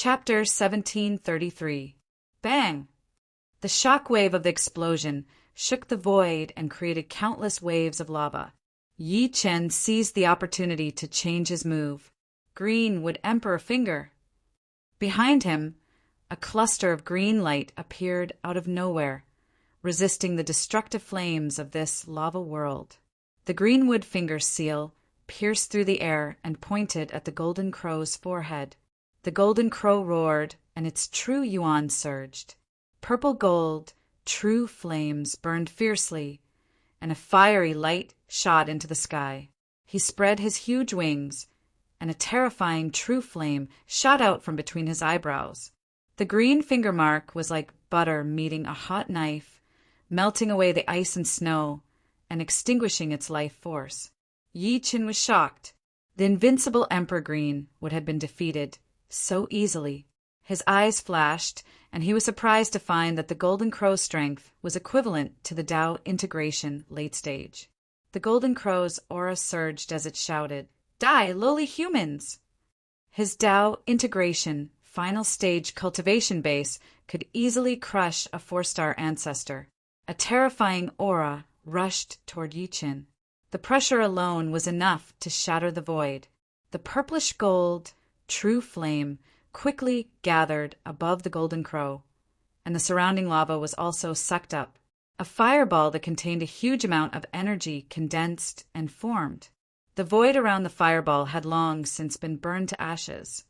Chapter 1733. Bang! The shock wave of the explosion shook the void and created countless waves of lava. Yi Chen seized the opportunity to change his move. Green would Emperor finger. Behind him, a cluster of green light appeared out of nowhere, resisting the destructive flames of this lava world. The green wood finger seal pierced through the air and pointed at the golden crow's forehead. The golden crow roared, and its true yuan surged. Purple gold, true flames burned fiercely, and a fiery light shot into the sky. He spread his huge wings, and a terrifying true flame shot out from between his eyebrows. The green finger mark was like butter meeting a hot knife, melting away the ice and snow, and extinguishing its life force. Yi Chen was shocked. The invincible Emperor Green would have been defeated so easily. His eyes flashed, and he was surprised to find that the Golden Crow's strength was equivalent to the Tao integration late stage. The Golden Crow's aura surged as it shouted, "Die, lowly humans!" His Tao integration final stage cultivation base could easily crush a 4-star ancestor. A terrifying aura rushed toward Yi Chen. The pressure alone was enough to shatter the void. The purplish gold, true flame quickly gathered above the Golden Crow, and the surrounding lava was also sucked up. A fireball that contained a huge amount of energy condensed and formed. The void around the fireball had long since been burned to ashes,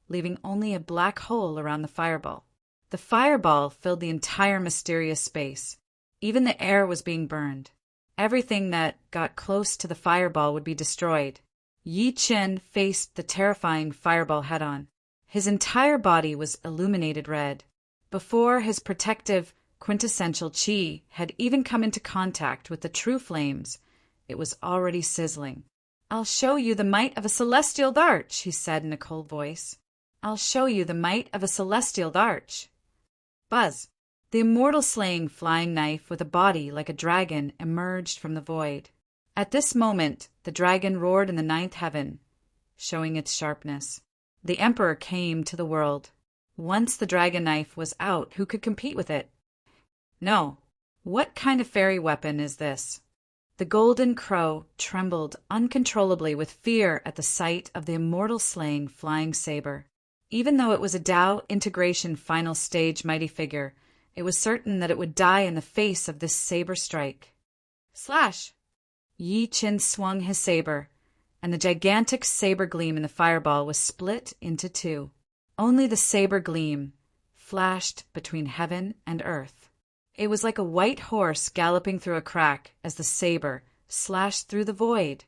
leaving only a black hole around the fireball. The fireball filled the entire mysterious space. Even the air was being burned. Everything that got close to the fireball would be destroyed. Yi Chen faced the terrifying fireball head-on. His entire body was illuminated red. Before his protective, quintessential qi had even come into contact with the true flames, it was already sizzling. "I'll show you the might of a celestial darch," he said in a cold voice. "I'll show you the might of a celestial darch." Buzz! The immortal slaying flying knife with a body like a dragon emerged from the void. At this moment, the dragon roared in the 9th heaven, showing its sharpness. The Emperor came to the world. Once the dragon knife was out, who could compete with it? No. What kind of fairy weapon is this? The Golden Crow trembled uncontrollably with fear at the sight of the immortal slaying flying saber. Even though it was a Tao integration final stage mighty figure, it was certain that it would die in the face of this saber strike. Slash! Yi Chen swung his saber, and the gigantic saber gleam in the fireball was split into two. Only the saber gleam flashed between heaven and earth. It was like a white horse galloping through a crack as the saber slashed through the void.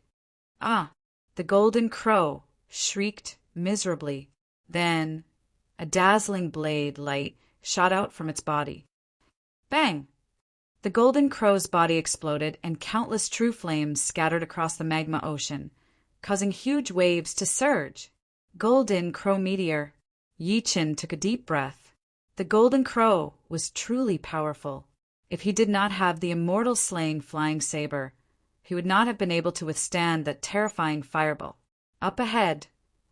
Ah! The Golden Crow shrieked miserably. Then a dazzling blade light shot out from its body. Bang! The Golden Crow's body exploded, and countless true flames scattered across the magma ocean, causing huge waves to surge. Golden Crow meteor. Yi Chen took a deep breath. The Golden Crow was truly powerful. If he did not have the immortal slaying flying saber, he would not have been able to withstand that terrifying fireball. Up ahead,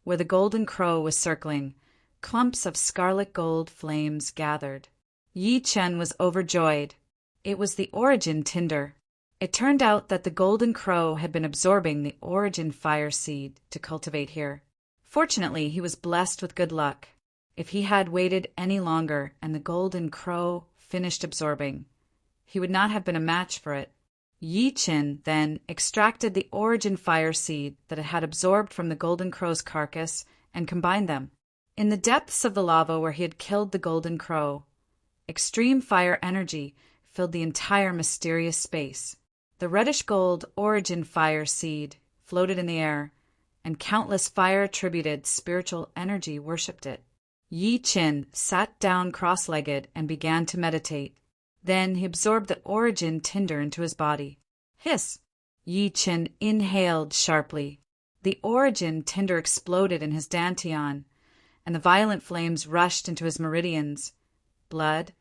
where the Golden Crow was circling, clumps of scarlet gold flames gathered. Yi Chen was overjoyed. It was the origin tinder. It turned out that the Golden Crow had been absorbing the origin fire seed to cultivate here. Fortunately, he was blessed with good luck. If he had waited any longer and the Golden Crow finished absorbing, he would not have been a match for it. Yi Chen then extracted the origin fire seed that it had absorbed from the Golden Crow's carcass and combined them. In the depths of the lava where he had killed the Golden Crow, extreme fire energy filled the entire mysterious space. The reddish-gold origin fire seed floated in the air, and countless fire-attributed spiritual energy worshipped it. Yi Chen sat down cross-legged and began to meditate. Then he absorbed the origin tinder into his body. Hiss! Yi Chen inhaled sharply. The origin tinder exploded in his dantian, and the violent flames rushed into his meridians, blood,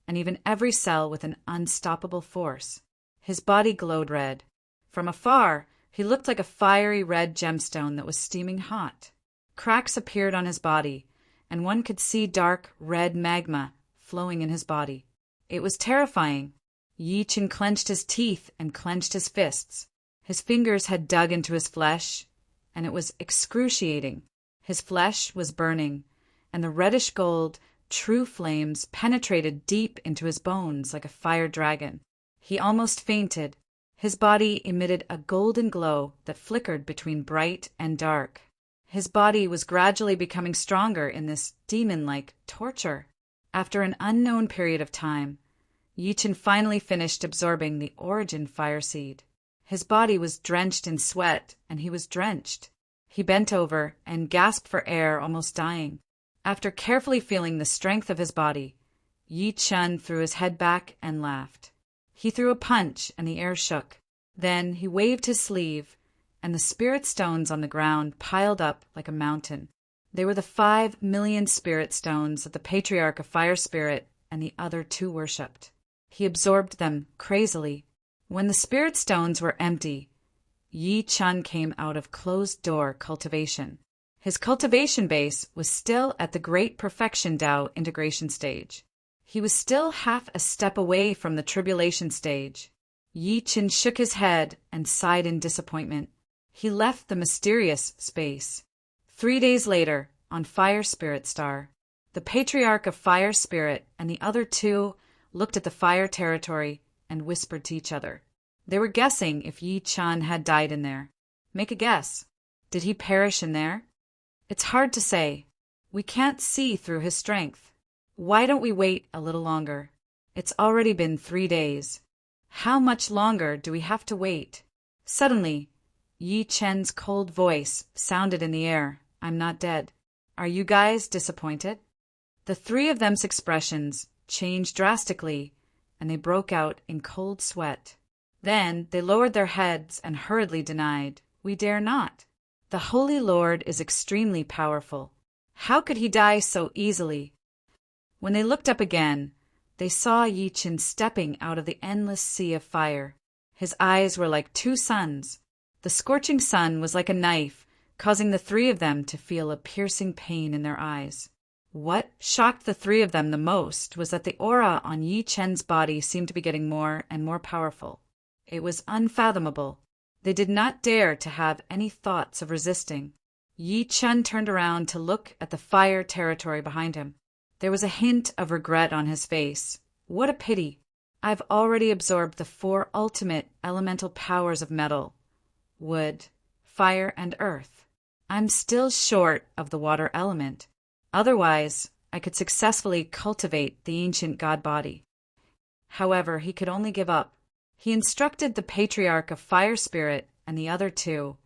and even every cell with an unstoppable force. His body glowed red. From afar, he looked like a fiery red gemstone that was steaming hot. Cracks appeared on his body, and one could see dark, red magma flowing in his body. It was terrifying. Yi Chen clenched his teeth and clenched his fists. His fingers had dug into his flesh, and it was excruciating. His flesh was burning, and the reddish gold, true flames penetrated deep into his bones like a fire dragon. He almost fainted. His body emitted a golden glow that flickered between bright and dark. His body was gradually becoming stronger in this demon-like torture. After an unknown period of time, Yi Chen finally finished absorbing the origin fire seed. His body was drenched in sweat, and he was drenched. He bent over and gasped for air, almost dying. After carefully feeling the strength of his body, Yi Chen threw his head back and laughed. He threw a punch, and the air shook. Then he waved his sleeve, and the spirit stones on the ground piled up like a mountain. They were the 5 million spirit stones that the Patriarch of Fire Spirit and the other two worshipped. He absorbed them crazily. When the spirit stones were empty, Yi Chen came out of closed-door cultivation. His cultivation base was still at the Great Perfection Tao integration stage. He was still half a step away from the tribulation stage. Yi Chen shook his head and sighed in disappointment. He left the mysterious space. 3 days later, on Fire Spirit Star, the Patriarch of Fire Spirit and the other two looked at the fire territory and whispered to each other. They were guessing if Yi Chen had died in there. Make a guess. Did he perish in there? It's hard to say. We can't see through his strength. Why don't we wait a little longer? It's already been 3 days. How much longer do we have to wait? Suddenly, Yi Chen's cold voice sounded in the air. I'm not dead. Are you guys disappointed? The three of them's expressions changed drastically, and they broke out in cold sweat. Then they lowered their heads and hurriedly denied, We dare not. The Holy Lord is extremely powerful. How could he die so easily? When they looked up again, they saw Yi Chen stepping out of the endless sea of fire. His eyes were like 2 suns. The scorching sun was like a knife, causing the three of them to feel a piercing pain in their eyes. What shocked the three of them the most was that the aura on Yi Chen's body seemed to be getting more and more powerful. It was unfathomable. They did not dare to have any thoughts of resisting. Yi Chen turned around to look at the fire territory behind him. There was a hint of regret on his face. What a pity. I've already absorbed the 4 ultimate elemental powers of metal, wood, fire, and earth. I'm still short of the water element. Otherwise, I could successfully cultivate the ancient god body. However, he could only give up. He instructed the Patriarch of Fire Spirit and the other two,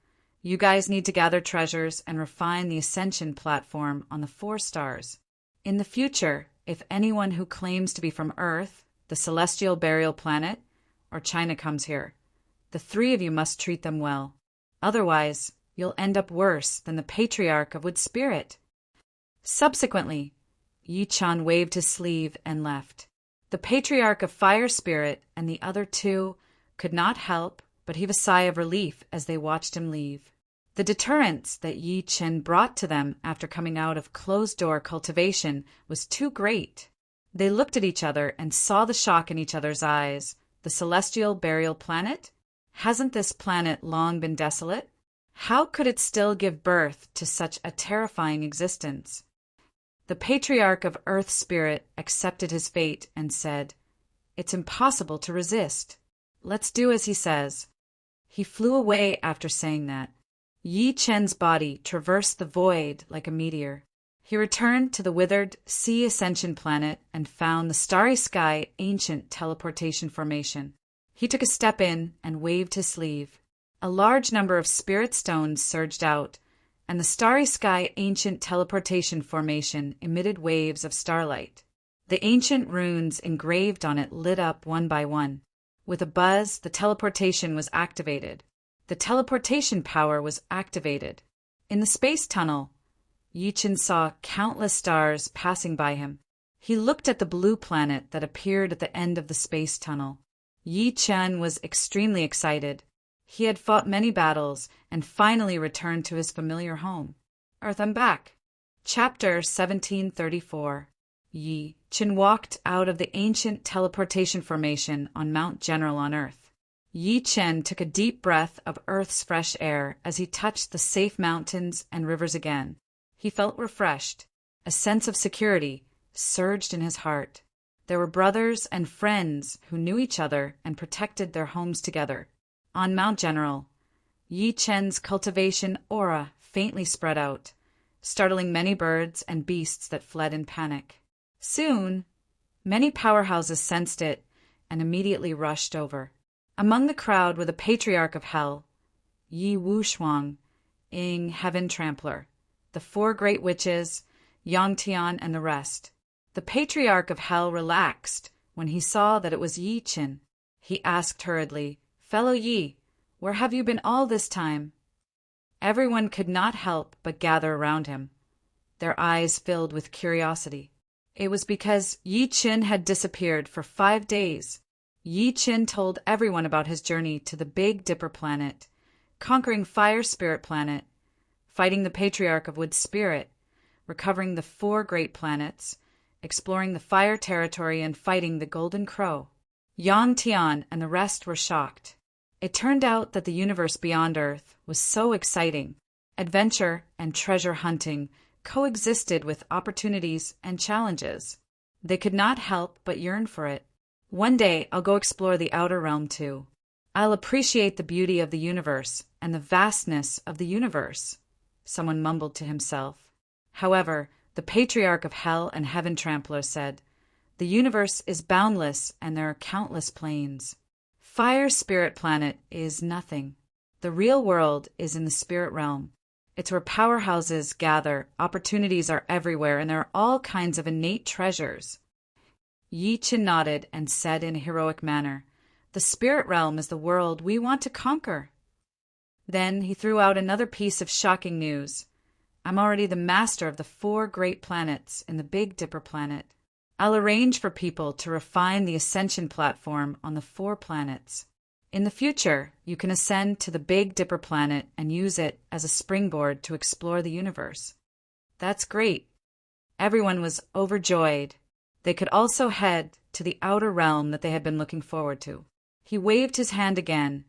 You guys need to gather treasures and refine the ascension platform on the 4 stars. In the future, if anyone who claims to be from Earth, the celestial burial planet, or China comes here, the 3 of you must treat them well. Otherwise, you'll end up worse than the Patriarch of Wood Spirit. Subsequently, Yi Chen waved his sleeve and left. The Patriarch of Fire Spirit and the other two could not help but heave a sigh of relief as they watched him leave. The deterrence that Yi Chen brought to them after coming out of closed-door cultivation was too great. They looked at each other and saw the shock in each other's eyes. The celestial burial planet? Hasn't this planet long been desolate? How could it still give birth to such a terrifying existence? The Patriarch of Earth Spirit accepted his fate and said, It's impossible to resist. Let's do as he says. He flew away after saying that. Yi Chen's body traversed the void like a meteor. He returned to the withered Sea Ascension planet and found the Starry Sky ancient teleportation formation. He took a step in and waved his sleeve. A large number of spirit stones surged out, and the Starry Sky ancient teleportation formation emitted waves of starlight. The ancient runes engraved on it lit up one by one. With a buzz, the teleportation was activated. The teleportation power was activated. In the space tunnel, Yi Chen saw countless stars passing by him. He looked at the blue planet that appeared at the end of the space tunnel. Yi Chen was extremely excited. He had fought many battles and finally returned to his familiar home. Earth, I'm back. Chapter 1734. Yi Chen walked out of the ancient teleportation formation on Mount General on Earth. Yi Chen took a deep breath of Earth's fresh air as he touched the safe mountains and rivers again. He felt refreshed. A sense of security surged in his heart. There were brothers and friends who knew each other and protected their homes together. On Mount General, Yi Chen's cultivation aura faintly spread out, startling many birds and beasts that fled in panic. Soon, many powerhouses sensed it and immediately rushed over. Among the crowd were the Patriarch of Hell, Yi Wushuang, Ying Heaven Trampler, the four great witches, Yang Tian, and the rest. The Patriarch of Hell relaxed when he saw that it was Yi Chen. He asked hurriedly, "Fellow Yi, where have you been all this time?" Everyone could not help but gather around him, their eyes filled with curiosity. It was because Yi Chen had disappeared for 5 days. Yi Chen told everyone about his journey to the Big Dipper planet, conquering Fire Spirit Planet, fighting the Patriarch of Wood Spirit, recovering the 4 great planets, exploring the Fire Territory, and fighting the Golden Crow. Yang Tian and the rest were shocked. It turned out that the universe beyond Earth was so exciting. Adventure and treasure hunting coexisted with opportunities and challenges. They could not help but yearn for it. One day I'll go explore the outer realm too. I'll appreciate the beauty of the universe and the vastness of the universe, someone mumbled to himself. However, the Patriarch of Hell and Heaven Trampler said, "The universe is boundless and there are countless planes. Fire Spirit Planet is nothing. The real world is in the spirit realm. It's where powerhouses gather, opportunities are everywhere, and there are all kinds of innate treasures." Yi Chen nodded and said in a heroic manner, "The spirit realm is the world we want to conquer." Then he threw out another piece of shocking news. "I'm already the master of the 4 great planets in the Big Dipper planet. I'll arrange for people to refine the ascension platform on the 4 planets. In the future, you can ascend to the Big Dipper planet and use it as a springboard to explore the universe." "That's great." Everyone was overjoyed. They could also head to the outer realm that they had been looking forward to. He waved his hand again,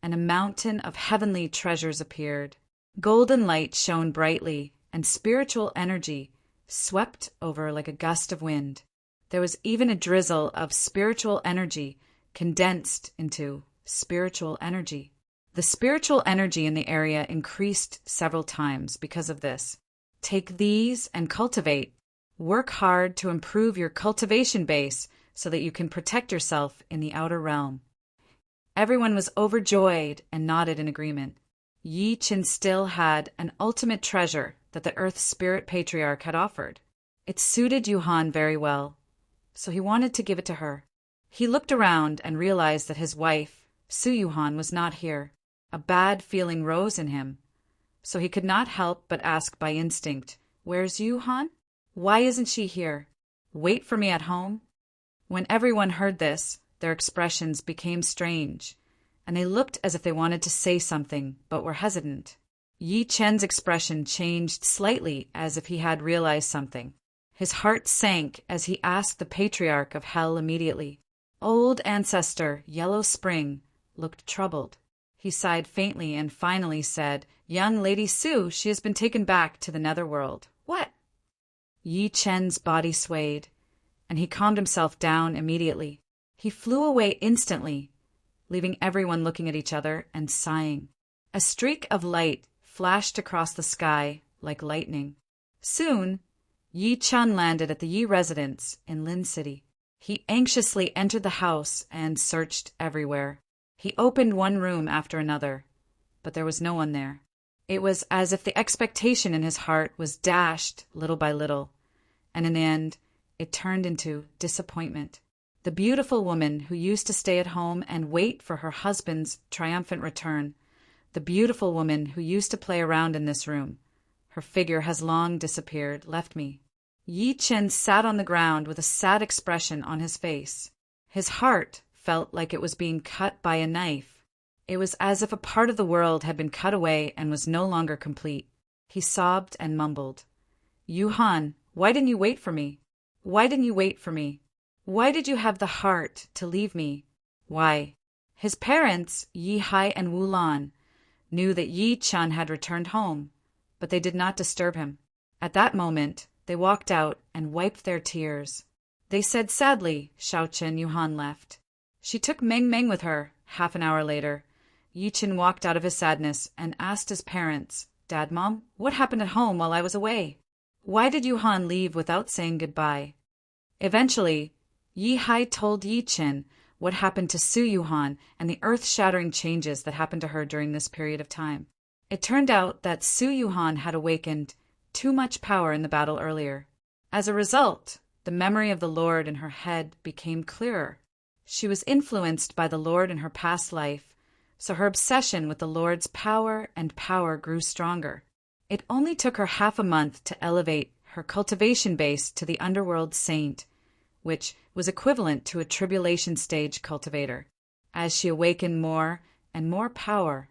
and a mountain of heavenly treasures appeared. Golden light shone brightly, and spiritual energy swept over like a gust of wind. There was even a drizzle of spiritual energy condensed into spiritual energy. The spiritual energy in the area increased several times because of this. Take these and cultivate. Work hard to improve your cultivation base so that you can protect yourself in the outer realm. Everyone was overjoyed and nodded in agreement. Yi Chen still had an ultimate treasure that the Earth Spirit Patriarch had offered. It suited Yuhan very well, so he wanted to give it to her. He looked around and realized that his wife, Su Yuhan, was not here. A bad feeling rose in him, so he could not help but ask by instinct, "Where's Yuhan? Why isn't she here? Wait for me at home?" When everyone heard this, their expressions became strange, and they looked as if they wanted to say something but were hesitant. Yi Chen's expression changed slightly as if he had realized something. His heart sank as he asked the Patriarch of Hell immediately. Old Ancestor Yellow Spring looked troubled. He sighed faintly and finally said, "Young Lady Su, she has been taken back to the netherworld." "What?" Yi Chen's body swayed, and he calmed himself down immediately. He flew away instantly, leaving everyone looking at each other and sighing. A streak of light flashed across the sky like lightning. Soon, Yi Chen landed at the Yi residence in Lin City. He anxiously entered the house and searched everywhere. He opened one room after another, but there was no one there. It was as if the expectation in his heart was dashed little by little, and in the end, it turned into disappointment. The beautiful woman who used to stay at home and wait for her husband's triumphant return, the beautiful woman who used to play around in this room, her figure has long disappeared, left me. Yi Chen sat on the ground with a sad expression on his face. His heart felt like it was being cut by a knife. It was as if a part of the world had been cut away and was no longer complete. He sobbed and mumbled, Yuhan, why didn't you wait for me? Why didn't you wait for me? Why did you have the heart to leave me? Why? His parents, Yi Hai and Wu Lan, knew that Yi Chen had returned home, but they did not disturb him. At that moment, they walked out and wiped their tears. They said sadly, Xiao Chen Yuhan left. She took Meng Meng with her. Half an hour later, Yi Chen walked out of his sadness and asked his parents, Dad, Mom, what happened at home while I was away? Why did Yuhan leave without saying goodbye? Eventually, Yi Hai told Yi Chen what happened to Su Yuhan and the earth-shattering changes that happened to her during this period of time. It turned out that Su Yuhan had awakened too much power in the battle earlier. As a result, the memory of the Lord in her head became clearer. She was influenced by the Lord in her past life, so her obsession with the Lord's power grew stronger. It only took her half a month to elevate her cultivation base to the underworld saint, which was equivalent to a tribulation stage cultivator. As she awakened more and more power,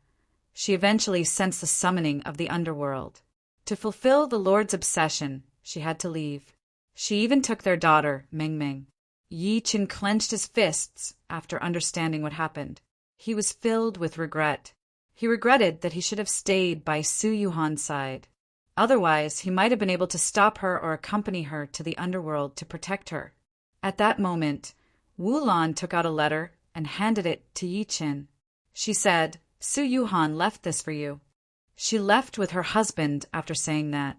she eventually sensed the summoning of the underworld. To fulfill the Lord's obsession, she had to leave. She even took their daughter, Meng Meng. Yi Chen clenched his fists after understanding what happened. He was filled with regret. He regretted that he should have stayed by Su Yuhan's side. Otherwise, he might have been able to stop her or accompany her to the underworld to protect her. At that moment, Wu Lan took out a letter and handed it to Yi Chen. She said, Su Yuhan left this for you. She left with her husband after saying that,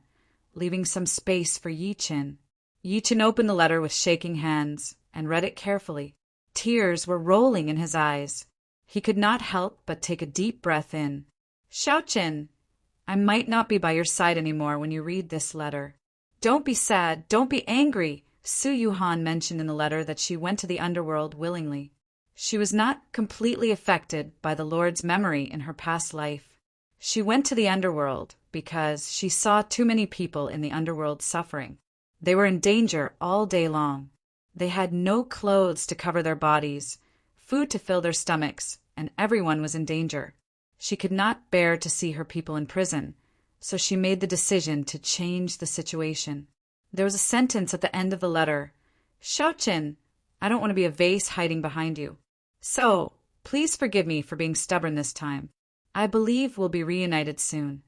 leaving some space for Yi Chen. Yi Chen opened the letter with shaking hands and read it carefully. Tears were rolling in his eyes. He could not help but take a deep breath in. Xiao Chen, I might not be by your side anymore when you read this letter. Don't be sad, don't be angry. Su Yuhan mentioned in the letter that she went to the underworld willingly. She was not completely affected by the Lord's memory in her past life. She went to the underworld because she saw too many people in the underworld suffering. They were in danger all day long. They had no clothes to cover their bodies, food to fill their stomachs, and everyone was in danger. She could not bear to see her people in prison, so she made the decision to change the situation. There was a sentence at the end of the letter. Xiao Chen, I don't want to be a vase hiding behind you. So, please forgive me for being stubborn this time. I believe we'll be reunited soon.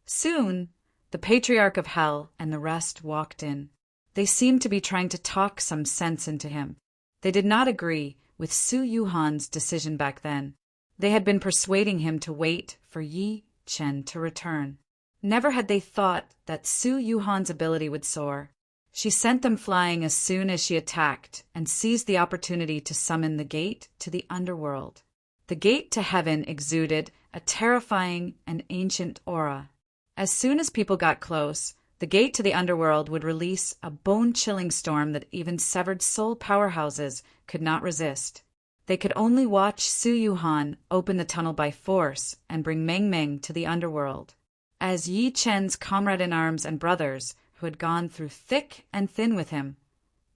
Soon, the Patriarch of Hell and the rest walked in. They seemed to be trying to talk some sense into him. They did not agree with Su Yuhan's decision back then. They had been persuading him to wait for Yi Chen to return. Never had they thought that Su Yuhan's ability would soar. She sent them flying as soon as she attacked and seized the opportunity to summon the gate to the underworld. The gate to heaven exuded a terrifying and ancient aura. As soon as people got close, the gate to the underworld would release a bone-chilling storm that even severed soul powerhouses could not resist. They could only watch Su Yuhan open the tunnel by force and bring Meng Meng to the underworld. As Yi Chen's comrade-in-arms and brothers, who had gone through thick and thin with him,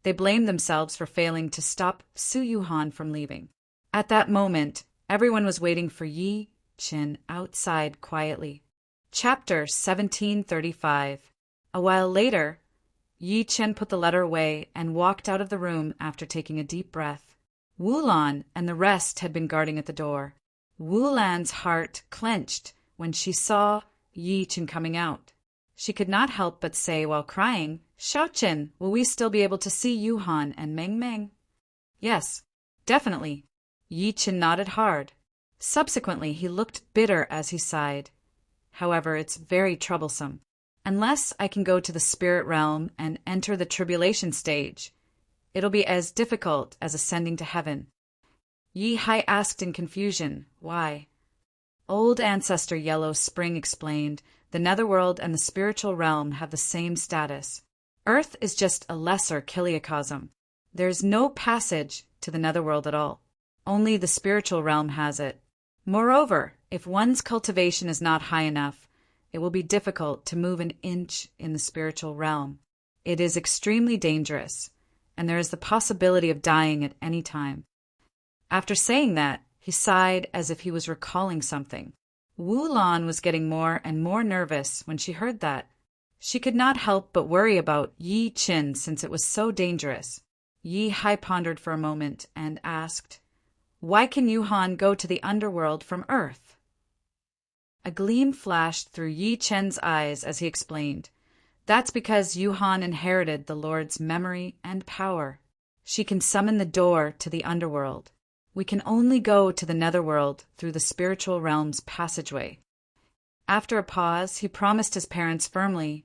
they blamed themselves for failing to stop Su Yuhan from leaving. At that moment, everyone was waiting for Yi Chen outside quietly. Chapter 1735. A while later, Yi Chen put the letter away and walked out of the room after taking a deep breath. Wu Lan and the rest had been guarding at the door. Wu Lan's heart clenched when she saw Yi Chen coming out. She could not help but say while crying, Xiao Chen, will we still be able to see Yuhan and Meng Meng? Yes, definitely. Yi Chen nodded hard. Subsequently, he looked bitter as he sighed. However, it's very troublesome. Unless I can go to the spirit realm and enter the tribulation stage, it'll be as difficult as ascending to heaven. Yi Hai asked in confusion, why? Old Ancestor Yellow Spring explained, the netherworld and the spiritual realm have the same status. Earth is just a lesser kiliacosm. There is no passage to the netherworld at all. Only the spiritual realm has it. Moreover, if one's cultivation is not high enough, it will be difficult to move an inch in the spiritual realm. It is extremely dangerous, and there is the possibility of dying at any time. After saying that, he sighed as if he was recalling something. Wu Lan was getting more and more nervous when she heard that. She could not help but worry about Yi Qin since it was so dangerous. Yi Hai pondered for a moment and asked, "Why can Yuhan go to the underworld from Earth?" A gleam flashed through Yi Chen's eyes as he explained, "That's because Yuhan inherited the Lord's memory and power. She can summon the door to the underworld. We can only go to the netherworld through the spiritual realm's passageway." After a pause, he promised his parents firmly,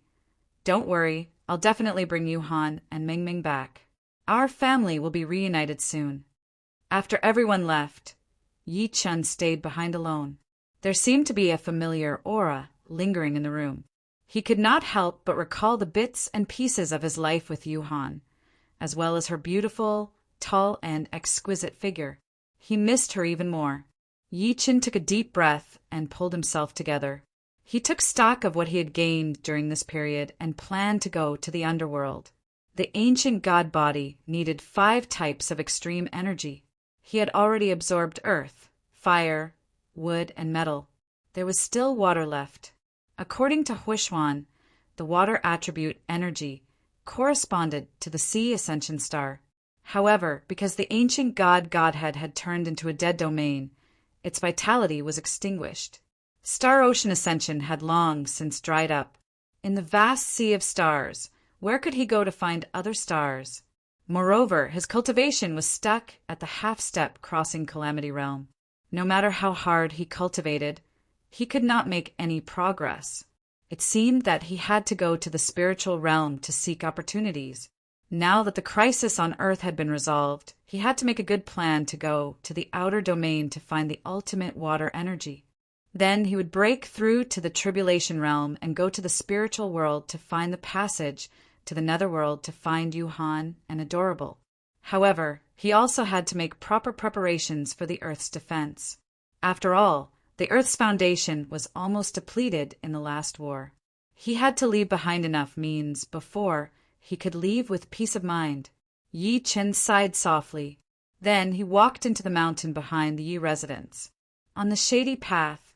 "Don't worry, I'll definitely bring Yuhan and Mingming back. Our family will be reunited soon." After everyone left, Yi Chun stayed behind alone. There seemed to be a familiar aura lingering in the room. He could not help but recall the bits and pieces of his life with Yuhan, as well as her beautiful, tall, and exquisite figure. He missed her even more. Yi Chun took a deep breath and pulled himself together. He took stock of what he had gained during this period and planned to go to the underworld. The ancient god body needed 5 types of extreme energy. He had already absorbed earth, fire, wood, and metal. There was still water left. According to Huishuan, the water attribute energy corresponded to the sea ascension star. However, because the ancient godhead had turned into a dead domain, its vitality was extinguished. Star ocean ascension had long since dried up. In the vast sea of stars, where could he go to find other stars? Moreover, his cultivation was stuck at the half-step crossing Calamity Realm. No matter how hard he cultivated, he could not make any progress. It seemed that he had to go to the spiritual realm to seek opportunities. Now that the crisis on Earth had been resolved, he had to make a good plan to go to the outer domain to find the ultimate water energy. Then he would break through to the tribulation realm and go to the spiritual world to find the passage to the netherworld to find Yuhan and Adorable. However, he also had to make proper preparations for the Earth's defense. After all, the Earth's foundation was almost depleted in the last war. He had to leave behind enough means before he could leave with peace of mind. Yi Chen sighed softly. Then he walked into the mountain behind the Yi residence. On the shady path,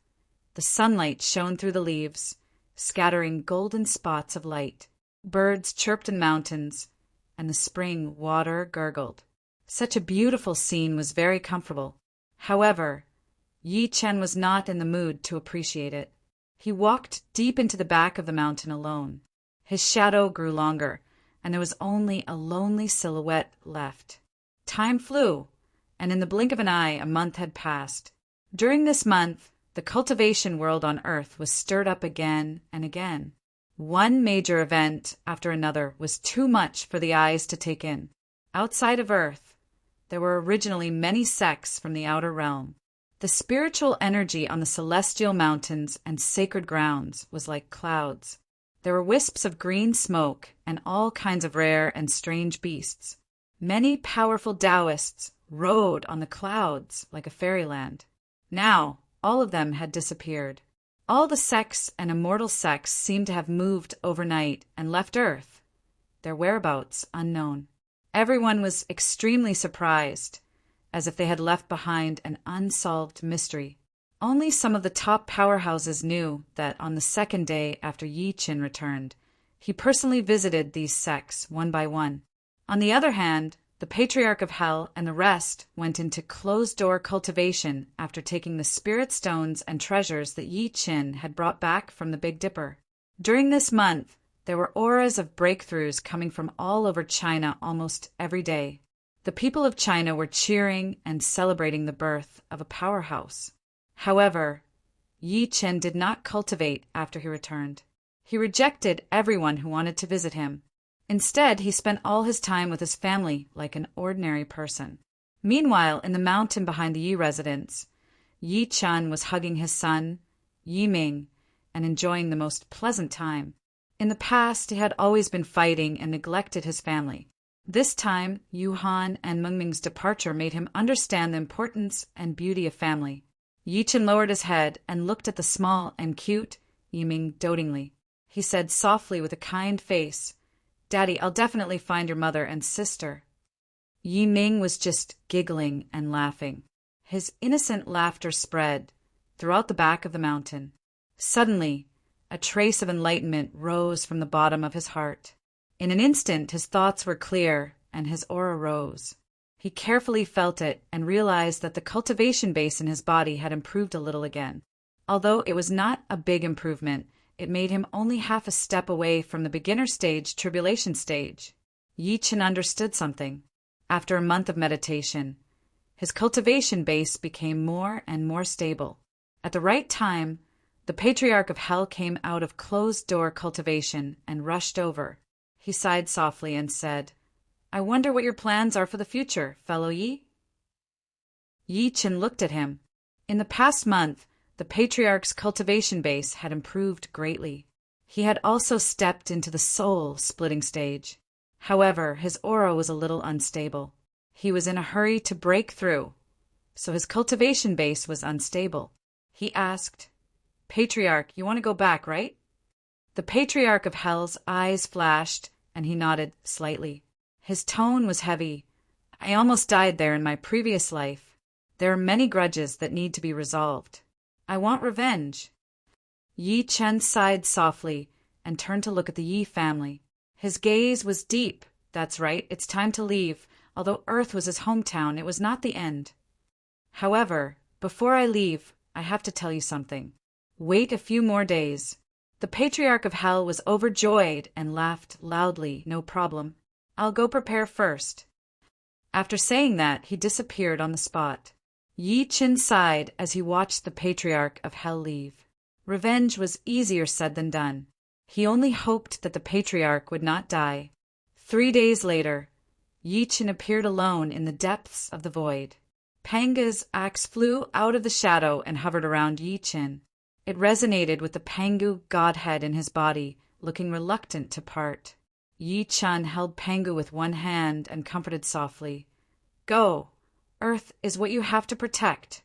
the sunlight shone through the leaves, scattering golden spots of light. Birds chirped in mountains, and the spring water gurgled. Such a beautiful scene was very comfortable. However, Yi Chen was not in the mood to appreciate it. He walked deep into the back of the mountain alone. His shadow grew longer, and there was only a lonely silhouette left. Time flew, and in the blink of an eye a month had passed. During this month, the cultivation world on Earth was stirred up again and again. One major event after another was too much for the eyes to take in. Outside of Earth, there were originally many sects from the outer realm. The spiritual energy on the celestial mountains and sacred grounds was like clouds. There were wisps of green smoke and all kinds of rare and strange beasts. Many powerful Taoists rode on the clouds like a fairyland. Now, all of them had disappeared. All the sects and immortal sects seemed to have moved overnight and left Earth, their whereabouts unknown. Everyone was extremely surprised, as if they had left behind an unsolved mystery. Only some of the top powerhouses knew that on the second day after Yi Qin returned, he personally visited these sects one by one. On the other hand, the Patriarch of Hell and the rest went into closed-door cultivation after taking the spirit stones and treasures that Yi Qin had brought back from the Big Dipper. During this month, there were auras of breakthroughs coming from all over China almost every day. The people of China were cheering and celebrating the birth of a powerhouse. However, Yi Qin did not cultivate after he returned. He rejected everyone who wanted to visit him. Instead, he spent all his time with his family like an ordinary person. Meanwhile, in the mountain behind the Yi residence, Yi Chun was hugging his son, Yi Ming, and enjoying the most pleasant time. In the past, he had always been fighting and neglected his family. This time, Yuhan and Mengming's departure made him understand the importance and beauty of family. Yi Chun lowered his head and looked at the small and cute Yi Ming dotingly. He said softly with a kind face, "Daddy, I'll definitely find your mother and sister." Yi Ming was just giggling and laughing. His innocent laughter spread throughout the back of the mountain. Suddenly, A trace of enlightenment rose from the bottom of his heart. In an instant his thoughts were clear, and his aura rose. He carefully felt it and realized that the cultivation base in his body had improved a little again. Although it was not a big improvement, it made him only half a step away from the beginner stage, tribulation stage. Yi Chen understood something. After a month of meditation, his cultivation base became more and more stable. At the right time, the Patriarch of Hell came out of closed-door cultivation and rushed over. He sighed softly and said, "I wonder what your plans are for the future, fellow Yi?" Yi Chen looked at him. In the past month, the Patriarch's cultivation base had improved greatly. He had also stepped into the soul-splitting stage. However, his aura was a little unstable. He was in a hurry to break through, so his cultivation base was unstable. He asked, "Patriarch, you want to go back, right?" The Patriarch of Hell's eyes flashed, and he nodded slightly. His tone was heavy. "I almost died there in my previous life. There are many grudges that need to be resolved. I want revenge." Yi Chen sighed softly and turned to look at the Yi family. His gaze was deep. "That's right, it's time to leave. Although Earth was his hometown, it was not the end. However, before I leave, I have to tell you something. Wait a few more days." The Patriarch of Hell was overjoyed and laughed loudly. "No problem. I'll go prepare first." After saying that, he disappeared on the spot. Yi Chen sighed as he watched the Patriarch of Hell leave. Revenge was easier said than done. He only hoped that the Patriarch would not die. 3 days later, Yi Chen appeared alone in the depths of the void. Panga's axe flew out of the shadow and hovered around Yi Chen. It resonated with the Pangu godhead in his body, looking reluctant to part. Yi Chen held Pangu with one hand and comforted softly. "Go. Earth is what you have to protect."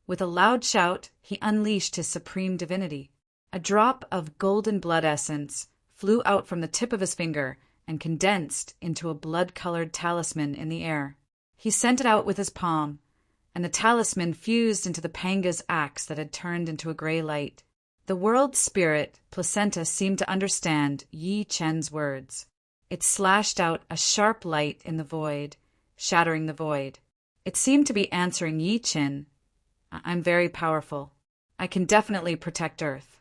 With a loud shout, he unleashed his supreme divinity. A drop of golden blood essence flew out from the tip of his finger and condensed into a blood-colored talisman in the air. He sent it out with his palm, and the talisman fused into the Panga's axe that had turned into a gray light. The world spirit, Placenta, seemed to understand Yi Chen's words. It slashed out a sharp light in the void, shattering the void. It seemed to be answering Yi Chen. "I'm very powerful. I can definitely protect Earth."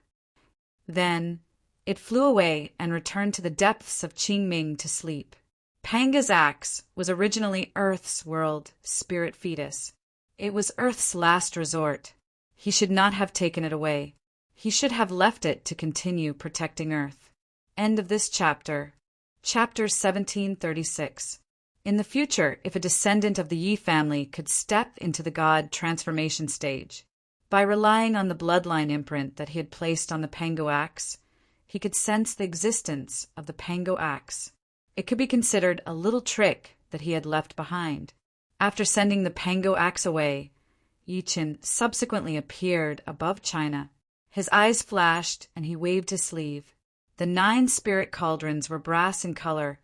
Then it flew away and returned to the depths of Qingming to sleep. Panga's axe was originally Earth's world spirit fetus. It was Earth's last resort. He should not have taken it away. He should have left it to continue protecting Earth. End of this chapter. Chapter 1736. In the future, if a descendant of the Yi family could step into the God transformation stage, by relying on the bloodline imprint that he had placed on the Pango axe, he could sense the existence of the Pango axe. It could be considered a little trick that he had left behind. After sending the Pango axe away, Yi Chen subsequently appeared above China. His eyes flashed, and he waved his sleeve. The 9 spirit cauldrons were brass in color,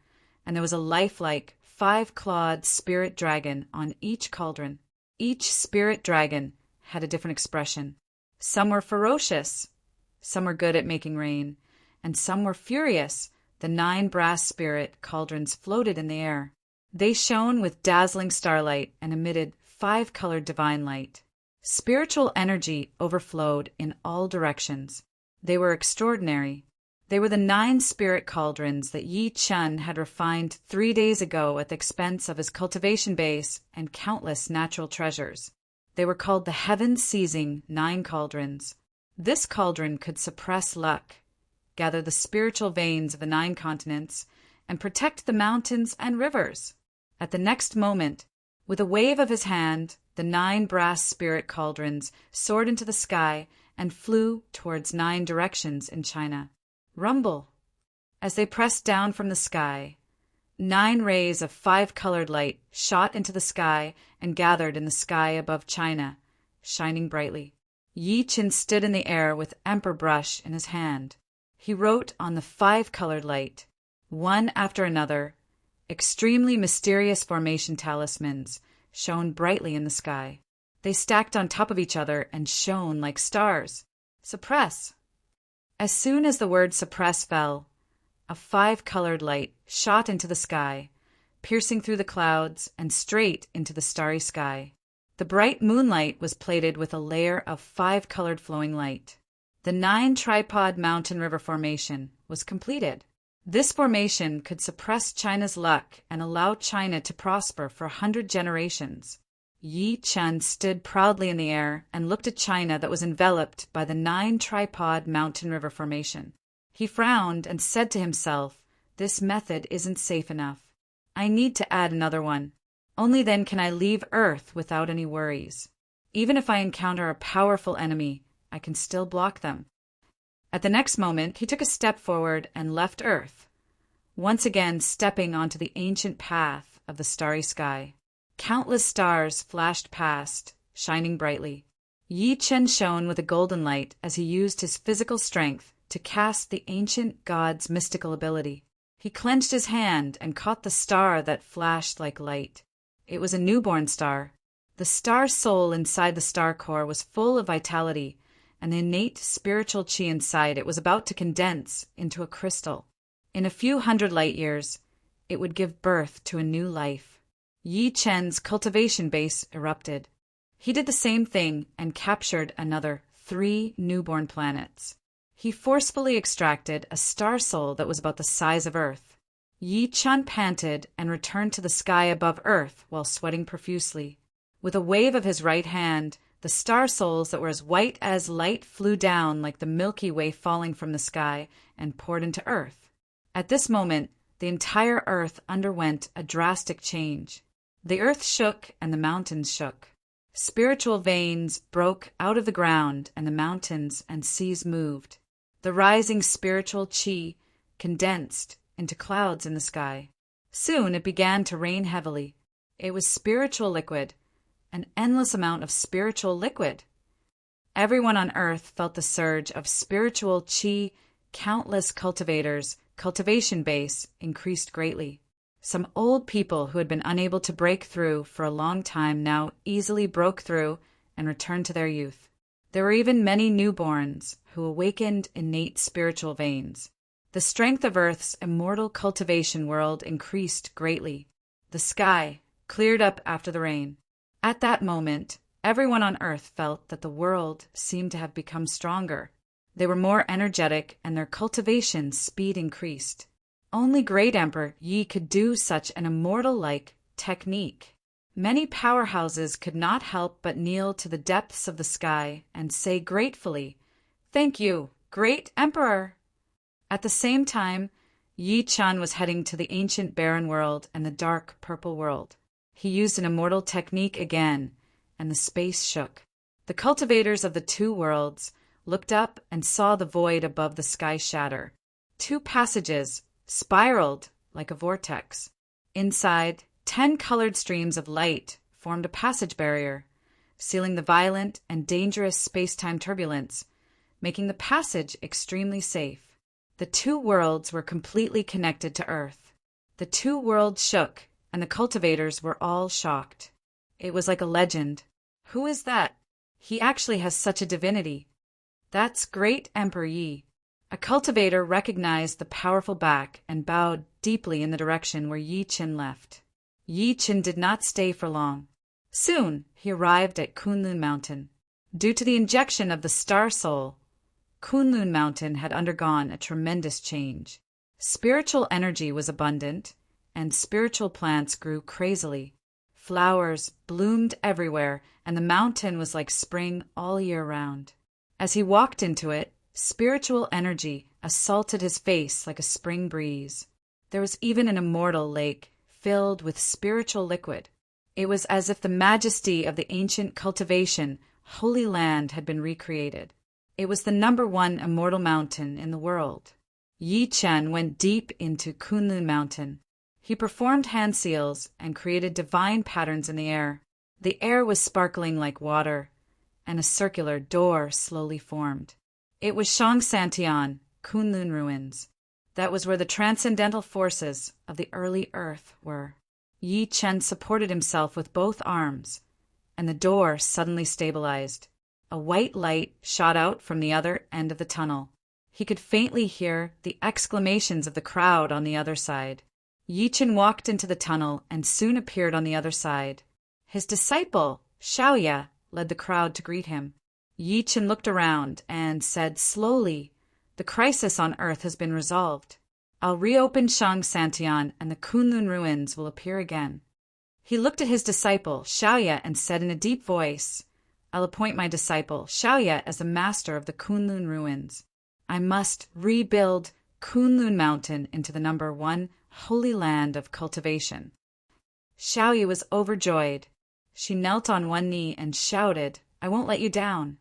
and there was a lifelike 5-clawed spirit dragon on each cauldron. Each spirit dragon had a different expression. Some were ferocious, some were good at making rain, and some were furious. The 9 brass spirit cauldrons floated in the air. They shone with dazzling starlight and emitted 5-colored divine light. Spiritual energy overflowed in all directions. They were extraordinary. They were the 9 spirit cauldrons that Yi Chen had refined 3 days ago at the expense of his cultivation base and countless natural treasures. They were called the heaven-seizing 9 cauldrons. This cauldron could suppress luck, gather the spiritual veins of the 9 continents, and protect the mountains and rivers. At the next moment, with a wave of his hand, the 9 brass spirit cauldrons soared into the sky and flew towards 9 directions in China. Rumble! As they pressed down from the sky, 9 rays of 5-colored light shot into the sky and gathered in the sky above China, shining brightly. Yi Chen stood in the air with emperor brush in his hand. He wrote on the 5-colored light, one after another. Extremely mysterious formation talismans shone brightly in the sky. They stacked on top of each other and shone like stars. Suppress. As soon as the word suppress fell, a five-colored light shot into the sky, piercing through the clouds and straight into the starry sky. The bright moonlight was plated with a layer of five-colored flowing light. The 9-tripod mountain river formation was completed. This formation could suppress China's luck and allow China to prosper for 100 generations. Yi Chen stood proudly in the air and looked at China that was enveloped by the 9-tripod mountain river formation. He frowned and said to himself, "This method isn't safe enough. I need to add another one. Only then can I leave Earth without any worries. Even if I encounter a powerful enemy, I can still block them." At the next moment, he took a step forward and left Earth, once again stepping onto the ancient path of the starry sky. Countless stars flashed past, shining brightly. Yi Chen shone with a golden light as he used his physical strength to cast the ancient god's mystical ability. He clenched his hand and caught the star that flashed like light. It was a newborn star. The star soul inside the star core was full of vitality, and the innate spiritual chi inside it was about to condense into a crystal. In a few hundred light years, it would give birth to a new life. Yi Chen's cultivation base erupted. He did the same thing and captured another 3 newborn planets. He forcefully extracted a star soul that was about the size of Earth. Yi Chen panted and returned to the sky above Earth while sweating profusely. With a wave of his right hand, the star souls that were as white as light flew down like the Milky Way falling from the sky and poured into Earth. At this moment, the entire Earth underwent a drastic change. The Earth shook and the mountains shook. Spiritual veins broke out of the ground and the mountains and seas moved. The rising spiritual chi condensed into clouds in the sky. Soon it began to rain heavily. It was spiritual liquid, an endless amount of spiritual liquid. Everyone on Earth felt the surge of spiritual chi. Countless cultivators' cultivation base increased greatly. Some old people who had been unable to break through for a long time now easily broke through and returned to their youth. There were even many newborns who awakened innate spiritual veins. The strength of Earth's immortal cultivation world increased greatly. The sky cleared up after the rain. At that moment, everyone on Earth felt that the world seemed to have become stronger. They were more energetic and their cultivation speed increased. Only Great Emperor Yi could do such an immortal-like technique. Many powerhouses could not help but kneel to the depths of the sky and say gratefully, "Thank you, Great Emperor!" At the same time, Yi Chen was heading to the ancient barren world and the dark purple world. He used an immortal technique again, and the space shook. The cultivators of the 2 worlds looked up and saw the void above the sky shatter. 2 passages spiraled like a vortex. Inside, 10 colored streams of light formed a passage barrier, sealing the violent and dangerous space-time turbulence, making the passage extremely safe. The 2 worlds were completely connected to Earth. The 2 worlds shook, and the cultivators were all shocked. It was like a legend. "Who is that? He actually has such a divinity." "That's Great Emperor Yi." A cultivator recognized the powerful back and bowed deeply in the direction where Yi Chen left. Yi Chen did not stay for long. Soon he arrived at Kunlun Mountain. Due to the injection of the Star Soul, Kunlun Mountain had undergone a tremendous change. Spiritual energy was abundant, and spiritual plants grew crazily. Flowers bloomed everywhere, and the mountain was like spring all year round. As he walked into it, spiritual energy assaulted his face like a spring breeze. There was even an immortal lake filled with spiritual liquid. It was as if the majesty of the ancient cultivation, holy land had been recreated. It was the #1 immortal mountain in the world. Yi Chen went deep into Kunlun Mountain. He performed hand seals and created divine patterns in the air. The air was sparkling like water, and a circular door slowly formed. It was Shangsantian, Kunlun Ruins. That was where the transcendental forces of the early Earth were. Yi Chen supported himself with both arms, and the door suddenly stabilized. A white light shot out from the other end of the tunnel. He could faintly hear the exclamations of the crowd on the other side. Yi Chen walked into the tunnel and soon appeared on the other side. His disciple, Xiaoya, led the crowd to greet him. Yi Chen looked around and said slowly, "The crisis on Earth has been resolved. I'll reopen Shang Santian and the Kunlun ruins will appear again." He looked at his disciple, Xiaoya, and said in a deep voice, "I'll appoint my disciple, Xiaoya, as the master of the Kunlun ruins. I must rebuild Kunlun Mountain into the #1 holy land of cultivation." Xiaoya was overjoyed. She knelt on one knee and shouted, "I won't let you down."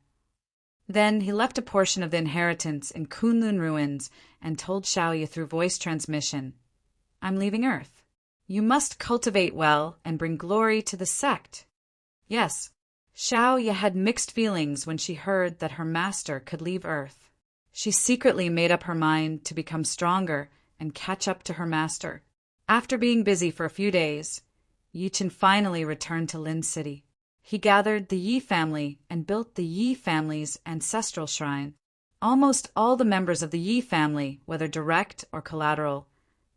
Then he left a portion of the inheritance in Kunlun ruins and told Xiaoya through voice transmission, "I'm leaving Earth. You must cultivate well and bring glory to the sect." Yes, Xiaoya had mixed feelings when she heard that her master could leave Earth. She secretly made up her mind to become stronger and catch up to her master. After being busy for a few days, Yi Chen finally returned to Lin City. He gathered the Yi family and built the Yi family's ancestral shrine. Almost all the members of the Yi family, whether direct or collateral,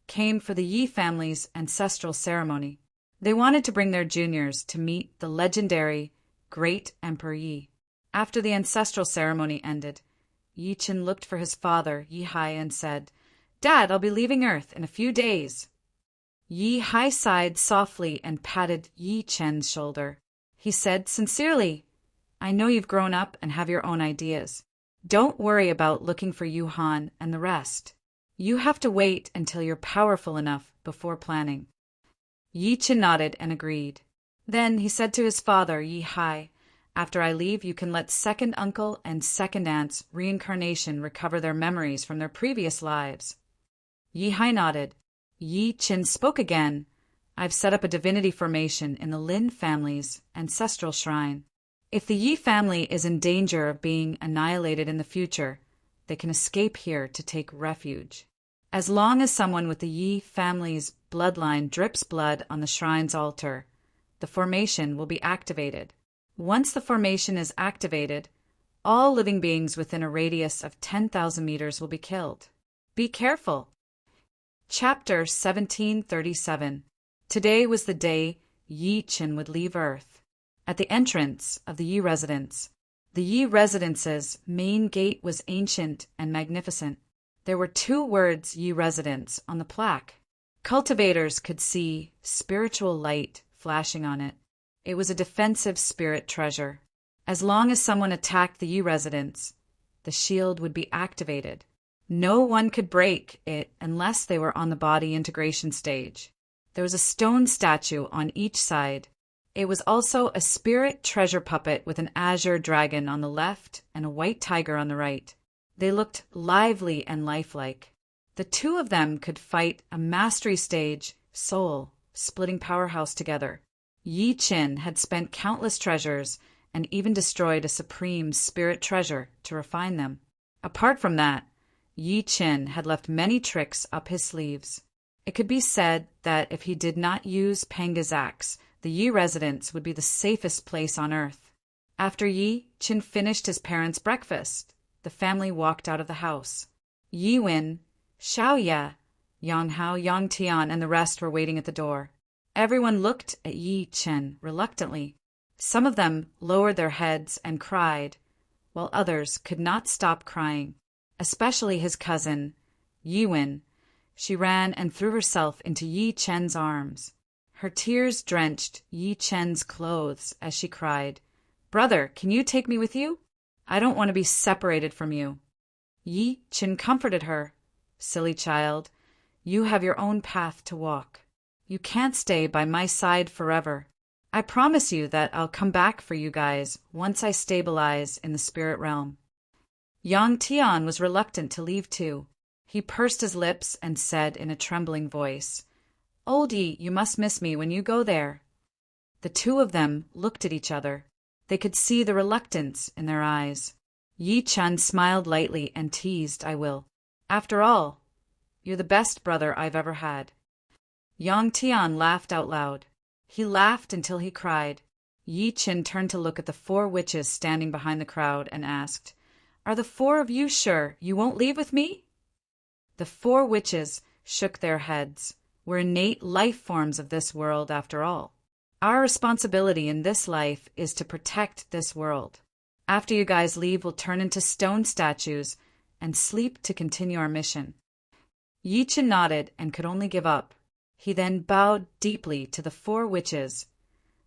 came for the Yi family's ancestral ceremony. They wanted to bring their juniors to meet the legendary Great Emperor Yi. After the ancestral ceremony ended, Yi Chen looked for his father, Yi Hai, and said, "Dad, I'll be leaving Earth in a few days." Yi Hai sighed softly and patted Yi Chen's shoulder. He said sincerely, "I know you've grown up and have your own ideas. Don't worry about looking for Yu Han and the rest. You have to wait until you're powerful enough before planning." Yi Chen nodded and agreed. Then he said to his father, Yi Hai, "After I leave, you can let second uncle and second aunt's reincarnation recover their memories from their previous lives." Yi Hai nodded. Yi Chen spoke again. "I've set up a divinity formation in the Lin family's ancestral shrine. If the Yi family is in danger of being annihilated in the future, they can escape here to take refuge. As long as someone with the Yi family's bloodline drips blood on the shrine's altar, the formation will be activated. Once the formation is activated, all living beings within a radius of 10,000 meters will be killed. Be careful." Chapter 1737. Today was the day Yi Chen would leave Earth. At the entrance of the Yi residence, the Yi residence's main gate was ancient and magnificent. There were 2 words Yi residence on the plaque. Cultivators could see spiritual light flashing on it. It was a defensive spirit treasure. As long as someone attacked the Yi residence, the shield would be activated. No one could break it unless they were on the body integration stage. There was a stone statue on each side. It was also a spirit treasure puppet with an azure dragon on the left and a white tiger on the right. They looked lively and lifelike. The 2 of them could fight a mastery stage, soul-splitting powerhouse together. Yi Chen had spent countless treasures and even destroyed a supreme spirit treasure to refine them. Apart from that, Yi Chen had left many tricks up his sleeves. It could be said that if he did not use Panga's axe, the Yi residence would be the safest place on Earth. After Yi Chen finished his parents' breakfast, the family walked out of the house. Yi Wen, Xiaoya, Yang Hao, Yang Tian, and the rest were waiting at the door. Everyone looked at Yi Chen reluctantly. Some of them lowered their heads and cried, while others could not stop crying, especially his cousin, Yi Wen. She ran and threw herself into Yi Chen's arms. Her tears drenched Yi Chen's clothes as she cried, "Brother, can you take me with you? I don't want to be separated from you." Yi Chen comforted her. "Silly child, you have your own path to walk. You can't stay by my side forever. I promise you that I'll come back for you guys once I stabilize in the spirit realm." Yang Tian was reluctant to leave too. He pursed his lips and said in a trembling voice, "Oldie, you must miss me when you go there." The 2 of them looked at each other. They could see the reluctance in their eyes. Yi Chen smiled lightly and teased, "I will. After all, you're the best brother I've ever had." Yang Tian laughed out loud. He laughed until he cried. Yi Chen turned to look at the 4 witches standing behind the crowd and asked, Are the four of you sure you won't leave with me?" The four witches shook their heads. We're innate life forms of this world, after all. Our responsibility in this life is to protect this world. After you guys leave, we'll turn into stone statues and sleep to continue our mission. Yi Chen nodded and could only give up. He then bowed deeply to the four witches,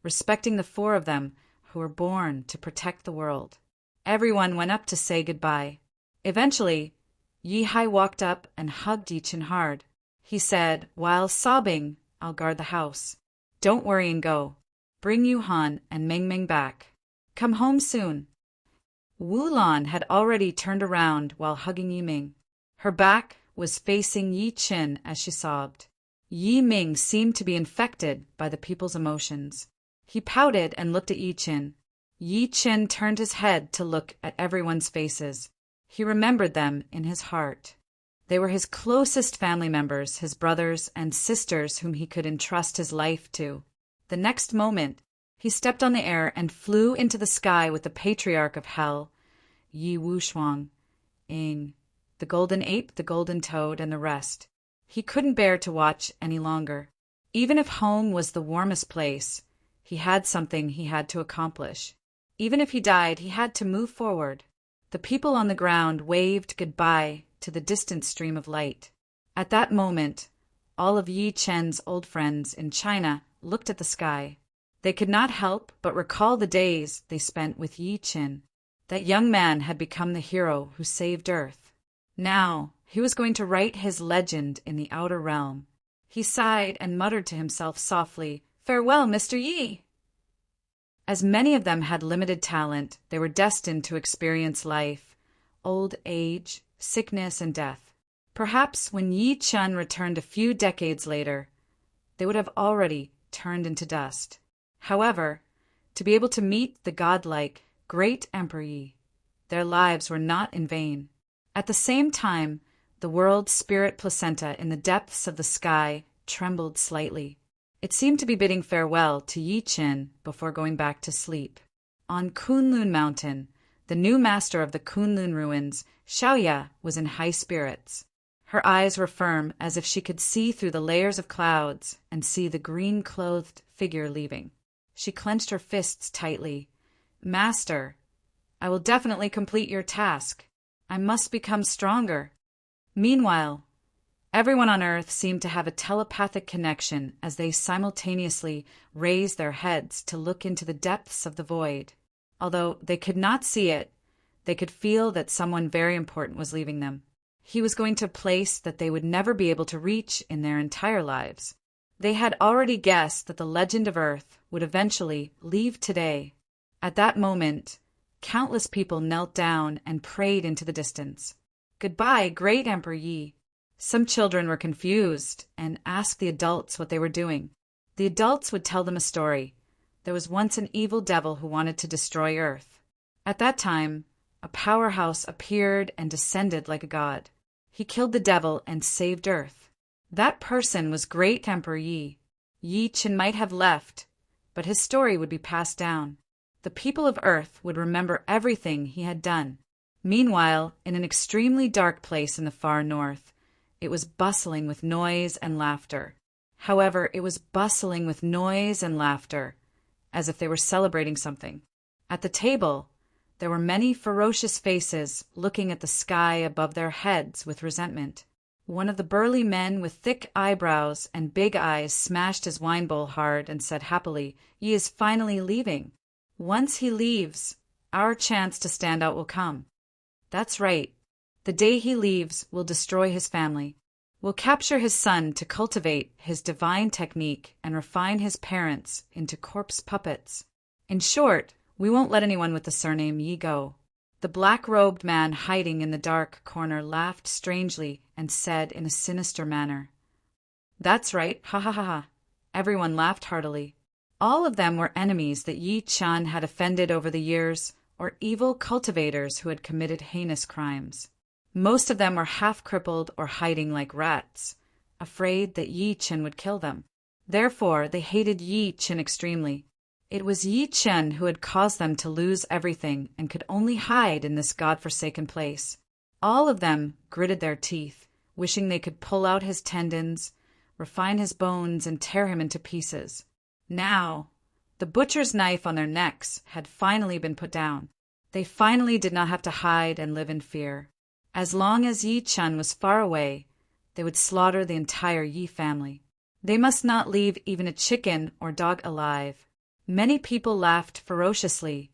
respecting the four of them who were born to protect the world. Everyone went up to say goodbye. Eventually, Yi Hai walked up and hugged Yi Chen hard. He said, while sobbing, "I'll guard the house. Don't worry and go. Bring Yu Han and Meng Meng back. Come home soon." Wu Lan had already turned around while hugging Yi Ming. Her back was facing Yi Chen as she sobbed. Yi Ming seemed to be infected by the people's emotions. He pouted and looked at Yi Chen. Yi Chen turned his head to look at everyone's faces. He remembered them in his heart. They were his closest family members, his brothers and sisters whom he could entrust his life to. The next moment, he stepped on the air and flew into the sky with the patriarch of hell, Yi Wushuang, Ing, the golden ape, the golden toad, and the rest. He couldn't bear to watch any longer. Even if home was the warmest place, he had something he had to accomplish. Even if he died, he had to move forward. The people on the ground waved goodbye to the distant stream of light. At that moment, all of Yi Chen's old friends in China looked at the sky. They could not help but recall the days they spent with Yi Chen. That young man had become the hero who saved Earth. Now, he was going to write his legend in the outer realm. He sighed and muttered to himself softly, "Farewell, Mr. Yi." As many of them had limited talent, they were destined to experience life, old age, sickness, and death. Perhaps when Yi Chen returned a few decades later, they would have already turned into dust. However, to be able to meet the godlike, great Emperor Yi, their lives were not in vain. At the same time, the world's spirit placenta in the depths of the sky trembled slightly. It seemed to be bidding farewell to Yi Chen before going back to sleep. On Kunlun Mountain, the new master of the Kunlun ruins, Xiaoya, was in high spirits. Her eyes were firm, as if she could see through the layers of clouds and see the green-clothed figure leaving. She clenched her fists tightly. "Master, I will definitely complete your task. I must become stronger." Meanwhile, everyone on Earth seemed to have a telepathic connection as they simultaneously raised their heads to look into the depths of the void. Although they could not see it, they could feel that someone very important was leaving them. He was going to a place that they would never be able to reach in their entire lives. They had already guessed that the legend of Earth would eventually leave today. At that moment, countless people knelt down and prayed into the distance. "Goodbye, great Emperor Yi." Some children were confused and asked the adults what they were doing. The adults would tell them a story. There was once an evil devil who wanted to destroy Earth. At that time, a powerhouse appeared and descended like a god. He killed the devil and saved Earth. That person was great Emperor Yi. Yi Chen might have left, but his story would be passed down. The people of Earth would remember everything he had done. Meanwhile, in an extremely dark place in the far north, it was bustling with noise and laughter. However, it was bustling with noise and laughter, as if they were celebrating something. At the table, there were many ferocious faces looking at the sky above their heads with resentment. One of the burly men with thick eyebrows and big eyes smashed his wine bowl hard and said happily, "He is finally leaving. Once he leaves, our chance to stand out will come. That's right. The day he leaves, we'll destroy his family. We'll capture his son to cultivate his divine technique and refine his parents into corpse puppets. In short, we won't let anyone with the surname Yi go." The black-robed man hiding in the dark corner laughed strangely and said in a sinister manner, "That's right, ha ha ha ha." Everyone laughed heartily. All of them were enemies that Yi Chen had offended over the years, or evil cultivators who had committed heinous crimes. Most of them were half-crippled or hiding like rats, afraid that Yi Chen would kill them. Therefore, they hated Yi Chen extremely. It was Yi Chen who had caused them to lose everything and could only hide in this god-forsaken place. All of them gritted their teeth, wishing they could pull out his tendons, refine his bones, and tear him into pieces. Now, the butcher's knife on their necks had finally been put down. They finally did not have to hide and live in fear. As long as Yi Chen was far away, they would slaughter the entire Yi family. They must not leave even a chicken or dog alive. Many people laughed ferociously,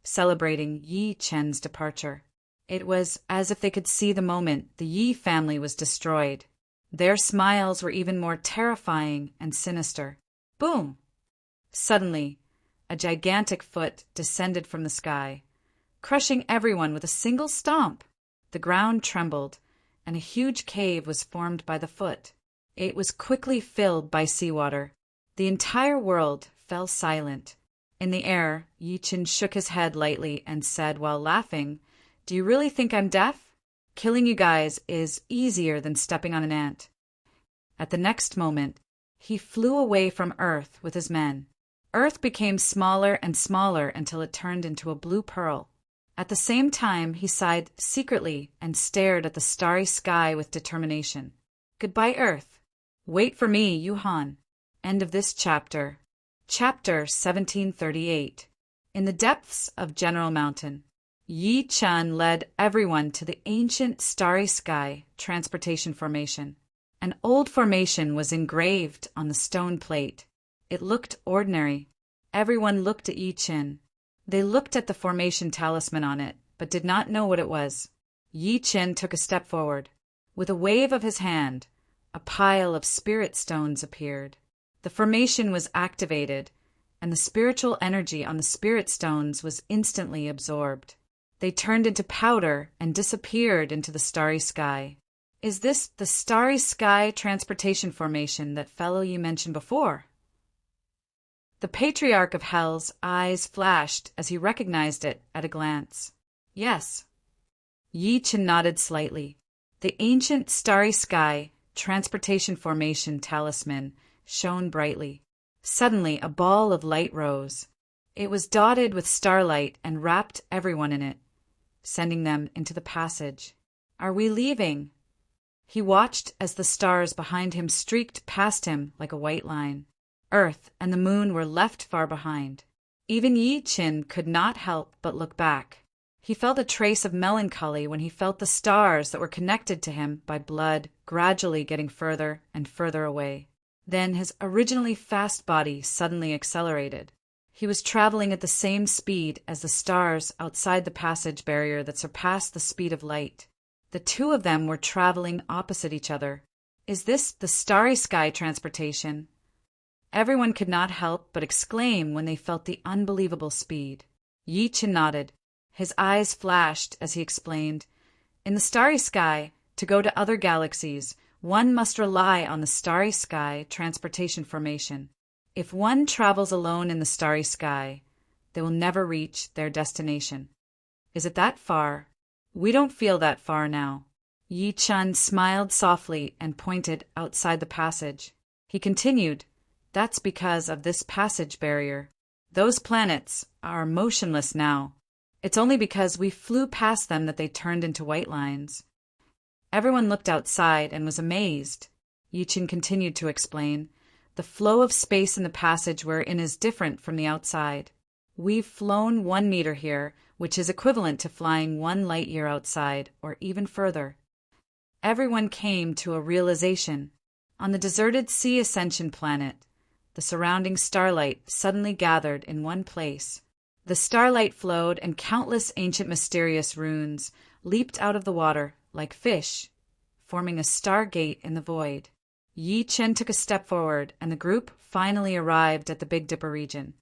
celebrating Yi Chen's departure. It was as if they could see the moment the Yi family was destroyed. Their smiles were even more terrifying and sinister. Boom! Suddenly, a gigantic foot descended from the sky, crushing everyone with a single stomp. The ground trembled, and a huge cave was formed by the foot. It was quickly filled by seawater. The entire world fell silent. In the air, Yi Chen shook his head lightly and said while laughing, "Do you really think I'm deaf? Killing you guys is easier than stepping on an ant." At the next moment, he flew away from Earth with his men. Earth became smaller and smaller until it turned into a blue pearl. At the same time, he sighed secretly and stared at the starry sky with determination. Goodbye, Earth. Wait for me, Yuhan. End of this chapter. Chapter 1738. In the depths of General Mountain, Yi Chen led everyone to the ancient starry sky transportation formation. An old formation was engraved on the stone plate. It looked ordinary. Everyone looked at Yi Chen. They looked at the formation talisman on it, but did not know what it was. Yi Chen took a step forward. With a wave of his hand, a pile of spirit stones appeared. The formation was activated, and the spiritual energy on the spirit stones was instantly absorbed. They turned into powder and disappeared into the starry sky. Is this the starry sky transportation formation that fellow you mentioned before? The Patriarch of Hell's eyes flashed as he recognized it at a glance. Yes. Yi Chen nodded slightly. The ancient starry sky transportation formation talisman shone brightly. Suddenly, a ball of light rose. It was dotted with starlight and wrapped everyone in it, sending them into the passage. Are we leaving? He watched as the stars behind him streaked past him like a white line. Earth and the moon were left far behind. Even Yi Chen could not help but look back. He felt a trace of melancholy when he felt the stars that were connected to him by blood gradually getting further and further away. Then his originally fast body suddenly accelerated. He was traveling at the same speed as the stars outside the passage barrier that surpassed the speed of light. The two of them were traveling opposite each other. Is this the starry sky transportation? Everyone could not help but exclaim when they felt the unbelievable speed. Yi Chen nodded. His eyes flashed as he explained, "In the starry sky, to go to other galaxies, one must rely on the starry sky transportation formation. If one travels alone in the starry sky, they will never reach their destination." Is it that far? We don't feel that far now. Yi Chen smiled softly and pointed outside the passage. He continued, "That's because of this passage barrier. Those planets are motionless now. It's only because we flew past them that they turned into white lines." Everyone looked outside and was amazed. Yi Chen continued to explain, "The flow of space in the passage we're in is different from the outside. We've flown 1 meter here, which is equivalent to flying 1 light year outside, or even further." Everyone came to a realization. On the deserted sea ascension planet, the surrounding starlight suddenly gathered in one place. The starlight flowed, and countless ancient mysterious runes leaped out of the water like fish, forming a stargate in the void. Yi Chen took a step forward, and the group finally arrived at the Big Dipper region.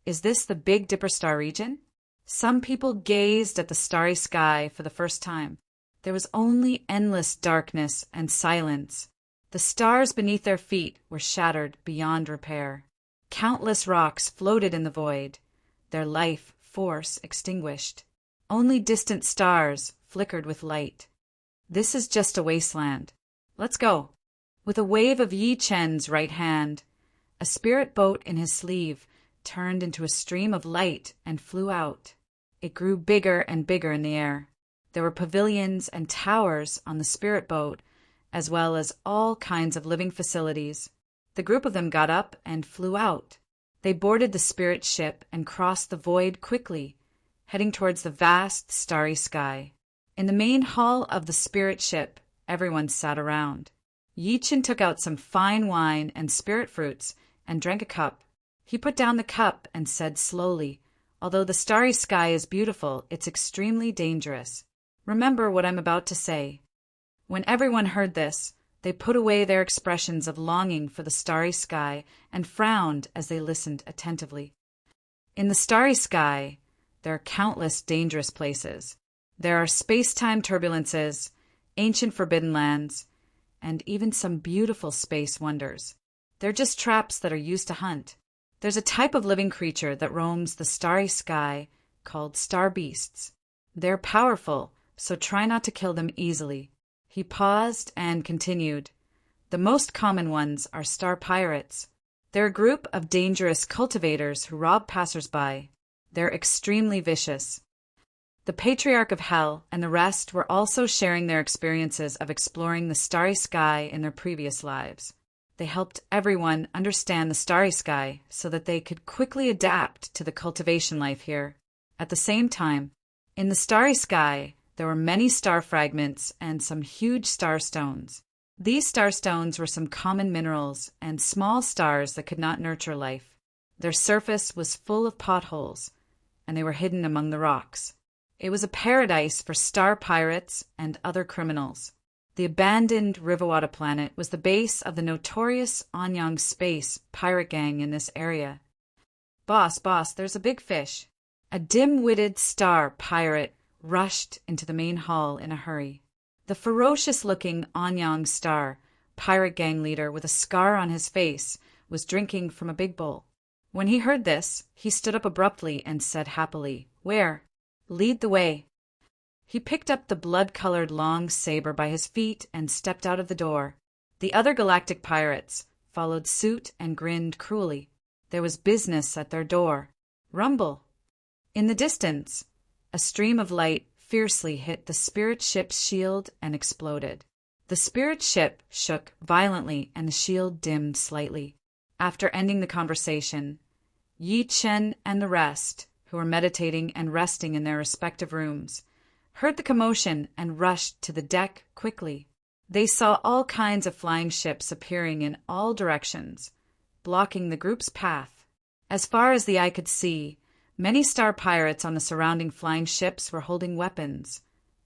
Is this the Big Dipper star region? Some people gazed at the starry sky for the first time. There was only endless darkness and silence. The stars beneath their feet were shattered beyond repair. Countless rocks floated in the void, their life force extinguished. Only distant stars flickered with light. This is just a wasteland. Let's go. With a wave of Yi Chen's right hand, a spirit boat in his sleeve, turned into a stream of light and flew out. It grew bigger and bigger in the air. There were pavilions and towers on the spirit boat, as well as all kinds of living facilities. The group of them got up and flew out. They boarded the spirit ship and crossed the void quickly, heading towards the vast, starry sky. In the main hall of the spirit ship, everyone sat around. Yi-Chen took out some fine wine and spirit fruits and drank a cup. He put down the cup and said slowly, "Although the starry sky is beautiful, it's extremely dangerous. Remember what I'm about to say." When everyone heard this, they put away their expressions of longing for the starry sky and frowned as they listened attentively. In the starry sky, there are countless dangerous places. There are space-time turbulences, ancient forbidden lands, and even some beautiful space wonders. They're just traps that are used to hunt. There's a type of living creature that roams the starry sky called star beasts. They're powerful, so try not to kill them easily. He paused and continued. The most common ones are star pirates. They're a group of dangerous cultivators who rob passersby. They're extremely vicious. The Patriarch of Hell and the rest were also sharing their experiences of exploring the starry sky in their previous lives. They helped everyone understand the starry sky so that they could quickly adapt to the cultivation life here. At the same time, in the starry sky, there were many star fragments and some huge star stones. These star stones were some common minerals and small stars that could not nurture life. Their surface was full of potholes, and they were hidden among the rocks. It was a paradise for star pirates and other criminals. The abandoned Rivawata planet was the base of the notorious Anyang space pirate gang in this area. Boss, there's a big fish." A dim-witted star pirate rushed into the main hall in a hurry. The ferocious-looking Anyang star pirate gang leader with a scar on his face was drinking from a big bowl. When he heard this, he stood up abruptly and said happily, "Where? Lead the way." He picked up the blood-colored long saber by his feet and stepped out of the door. The other galactic pirates followed suit and grinned cruelly. There was business at their door. Rumble! In the distance, a stream of light fiercely hit the spirit ship's shield and exploded. The spirit ship shook violently and the shield dimmed slightly. After ending the conversation, Yi-Chen and the rest, who were meditating and resting in their respective rooms, heard the commotion and rushed to the deck quickly. They saw all kinds of flying ships appearing in all directions, blocking the group's path. As far as the eye could see, many star pirates on the surrounding flying ships were holding weapons,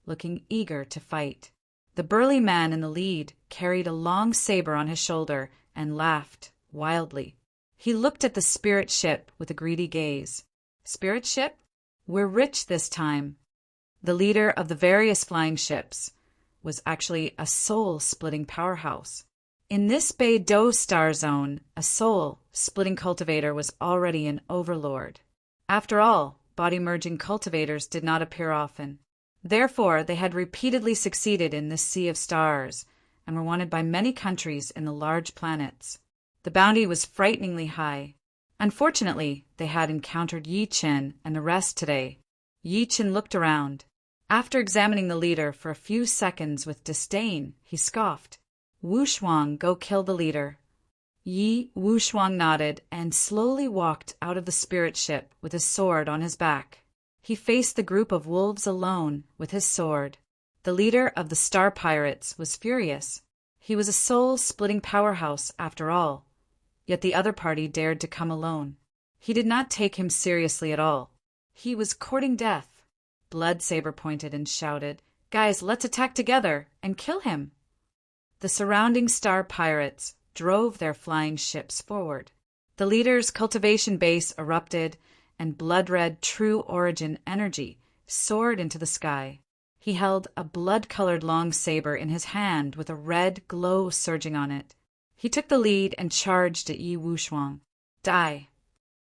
looking eager to fight. The burly man in the lead carried a long saber on his shoulder and laughed wildly. He looked at the spirit ship with a greedy gaze. "Spirit ship? We're rich this time." The leader of the various flying ships was actually a soul-splitting powerhouse. In this Beidou star zone, a soul-splitting cultivator was already an overlord. After all, body-merging cultivators did not appear often. Therefore, they had repeatedly succeeded in this sea of stars and were wanted by many countries in the large planets. The bounty was frighteningly high. Unfortunately, they had encountered Yi-Chen and the rest today. Yi-Chen looked around. After examining the leader for a few seconds with disdain, he scoffed. "Wu Shuang, go kill the leader." Wu Shuang nodded and slowly walked out of the spirit ship with his sword on his back. He faced the group of wolves alone with his sword. The leader of the star pirates was furious. He was a soul-splitting powerhouse after all, yet the other party dared to come alone. He did not take him seriously at all. He was courting death. Bloodsaber pointed and shouted, "Guys, let's attack together and kill him." The surrounding star pirates drove their flying ships forward. The leader's cultivation base erupted, and blood-red true origin energy soared into the sky. He held a blood-colored long saber in his hand with a red glow surging on it. He took the lead and charged at Yi Wushuang. Die!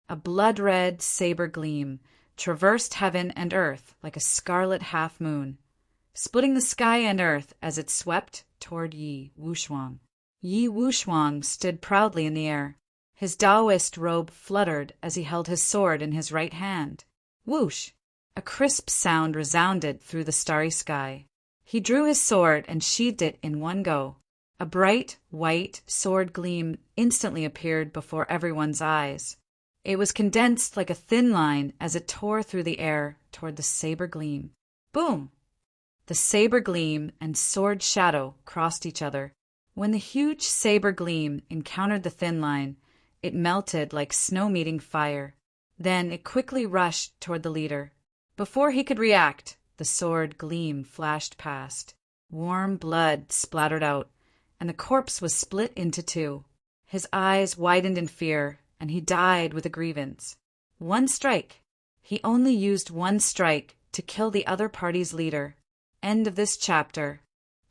A blood-red saber gleam traversed heaven and earth like a scarlet half-moon, splitting the sky and earth as it swept toward Yi Wushuang. Yi Wushuang stood proudly in the air. His Taoist robe fluttered as he held his sword in his right hand. Whoosh! A crisp sound resounded through the starry sky. He drew his sword and sheathed it in one go. A bright, white sword gleam instantly appeared before everyone's eyes. It was condensed like a thin line as it tore through the air toward the saber gleam. Boom! The saber gleam and sword shadow crossed each other. When the huge saber gleam encountered the thin line, it melted like snow meeting fire. Then it quickly rushed toward the leader. Before he could react, the sword gleam flashed past. Warm blood splattered out, and the corpse was split into two. His eyes widened in fear, and he died with a grievance. One strike. He only used one strike to kill the other party's leader. End of this chapter.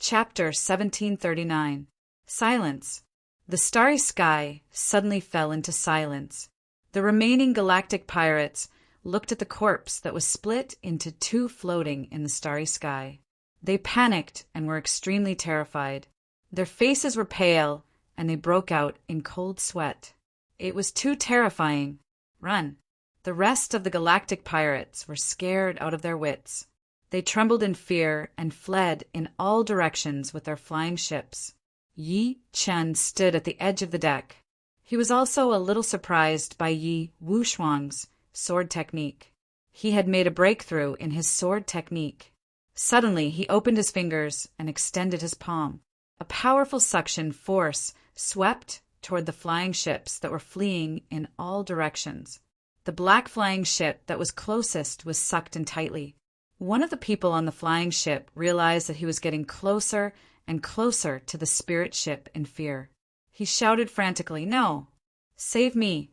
Chapter 1739. Silence. The starry sky suddenly fell into silence. The remaining galactic pirates looked at the corpse that was split into two floating in the starry sky. They panicked and were extremely terrified. Their faces were pale, and they broke out in cold sweat. It was too terrifying. Run. The rest of the galactic pirates were scared out of their wits. They trembled in fear and fled in all directions with their flying ships. Yi Chen stood at the edge of the deck. He was also a little surprised by Yi Wushuang's sword technique. He had made a breakthrough in his sword technique. Suddenly, he opened his fingers and extended his palm. A powerful suction force swept toward the flying ships that were fleeing in all directions. The black flying ship that was closest was sucked in tightly. One of the people on the flying ship realized that he was getting closer and closer to the spirit ship in fear. He shouted frantically, "No! Save me!"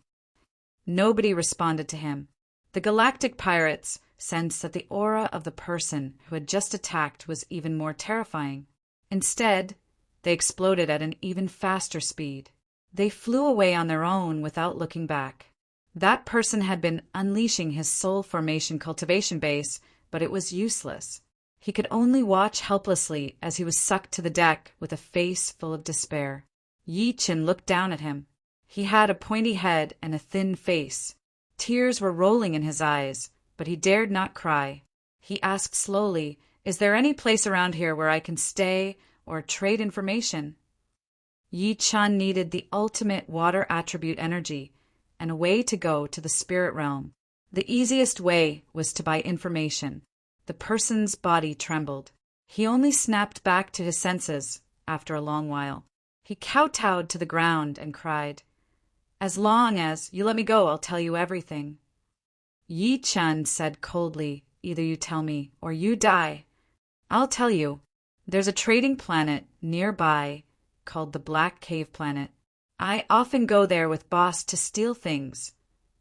Nobody responded to him. The galactic pirates sensed that the aura of the person who had just attacked was even more terrifying. Instead, they exploded at an even faster speed. They flew away on their own without looking back. That person had been unleashing his soul formation cultivation base, but it was useless. He could only watch helplessly as he was sucked to the deck with a face full of despair. Yi Chen looked down at him. He had a pointy head and a thin face. Tears were rolling in his eyes, but he dared not cry. He asked slowly, "Is there any place around here where I can stay or trade information?" Yi Chen needed the ultimate water attribute energy and a way to go to the spirit realm. The easiest way was to buy information. The person's body trembled. He only snapped back to his senses after a long while. He kowtowed to the ground and cried, "As long as you let me go, I'll tell you everything." Yi Chen said coldly, "Either you tell me or you die." "I'll tell you. There's a trading planet nearby called the Black Cave Planet. I often go there with boss to steal things,"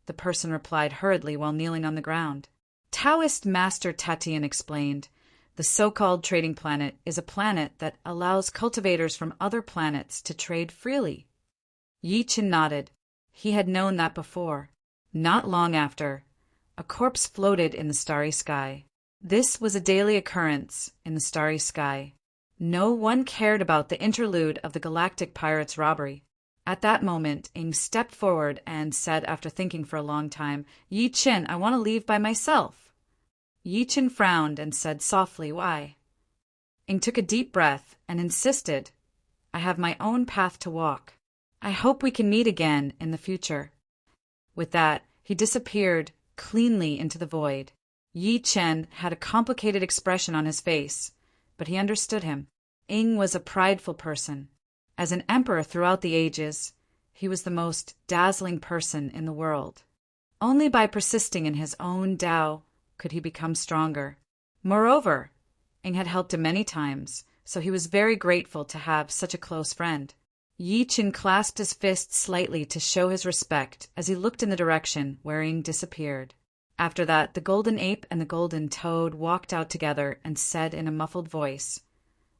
the person replied hurriedly while kneeling on the ground. Taoist Master Tatian explained, "The so-called trading planet is a planet that allows cultivators from other planets to trade freely." Yi Chen nodded. He had known that before. Not long after, a corpse floated in the starry sky. This was a daily occurrence in the starry sky. No one cared about the interlude of the galactic pirates' robbery. At that moment, Ing stepped forward and said after thinking for a long time, "Yi Chen, I want to leave by myself." Yi Chen frowned and said softly, "Why?" Ing took a deep breath and insisted, "I have my own path to walk. I hope we can meet again in the future." With that, he disappeared cleanly into the void. Yi Chen had a complicated expression on his face, but he understood him. Ing was a prideful person. As an emperor throughout the ages, he was the most dazzling person in the world. Only by persisting in his own Tao could he become stronger. Moreover, Ing had helped him many times, so he was very grateful to have such a close friend. Yi Chen clasped his fists slightly to show his respect as he looked in the direction where Ing disappeared. After that, the golden ape and the golden toad walked out together and said in a muffled voice,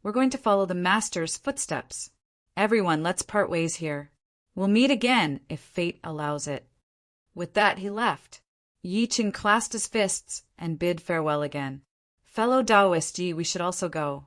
"We're going to follow the master's footsteps. Everyone, let's part ways here. We'll meet again if fate allows it." With that, he left. Yi Chen clasped his fists and bid farewell again. "Fellow Taoist Yi, we should also go."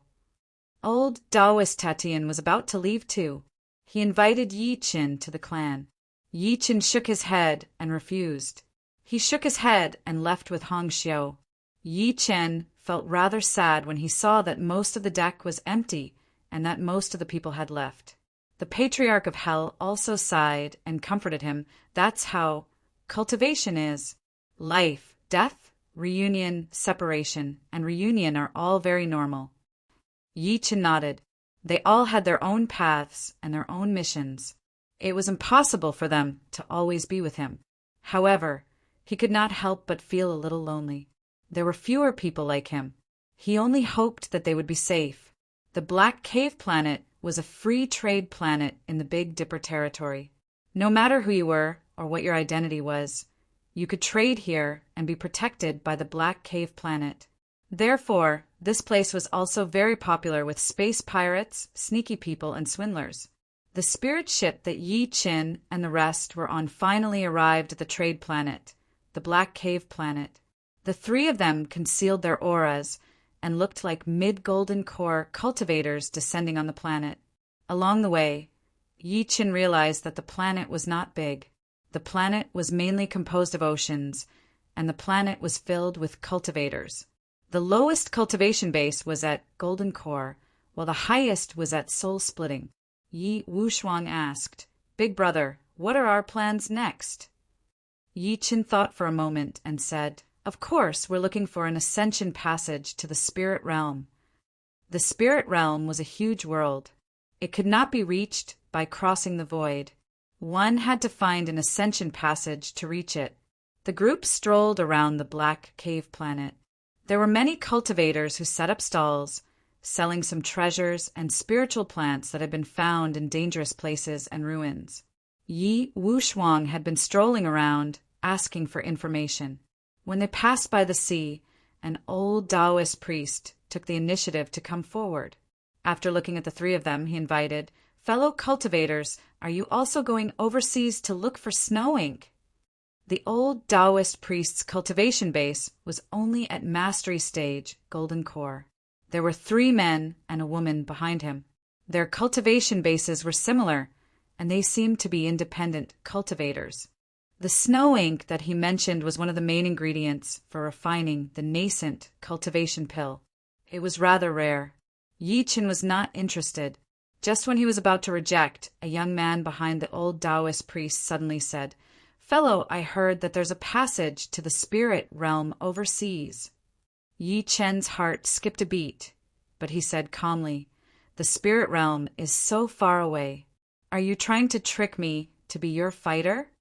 Old Taoist Tatian was about to leave too. He invited Yi Chen to the clan. Yi Chen shook his head and refused. He shook his head and left with Hong Xiu. Yi Chen felt rather sad when he saw that most of the deck was empty and that most of the people had left. The Patriarch of Hell also sighed and comforted him. That's how cultivation is. Life, death, reunion, separation, and reunion are all very normal. Yi Chen nodded. They all had their own paths and their own missions. It was impossible for them to always be with him. However, he could not help but feel a little lonely. There were fewer people like him. He only hoped that they would be safe. The Black Cave planet was a free trade planet in the Big Dipper territory. No matter who you were or what your identity was, you could trade here and be protected by the Black Cave planet. Therefore, this place was also very popular with space pirates, sneaky people, and swindlers. The spirit ship that Yi Chen and the rest were on finally arrived at the trade planet, the Black Cave planet. The three of them concealed their auras and looked like mid-golden core cultivators descending on the planet. Along the way, Yi Chen realized that the planet was not big. The planet was mainly composed of oceans, and the planet was filled with cultivators. The lowest cultivation base was at golden core, while the highest was at soul splitting. Yi Wushuang asked, "Big brother, what are our plans next?" Yi Chen thought for a moment and said, "Of course, we're looking for an ascension passage to the spirit realm." The spirit realm was a huge world. It could not be reached by crossing the void. One had to find an ascension passage to reach it. The group strolled around the Black Cave planet. There were many cultivators who set up stalls, selling some treasures and spiritual plants that had been found in dangerous places and ruins. Yi Wushuang had been strolling around, asking for information. When they passed by the sea, an old Taoist priest took the initiative to come forward. After looking at the three of them, he invited, "Fellow cultivators, are you also going overseas to look for snow ink?" The old Taoist priest's cultivation base was only at mastery stage, golden core. There were 3 men and a woman behind him. Their cultivation bases were similar, and they seemed to be independent cultivators. The snow ink that he mentioned was one of the main ingredients for refining the nascent cultivation pill. It was rather rare. Yi Chen was not interested. Just when he was about to reject, a young man behind the old Taoist priest suddenly said, "Fellow, I heard that there's a passage to the spirit realm overseas." Yi Chen's heart skipped a beat, but he said calmly, "The spirit realm is so far away. Are you trying to trick me to be your fighter?"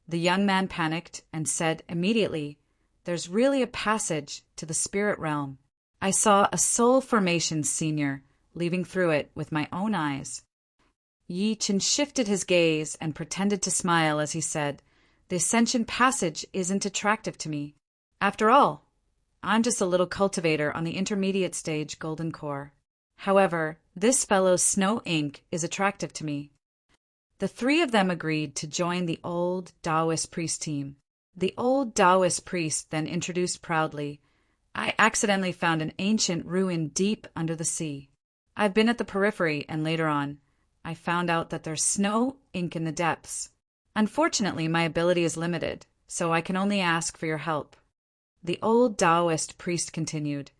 The young man panicked and said immediately, "There's really a passage to the spirit realm. I saw a soul formation senior leaving through it with my own eyes." Yi Chen shifted his gaze and pretended to smile as he said, "The ascension passage isn't attractive to me. After all, I'm just a little cultivator on the intermediate stage golden core. However, this fellow's snow ink is attractive to me." The 3 of them agreed to join the old Taoist priest team. The old Taoist priest then introduced proudly, "I accidentally found an ancient ruin deep under the sea. I've been at the periphery, and later on, I found out that there's snow ink in the depths. Unfortunately, my ability is limited, so I can only ask for your help." The old Taoist priest continued,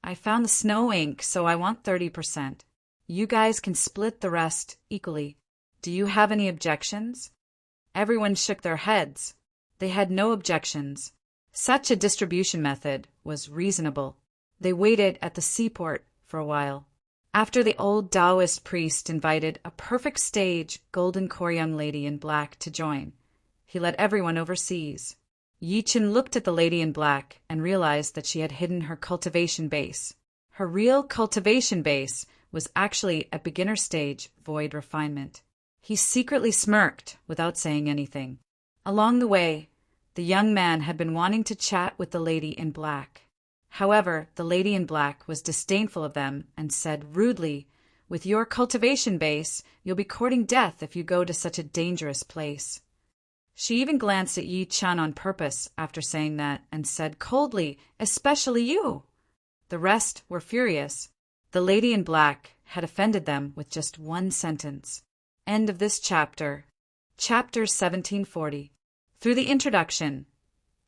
"I found the snow ink, so I want 30%. You guys can split the rest equally. Do you have any objections?" Everyone shook their heads. They had no objections. Such a distribution method was reasonable. They waited at the seaport for a while. After the old Taoist priest invited a perfect stage golden core young lady in black to join, he led everyone overseas. Yi Chen looked at the lady in black and realized that she had hidden her cultivation base. Her real cultivation base was actually a beginner stage void refinement. He secretly smirked without saying anything. Along the way, the young man had been wanting to chat with the lady in black. However, the lady in black was disdainful of them and said rudely, "With your cultivation base, you'll be courting death if you go to such a dangerous place." She even glanced at Yi Chen on purpose after saying that and said coldly, "Especially you." The rest were furious. The lady in black had offended them with just one sentence. End of this chapter. Chapter 1740. Through the introduction,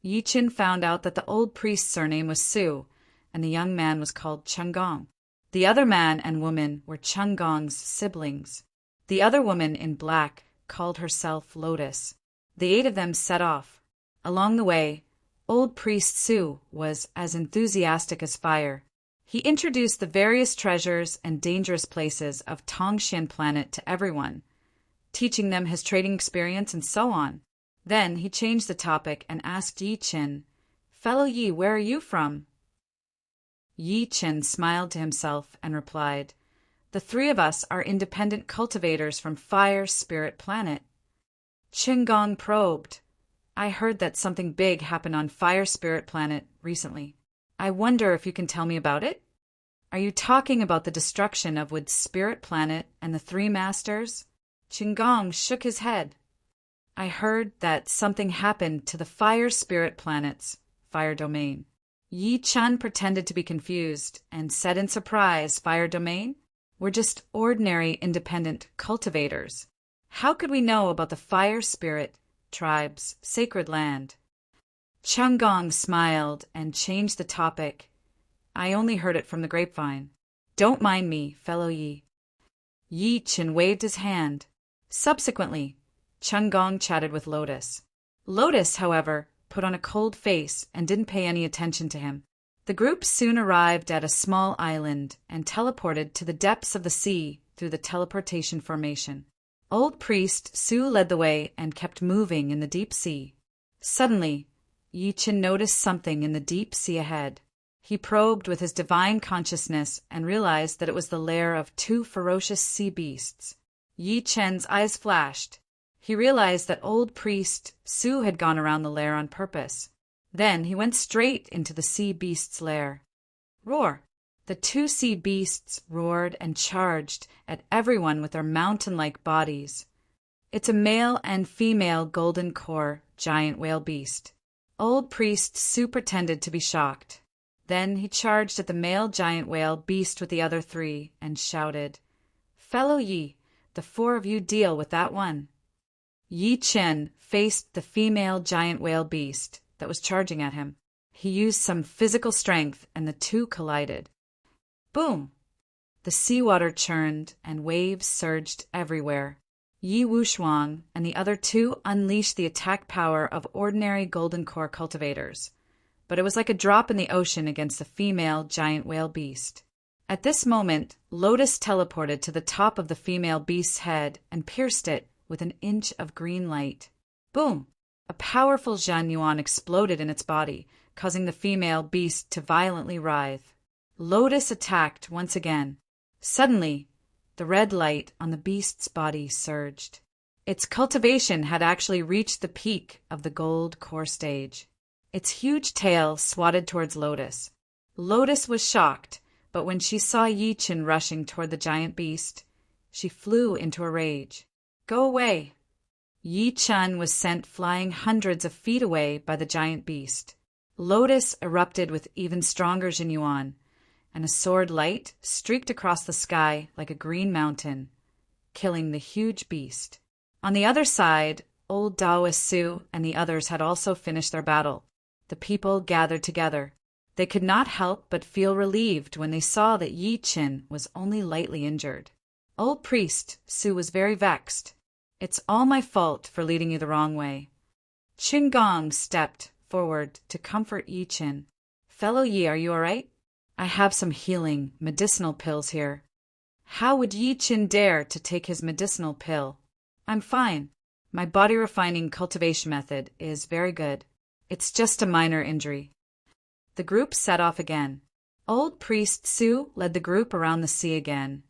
Yi Qin found out that the old priest's surname was Su, and the young man was called Chengong. The other man and woman were Chengong's siblings. The other woman in black called herself Lotus. The 8 of them set off. Along the way, old priest Su was as enthusiastic as fire. He introduced the various treasures and dangerous places of Tongxian planet to everyone, teaching them his trading experience and so on. Then he changed the topic and asked Yi Qin, "Fellow Yi, where are you from?" Yi Qin smiled to himself and replied, "The 3 of us are independent cultivators from Fire Spirit Planet." Qinggong probed, "I heard that something big happened on Fire Spirit Planet recently. I wonder if you can tell me about it? Are you talking about the destruction of Wood's Spirit Planet and the 3 masters?" Qinggong shook his head. "I heard that something happened to the Fire Spirit Planet's Fire Domain." Yi Chen pretended to be confused and said in surprise, "Fire Domain? We're just ordinary independent cultivators. How could we know about the Fire Spirit tribe's sacred land?" Qinggong smiled and changed the topic. "I only heard it from the grapevine. Don't mind me, fellow Yi." Yi Chen waved his hand. Subsequently, Qinggong chatted with Lotus. Lotus, however, put on a cold face and didn't pay any attention to him. The group soon arrived at a small island and teleported to the depths of the sea through the teleportation formation. Old priest Su led the way and kept moving in the deep sea. Suddenly, Yi Qin noticed something in the deep sea ahead. He probed with his divine consciousness and realized that it was the lair of 2 ferocious sea beasts. Yi Chen's eyes flashed. He realized that old priest Su had gone around the lair on purpose. Then he went straight into the sea beast's lair. Roar! The 2 sea beasts roared and charged at everyone with their mountain-like bodies. It's a male and female golden core giant whale beast. Old priest Su pretended to be shocked. Then he charged at the male giant whale beast with the other 3 and shouted, "Fellow Yi, the 4 of you deal with that one." Yi Chen faced the female giant whale beast that was charging at him. He used some physical strength and the 2 collided. Boom! The seawater churned and waves surged everywhere. Yi Wushuang and the other 2 unleashed the attack power of ordinary golden core cultivators, but it was like a drop in the ocean against the female giant whale beast. At this moment, Lotus teleported to the top of the female beast's head and pierced it with an inch of green light. Boom! A powerful Zhan Yuan exploded in its body, causing the female beast to violently writhe. Lotus attacked once again. Suddenly, the red light on the beast's body surged. Its cultivation had actually reached the peak of the gold core stage. Its huge tail swatted towards Lotus. Lotus was shocked, but when she saw Yi Qin rushing toward the giant beast, she flew into a rage. "Go away!" Yi Chen was sent flying hundreds of feet away by the giant beast. Lotus erupted with even stronger Jinyuan, and a sword light streaked across the sky like a green mountain, killing the huge beast. On the other side, old Taoist Su and the others had also finished their battle. The people gathered together. They could not help but feel relieved when they saw that Yi Qin was only lightly injured. Old priest Su was very vexed. "It's all my fault for leading you the wrong way." Qinggong stepped forward to comfort Yi Qin. "Fellow Yi, are you all right? I have some healing, medicinal pills here." How would Yi Qin dare to take his medicinal pill? "I'm fine. My body-refining cultivation method is very good. It's just a minor injury." The group set off again. Old priest Su led the group around the sea again,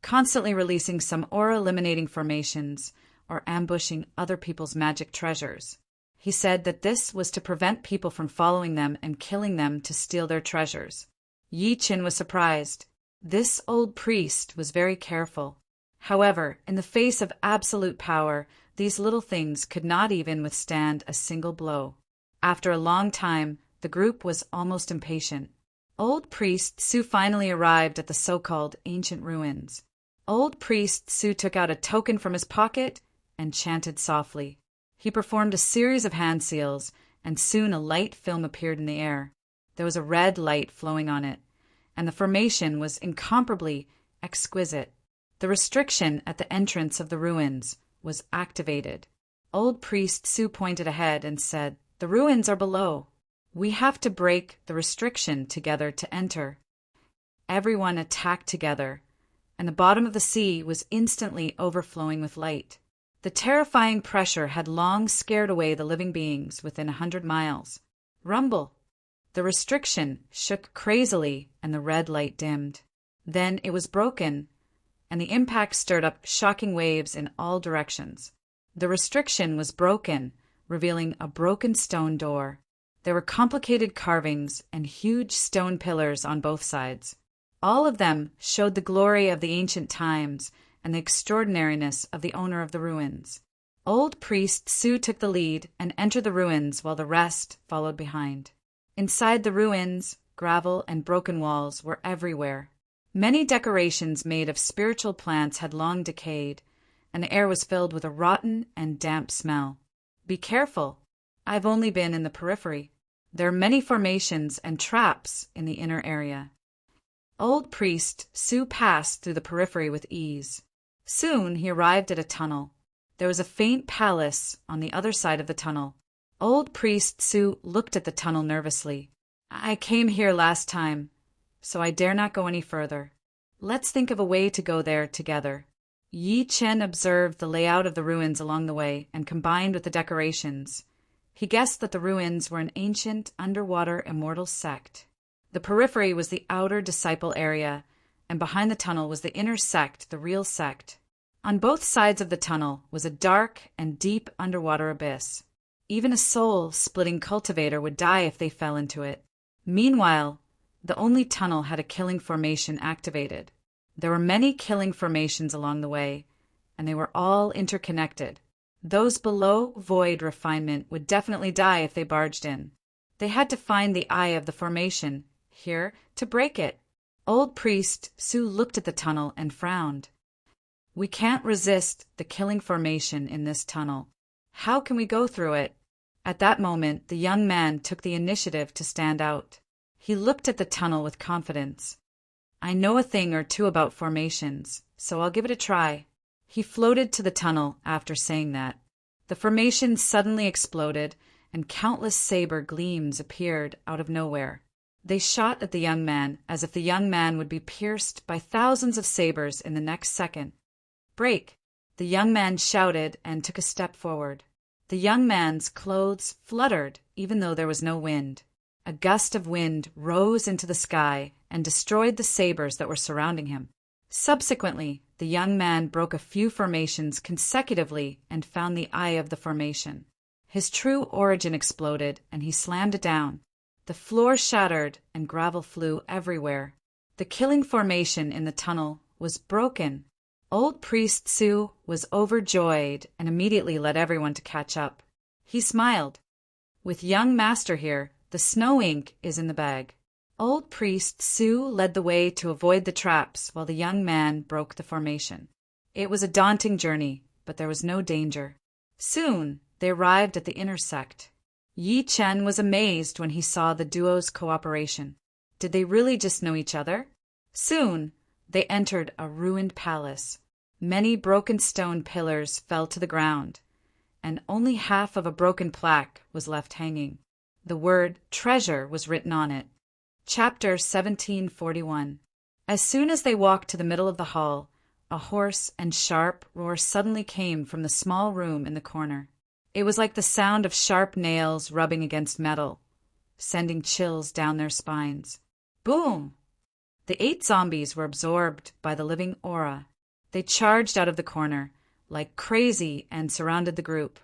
constantly releasing some aura-eliminating formations or ambushing other people's magic treasures. He said that this was to prevent people from following them and killing them to steal their treasures. Yi Qin was surprised. This old priest was very careful. However, in the face of absolute power, these little things could not even withstand a single blow. After a long time, the group was almost impatient. Old priest Su finally arrived at the so-called ancient ruins. Old priest Su took out a token from his pocket and chanted softly. He performed a series of hand seals, and soon a light film appeared in the air. There was a red light flowing on it, and the formation was incomparably exquisite. The restriction at the entrance of the ruins was activated. Old priest Su pointed ahead and said, "The ruins are below. We have to break the restriction together to enter." Everyone attacked together, and the bottom of the sea was instantly overflowing with light. The terrifying pressure had long scared away the living beings within 100 miles. Rumble! The restriction shook crazily, and the red light dimmed. Then it was broken, and the impact stirred up shocking waves in all directions. The restriction was broken, revealing a broken stone door. There were complicated carvings and huge stone pillars on both sides. All of them showed the glory of the ancient times and the extraordinariness of the owner of the ruins. Old priest Su took the lead and entered the ruins while the rest followed behind. Inside the ruins, gravel and broken walls were everywhere. Many decorations made of spiritual plants had long decayed, and the air was filled with a rotten and damp smell. "Be careful. I've only been in the periphery. There are many formations and traps in the inner area." Old priest Su passed through the periphery with ease. Soon he arrived at a tunnel. There was a faint palace on the other side of the tunnel. Old priest Su looked at the tunnel nervously. "I came here last time, so I dare not go any further. Let's think of a way to go there together." Yi Chen observed the layout of the ruins along the way and combined with the decorations. He guessed that the ruins were an ancient underwater immortal sect. The periphery was the outer disciple area, and behind the tunnel was the inner sect, the real sect. On both sides of the tunnel was a dark and deep underwater abyss. Even a soul-splitting cultivator would die if they fell into it. Meanwhile, the only tunnel had a killing formation activated. There were many killing formations along the way, and they were all interconnected. Those below void refinement would definitely die if they barged in. They had to find the eye of the formation here to break it. Old priest Su looked at the tunnel and frowned. "We can't resist the killing formation in this tunnel. How can we go through it?" At that moment, the young man took the initiative to stand out. He looked at the tunnel with confidence. "I know a thing or two about formations, so I'll give it a try." He floated to the tunnel after saying that. The formation suddenly exploded, and countless saber gleams appeared out of nowhere. They shot at the young man as if the young man would be pierced by thousands of sabers in the next second. "Break!" The young man shouted and took a step forward. The young man's clothes fluttered even though there was no wind. A gust of wind rose into the sky and destroyed the sabers that were surrounding him. Subsequently, the young man broke a few formations consecutively and found the eye of the formation. His true origin exploded, and he slammed it down. The floor shattered and gravel flew everywhere. The killing formation in the tunnel was broken. Old priest Su was overjoyed and immediately led everyone to catch up. He smiled. "With young master here, the snow ink is in the bag." Old priest Su led the way to avoid the traps while the young man broke the formation. It was a daunting journey, but there was no danger. Soon they arrived at the inner sect. Yi Chen was amazed when he saw the duo's cooperation. Did they really just know each other? Soon they entered a ruined palace. Many broken stone pillars fell to the ground, and only half of a broken plaque was left hanging. The word treasure was written on it. Chapter 1741. As soon as they walked to the middle of the hall, a hoarse and sharp roar suddenly came from the small room in the corner. It was like the sound of sharp nails rubbing against metal, sending chills down their spines. Boom! The 8 zombies were absorbed by the living aura. They charged out of the corner, like crazy, and surrounded the group.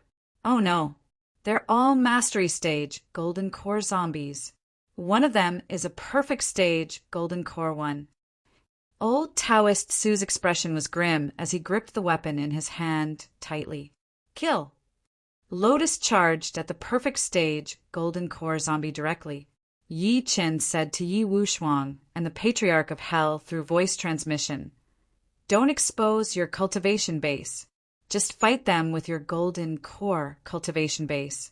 Oh no! They're all mastery stage Golden Core zombies. One of them is a perfect stage Golden Core 1. Old Taoist Su's expression was grim as he gripped the weapon in his hand tightly. Kill! Lotus charged at the perfect stage Golden Core zombie directly. Yi Chen said to Yi Wushuang and the Patriarch of Hell through voice transmission, "Don't expose your cultivation base." Just fight them with your golden core cultivation base.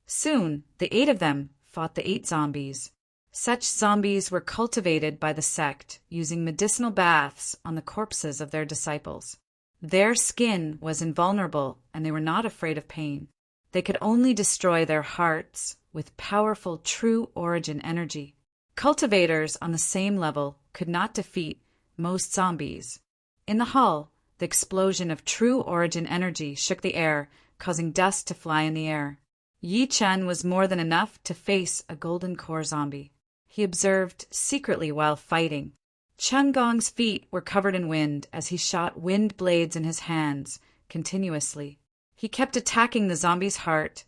Soon, the 8 of them fought the 8 zombies. Such zombies were cultivated by the sect using medicinal baths on the corpses of their disciples. Their skin was invulnerable and they were not afraid of pain. They could only destroy their hearts with powerful true origin energy. Cultivators on the same level could not defeat most zombies. In the hall, the explosion of true origin energy shook the air, causing dust to fly in the air. Yi Chen was more than enough to face a golden core zombie. He observed secretly while fighting. Cheng Gong's feet were covered in wind as he shot wind blades in his hands continuously. He kept attacking the zombie's heart,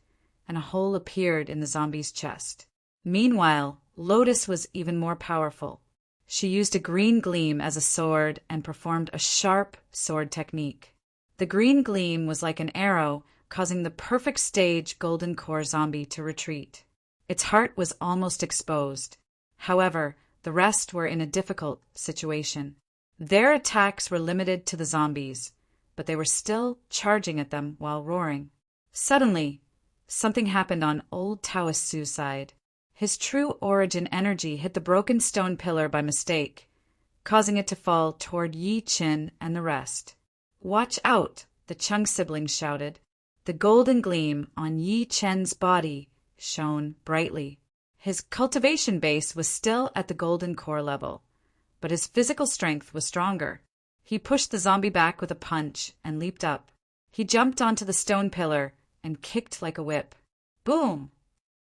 and a hole appeared in the zombie's chest. Meanwhile, Lotus was even more powerful. She used a green gleam as a sword and performed a sharp sword technique. The green gleam was like an arrow, causing the perfect stage golden core zombie to retreat. Its heart was almost exposed. However, the rest were in a difficult situation. Their attacks were limited to the zombies, but they were still charging at them while roaring. Suddenly, something happened on old Taoist Su's side. His true origin energy hit the broken stone pillar by mistake, causing it to fall toward Yi Chen and the rest. "Watch out!" the Chung siblings shouted. The golden gleam on Yi Chen's body shone brightly. His cultivation base was still at the golden core level, but his physical strength was stronger. He pushed the zombie back with a punch and leaped up. He jumped onto the stone pillar and kicked like a whip. Boom!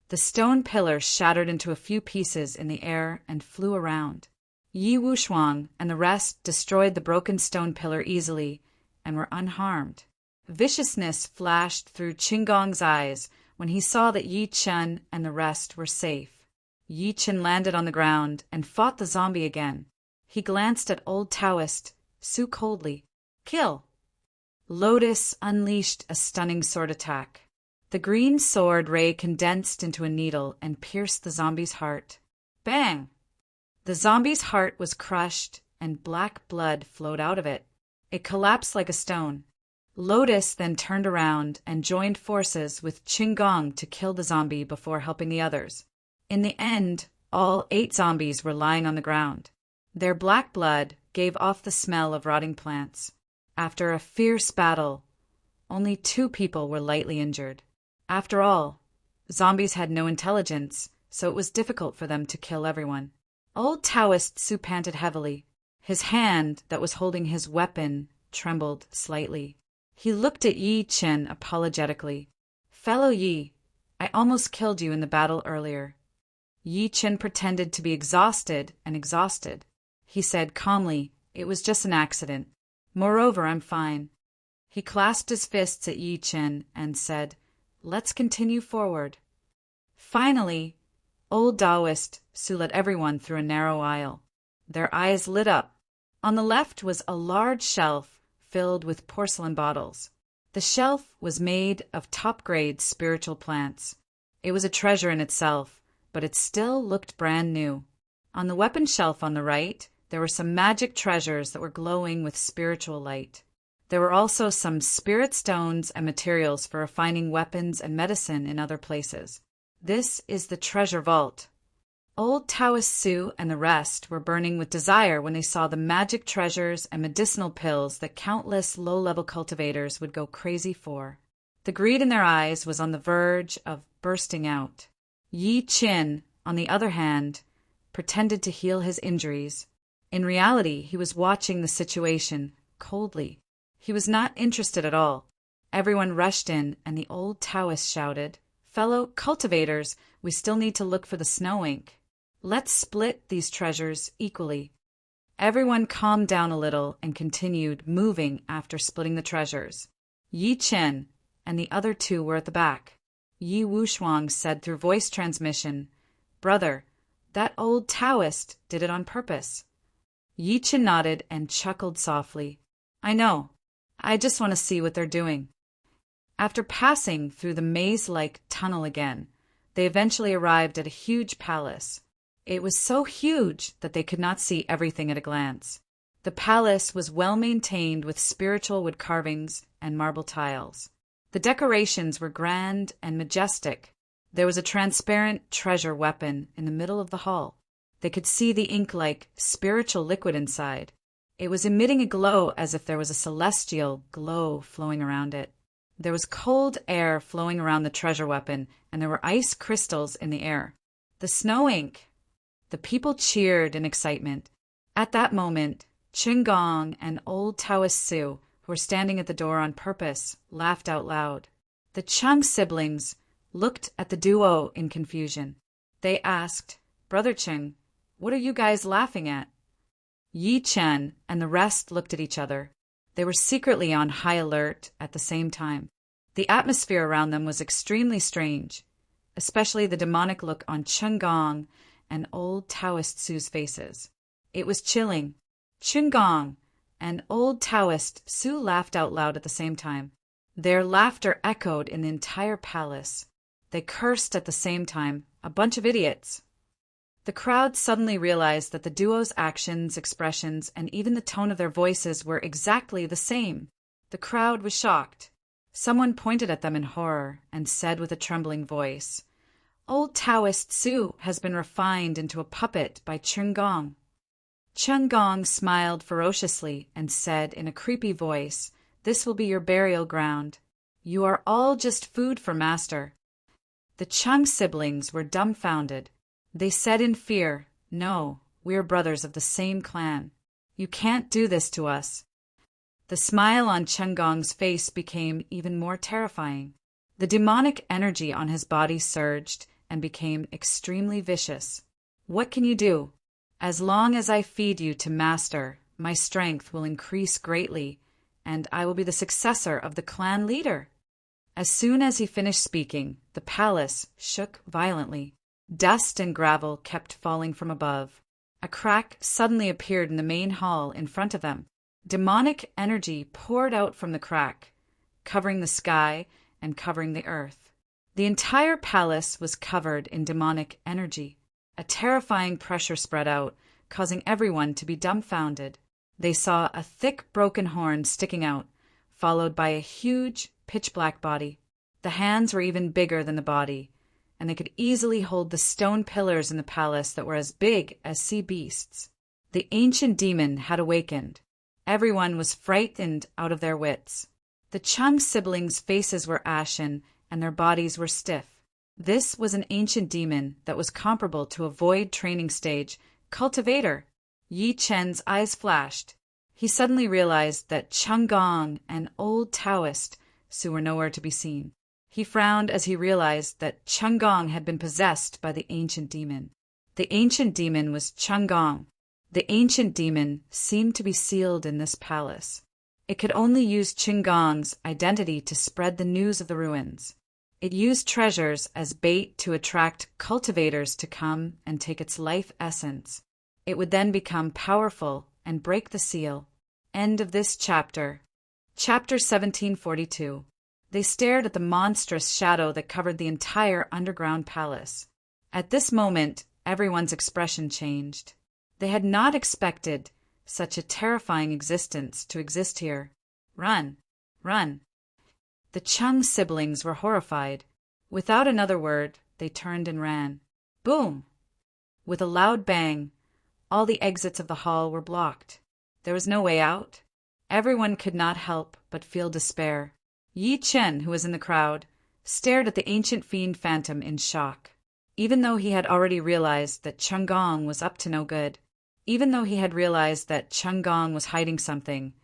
The stone pillar shattered into a few pieces in the air and flew around. Yi Wushuang and the rest destroyed the broken stone pillar easily and were unharmed. Viciousness flashed through Qinggong's eyes when he saw that Yi Chen and the rest were safe. Yi Chen landed on the ground and fought the zombie again. He glanced at old Taoist Su coldly. "Kill!" Lotus unleashed a stunning sword attack. The green sword ray condensed into a needle and pierced the zombie's heart. Bang! The zombie's heart was crushed and black blood flowed out of it. It collapsed like a stone. Lotus then turned around and joined forces with Qinggong to kill the zombie before helping the others. In the end, all 8 zombies were lying on the ground. Their black blood gave off the smell of rotting plants. After a fierce battle, only 2 people were lightly injured. After all, zombies had no intelligence, so it was difficult for them to kill everyone. Old Taoist Su panted heavily. His hand that was holding his weapon trembled slightly. He looked at Yi Chen apologetically. "Fellow Yi, I almost killed you in the battle earlier." Yi Chen pretended to be exhausted. He said calmly, "It was just an accident. Moreover, I'm fine." He clasped his fists at Yi Chen and said, "Let's continue forward." Finally, old Taoist Su led everyone through a narrow aisle. Their eyes lit up. On the left was a large shelf filled with porcelain bottles. The shelf was made of top-grade spiritual plants. It was a treasure in itself, but it still looked brand new. On the weapon shelf on the right, there were some magic treasures that were glowing with spiritual light. There were also some spirit stones and materials for refining weapons and medicine in other places. This is the treasure vault. Old Taoist Su and the rest were burning with desire when they saw the magic treasures and medicinal pills that countless low-level cultivators would go crazy for. The greed in their eyes was on the verge of bursting out. Yi Chen, on the other hand, pretended to heal his injuries. In reality, he was watching the situation coldly. He was not interested at all. Everyone rushed in, and the old Taoist shouted, "Fellow cultivators, we still need to look for the snow ink. Let's split these treasures equally." Everyone calmed down a little and continued moving after splitting the treasures. Yi Chen and the other 2 were at the back. Yi Wushuang said through voice transmission, "Brother, that old Taoist did it on purpose." Yi Chen nodded and chuckled softly. "I know. I just want to see what they're doing." After passing through the maze-like tunnel again, they eventually arrived at a huge palace. It was so huge that they could not see everything at a glance. The palace was well maintained with spiritual wood carvings and marble tiles. The decorations were grand and majestic. There was a transparent treasure weapon in the middle of the hall. They could see the ink-like spiritual liquid inside. It was emitting a glow as if there was a celestial glow flowing around it. There was cold air flowing around the treasure weapon, and there were ice crystals in the air. The snow ink! The people cheered in excitement. At that moment, Qinggong and old Taoist Su, who were standing at the door on purpose, laughed out loud. The Chung siblings looked at the duo in confusion. They asked, "Brother Cheng, what are you guys laughing at?" Yi Chen and the rest looked at each other. They were secretly on high alert at the same time. The atmosphere around them was extremely strange, especially the demonic look on Qinggong and old Taoist Su's faces. It was chilling. Qinggong and old Taoist Su laughed out loud at the same time. Their laughter echoed in the entire palace. They cursed at the same time, a bunch of idiots. The crowd suddenly realized that the duo's actions, expressions, and even the tone of their voices were exactly the same. The crowd was shocked. Someone pointed at them in horror and said with a trembling voice, "Old Taoist Su has been refined into a puppet by Qinggong." Qinggong smiled ferociously and said in a creepy voice, "This will be your burial ground. You are all just food for master." The Chung siblings were dumbfounded. They said in fear, "No, we're brothers of the same clan. You can't do this to us." The smile on Qinggong's face became even more terrifying. The demonic energy on his body surged and became extremely vicious. "What can you do? As long as I feed you to master, my strength will increase greatly, and I will be the successor of the clan leader." As soon as he finished speaking, the palace shook violently. Dust and gravel kept falling from above. A crack suddenly appeared in the main hall in front of them. Demonic energy poured out from the crack, covering the sky and covering the earth. The entire palace was covered in demonic energy. A terrifying pressure spread out, causing everyone to be dumbfounded. They saw a thick broken horn sticking out, followed by a huge pitch-black body. The hands were even bigger than the body, and they could easily hold the stone pillars in the palace that were as big as sea beasts. The ancient demon had awakened. Everyone was frightened out of their wits. The Chung siblings' faces were ashen, and their bodies were stiff. This was an ancient demon that was comparable to a void training stage, Cultivator. Yi Chen's eyes flashed. He suddenly realized that Qinggong and old Taoist Su were nowhere to be seen. He frowned as he realized that Qinggong had been possessed by the ancient demon. The ancient demon was Qinggong. The ancient demon seemed to be sealed in this palace. It could only use Qinggong's identity to spread the news of the ruins. It used treasures as bait to attract cultivators to come and take its life essence. It would then become powerful and break the seal. End of this chapter. Chapter 1742. They stared at the monstrous shadow that covered the entire underground palace. At this moment, everyone's expression changed. They had not expected such a terrifying existence to exist here. "Run! Run!" The Chung siblings were horrified. Without another word, they turned and ran. Boom! With a loud bang, all the exits of the hall were blocked. There was no way out. Everyone could not help but feel despair. Yi Chen, who was in the crowd, stared at the ancient fiend phantom in shock. Even though he had already realized that Qinggong was up to no good, even though he had realized that Qinggong was hiding something,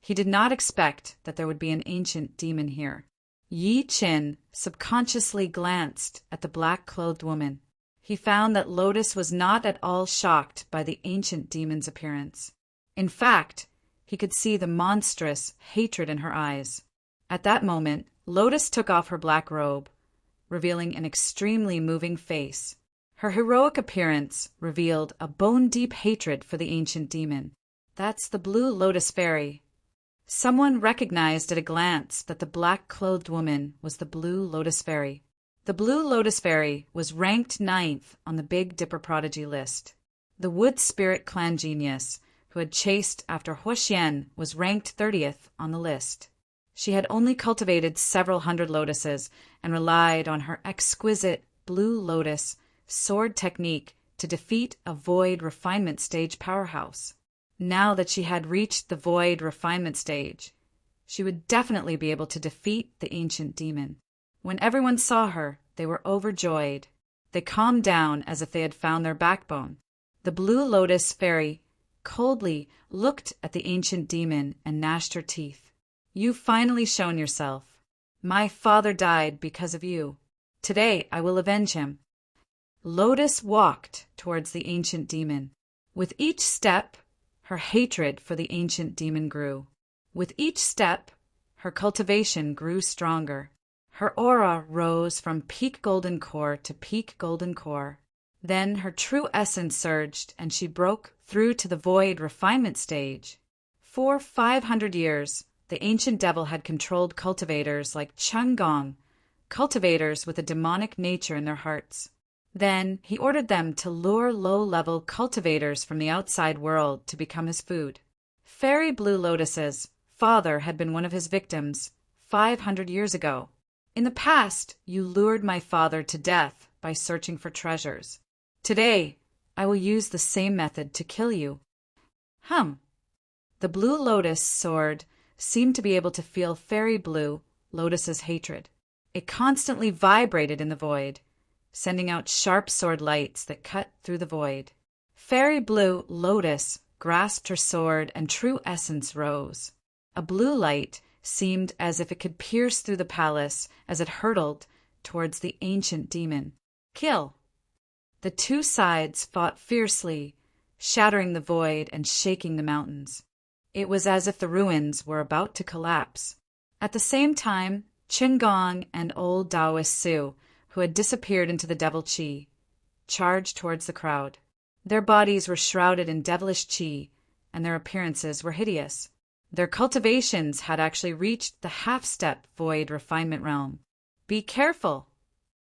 he did not expect that there would be an ancient demon here. Yi Chen subconsciously glanced at the black-clothed woman. He found that Lotus was not at all shocked by the ancient demon's appearance. In fact, he could see the monstrous hatred in her eyes. At that moment, Lotus took off her black robe, revealing an extremely moving face. Her heroic appearance revealed a bone-deep hatred for the ancient demon. "That's the Blue Lotus Fairy." Someone recognized at a glance that the black-clothed woman was the Blue Lotus Fairy. The Blue Lotus Fairy was ranked 9th on the Big Dipper Prodigy list. The Wood Spirit Clan genius, who had chased after Huoxian, was ranked 30th on the list. She had only cultivated several hundred lotuses and relied on her exquisite blue lotus sword technique to defeat a void refinement stage powerhouse. Now that she had reached the void refinement stage, she would definitely be able to defeat the ancient demon. When everyone saw her, they were overjoyed. They calmed down as if they had found their backbone. The blue lotus fairy coldly looked at the ancient demon and gnashed her teeth. "You've finally shown yourself. My father died because of you. Today I will avenge him." Lotus walked towards the ancient demon. With each step, her hatred for the ancient demon grew. With each step, her cultivation grew stronger. Her aura rose from peak golden core to peak golden core. Then her true essence surged, and she broke through to the void refinement stage. For 500 years, the ancient devil had controlled cultivators like Changong, cultivators with a demonic nature in their hearts. Then he ordered them to lure low-level cultivators from the outside world to become his food. Fairy Blue Lotus's father had been one of his victims 500 years ago. "In the past, you lured my father to death by searching for treasures. Today, I will use the same method to kill you." The blue lotus sword seemed to be able to feel Fairy Blue Lotus's hatred. It constantly vibrated in the void, sending out sharp sword lights that cut through the void. Fairy Blue Lotus grasped her sword and true essence rose. A blue light seemed as if it could pierce through the palace as it hurtled towards the ancient demon. "Kill!" The two sides fought fiercely, shattering the void and shaking the mountains. It was as if the ruins were about to collapse. At the same time, Qinggong and old Taoist Su, who had disappeared into the devil qi, charged towards the crowd. Their bodies were shrouded in devilish qi, and their appearances were hideous. Their cultivations had actually reached the half-step void refinement realm. "Be careful!"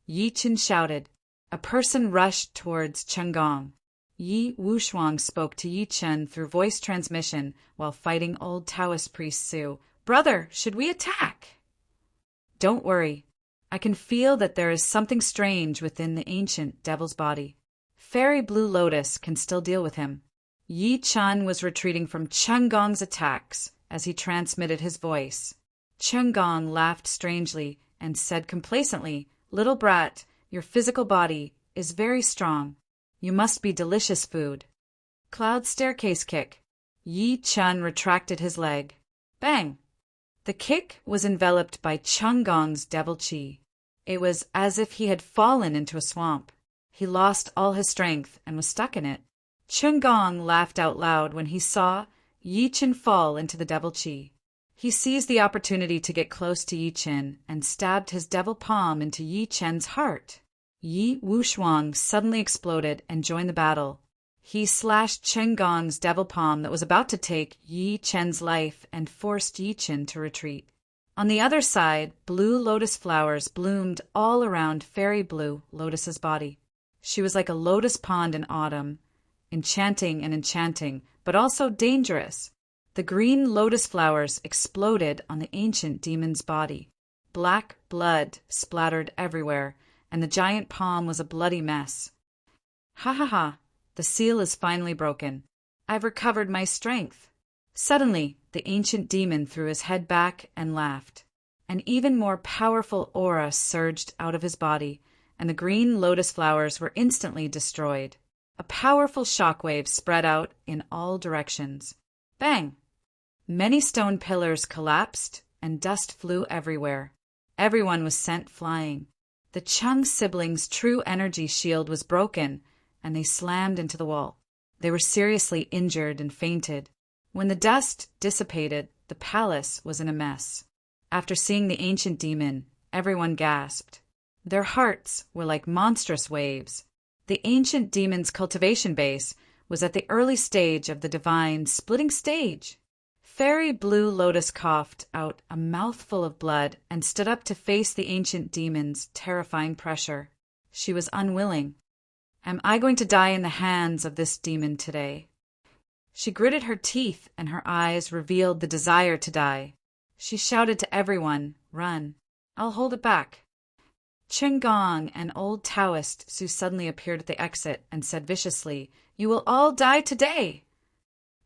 Yi Chen shouted. A person rushed towards Qinggong. Yi Wushuang spoke to Yi Chen through voice transmission while fighting old Taoist priest Su. "Brother, should we attack?" "Don't worry. I can feel that there is something strange within the ancient devil's body. Fairy Blue Lotus can still deal with him." Yi Chen was retreating from Qinggong's attacks as he transmitted his voice. Qinggong laughed strangely and said complacently, "Little brat, your physical body is very strong. You must be delicious food." Cloud staircase kick. Yi Chen retracted his leg. Bang! The kick was enveloped by Qinggong's devil qi. It was as if he had fallen into a swamp. He lost all his strength and was stuck in it. Qinggong laughed out loud when he saw Yi Chen fall into the devil qi. He seized the opportunity to get close to Yi Chen and stabbed his devil palm into Yi Chen's heart. Yi Wushuang suddenly exploded and joined the battle. He slashed Qinggong's devil palm that was about to take Yi Chen's life and forced Yi Chen to retreat. On the other side, blue lotus flowers bloomed all around Fairy Blue Lotus's body. She was like a lotus pond in autumn, enchanting, but also dangerous. The green lotus flowers exploded on the ancient demon's body. Black blood splattered everywhere, and the giant palm was a bloody mess. "Ha ha ha, the seal is finally broken. I've recovered my strength." Suddenly, the ancient demon threw his head back and laughed. An even more powerful aura surged out of his body, and the green lotus flowers were instantly destroyed. A powerful shockwave spread out in all directions. Bang! Many stone pillars collapsed, and dust flew everywhere. Everyone was sent flying. The Chung siblings' true energy shield was broken, and they slammed into the wall. They were seriously injured and fainted. When the dust dissipated, the palace was in a mess. After seeing the ancient demon, everyone gasped. Their hearts were like monstrous waves. The ancient demon's cultivation base was at the early stage of the divine splitting stage. Fairy Blue Lotus coughed out a mouthful of blood and stood up to face the ancient demon's terrifying pressure. She was unwilling. "Am I going to die in the hands of this demon today?" She gritted her teeth and her eyes revealed the desire to die. She shouted to everyone, "Run. I'll hold it back." Qinggong, an old Taoist, Su suddenly appeared at the exit and said viciously, "You will all die today."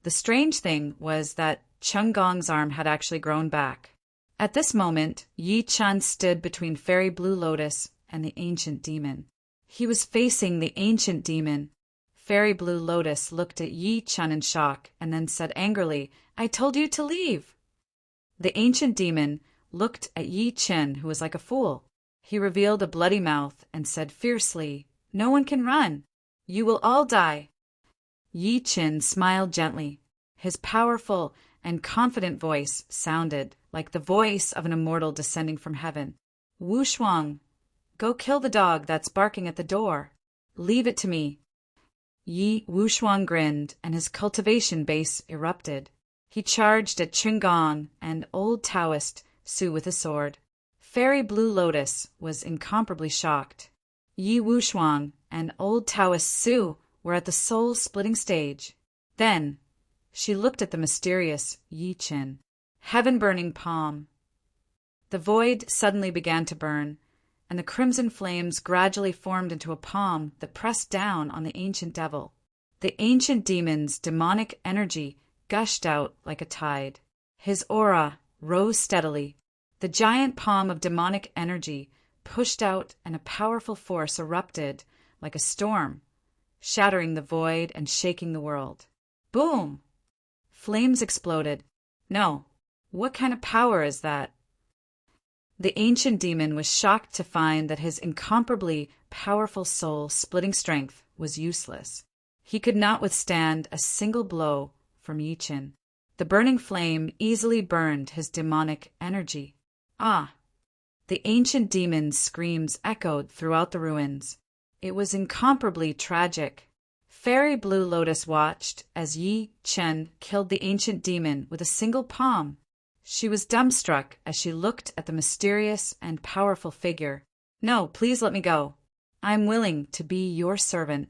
The strange thing was that Qinggong's arm had actually grown back. At this moment, Yi Chen stood between Fairy Blue Lotus and the ancient demon. He was facing the ancient demon. Fairy Blue Lotus looked at Yi Chen in shock and then said angrily, "I told you to leave." The ancient demon looked at Yi Chen, who was like a fool. He revealed a bloody mouth and said fiercely, "No one can run. You will all die." Yi Chen smiled gently. His powerful and confident voice sounded like the voice of an immortal descending from heaven. "Wu Shuang, go kill the dog that's barking at the door. Leave it to me." Wu Shuang grinned, and his cultivation base erupted. He charged at Qinggong and old Taoist Su with a sword. Fairy Blue Lotus was incomparably shocked. Wu Shuang and old Taoist Su were at the soul-splitting stage. Then she looked at the mysterious Yi Chen. Heaven-burning palm. The void suddenly began to burn, and the crimson flames gradually formed into a palm that pressed down on the ancient devil. The ancient demon's demonic energy gushed out like a tide. His aura rose steadily. The giant palm of demonic energy pushed out, and a powerful force erupted like a storm, shattering the void and shaking the world. Boom! Flames exploded. No, what kind of power is that? The ancient demon was shocked to find that his incomparably powerful soul-splitting strength was useless. He could not withstand a single blow from Yi Chen. The burning flame easily burned his demonic energy. Ah! The ancient demon's screams echoed throughout the ruins. It was incomparably tragic. Fairy Blue Lotus watched as Yi Chen killed the ancient demon with a single palm. She was dumbstruck as she looked at the mysterious and powerful figure. "No, please let me go. I'm willing to be your servant."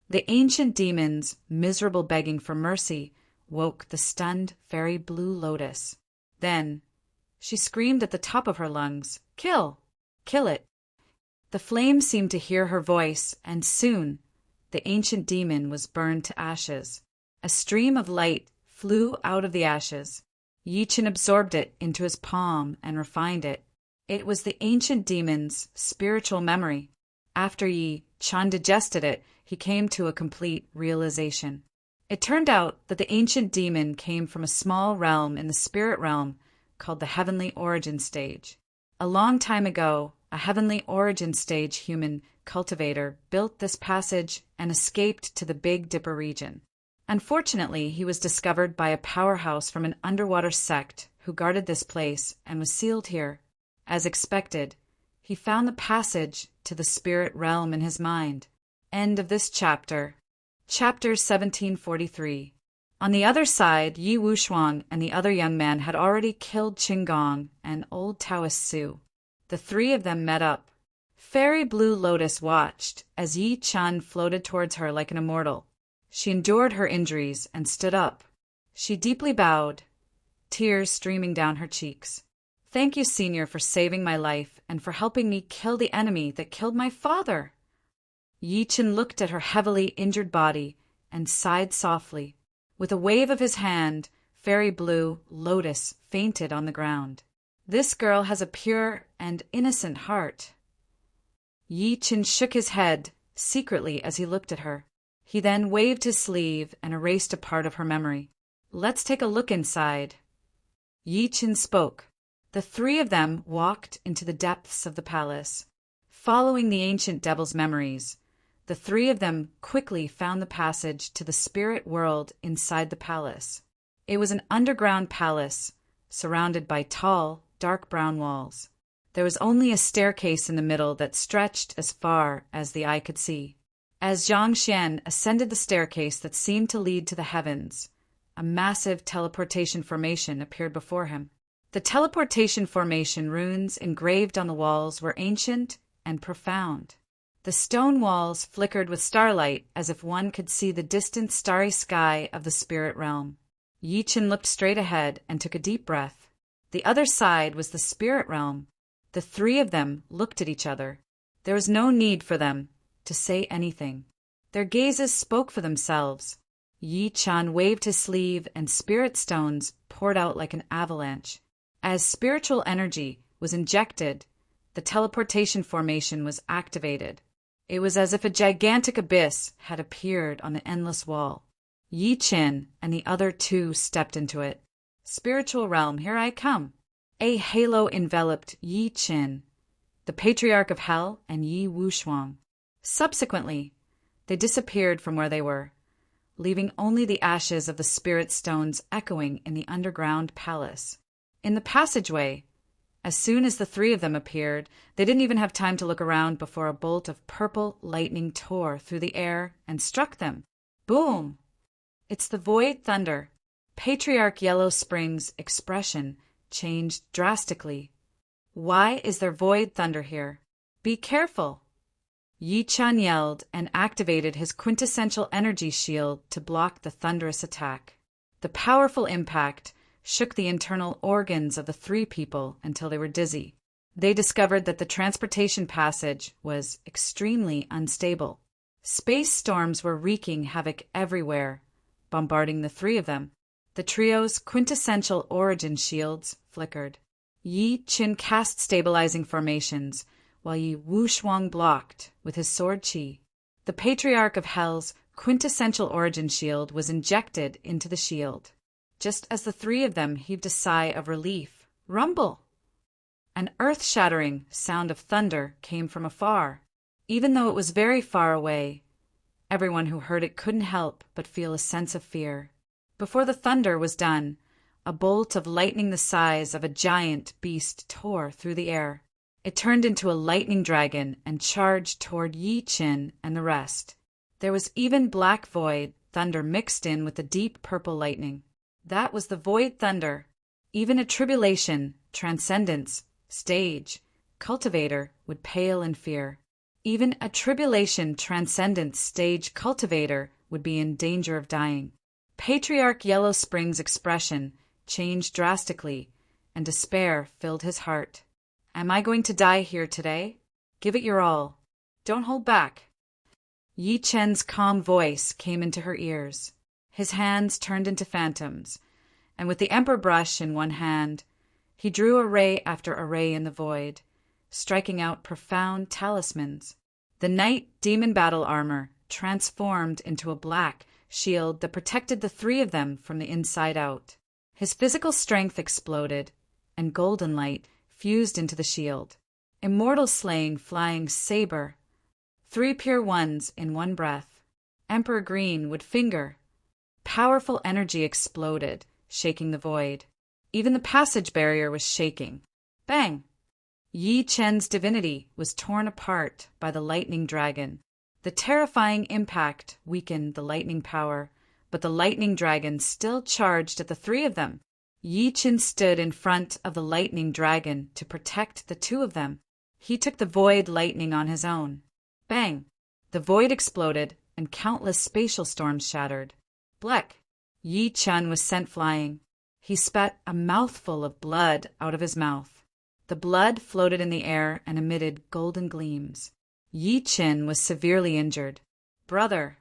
The ancient demon's miserable begging for mercy woke the stunned Fairy Blue Lotus. Then she screamed at the top of her lungs, "Kill! Kill it!" The flames seemed to hear her voice, and soon the ancient demon was burned to ashes. A stream of light flew out of the ashes. Yi Chen absorbed it into his palm and refined it. It was the ancient demon's spiritual memory. After Yi Chen digested it, he came to a complete realization. It turned out that the ancient demon came from a small realm in the spirit realm called the Heavenly Origin Stage. A long time ago, a Heavenly Origin Stage human cultivator built this passage and escaped to the Big Dipper region. Unfortunately, he was discovered by a powerhouse from an underwater sect who guarded this place and was sealed here. As expected, he found the passage to the spirit realm in his mind. End of this chapter. Chapter 1743. On the other side, Yi Wushuang and the other young man had already killed Qinggong and old Taoist Su. The three of them met up. Fairy Blue Lotus watched as Yi Chen floated towards her like an immortal. She endured her injuries and stood up. She deeply bowed, tears streaming down her cheeks. "Thank you, Senior, for saving my life and for helping me kill the enemy that killed my father." Yi Chen looked at her heavily injured body and sighed softly. With a wave of his hand, Fairy Blue Lotus fainted on the ground. "This girl has a pure and innocent heart." Yi Chen shook his head secretly as he looked at her. He then waved his sleeve and erased a part of her memory. "Let's take a look inside." Yi Chen spoke. The three of them walked into the depths of the palace. Following the ancient devil's memories, the three of them quickly found the passage to the spirit world inside the palace. It was an underground palace, surrounded by tall, dark brown walls. There was only a staircase in the middle that stretched as far as the eye could see. As Zhang Xian ascended the staircase that seemed to lead to the heavens, a massive teleportation formation appeared before him. The teleportation formation runes engraved on the walls were ancient and profound. The stone walls flickered with starlight as if one could see the distant starry sky of the spirit realm. Yi Chen looked straight ahead and took a deep breath. The other side was the spirit realm. The three of them looked at each other. There was no need for them to say anything. Their gazes spoke for themselves. Yi Chen waved his sleeve and spirit stones poured out like an avalanche. As spiritual energy was injected, the teleportation formation was activated. It was as if a gigantic abyss had appeared on the endless wall. Yi Chen and the other two stepped into it. Spiritual realm, here I come. A halo enveloped Yi Chen, the Patriarch of Hell, and Yi Wushuang. Subsequently, they disappeared from where they were, leaving only the ashes of the spirit stones echoing in the underground palace. In the passageway, as soon as the three of them appeared, they didn't even have time to look around before a bolt of purple lightning tore through the air and struck them. Boom! It's the Void Thunder. Patriarch Yellow Spring's expression changed drastically. Why is there Void Thunder here? Be careful! Yi Chen yelled and activated his quintessential energy shield to block the thunderous attack. The powerful impact shook the internal organs of the three people until they were dizzy. They discovered that the transportation passage was extremely unstable. Space storms were wreaking havoc everywhere, bombarding the three of them. The trio's quintessential origin shields flickered. Yi Chen cast stabilizing formations, while Yi Wushuang blocked with his sword chi. The Patriarch of Hell's quintessential origin shield was injected into the shield. Just as the three of them heaved a sigh of relief, rumble! An earth-shattering sound of thunder came from afar. Even though it was very far away, everyone who heard it couldn't help but feel a sense of fear. Before the thunder was done, a bolt of lightning the size of a giant beast tore through the air. It turned into a lightning dragon and charged toward Yi Chen and the rest. There was even black void thunder mixed in with the deep purple lightning. That was the Void Thunder. Even a tribulation, transcendence, stage, cultivator would pale in fear. Even a tribulation, transcendence, stage cultivator would be in danger of dying. Patriarch Yellow Spring's expression changed drastically, and despair filled his heart. Am I going to die here today? Give it your all. Don't hold back. Yi Chen's calm voice came into her ears. His hands turned into phantoms, and with the emperor brush in one hand, he drew array after array in the void, striking out profound talismans. The night demon battle armor transformed into a black shield that protected the three of them from the inside out. His physical strength exploded, and golden light fused into the shield. Immortal slaying flying saber, three pure ones in one breath. Emperor Green would finger. Powerful energy exploded, shaking the void. Even the passage barrier was shaking. Bang! Yi Chen's divinity was torn apart by the lightning dragon. The terrifying impact weakened the lightning power, but the lightning dragon still charged at the three of them. Yi Chen stood in front of the lightning dragon to protect the two of them. He took the void lightning on his own. Bang! The void exploded, and countless spatial storms shattered. Bleck! Yi Chen was sent flying. He spat a mouthful of blood out of his mouth. The blood floated in the air and emitted golden gleams. Yi Chen was severely injured. Brother!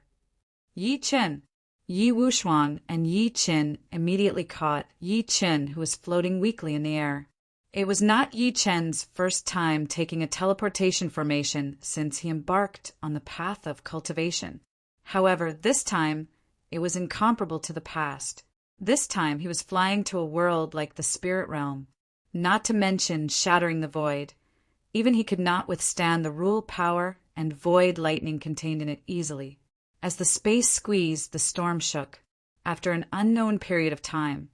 Yi Chen! Yi Wushuang and Yi Chen immediately caught Yi Chen, who was floating weakly in the air. It was not Yi Chen's first time taking a teleportation formation since he embarked on the path of cultivation. However, this time, it was incomparable to the past. This time he was flying to a world like the spirit realm, not to mention shattering the void. Even he could not withstand the rule power and void lightning contained in it easily. As the space squeezed, the storm shook. After an unknown period of time,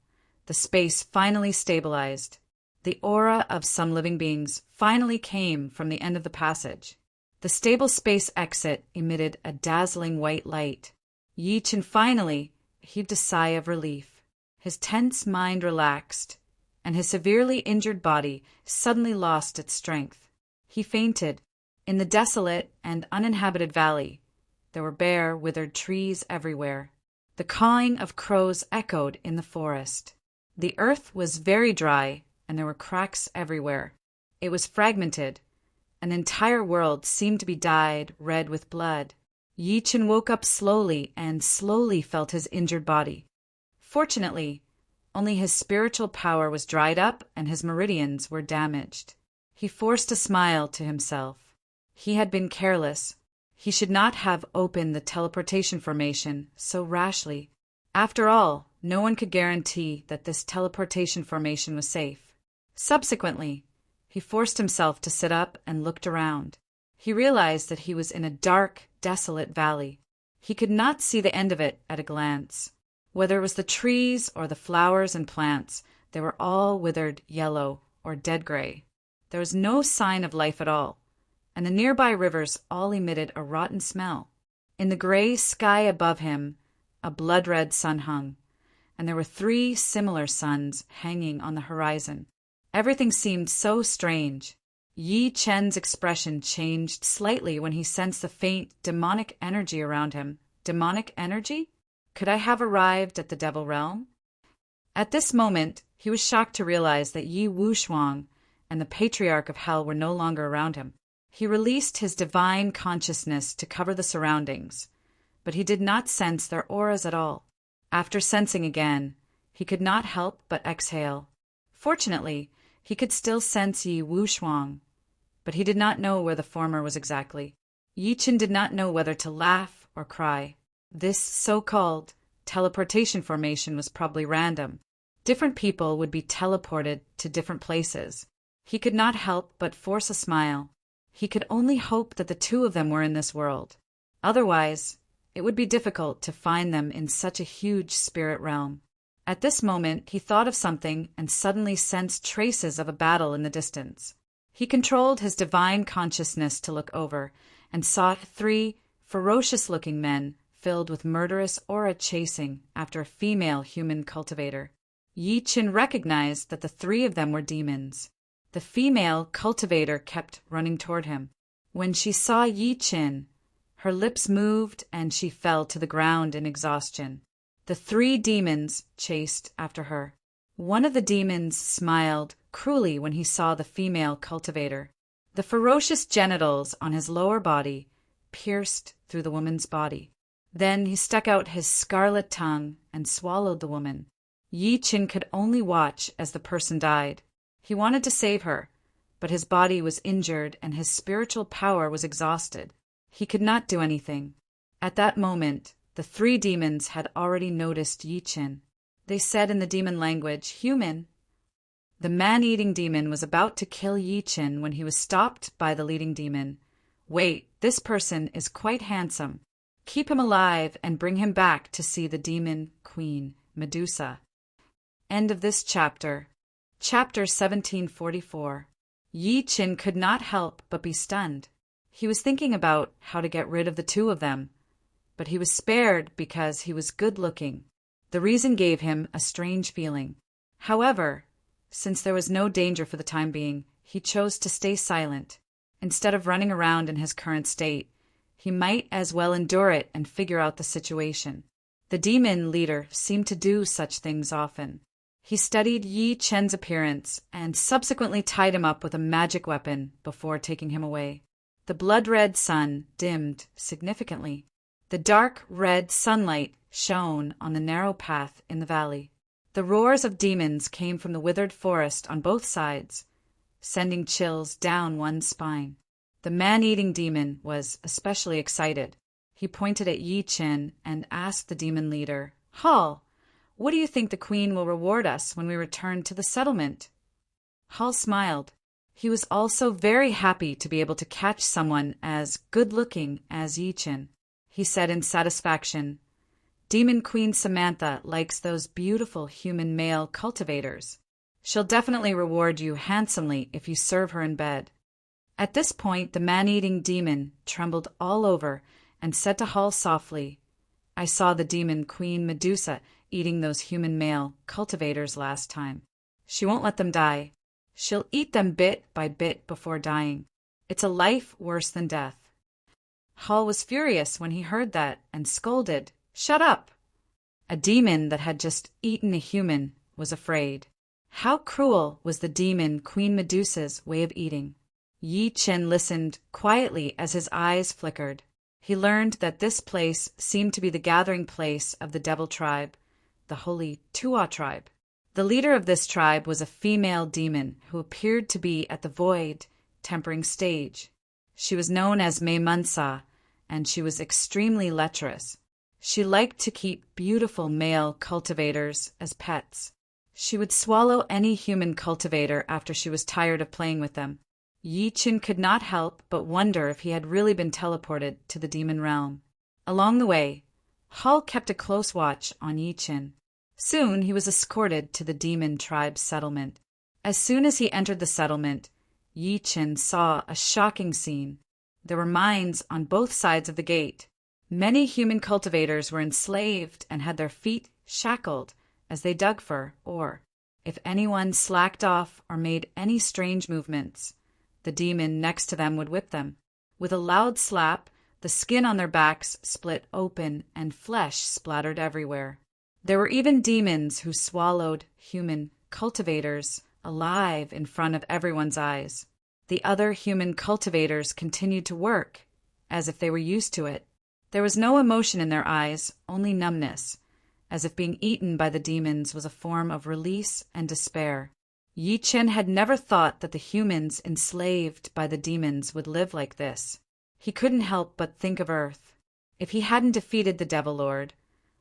the space finally stabilized. The aura of some living beings finally came from the end of the passage. The stable space exit emitted a dazzling white light. Yi Chen finally heaved a sigh of relief. His tense mind relaxed, and his severely injured body suddenly lost its strength. He fainted, In the desolate and uninhabited valley, there were bare, withered trees everywhere. The cawing of crows echoed in the forest. The earth was very dry, and there were cracks everywhere. It was fragmented. An entire world seemed to be dyed red with blood. Yi Chen woke up slowly and slowly felt his injured body. Fortunately, only his spiritual power was dried up and his meridians were damaged. He forced a smile to himself. He had been careless. He should not have opened the teleportation formation so rashly. After all, no one could guarantee that this teleportation formation was safe. Subsequently, he forced himself to sit up and looked around. He realized that he was in a dark, desolate valley. He could not see the end of it at a glance. Whether it was the trees or the flowers and plants, they were all withered yellow or dead gray. There was no sign of life at all, and the nearby rivers all emitted a rotten smell. In the gray sky above him, a blood-red sun hung, and there were 3 similar suns hanging on the horizon. Everything seemed so strange. Yi Chen's expression changed slightly when he sensed the faint, demonic energy around him. Demonic energy? Could I have arrived at the Devil Realm? At this moment, he was shocked to realize that Yi Wushuang and the Patriarch of Hell were no longer around him. He released his divine consciousness to cover the surroundings, but he did not sense their auras at all. After sensing again, he could not help but exhale. Fortunately, he could still sense Yi Wushuang, but he did not know where the former was exactly. Yi Chen did not know whether to laugh or cry. This so-called teleportation formation was probably random. Different people would be teleported to different places. He could not help but force a smile. He could only hope that the 2 of them were in this world. Otherwise, it would be difficult to find them in such a huge spirit realm. At this moment, he thought of something and suddenly sensed traces of a battle in the distance. He controlled his divine consciousness to look over and saw 3 ferocious-looking men filled with murderous aura chasing after a female human cultivator. Yi Chen recognized that the 3 of them were demons. The female cultivator kept running toward him. When she saw Yi Chen, her lips moved and she fell to the ground in exhaustion. The 3 demons chased after her. One of the demons smiled cruelly when he saw the female cultivator. The ferocious genitals on his lower body pierced through the woman's body. Then he stuck out his scarlet tongue and swallowed the woman. Yi Chen could only watch as the person died. He wanted to save her, but his body was injured and his spiritual power was exhausted. He could not do anything. At that moment, the 3 demons had already noticed Yi Chen. They said in the demon language, "Human." The man-eating demon was about to kill Yi Chen when he was stopped by the leading demon. "Wait, this person is quite handsome. Keep him alive and bring him back to see the demon queen, Medusa." End of this chapter. Chapter 1744. Yi Chen could not help but be stunned. He was thinking about how to get rid of the 2 of them, but he was spared because he was good-looking. The reason gave him a strange feeling. However, since there was no danger for the time being, he chose to stay silent. Instead of running around in his current state, he might as well endure it and figure out the situation. The demon leader seemed to do such things often. He studied Yi Chen's appearance and subsequently tied him up with a magic weapon before taking him away. The blood-red sun dimmed significantly. The dark red sunlight shone on the narrow path in the valley. The roars of demons came from the withered forest on both sides, sending chills down one's spine. The man-eating demon was especially excited. He pointed at Yi Chen and asked the demon leader, "Hall, what do you think the queen will reward us when we return to the settlement?" Hall smiled. He was also very happy to be able to catch someone as good-looking as Yi Chen. He said in satisfaction, "Demon Queen Samantha likes those beautiful human male cultivators. She'll definitely reward you handsomely if you serve her in bed." At this point, the man-eating demon trembled all over and said to Hall softly, "I saw the demon Queen Medusa eating those human male cultivators last time. She won't let them die. She'll eat them bit by bit before dying. It's a life worse than death. Hall was furious when he heard that and scolded, "Shut up!" A demon that had just eaten a human was afraid. How cruel was the demon Queen Medusa's way of eating? Yi Chen listened quietly as his eyes flickered. He learned that this place seemed to be the gathering place of the devil tribe, the holy Tua tribe. The leader of this tribe was a female demon who appeared to be at the void tempering stage. She was known as Meimunsa, and she was extremely lecherous. She liked to keep beautiful male cultivators as pets. She would swallow any human cultivator after she was tired of playing with them. Yi Chen could not help but wonder if he had really been teleported to the demon realm. Along the way, Hall kept a close watch on Yi Chen. Soon he was escorted to the demon tribe's settlement. As soon as he entered the settlement, Yi Chen saw a shocking scene. There were mines on both sides of the gate. Many human cultivators were enslaved and had their feet shackled as they dug for ore. If anyone slacked off or made any strange movements, the demon next to them would whip them. With a loud slap, the skin on their backs split open and flesh splattered everywhere. There were even demons who swallowed human cultivators alive in front of everyone's eyes. The other human cultivators continued to work, as if they were used to it. There was no emotion in their eyes, only numbness, as if being eaten by the demons was a form of release and despair. Yi Chen had never thought that the humans enslaved by the demons would live like this. He couldn't help but think of Earth. If he hadn't defeated the Devil Lord,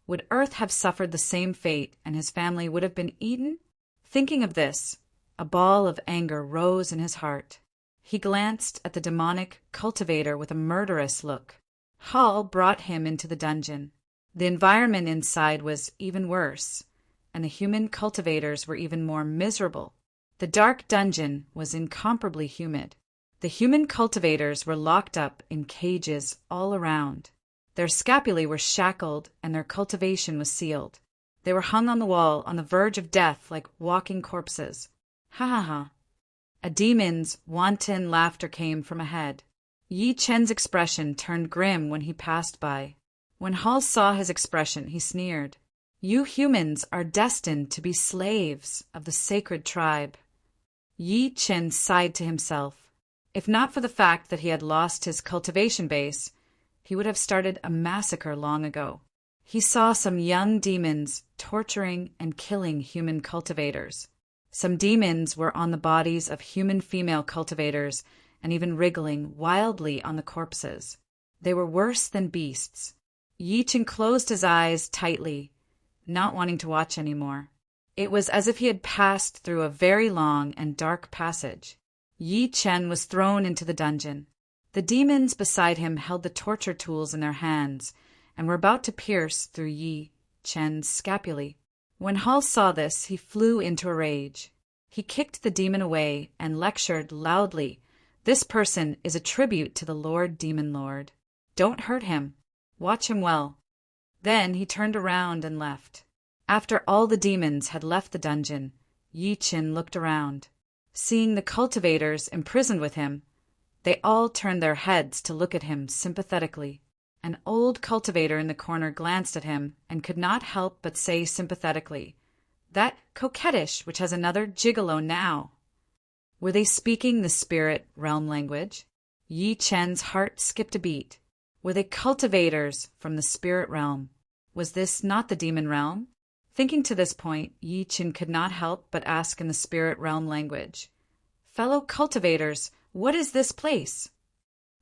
would Earth have suffered the same fate and his family would have been eaten? Thinking of this, a ball of anger rose in his heart. He glanced at the demonic cultivator with a murderous look. Hall brought him into the dungeon. The environment inside was even worse, and the human cultivators were even more miserable. The dark dungeon was incomparably humid. The human cultivators were locked up in cages all around. Their scapulae were shackled and their cultivation was sealed. They were hung on the wall on the verge of death like walking corpses. Ha ha ha. A demon's wanton laughter came from ahead. Yi Chen's expression turned grim when he passed by. When Hall saw his expression, he sneered. "You humans are destined to be slaves of the sacred tribe." Yi Chen sighed to himself. If not for the fact that he had lost his cultivation base, he would have started a massacre long ago. He saw some young demons torturing and killing human cultivators. Some demons were on the bodies of human female cultivators and even wriggling wildly on the corpses. They were worse than beasts. Yi Chen closed his eyes tightly, not wanting to watch anymore. It was as if he had passed through a very long and dark passage. Yi Chen was thrown into the dungeon. The demons beside him held the torture tools in their hands and were about to pierce through Yi Chen's scapulae. When Hall saw this, he flew into a rage. He kicked the demon away and lectured loudly. "This person is a tribute to the Lord Demon Lord. Don't hurt him. Watch him well." Then he turned around and left. After all the demons had left the dungeon, Yi Chen looked around. Seeing the cultivators imprisoned with him, they all turned their heads to look at him sympathetically. An old cultivator in the corner glanced at him and could not help but say sympathetically, "That coquettish which has another gigolo now." Were they speaking the spirit realm language? Yi Chen's heart skipped a beat. Were they cultivators from the spirit realm? Was this not the demon realm? Thinking to this point, Yi Chen could not help but ask in the spirit realm language, "Fellow cultivators, what is this place?"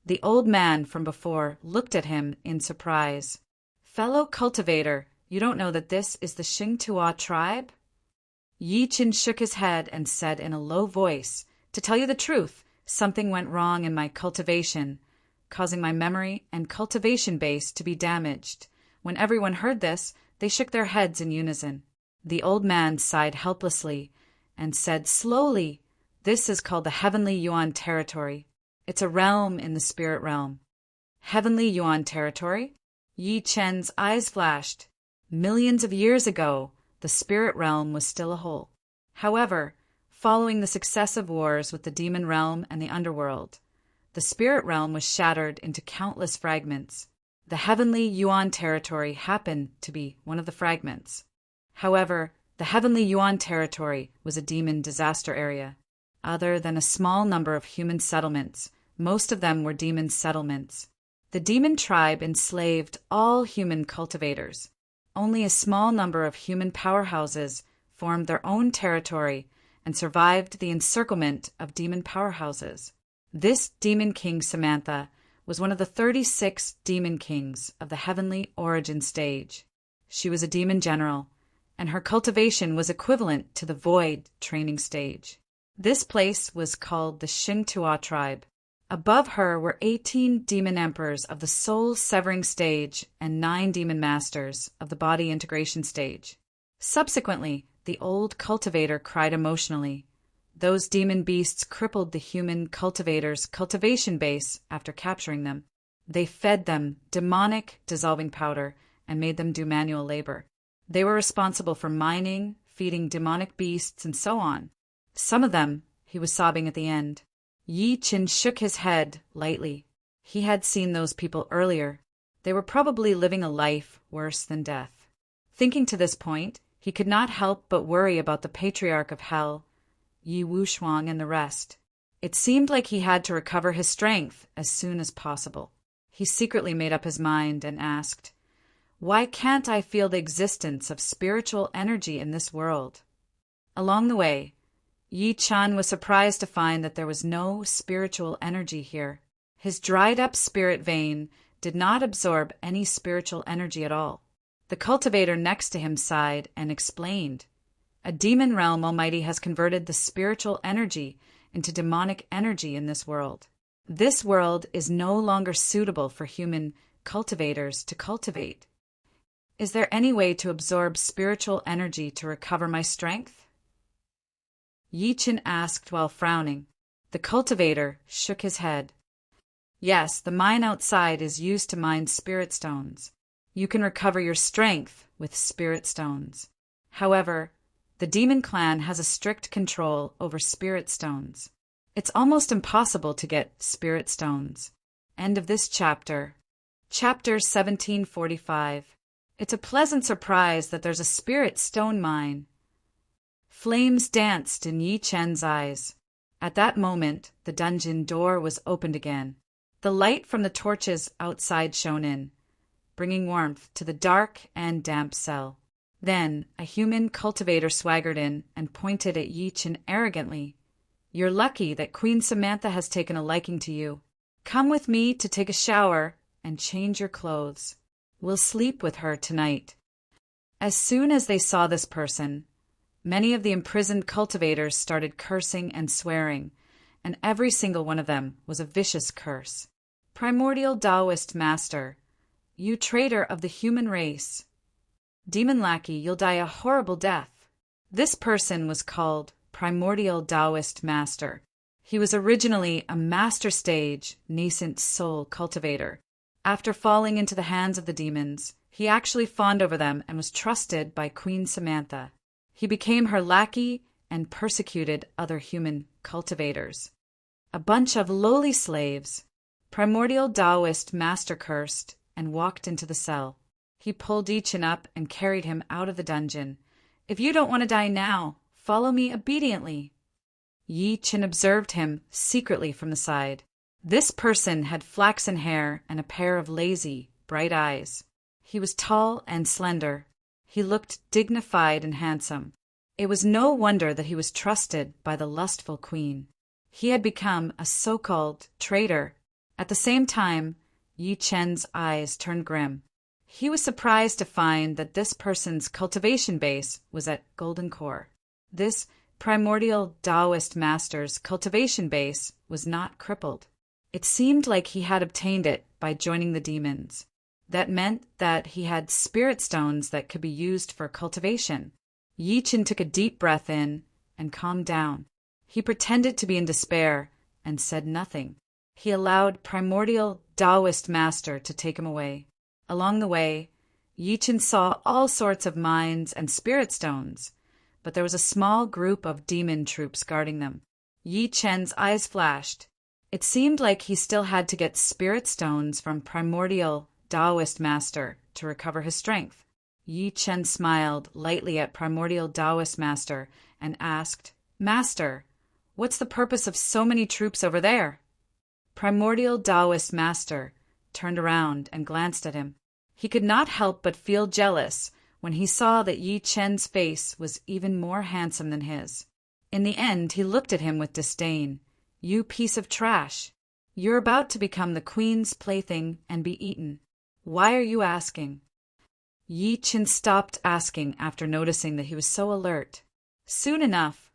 The old man from before looked at him in surprise. "Fellow cultivator, you don't know that this is the Xingtua tribe?" Yi Chen shook his head and said in a low voice, "To tell you the truth, something went wrong in my cultivation, causing my memory and cultivation base to be damaged." When everyone heard this, they shook their heads in unison. The old man sighed helplessly and said slowly, "This is called the Heavenly Yuan Territory. It's a realm in the spirit realm." Heavenly Yuan Territory? Yi Chen's eyes flashed. Millions of years ago, the spirit realm was still a hole. However, following the successive wars with the demon realm and the underworld, The spirit realm was shattered into countless fragments. The heavenly Yuan territory happened to be one of the fragments. However, the heavenly Yuan territory was a demon disaster area. Other than a small number of human settlements, most of them were demon settlements. The demon tribe enslaved all human cultivators. Only a small number of human powerhouses formed their own territory and survived the encirclement of demon powerhouses. This demon king Samantha was one of the 36 demon kings of the heavenly origin stage. She was a demon general, and her cultivation was equivalent to the void training stage. This place was called the Xingtua tribe. Above her were 18 demon emperors of the soul-severing stage and 9 demon masters of the body integration stage. Subsequently, the old cultivator cried emotionally. Those demon beasts crippled the human cultivators' cultivation base after capturing them. They fed them demonic dissolving powder and made them do manual labor. They were responsible for mining, feeding demonic beasts, and so on. Some of them, he was sobbing at the end. Yi Qin shook his head lightly. He had seen those people earlier. They were probably living a life worse than death. Thinking to this point, he could not help but worry about the patriarch of hell, Yi Wushuang, and the rest. It seemed like he had to recover his strength as soon as possible. He secretly made up his mind and asked, "Why can't I feel the existence of spiritual energy in this world?" Along the way, Yi Chan was surprised to find that there was no spiritual energy here. His dried-up spirit vein did not absorb any spiritual energy at all. The cultivator next to him sighed and explained, "A demon realm Almighty has converted the spiritual energy into demonic energy in this world. This world is no longer suitable for human cultivators to cultivate. Is there any way to absorb spiritual energy to recover my strength?" Yi Qin asked while frowning. The cultivator shook his head. "Yes, the mine outside is used to mine spirit stones. You can recover your strength with spirit stones. However, the demon clan has a strict control over spirit stones. It's almost impossible to get spirit stones." End of this chapter. Chapter 1745. It's a pleasant surprise that there's a spirit stone mine. Flames danced in Yi Chen's eyes. At that moment, the dungeon door was opened again. The light from the torches outside shone in, bringing warmth to the dark and damp cell. Then a human cultivator swaggered in and pointed at Yi Chen arrogantly. "You're lucky that Queen Samantha has taken a liking to you. Come with me to take a shower and change your clothes. We'll sleep with her tonight." As soon as they saw this person, many of the imprisoned cultivators started cursing and swearing, and every single one of them was a vicious curse. "Primordial Taoist Master, you traitor of the human race. Demon lackey, you'll die a horrible death." This person was called Primordial Taoist Master. He was originally a master stage, nascent soul cultivator. After falling into the hands of the demons, he actually fawned over them and was trusted by Queen Samantha. He became her lackey and persecuted other human cultivators. A bunch of lowly slaves. Primordial Taoist Master cursed and walked into the cell. He pulled Yi Chen up and carried him out of the dungeon. "If you don't want to die now, follow me obediently." Yi Chen observed him secretly from the side. This person had flaxen hair and a pair of lazy, bright eyes. He was tall and slender. He looked dignified and handsome. It was no wonder that he was trusted by the lustful queen. He had become a so-called traitor. At the same time, Yi Chen's eyes turned grim. He was surprised to find that this person's cultivation base was at Golden Core. This primordial Taoist master's cultivation base was not crippled. It seemed like he had obtained it by joining the demons. That meant that he had spirit stones that could be used for cultivation. Yi Chen took a deep breath in and calmed down. He pretended to be in despair and said nothing. He allowed primordial Taoist master to take him away. Along the way, Yi Chen saw all sorts of mines and spirit stones, but there was a small group of demon troops guarding them. Yi Chen's eyes flashed. It seemed like he still had to get spirit stones from primordial Taoist master to recover his strength. Yi Chen smiled lightly at primordial Taoist master and asked, "Master, what's the purpose of so many troops over there?" Primordial Taoist master turned around and glanced at him. He could not help but feel jealous when he saw that Yi Chen's face was even more handsome than his. In the end, he looked at him with disdain. "You piece of trash. You're about to become the queen's plaything and be eaten. Why are you asking?" Yi Chen stopped asking after noticing that he was so alert. Soon enough,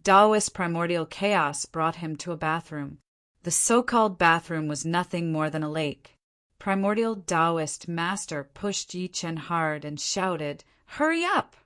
Taoist primordial chaos brought him to a bathroom. The so-called bathroom was nothing more than a lake. Primordial Taoist master pushed Yi Chen hard and shouted, "Hurry up!"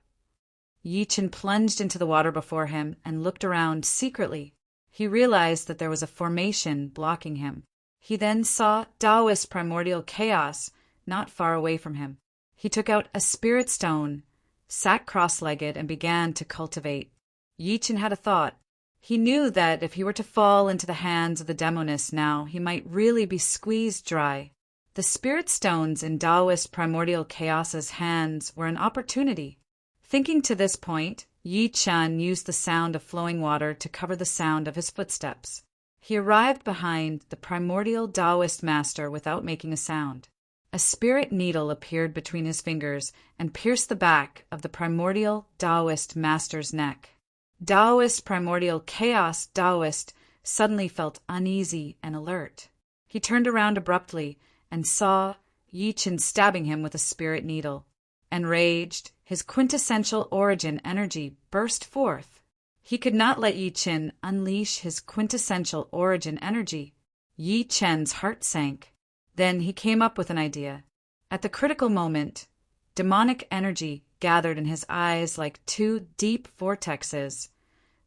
Yi Chen plunged into the water before him and looked around secretly. He realized that there was a formation blocking him. He then saw Taoist primordial chaos not far away from him. He took out a spirit stone, sat cross-legged, and began to cultivate. Yi Chen had a thought. He knew that if he were to fall into the hands of the demonists now, he might really be squeezed dry. The spirit stones in Taoist primordial chaos's hands were an opportunity. Thinking to this point, Yi Chen used the sound of flowing water to cover the sound of his footsteps. He arrived behind the primordial Taoist master without making a sound. A spirit needle appeared between his fingers and pierced the back of the primordial Taoist master's neck. Taoist primordial chaos Taoist suddenly felt uneasy and alert. He turned around abruptly and saw Yi Chen stabbing him with a spirit needle. Enraged, his quintessential origin energy burst forth. He could not let Yi Chen unleash his quintessential origin energy. Yi Chen's heart sank. Then he came up with an idea. At the critical moment, demonic energy gathered in his eyes like two deep vortexes,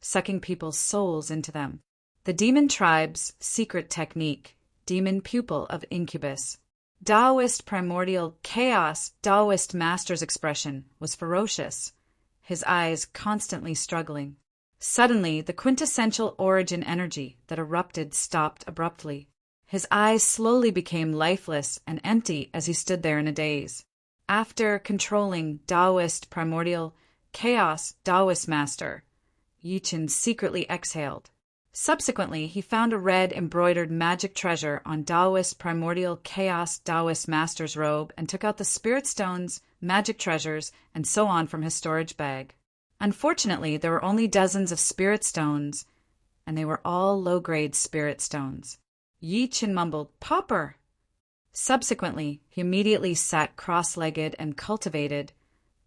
sucking people's souls into them. The demon tribe's secret technique, demon pupil of incubus. Taoist primordial chaos Taoist master's expression was ferocious, his eyes constantly struggling. Suddenly, the quintessential origin energy that erupted stopped abruptly. His eyes slowly became lifeless and empty as he stood there in a daze. After controlling Taoist primordial chaos Taoist master, Yi Chen secretly exhaled. Subsequently, he found a red embroidered magic treasure on Taoist primordial chaos Taoist master's robe and took out the spirit stones, magic treasures, and so on from his storage bag. Unfortunately, there were only dozens of spirit stones, and they were all low-grade spirit stones. Yi Chen mumbled, "Pauper!" Subsequently, he immediately sat cross-legged and cultivated,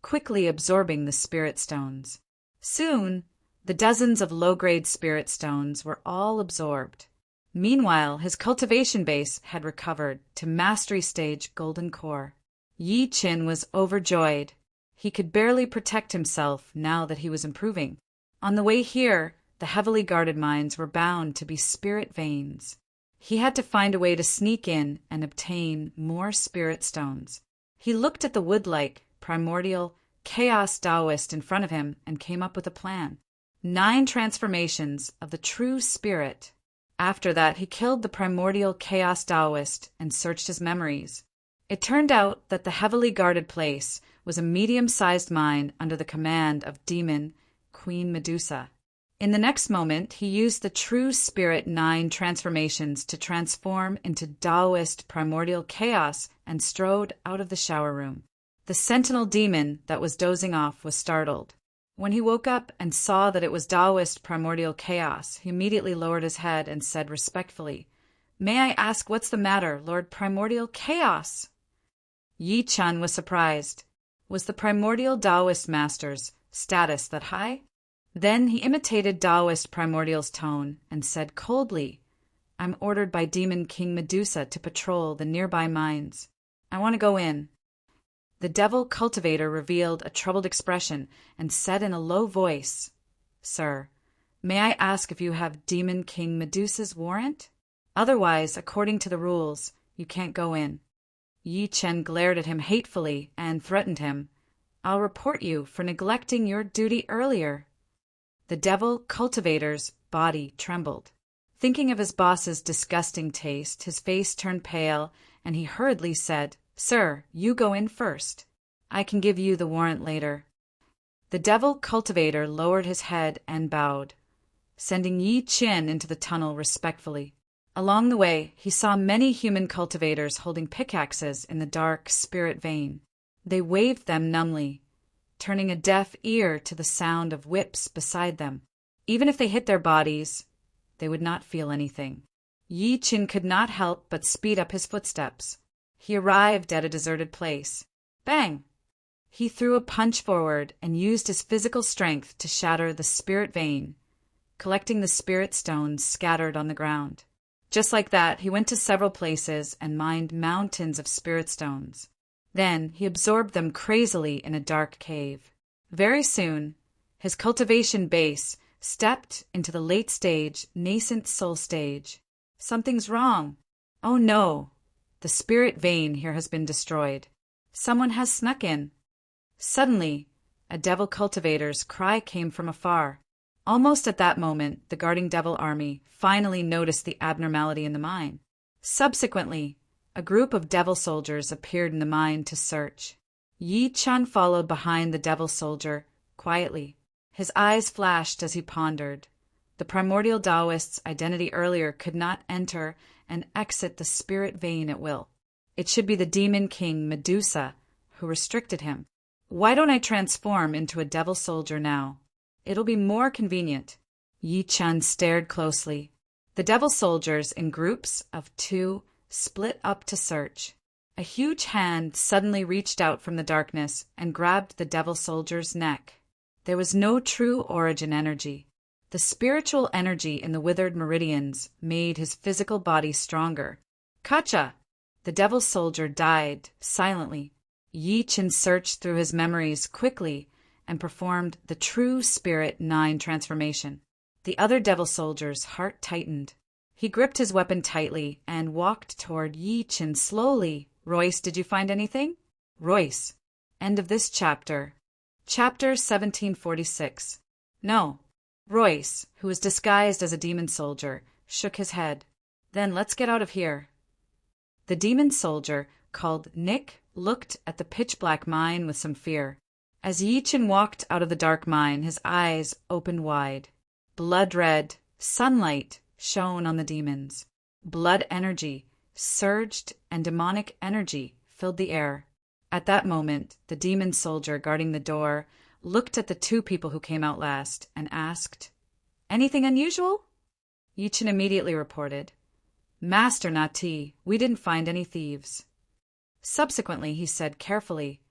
quickly absorbing the spirit stones. Soon, the dozens of low-grade spirit stones were all absorbed. Meanwhile, his cultivation base had recovered to mastery stage golden core. Yi Chen was overjoyed. He could barely protect himself now that he was improving. On the way here, the heavily guarded mines were bound to be spirit veins. He had to find a way to sneak in and obtain more spirit stones. He looked at the wood-like, primordial, chaos Taoist in front of him and came up with a plan. 9 transformations of the true spirit. After that, he killed the primordial chaos Taoist and searched his memories. It turned out that the heavily guarded place was a medium-sized mine under the command of demon Queen Medusa. In the next moment, he used the true spirit 9 transformations to transform into Taoist primordial chaos and strode out of the shower room. The sentinel demon that was dozing off was startled. When he woke up and saw that it was Taoist primordial chaos, he immediately lowered his head and said respectfully, "May I ask what's the matter, Lord Primordial Chaos?" Yi Chen was surprised. Was the primordial Taoist master's status that high? Then he imitated Taoist primordial's tone and said coldly, "I'm ordered by Demon King Medusa to patrol the nearby mines. I want to go in." The devil cultivator revealed a troubled expression and said in a low voice, "Sir, may I ask if you have Demon King Medusa's warrant? Otherwise, according to the rules, you can't go in." Yi Chen glared at him hatefully and threatened him, "I'll report you for neglecting your duty earlier." The devil cultivator's body trembled. Thinking of his boss's disgusting taste, his face turned pale, and he hurriedly said, "Sir, you go in first. I can give you the warrant later." The devil cultivator lowered his head and bowed, sending Yi Qin into the tunnel respectfully. Along the way, he saw many human cultivators holding pickaxes in the dark spirit vein. They waved them numbly, turning a deaf ear to the sound of whips beside them. Even if they hit their bodies, they would not feel anything. Yi Qin could not help but speed up his footsteps. He arrived at a deserted place. Bang! He threw a punch forward and used his physical strength to shatter the spirit vein, collecting the spirit stones scattered on the ground. Just like that, he went to several places and mined mountains of spirit stones. Then he absorbed them crazily in a dark cave. Very soon, his cultivation base stepped into the late-stage, nascent soul stage. Something's wrong. Oh no, the spirit vein here has been destroyed. Someone has snuck in. Suddenly, a devil cultivator's cry came from afar. Almost at that moment, the guarding devil army finally noticed the abnormality in the mine. Subsequently, a group of devil soldiers appeared in the mine to search. Yi Qin followed behind the devil soldier, quietly. His eyes flashed as he pondered. The primordial Taoist's identity earlier could not enter and exit the spirit vein at will. It should be the demon king Medusa who restricted him. Why don't I transform into a devil soldier now? It'll be more convenient. Yi Qin stared closely. The devil soldiers, in groups of 2, split up to search. A huge hand suddenly reached out from the darkness and grabbed the devil soldier's neck. There was no true origin energy. The spiritual energy in the withered meridians made his physical body stronger. Kacha! The devil soldier died silently. Yi Qin searched through his memories quickly and performed the true Spirit 9 transformation. The other devil soldier's heart tightened. He gripped his weapon tightly and walked toward Yi Qin slowly. Royce, did you find anything? Royce. End of this chapter. Chapter 1746. No. Royce, who was disguised as a demon soldier, shook his head. Then let's get out of here. The demon soldier, called Nick, looked at the pitch-black mine with some fear. As Yi Qin walked out of the dark mine, his eyes opened wide. Blood-red sunlight shone on the demons. Blood energy surged and demonic energy filled the air. At that moment, the demon soldier guarding the door looked at the 2 people who came out last and asked, "Anything unusual?" Yi Qin immediately reported, "Master Nati, we didn't find any thieves." Subsequently, he said carefully,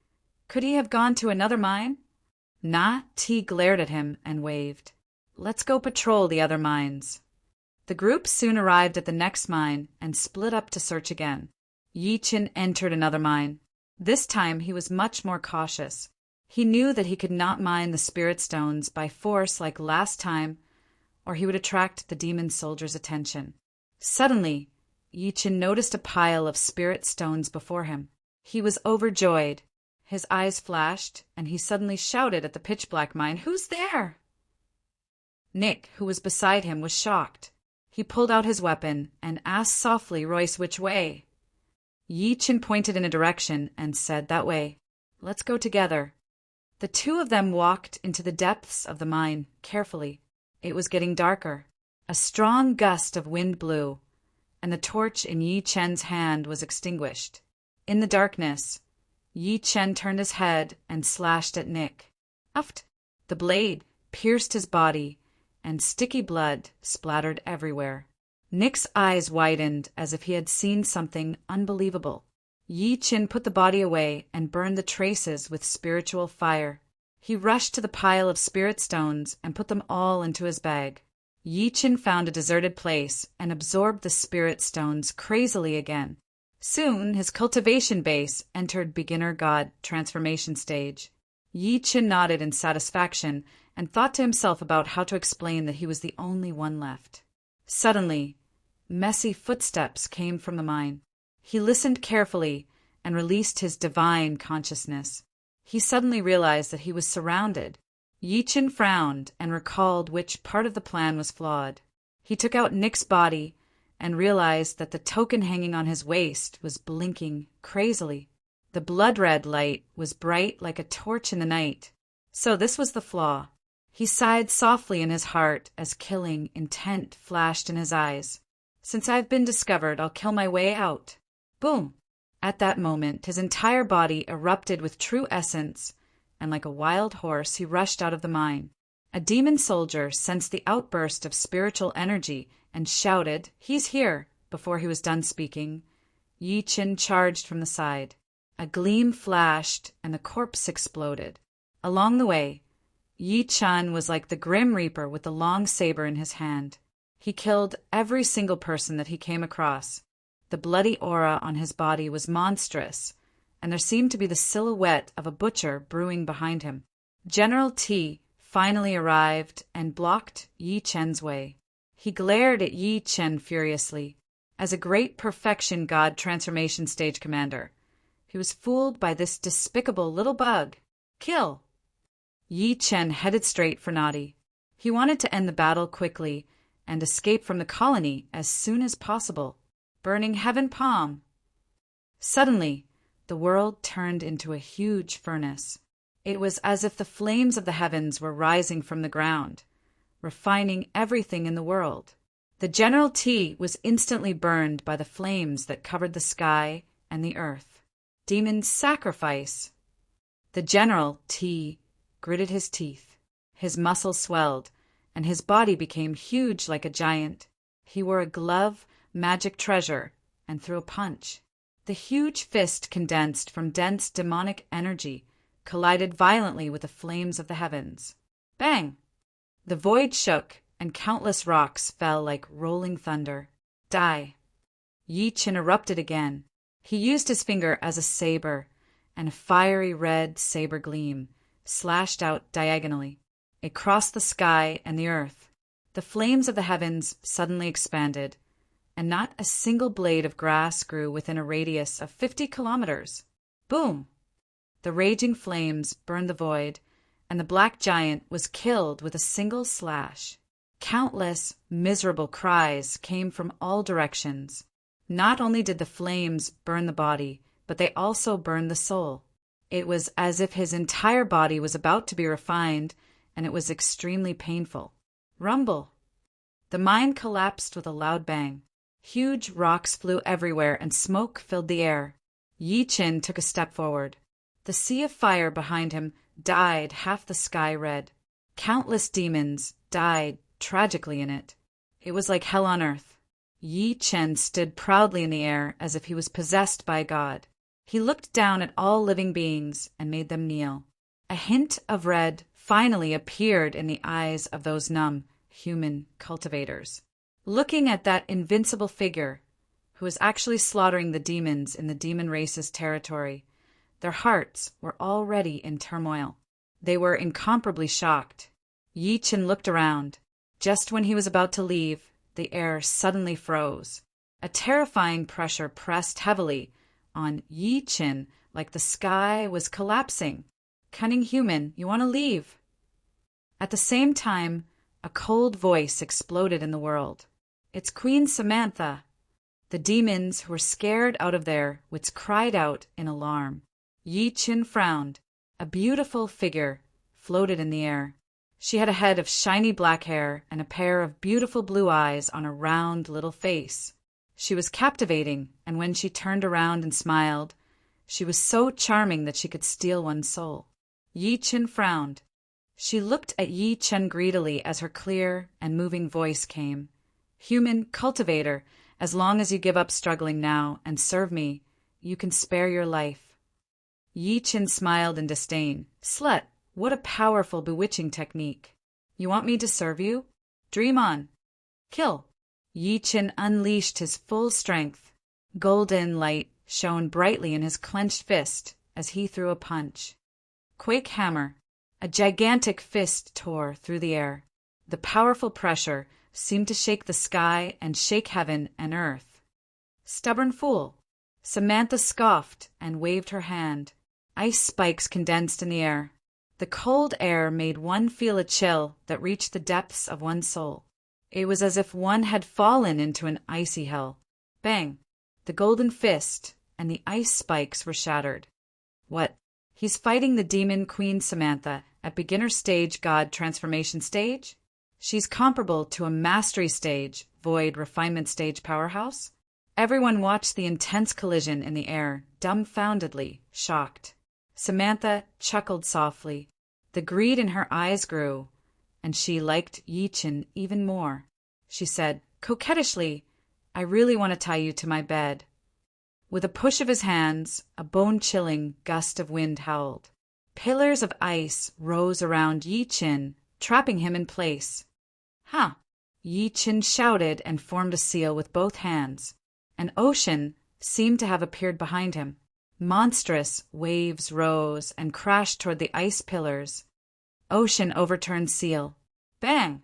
"Could he have gone to another mine?" Na-Ti glared at him and waved. "Let's go patrol the other mines." The group soon arrived at the next mine and split up to search again. Yi Qin entered another mine. This time he was much more cautious. He knew that he could not mine the spirit stones by force like last time, or he would attract the demon soldier's attention. Suddenly, Yi Qin noticed a pile of spirit stones before him. He was overjoyed. His eyes flashed, and he suddenly shouted at the pitch-black mine, "Who's there?" Nick, who was beside him, was shocked. He pulled out his weapon and asked softly Royce which way. Yi Qin pointed in a direction and said, "That way. Let's go together." The 2 of them walked into the depths of the mine, carefully. It was getting darker. A strong gust of wind blew, and the torch in Yi Qin's hand was extinguished. In the darkness, Yi Qin turned his head and slashed at Nick. Uft! The blade pierced his body, and sticky blood splattered everywhere. Nick's eyes widened as if he had seen something unbelievable. Yi Qin put the body away and burned the traces with spiritual fire. He rushed to the pile of spirit stones and put them all into his bag. Yi Qin found a deserted place and absorbed the spirit stones crazily again. Soon his cultivation base entered beginner god transformation stage. Yi Qin nodded in satisfaction and thought to himself about how to explain that he was the only one left. Suddenly, messy footsteps came from the mine. He listened carefully and released his divine consciousness. He suddenly realized that he was surrounded. Yi Qin frowned and recalled which part of the plan was flawed. He took out Nick's body and realized that the token hanging on his waist was blinking crazily. The blood-red light was bright like a torch in the night. So this was the flaw. He sighed softly in his heart as killing intent flashed in his eyes. Since I've been discovered, I'll kill my way out. Boom! At that moment, his entire body erupted with true essence, and like a wild horse, he rushed out of the mine. A demon soldier sensed the outburst of spiritual energy and shouted, "He's here!" Before he was done speaking, Yi Chen charged from the side. A gleam flashed, and the corpse exploded. Along the way, Yi Chen was like the Grim Reaper with the long saber in his hand. He killed every single person that he came across. The bloody aura on his body was monstrous, and there seemed to be the silhouette of a butcher brewing behind him. General T finally arrived and blocked Yi Chen's way. He glared at Yi Chen furiously. As a great perfection god transformation stage commander, he was fooled by this despicable little bug. Kill! Yi Chen headed straight for Nadi. He wanted to end the battle quickly and escape from the colony as soon as possible. Burning heaven palm! Suddenly, the world turned into a huge furnace. It was as if the flames of the heavens were rising from the ground, refining everything in the world. The General T was instantly burned by the flames that covered the sky and the earth. Demon sacrifice! The General T gritted his teeth. His muscles swelled, and his body became huge like a giant. He wore a glove, magic treasure, and threw a punch. The huge fist condensed from dense demonic energy, collided violently with the flames of the heavens. Bang! The void shook, and countless rocks fell like rolling thunder. Die! Yi Chen erupted again. He used his finger as a saber, and a fiery red saber gleam slashed out diagonally. It crossed the sky and the earth. The flames of the heavens suddenly expanded, and not a single blade of grass grew within a radius of 50 kilometers. Boom! The raging flames burned the void, and the black giant was killed with a single slash. Countless, miserable cries came from all directions. Not only did the flames burn the body, but they also burned the soul. It was as if his entire body was about to be refined, and it was extremely painful. Rumble! The mine collapsed with a loud bang. Huge rocks flew everywhere, and smoke filled the air. Yi Chen took a step forward. The sea of fire behind him dyed half the sky red. Countless demons died tragically in it. It was like hell on earth. Yi Chen stood proudly in the air as if he was possessed by God. He looked down at all living beings and made them kneel. A hint of red finally appeared in the eyes of those numb, human cultivators. Looking at that invincible figure, who was actually slaughtering the demons in the demon race's territory, their hearts were already in turmoil. They were incomparably shocked. Yi Chen looked around. Just when he was about to leave, the air suddenly froze. A terrifying pressure pressed heavily on Yi Chen like the sky was collapsing. Cunning human, you want to leave. At the same time, a cold voice exploded in the world. It's Queen Samantha. The demons who were scared out of their wits cried out in alarm. Yi Chen frowned. A beautiful figure floated in the air. She had a head of shiny black hair and a pair of beautiful blue eyes on a round little face. She was captivating, and when she turned around and smiled, she was so charming that she could steal one's soul. Yi Chen frowned. She looked at Yi Chen greedily as her clear and moving voice came. Human cultivator, as long as you give up struggling now and serve me, you can spare your life. Yi Chen smiled in disdain. Slut, what a powerful, bewitching technique. You want me to serve you? Dream on. Kill. Yi Chen unleashed his full strength. Golden light shone brightly in his clenched fist as he threw a punch. Quake hammer. A gigantic fist tore through the air. The powerful pressure seemed to shake the sky and shake heaven and earth. Stubborn fool. Samantha scoffed and waved her hand. Ice spikes condensed in the air. The cold air made one feel a chill that reached the depths of one's soul. It was as if one had fallen into an icy hell. Bang! The golden fist and the ice spikes were shattered. What? He's fighting the demon Queen Samantha at beginner stage God transformation stage? She's comparable to a mastery stage, void refinement stage powerhouse? Everyone watched the intense collision in the air, dumbfoundedly, shocked. Samantha chuckled softly. The greed in her eyes grew, and she liked Yi-Chin even more. She said, coquettishly, I really want to tie you to my bed. With a push of his hands, a bone-chilling gust of wind howled. Pillars of ice rose around Yi-Chin, trapping him in place. Ha! Yi-Chin shouted and formed a seal with both hands. An ocean seemed to have appeared behind him. Monstrous waves rose and crashed toward the ice pillars. Ocean overturned seal. Bang!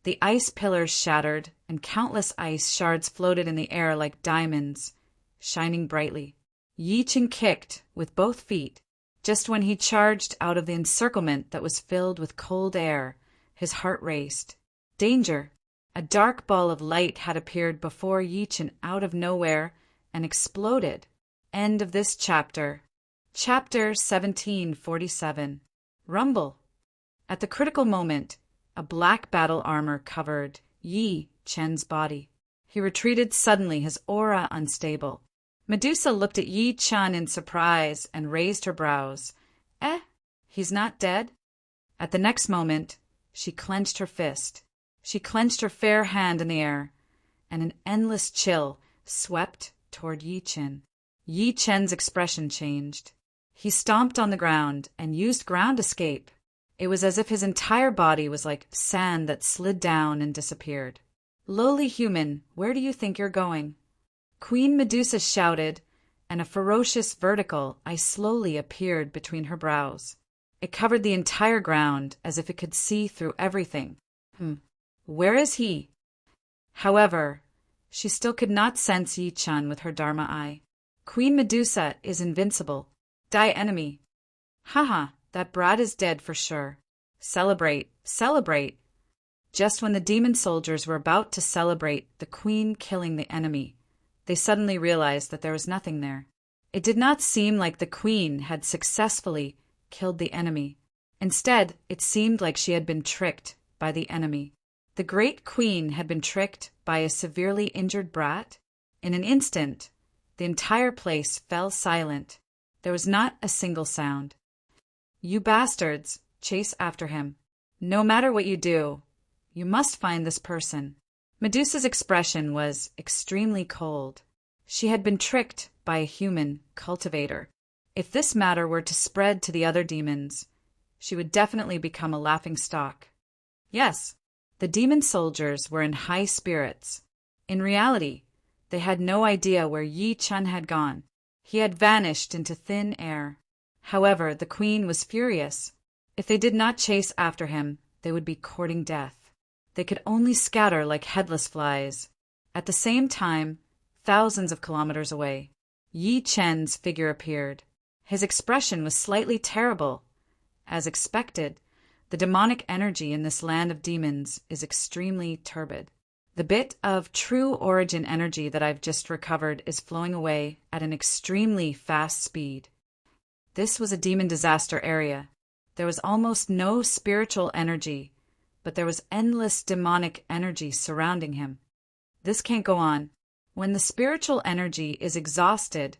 The ice pillars shattered, and countless ice shards floated in the air like diamonds, shining brightly. Yi-Chin kicked with both feet. Just when he charged out of the encirclement that was filled with cold air, his heart raced. Danger! A dark ball of light had appeared before Yi-Chin out of nowhere and exploded. End of this chapter. Chapter 1747. Rumble. At the critical moment, a black battle armor covered Yi-Chen's body. He retreated suddenly, his aura unstable. Medusa looked at Yi-Chen in surprise and raised her brows. He's not dead? At the next moment, she clenched her fist. She clenched her fair hand in the air, and an endless chill swept toward Yi-Chen. Yi-Chen's expression changed. He stomped on the ground and used ground escape. It was as if his entire body was like sand that slid down and disappeared. Lowly human, where do you think you're going? Queen Medusa shouted, and a ferocious vertical eye slowly appeared between her brows. It covered the entire ground as if it could see through everything. Where is he? However, she still could not sense Yi-Chan with her Dharma eye. Queen Medusa is invincible. Die enemy. Haha, that brat is dead for sure. Celebrate, celebrate. Just when the demon soldiers were about to celebrate the queen killing the enemy, they suddenly realized that there was nothing there. It did not seem like the queen had successfully killed the enemy. Instead, it seemed like she had been tricked by the enemy. The great queen had been tricked by a severely injured brat. In an instant, the entire place fell silent. There was not a single sound. You bastards, chase after him. No matter what you do, you must find this person. Medusa's expression was extremely cold. She had been tricked by a human cultivator. If this matter were to spread to the other demons, she would definitely become a laughingstock. Yes, the demon soldiers were in high spirits. In reality, they had no idea where Yi-Chan had gone. He had vanished into thin air. However, the queen was furious. If they did not chase after him, they would be courting death. They could only scatter like headless flies. At the same time, thousands of kilometers away, Yi-Chen's figure appeared. His expression was slightly terrible. As expected, the demonic energy in this land of demons is extremely turbid. The bit of true origin energy that I've just recovered is flowing away at an extremely fast speed. This was a demon disaster area. There was almost no spiritual energy, but there was endless demonic energy surrounding him. This can't go on. When the spiritual energy is exhausted,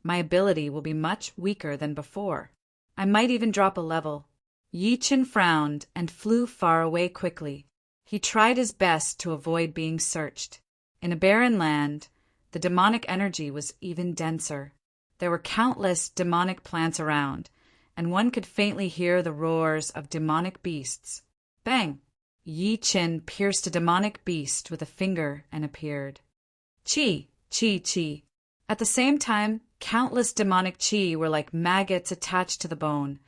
my ability will be much weaker than before. I might even drop a level. Yi-Chin frowned and flew far away quickly. He tried his best to avoid being searched. In a barren land, the demonic energy was even denser. There were countless demonic plants around, and one could faintly hear the roars of demonic beasts. Bang! Yi-Chin pierced a demonic beast with a finger and appeared. Chi, chi, chi. At the same time, countless demonic chi were like maggots attached to the bone,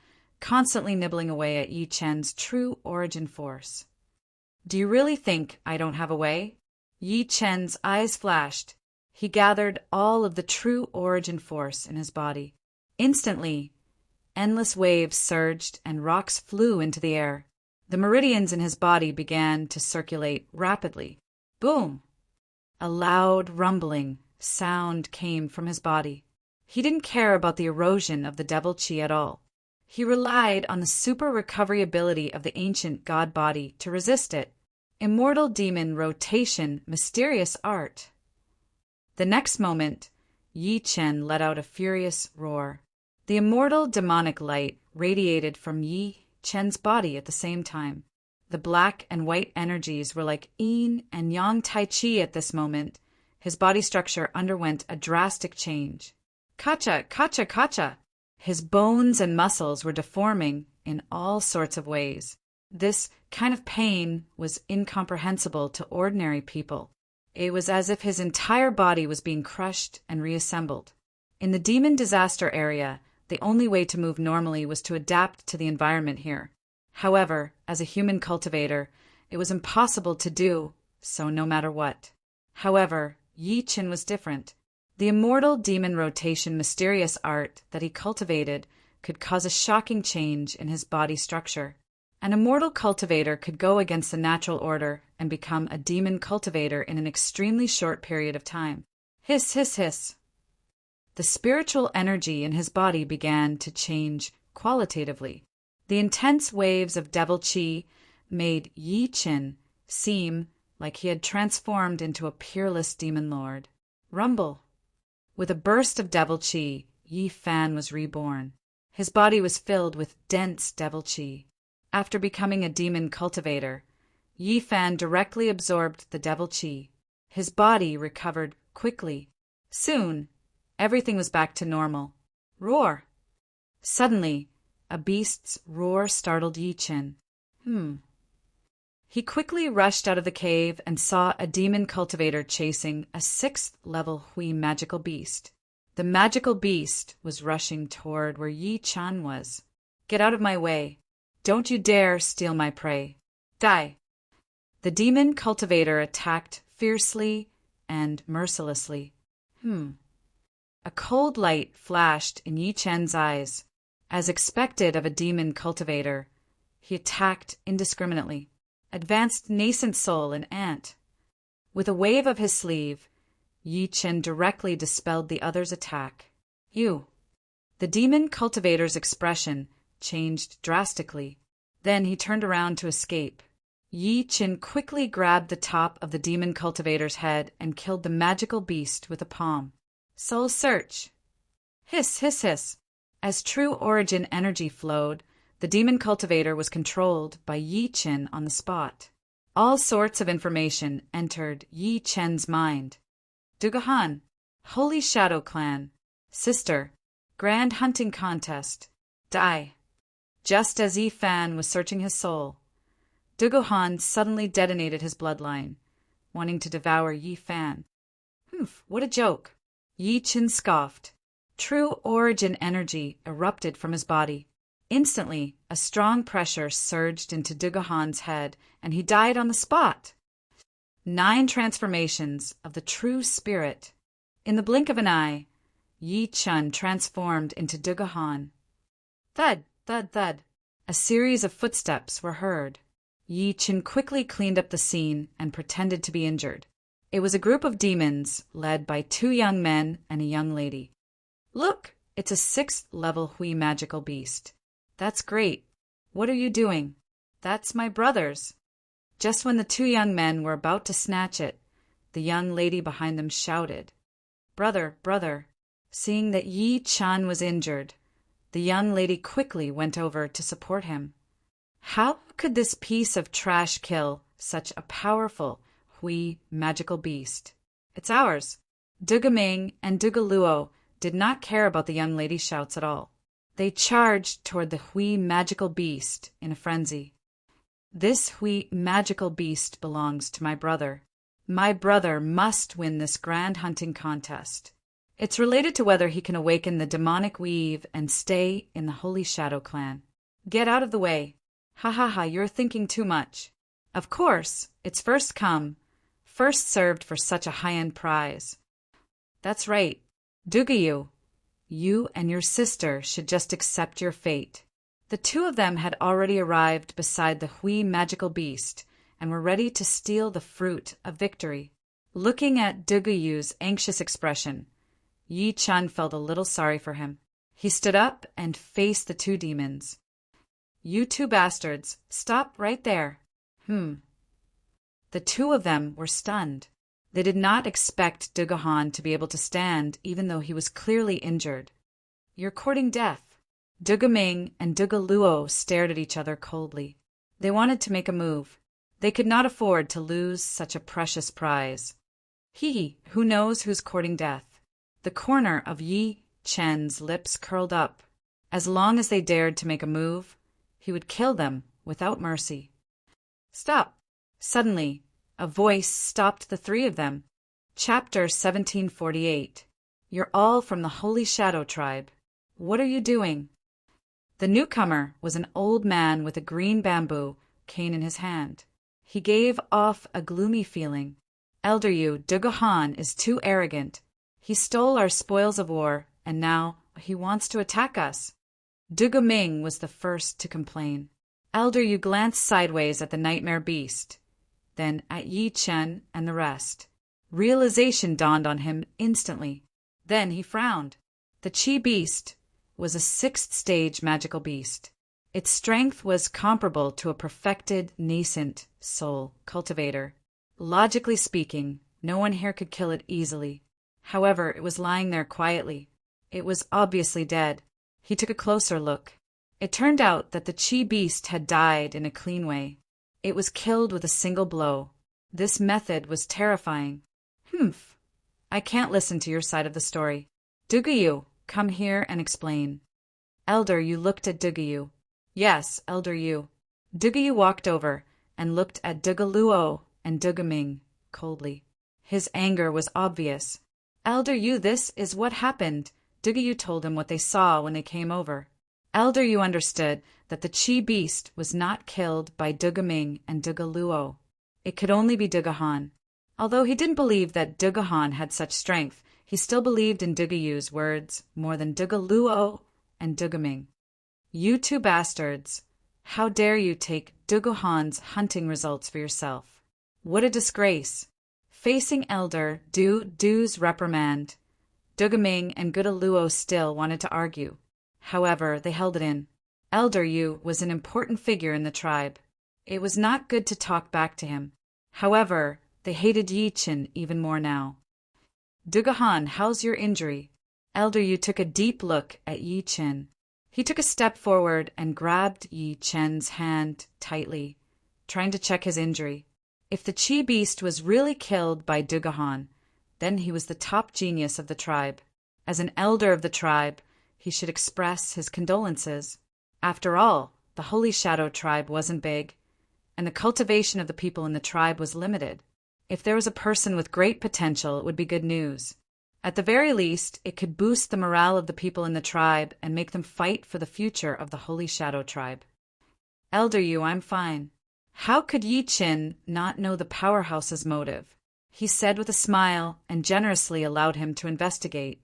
constantly nibbling away at Yi-Chen's true origin force. Do you really think I don't have a way? Yi-Chen's eyes flashed. He gathered all of the true origin force in his body. Instantly, endless waves surged and rocks flew into the air. The meridians in his body began to circulate rapidly. Boom! A loud, rumbling sound came from his body. He didn't care about the erosion of the devil chi at all. He relied on the super recovery ability of the ancient god body to resist it. Immortal demon rotation, mysterious art. The next moment, Yi Chen let out a furious roar. The immortal demonic light radiated from Yi Chen's body at the same time. The black and white energies were like yin and yang tai chi at this moment. His body structure underwent a drastic change. Kacha, kacha, kacha! His bones and muscles were deforming in all sorts of ways. This kind of pain was incomprehensible to ordinary people. It was as if his entire body was being crushed and reassembled. In the demon disaster area, the only way to move normally was to adapt to the environment here. However, as a human cultivator, it was impossible to do so no matter what. However, Yi Chen was different. The immortal demon rotation mysterious art that he cultivated could cause a shocking change in his body structure. An immortal cultivator could go against the natural order and become a demon cultivator in an extremely short period of time. Hiss, hiss, hiss. The spiritual energy in his body began to change qualitatively. The intense waves of devil chi made Yi Chen seem like he had transformed into a peerless demon lord. Rumble. With a burst of devil chi, Yi Fan was reborn. His body was filled with dense devil chi. After becoming a demon cultivator, Yi Fan directly absorbed the devil chi. His body recovered quickly. Soon, everything was back to normal. Roar! Suddenly, a beast's roar startled Yi Chen. He quickly rushed out of the cave and saw a demon cultivator chasing a 6th-level Hui magical beast. The magical beast was rushing toward where Yi Chen was. Get out of my way. Don't you dare steal my prey. Die! The demon cultivator attacked fiercely and mercilessly. A cold light flashed in Yi Chen's eyes. As expected of a demon cultivator, he attacked indiscriminately. Advanced nascent soul and ant. With a wave of his sleeve, Yi Chen directly dispelled the other's attack. You. The demon cultivator's expression changed drastically. Then he turned around to escape. Yi Chen quickly grabbed the top of the demon cultivator's head and killed the magical beast with a palm. Soul search. Hiss, hiss, hiss. As true origin energy flowed, the demon cultivator was controlled by Yi Chen on the spot. All sorts of information entered Yi Chen's mind. Dugahan, Holy Shadow Clan, Sister, Grand Hunting Contest, Die. Just as Yi Fan was searching his soul, Dugahan suddenly detonated his bloodline, wanting to devour Yi Fan. What a joke. Yi Chen scoffed. True origin energy erupted from his body. Instantly, a strong pressure surged into Dugahan's head, and he died on the spot. 9 transformations of the true spirit. In the blink of an eye, Yi Chen transformed into Dugahan. Thud, thud, thud. A series of footsteps were heard. Yi Chen quickly cleaned up the scene and pretended to be injured. It was a group of demons led by 2 young men and a young lady. Look, it's a 6th-level Hui magical beast. That's great. What are you doing? That's my brother's. Just when the 2 young men were about to snatch it, the young lady behind them shouted, Brother, brother. Seeing that Yi Chen was injured, the young lady quickly went over to support him. How could this piece of trash kill such a powerful Hui magical beast? It's ours. Dugaming and Dugaluo did not care about the young lady's shouts at all. They charged toward the Hui magical beast in a frenzy. This Hui magical beast belongs to my brother. My brother must win this grand hunting contest. It's related to whether he can awaken the demonic weave and stay in the Holy Shadow Clan. Get out of the way. Ha ha ha, you're thinking too much. Of course, it's first come, first served for such a high-end prize. That's right. Dugayu, you and your sister should just accept your fate. The two of them had already arrived beside the Hui magical beast and were ready to steal the fruit of victory. Looking at Duguyu's anxious expression, Yi Chen felt a little sorry for him. He stood up and faced the two demons. "You two bastards, stop right there." The two of them were stunned. They did not expect Dugahan to be able to stand, even though he was clearly injured. "You're courting death." Dugaming and Dugaluo stared at each other coldly. They wanted to make a move. They could not afford to lose such a precious prize. Who knows who's courting death? The corner of Yi Chen's lips curled up. As long as they dared to make a move, he would kill them without mercy. "Stop!" Suddenly, a voice stopped the three of them. Chapter 1748. "You're all from the Holy Shadow Tribe. What are you doing?" The newcomer was an old man with a green bamboo cane in his hand. He gave off a gloomy feeling. "Elder Yu, Dugahan is too arrogant. He stole our spoils of war, and now he wants to attack us." Dugaming was the first to complain. Elder Yu glanced sideways at the nightmare beast, then at Yi Chen and the rest. Realization dawned on him instantly. Then he frowned. The Qi beast was a sixth-stage magical beast. Its strength was comparable to a perfected, nascent soul cultivator. Logically speaking, no one here could kill it easily. However, it was lying there quietly. It was obviously dead. He took a closer look. It turned out that the Qi beast had died in a clean way. It was killed with a single blow. This method was terrifying. I can't listen to your side of the story. Dugayu, come here and explain." Elder Yu looked at Dugayu. "Yes, Elder Yu." Dugayu walked over and looked at Dugaluo and Dugaming coldly. His anger was obvious. "Elder Yu, this is what happened." Dugayu told him what they saw when they came over. Elder Yu understood that the Qi beast was not killed by Dugaming and Dugaluo. It could only be Dugahan. Although he didn't believe that Dugahan had such strength, he still believed in Dugayu's words more than Dugaluo and Dugaming. "You two bastards! How dare you take Dugahan's hunting results for yourself? What a disgrace!" Facing Elder Du's reprimand, Dugaming and Dugaluo still wanted to argue. However, they held it in. Elder Yu was an important figure in the tribe. It was not good to talk back to him. However, they hated Yi Chen even more now. "Dugahan, how's your injury?" Elder Yu took a deep look at Yi Chen. He took a step forward and grabbed Yi Chen's hand tightly, trying to check his injury. If the Qi beast was really killed by Dugahan, then he was the top genius of the tribe. As an elder of the tribe, he should express his condolences. After all, the Holy Shadow Tribe wasn't big, and the cultivation of the people in the tribe was limited. If there was a person with great potential, it would be good news. At the very least, it could boost the morale of the people in the tribe and make them fight for the future of the Holy Shadow Tribe. "Elder Yu, I'm fine." How could Yi Chen not know the powerhouse's motive? He said with a smile and generously allowed him to investigate.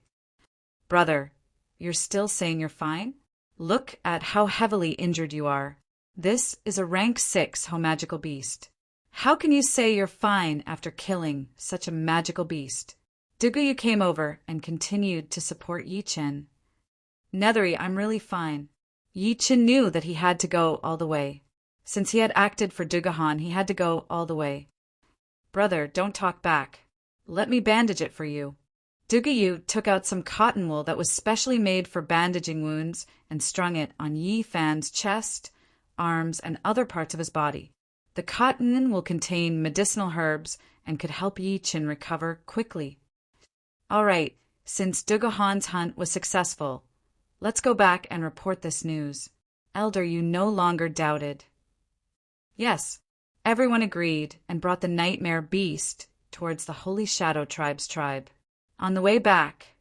"Brother, you're still saying you're fine? Look at how heavily injured you are. This is a rank 6 magical beast. How can you say you're fine after killing such a magical beast?" Dugayu came over and continued to support Yi Chen. "Nethery, I'm really fine." Yi Chen knew that he had to go all the way. Since he had acted for Dugahan, he had to go all the way. "Brother, don't talk back. Let me bandage it for you." Dugayu took out some cotton wool that was specially made for bandaging wounds and strung it on Yi Fan's chest, arms, and other parts of his body. The cotton will contain medicinal herbs and could help Yi Chen recover quickly. "All right, since Dugahan's hunt was successful, let's go back and report this news." Elder Yu no longer doubted. Yes, everyone agreed and brought the nightmare beast towards the Holy Shadow Tribe's tribe. On the way back,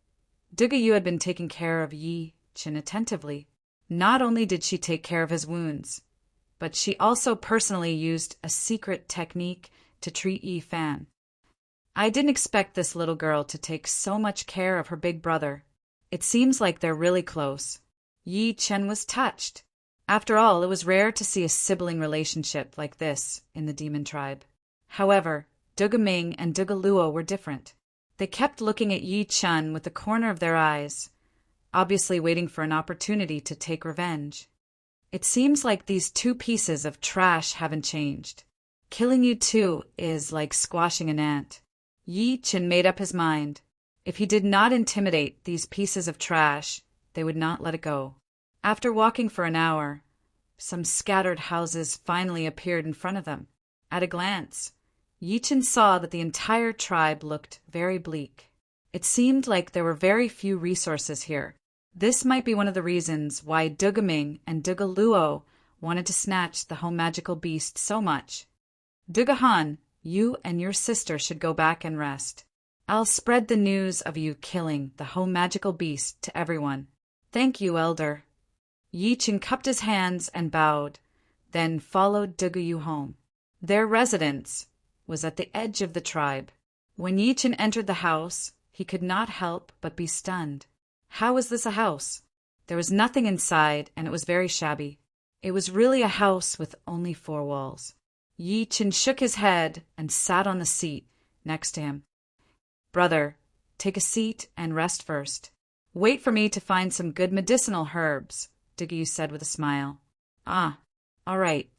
Dugayu had been taking care of Yi Chen attentively. Not only did she take care of his wounds, but she also personally used a secret technique to treat Yi Fan. "I didn't expect this little girl to take so much care of her big brother. It seems like they're really close." Yi Chen was touched. After all, it was rare to see a sibling relationship like this in the demon tribe. However, Dugaming and Dugaluo were different. They kept looking at Yi Chun with the corner of their eyes, obviously waiting for an opportunity to take revenge. It seems like these two pieces of trash haven't changed. Killing you two is like squashing an ant. Yi Chun made up his mind. If he did not intimidate these pieces of trash, they would not let it go. After walking for an hour, some scattered houses finally appeared in front of them. At a glance, Yi Chun saw that the entire tribe looked very bleak. It seemed like there were very few resources here. This might be one of the reasons why Dugaming and Dugaluo wanted to snatch the home magical beast so much. Dugahan, you and your sister should go back and rest. I'll spread the news of you killing the home magical beast to everyone. Thank you, Elder. Yi Chun cupped his hands and bowed, then followed Dugayu home. Their residence was at the edge of the tribe. When Yi Chun entered the house, he could not help but be stunned. How was this a house? There was nothing inside, and it was very shabby. It was really a house with only 4 walls. Yi Chun shook his head and sat on the seat next to him. Brother, take a seat and rest first. Wait for me to find some good medicinal herbs, Dugayu said with a smile. Ah, all right.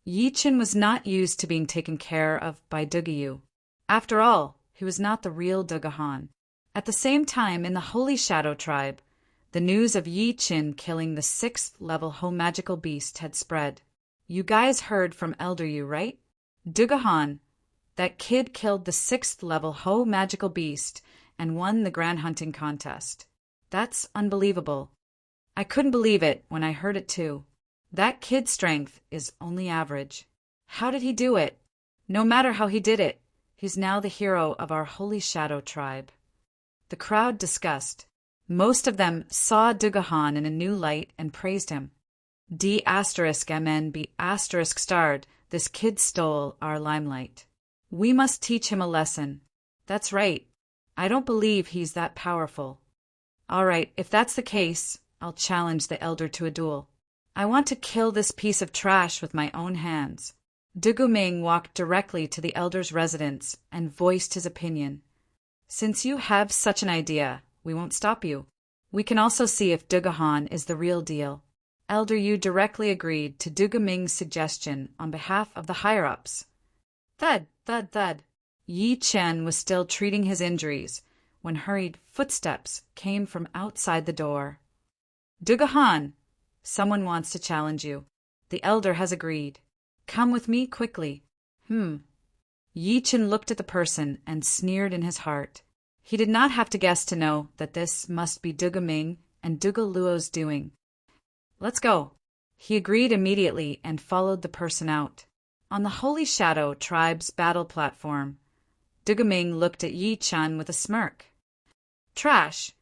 Yi Chun was not used to being taken care of by Dugayu. After all, he was not the real Dugahan. At the same time, in the Holy Shadow tribe, the news of Yi Chun killing the 6th level home magical beast had spread. You guys heard from Elder Yu, right? Dugahan, that kid killed the 6th level Ho magical beast and won the grand hunting contest. That's unbelievable. I couldn't believe it when I heard it too. That kid's strength is only average. How did he do it? No matter how he did it, he's now the hero of our Holy Shadow tribe. The crowd discussed. Most of them saw Dugahan in a new light and praised him. D*MNB***, this kid stole our limelight. We must teach him a lesson. That's right. I don't believe he's that powerful. All right, if that's the case, I'll challenge the elder to a duel. I want to kill this piece of trash with my own hands. Duguming walked directly to the elder's residence and voiced his opinion. Since you have such an idea, we won't stop you. We can also see if Dugahan is the real deal. Elder Yu directly agreed to Dugaming's suggestion on behalf of the higher-ups. Thud, thud, thud. Yi Chen was still treating his injuries when hurried footsteps came from outside the door. Dugahan, someone wants to challenge you. The elder has agreed. Come with me quickly. Yi Chen looked at the person and sneered in his heart. He did not have to guess to know that this must be Dugaming and Dugaluo's doing. Let's go. He agreed immediately and followed the person out. On the Holy Shadow tribe's battle platform, Dugaming looked at Yi Chun with a smirk. Trash.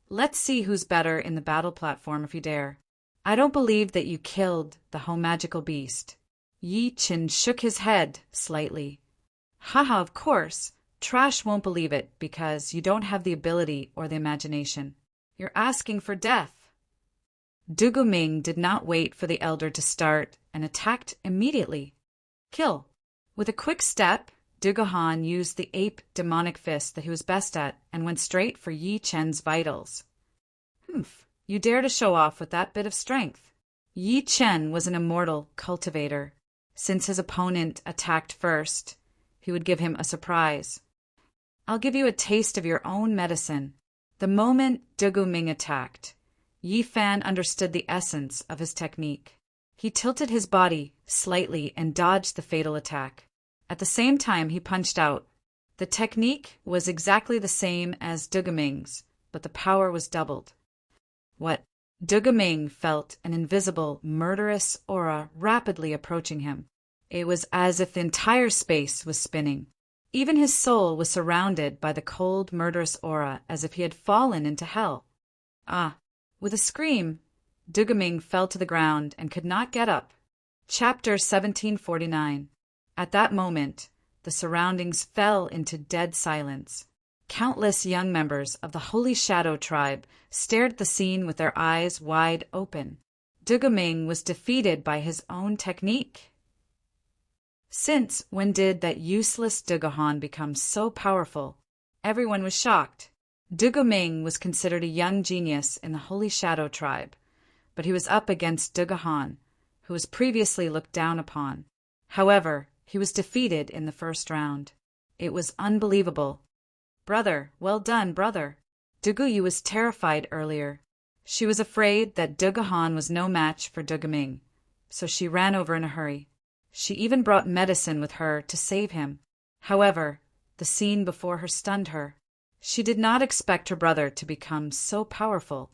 Let's see who's better in the battle platform if you dare. I don't believe that you killed the home magical beast. Yi Chun shook his head slightly. Haha, of course. Trash won't believe it because you don't have the ability or the imagination. You're asking for death. Duguming did not wait for the elder to start and attacked immediately. Kill. With a quick step, Dugahan used the ape demonic fist that he was best at and went straight for Yi Chen's vitals. You dare to show off with that bit of strength. Yi Chen was an immortal cultivator. Since his opponent attacked first, he would give him a surprise. I'll give you a taste of your own medicine. The moment Duguming attacked, Yi Fan understood the essence of his technique. He tilted his body slightly and dodged the fatal attack. At the same time, he punched out. The technique was exactly the same as Duguming's, but the power was doubled. What? Dugaming felt an invisible, murderous aura rapidly approaching him. It was as if the entire space was spinning. Even his soul was surrounded by the cold, murderous aura as if he had fallen into hell. With a scream, Dugaming fell to the ground and could not get up. Chapter 1749. At that moment, the surroundings fell into dead silence. Countless young members of the Holy Shadow tribe stared at the scene with their eyes wide open. Dugaming was defeated by his own technique. Since when did that useless Dugahan become so powerful? Everyone was shocked. Dugaming was considered a young genius in the Holy Shadow tribe, but he was up against Dugahan, who was previously looked down upon. However, he was defeated in the first round. It was unbelievable. Brother, well done, brother. Duguyu was terrified earlier. She was afraid that Dugahan was no match for Dugaming, so she ran over in a hurry. She even brought medicine with her to save him. However, the scene before her stunned her. She did not expect her brother to become so powerful.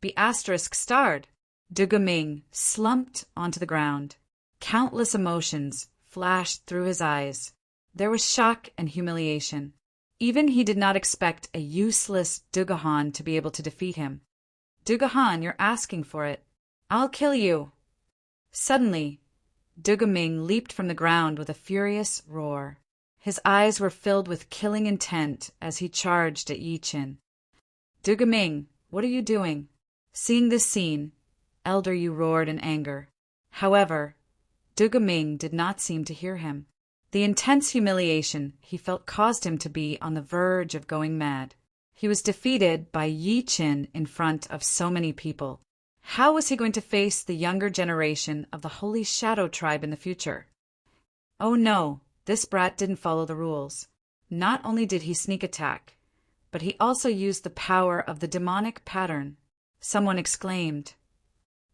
Be asterisk starred. Dugaming slumped onto the ground. Countless emotions flashed through his eyes. There was shock and humiliation. Even he did not expect a useless Dugahan to be able to defeat him. Dugahan, you're asking for it. I'll kill you. Suddenly, Dugaming leaped from the ground with a furious roar. His eyes were filled with killing intent as he charged at Yi Qin. Dugaming, what are you doing? Seeing this scene, Elder Yu roared in anger. However, Dugaming did not seem to hear him. The intense humiliation he felt caused him to be on the verge of going mad. He was defeated by Yi Qin in front of so many people. How was he going to face the younger generation of the Holy Shadow tribe in the future? Oh no, this brat didn't follow the rules. Not only did he sneak attack, but he also used the power of the demonic pattern. Someone exclaimed,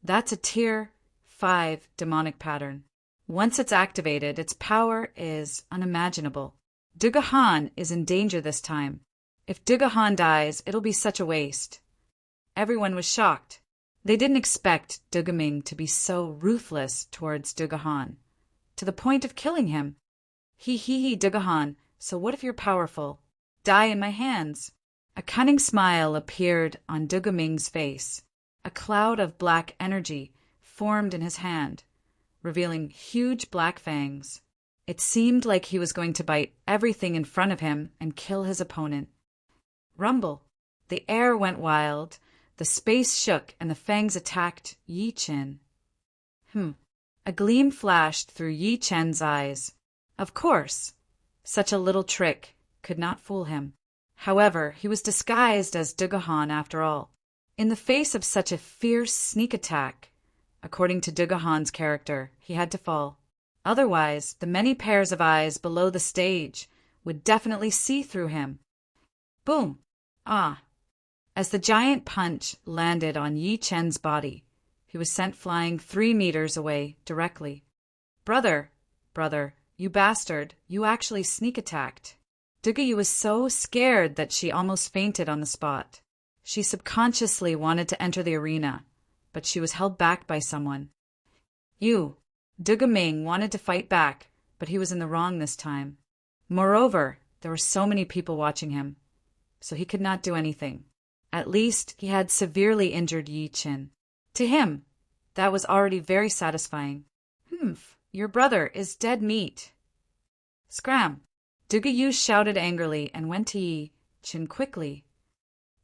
"That's a Tier 5 demonic pattern. Once it's activated, its power is unimaginable. Dugahan is in danger this time. If Dugahan dies, it'll be such a waste." Everyone was shocked. They didn't expect Dugaming to be so ruthless towards Dugahan, to the point of killing him. He, Dugahan, so what if you're powerful? Die in my hands. A cunning smile appeared on Dugaming's face. A cloud of black energy formed in his hand, revealing huge black fangs. It seemed like he was going to bite everything in front of him and kill his opponent. Rumble. The air went wild, the space shook, and the fangs attacked Yi Qin. A gleam flashed through Yi Chen's eyes. Of course, such a little trick could not fool him. However, he was disguised as Dugahan after all. In the face of such a fierce sneak attack, according to Dugahan's character, he had to fall. Otherwise, the many pairs of eyes below the stage would definitely see through him. Boom! Ah! As the giant punch landed on Yi Chen's body, he was sent flying 3 meters away directly. Brother, you bastard, you actually sneak attacked. Duguyu was so scared that she almost fainted on the spot. She subconsciously wanted to enter the arena, but she was held back by someone. Dugaming wanted to fight back, but he was in the wrong this time. Moreover, there were so many people watching him, so he could not do anything. At least he had severely injured Yi Qin. To him, that was already very satisfying. Your brother is dead meat. Scram! Duguyu shouted angrily and went to Yi Qin quickly.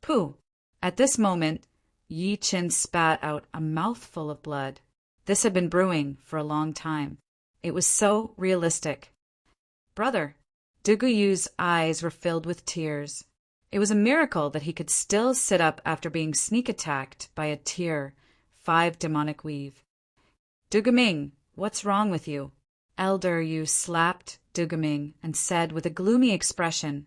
Pooh! At this moment, Yi Qin spat out a mouthful of blood. This had been brewing for a long time. It was so realistic. Brother! Duguyu's eyes were filled with tears. It was a miracle that he could still sit up after being sneak attacked by a Tier 5 demonic weave. Dugaming, what's wrong with you? Elder Yu slapped Dugaming and said with a gloomy expression,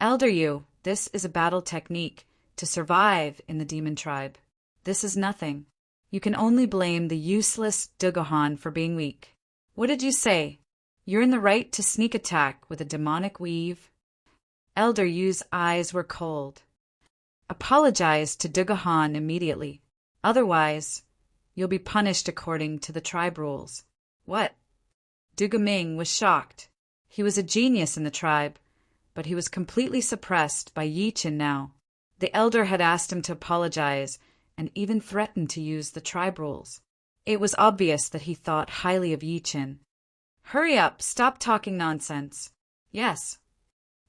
Elder Yu, this is a battle technique to survive in the demon tribe. This is nothing. You can only blame the useless Dugahan for being weak. What did you say? You're in the right to sneak attack with a demonic weave? Elder Yu's eyes were cold. Apologize to Dugahan immediately. Otherwise, you'll be punished according to the tribe rules. What? Dugaming was shocked. He was a genius in the tribe, but he was completely suppressed by Yi Qin now. The elder had asked him to apologize and even threatened to use the tribe rules. It was obvious that he thought highly of Yi Qin. Hurry up, stop talking nonsense. Yes.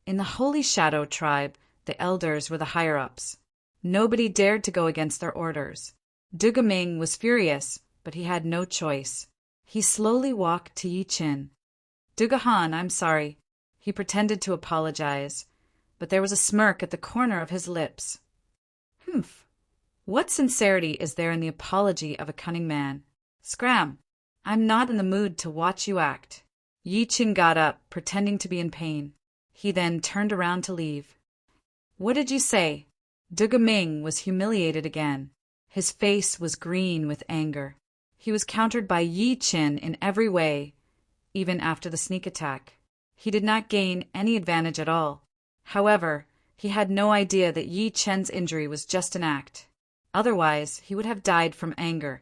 In the Holy Shadow tribe, the elders were the higher-ups. Nobody dared to go against their orders. Dugaming was furious, but he had no choice. He slowly walked to Yi Qin. "Dugahan, I'm sorry." He pretended to apologize, but there was a smirk at the corner of his lips. Humph! What sincerity is there in the apology of a cunning man? Scram! I'm not in the mood to watch you act. Yi Qin got up, pretending to be in pain. He then turned around to leave. "What did you say?" Dugaming was humiliated again. His face was green with anger. He was countered by Yi Qin in every way, even after the sneak attack. He did not gain any advantage at all. However, he had no idea that Yi Qin's injury was just an act. Otherwise, he would have died from anger.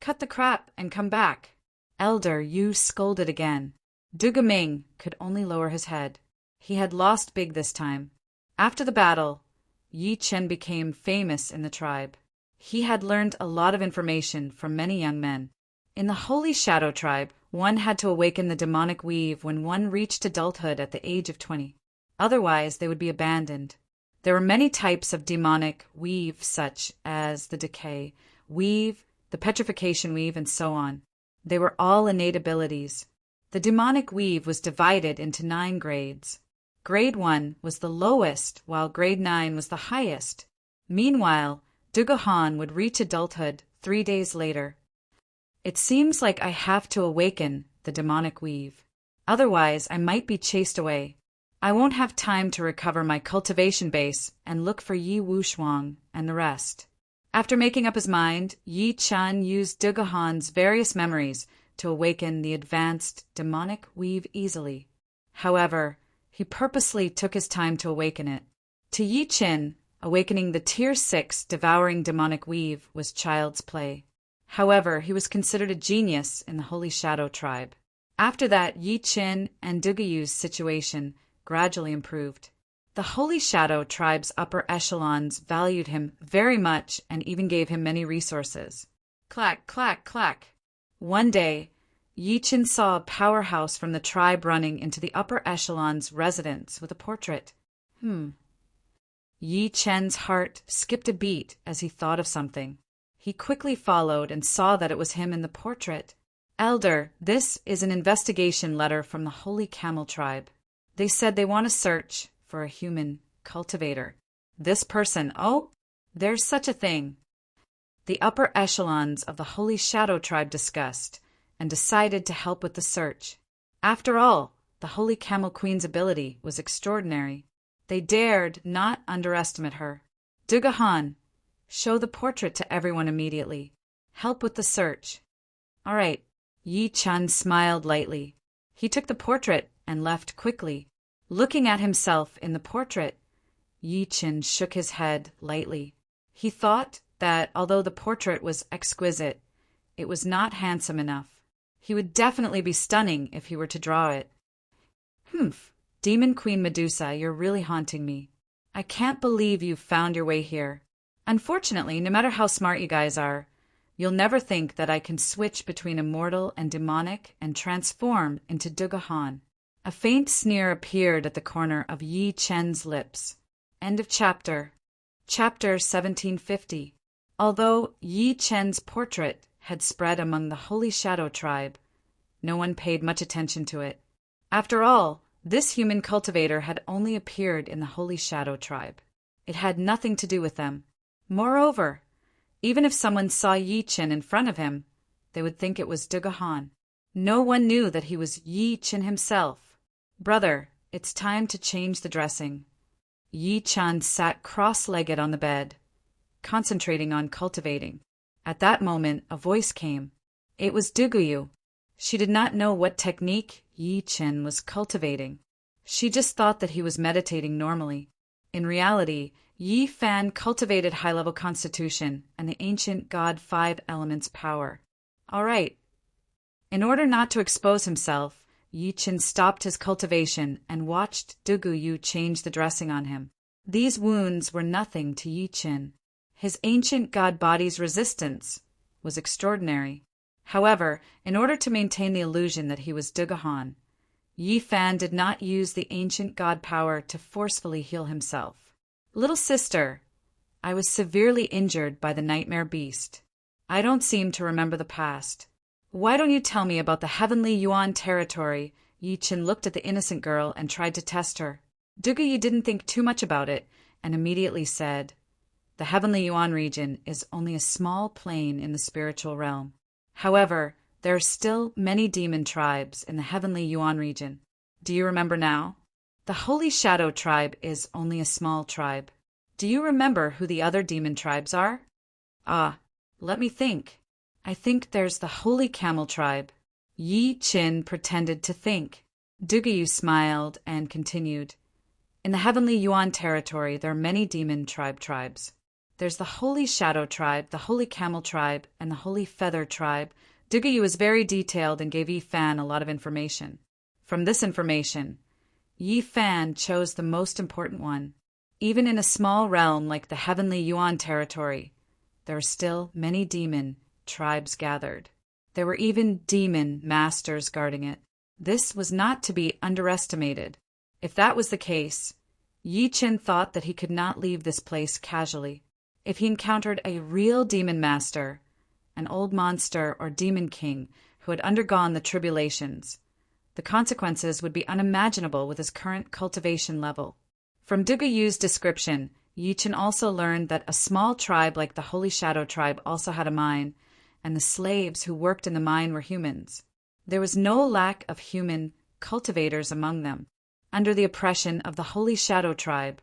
"Cut the crap and come back." Elder Yu scolded again. Dugaming could only lower his head. He had lost big this time. After the battle, Yi Qin became famous in the tribe. He had learned a lot of information from many young men. In the Holy Shadow tribe, one had to awaken the demonic weave when one reached adulthood at the age of 20. Otherwise, they would be abandoned. There were many types of demonic weave, such as the decay weave, the petrification weave, and so on. They were all innate abilities. The demonic weave was divided into 9 grades. Grade 1 was the lowest, while Grade 9 was the highest. Meanwhile, Dugahan would reach adulthood 3 days later. "It seems like I have to awaken the demonic weave. Otherwise, I might be chased away. I won't have time to recover my cultivation base and look for Yi Wushuang and the rest." After making up his mind, Yi Qin used Dugahan's various memories to awaken the advanced demonic weave easily. However, he purposely took his time to awaken it. To Yi Qin, awakening the Tier 6 devouring demonic weave was child's play. However, he was considered a genius in the Holy Shadow tribe. After that, Yi Qin and Dugayu's situation gradually improved. The Holy Shadow tribe's upper echelons valued him very much and even gave him many resources. Clack, clack, clack. One day, Yi Qin saw a powerhouse from the tribe running into the upper echelon's residence with a portrait. Yi Qin's heart skipped a beat as he thought of something. He quickly followed and saw that it was him in the portrait. "Elder, this is an investigation letter from the Holy Camel tribe. They said they want to search for a human cultivator." This person, oh, there's such a thing. The upper echelons of the Holy Shadow tribe discussed and decided to help with the search. After all, the Holy Camel Queen's ability was extraordinary. They dared not underestimate her. "Dugahan, show the portrait to everyone immediately. Help with the search." "All right." Yi Qin smiled lightly. He took the portrait and left quickly. Looking at himself in the portrait, Yi Qin shook his head lightly. He thought that although the portrait was exquisite, it was not handsome enough. He would definitely be stunning if he were to draw it. Demon Queen Medusa, you're really haunting me. I can't believe you've found your way here. Unfortunately, no matter how smart you guys are, you'll never think that I can switch between immortal and demonic and transform into Dugahan. A faint sneer appeared at the corner of Yi Qin's lips. End of chapter. Chapter 1750. Although Yi Qin's portrait had spread among the Holy Shadow tribe, no one paid much attention to it. After all, this human cultivator had only appeared in the Holy Shadow tribe. It had nothing to do with them. Moreover, even if someone saw Yi Qin in front of him, they would think it was Dugahan. No one knew that he was Yi Qin himself. "Brother, it's time to change the dressing." Yi Qin sat cross-legged on the bed, concentrating on cultivating. At that moment, a voice came. It was Duguyu. She did not know what technique Yi Qin was cultivating. She just thought that he was meditating normally. In reality, Yi Fan cultivated high-level constitution and the ancient god 5 elements power. All right. In order not to expose himself, Yi Qin stopped his cultivation and watched Duguyu change the dressing on him. These wounds were nothing to Yi Qin. His ancient god body's resistance was extraordinary. However, in order to maintain the illusion that he was Dugahan, Yi Fan did not use the ancient god power to forcefully heal himself. "Little sister, I was severely injured by the nightmare beast. I don't seem to remember the past. Why don't you tell me about the heavenly Yuan territory? Yi Chen looked at the innocent girl and tried to test her. Duguyu didn't think too much about it and immediately said, "The heavenly Yuan region is only a small plane in the spiritual realm. However, there are still many demon tribes in the heavenly Yuan region. Do you remember now? The Holy Shadow tribe is only a small tribe. Do you remember who the other demon tribes are? Ah, let me think. I think there's the Holy Camel tribe." Yi Chen pretended to think. Duguyu smiled and continued. "In the heavenly Yuan territory, there are many demon tribes. There's the Holy Shadow tribe, the Holy Camel tribe, and the Holy Feather tribe." Duguyu was very detailed and gave Yi Fan a lot of information. From this information, Yi Fan chose the most important one. Even in a small realm like the heavenly Yuan territory, there are still many demon tribes gathered. There were even demon masters guarding it. This was not to be underestimated. If that was the case, Yi Chen thought that he could not leave this place casually. If he encountered a real demon master, an old monster or demon king who had undergone the tribulations, the consequences would be unimaginable with his current cultivation level. From Duguyu's description, Yi Chen also learned that a small tribe like the Holy Shadow tribe also had a mine, and the slaves who worked in the mine were humans. There was no lack of human cultivators among them. Under the oppression of the Holy Shadow tribe,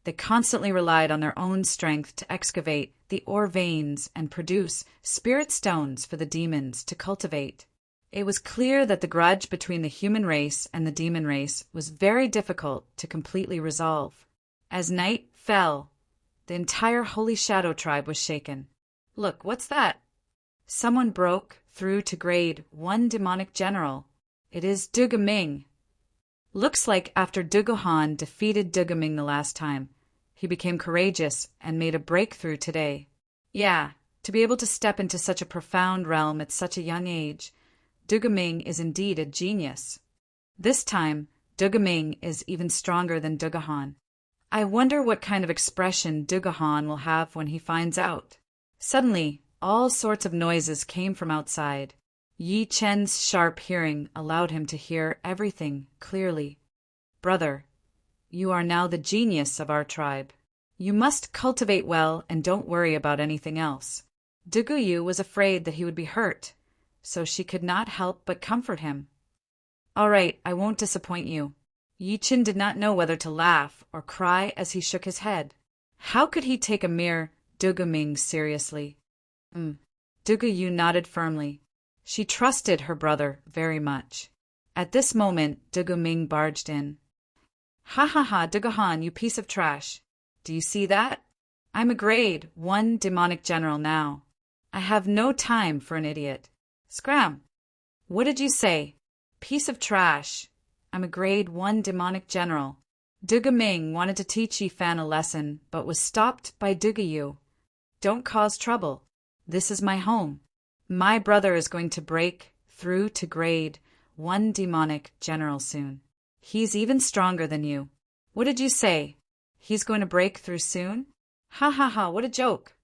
they constantly relied on their own strength to excavate the ore veins and produce spirit stones for the demons to cultivate. It was clear that the grudge between the human race and the demon race was very difficult to completely resolve. As night fell, the entire Holy Shadow tribe was shaken. "Look, what's that?" Someone broke through to grade 1 demonic general. It is Dugaming. Looks like after Duguhan defeated Dugaming the last time, he became courageous and made a breakthrough today. Yeah, to be able to step into such a profound realm at such a young age, Dugaming is indeed a genius. This time, Dugaming is even stronger than Duguhan. I wonder what kind of expression Duguhan will have when he finds out. Suddenly, all sorts of noises came from outside. Yi Chen's sharp hearing allowed him to hear everything clearly. "Brother, you are now the genius of our tribe. You must cultivate well and don't worry about anything else." Duguyu was afraid that he would be hurt, so she could not help but comfort him. "All right, I won't disappoint you." Yi Chen did not know whether to laugh or cry as he shook his head. How could he take a mere Dugaming seriously? Duguyu nodded firmly. She trusted her brother very much. At this moment, Dugaming barged in. "Ha ha ha, Duguhan, you piece of trash. Do you see that? I'm a grade 1 demonic general now. I have no time for an idiot. Scram! What did you say? Piece of trash. I'm a grade 1 demonic general." Dugaming wanted to teach Yi Fan a lesson, but was stopped by Duguyu. "Don't cause trouble. This is my home. My brother is going to break through to grade 1 demonic general soon. He's even stronger than you." "What did you say? He's going to break through soon? Ha ha ha, what a joke.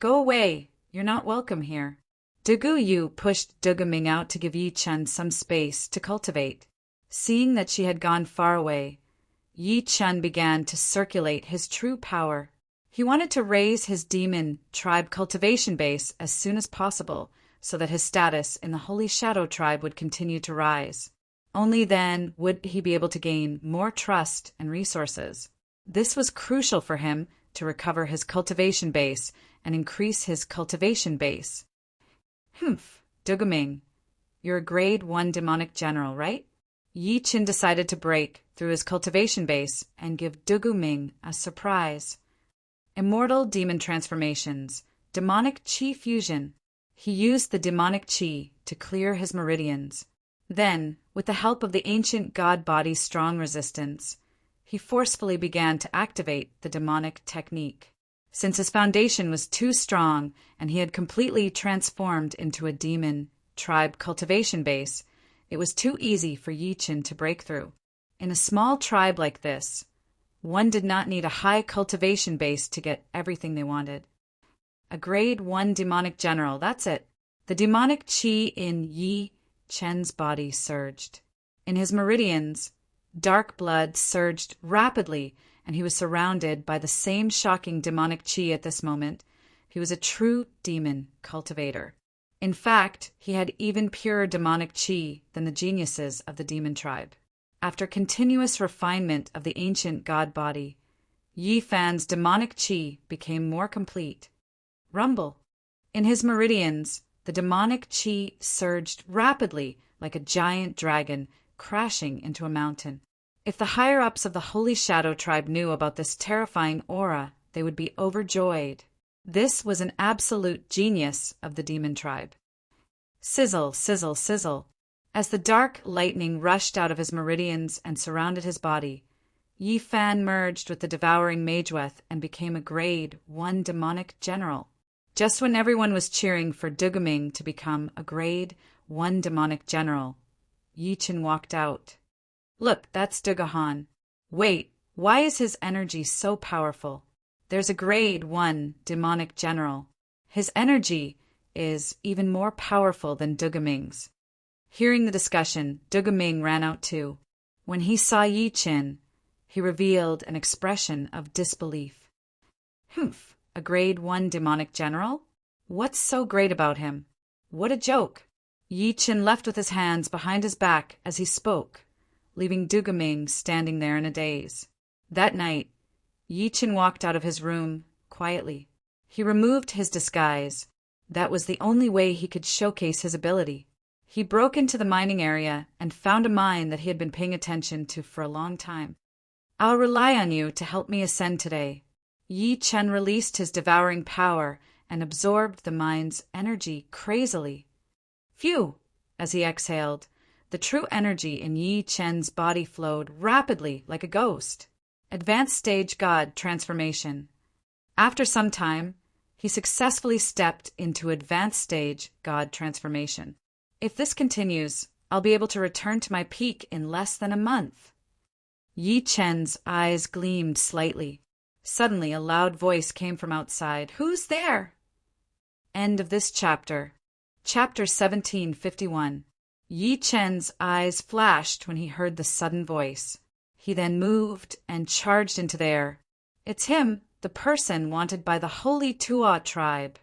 Go away, you're not welcome here." Duguyu pushed Dugaming out to give Yi Chen some space to cultivate. Seeing that she had gone far away, Yi Chen began to circulate his true power. He wanted to raise his demon tribe cultivation base as soon as possible so that his status in the Holy Shadow tribe would continue to rise. Only then would he be able to gain more trust and resources. This was crucial for him to recover his cultivation base and increase his cultivation base. Dugaming, you're a grade 1 demonic general, right? Yi Chen decided to break through his cultivation base and give Dugaming a surprise. Immortal demon transformations, demonic chi fusion. He used the demonic chi to clear his meridians. Then, with the help of the ancient god body's strong resistance, he forcefully began to activate the demonic technique. Since his foundation was too strong and he had completely transformed into a demon tribe cultivation base, it was too easy for Yi Chen to break through. In a small tribe like this, One did not need a high cultivation base to get everything they wanted. A grade 1 demonic general, that's it. The demonic chi in Yi Chen's body surged. In his meridians, dark blood surged rapidly, and he was surrounded by the same shocking demonic chi at this moment. He was a true demon cultivator. In fact, he had even purer demonic chi than the geniuses of the demon tribe. After continuous refinement of the ancient god body, Yi Fan's demonic chi became more complete. Rumble. In his meridians, the demonic chi surged rapidly like a giant dragon crashing into a mountain. If the higher-ups of the Holy Shadow tribe knew about this terrifying aura, they would be overjoyed. This was an absolute genius of the demon tribe. Sizzle, sizzle, sizzle. As the dark lightning rushed out of his meridians and surrounded his body, Yi Fan merged with the devouring Mageweth and became a grade 1 demonic general. Just when everyone was cheering for Duguming to become a grade 1 demonic general, Yi Chen walked out. Look, that's Dugahan. Wait, why is his energy so powerful? There's a grade 1 demonic general. His energy is even more powerful than Duguming's. Hearing the discussion, Duguming ran out too. When he saw Yi Chen, he revealed an expression of disbelief. Humph, a grade 1 demonic general? What's so great about him? What a joke! Yi Chen left with his hands behind his back as he spoke, leaving Duguming standing there in a daze. That night, Yi Chen walked out of his room quietly. He removed his disguise. That was the only way he could showcase his ability. He broke into the mining area and found a mine that he had been paying attention to for a long time. I'll rely on you to help me ascend today. Yi Chen released his devouring power and absorbed the mine's energy crazily. Phew! As he exhaled, the true energy in Yi Chen's body flowed rapidly like a ghost. Advanced stage God transformation. After some time, he successfully stepped into advanced stage God transformation. If this continues, I'll be able to return to my peak in less than a month. Yi Chen's eyes gleamed slightly. Suddenly, a loud voice came from outside. Who's there? End of this chapter. Chapter 1751. Yi Chen's eyes flashed when he heard the sudden voice. He then moved and charged into the air. It's him, the person wanted by the Holy Tua tribe.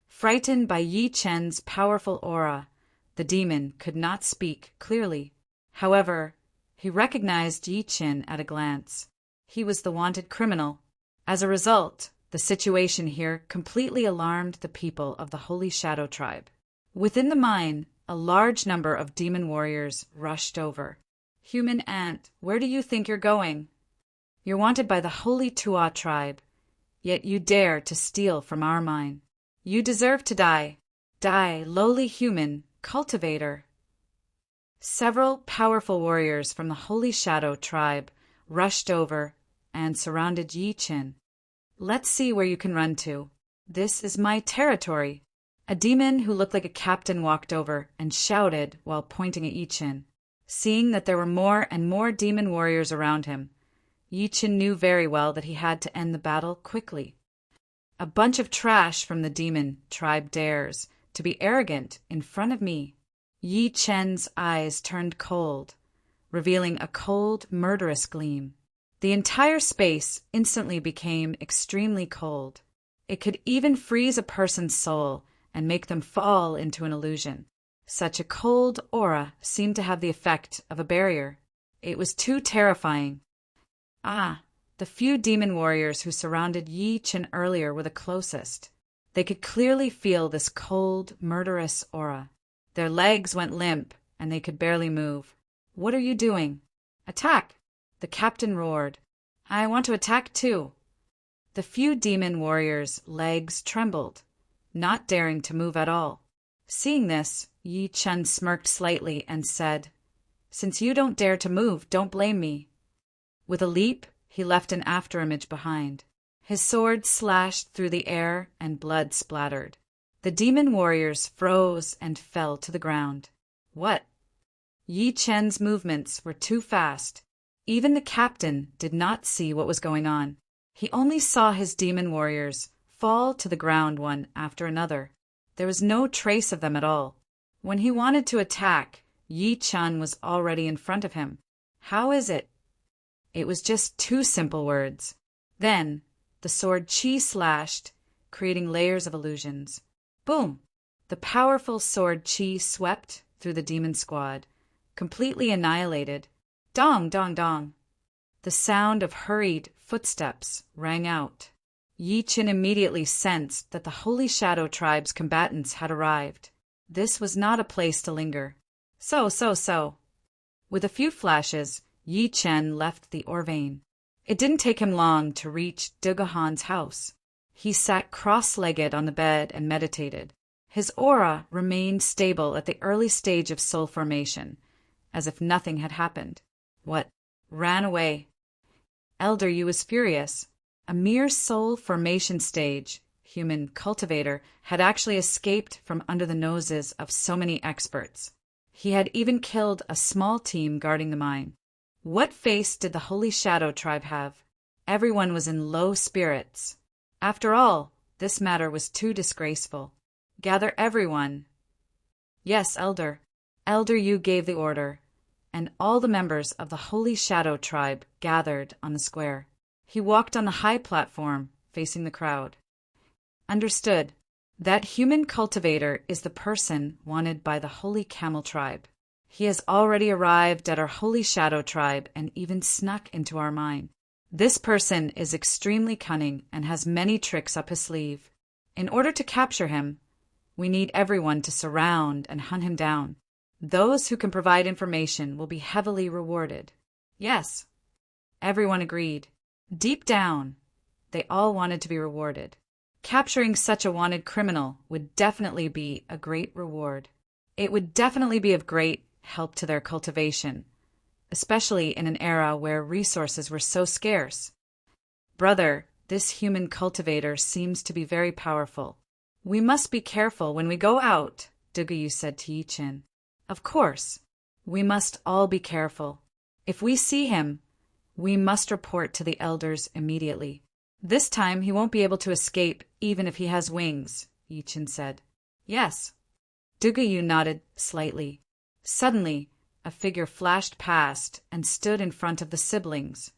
Frightened by Yi Chen's powerful aura, the demon could not speak clearly. However, he recognized Yi Chen at a glance. He was the wanted criminal. As a result, the situation here completely alarmed the people of the Holy Shadow tribe. Within the mine, a large number of demon warriors rushed over. Human Ant, where do you think you're going? You're wanted by the Holy Tua tribe, yet you dare to steal from our mine. You deserve to die. Die, lowly human, Cultivator. Several powerful warriors from the Holy Shadow tribe rushed over and surrounded Yi Chen. Let's see where you can run to. This is my territory. A demon who looked like a captain walked over and shouted while pointing at Yi Chen. Seeing that there were more and more demon warriors around him, Yi Chen knew very well that he had to end the battle quickly. A bunch of trash from the demon tribe dares to be arrogant in front of me. Yi Chen's eyes turned cold, revealing a cold, murderous gleam. The entire space instantly became extremely cold. It could even freeze a person's soul and make them fall into an illusion. Such a cold aura seemed to have the effect of a barrier. It was too terrifying. The few demon warriors who surrounded Yi Chen earlier were the closest. They could clearly feel this cold, murderous aura. Their legs went limp, and they could barely move. What are you doing? Attack! The captain roared. I want to attack too. The few demon warriors' legs trembled, not daring to move at all. Seeing this, Yi Chen smirked slightly and said, Since you don't dare to move, don't blame me. With a leap, he left an afterimage behind. His sword slashed through the air and blood splattered. The demon warriors froze and fell to the ground. What? Yi Chen's movements were too fast. Even the captain did not see what was going on. He only saw his demon warriors fall to the ground one after another. There was no trace of them at all. When he wanted to attack, Yi Chun was already in front of him. How is it? It was just two simple words. Then, the sword Qi slashed, creating layers of illusions. Boom! The powerful sword Qi swept through the demon squad, completely annihilated. Dong, dong, dong. The sound of hurried footsteps rang out. Yi Chen immediately sensed that the Holy Shadow Tribe's combatants had arrived. This was not a place to linger. So. With a few flashes, Yi Chen left the Orvane. It didn't take him long to reach Dugahan's house. He sat cross-legged on the bed and meditated. His aura remained stable at the early stage of soul formation, as if nothing had happened. What? Ran away. Elder Yu was furious. A mere soul formation stage, human cultivator, had actually escaped from under the noses of so many experts. He had even killed a small team guarding the mine. What face did the Holy Shadow Tribe have? Everyone was in low spirits. After all, this matter was too disgraceful. Gather everyone. Yes, Elder. Elder Yu gave the order, and all the members of the Holy Shadow Tribe gathered on the square. He walked on the high platform, facing the crowd. Understood. That human cultivator is the person wanted by the Holy Camel Tribe. He has already arrived at our Holy Shadow Tribe and even snuck into our mine. This person is extremely cunning and has many tricks up his sleeve. In order to capture him, we need everyone to surround and hunt him down. Those who can provide information will be heavily rewarded. Yes. Everyone agreed. Deep down, they all wanted to be rewarded. Capturing such a wanted criminal would definitely be a great reward. It would definitely be of great help to their cultivation, especially in an era where resources were so scarce. Brother, this human cultivator seems to be very powerful. We must be careful when we go out, Dugayu said to Yi Chen. Of course. We must all be careful. If we see him, we must report to the elders immediately. This time he won't be able to escape even if he has wings, Yi Chen said. Yes. Dugayu nodded slightly. Suddenly, a figure flashed past and stood in front of the siblings.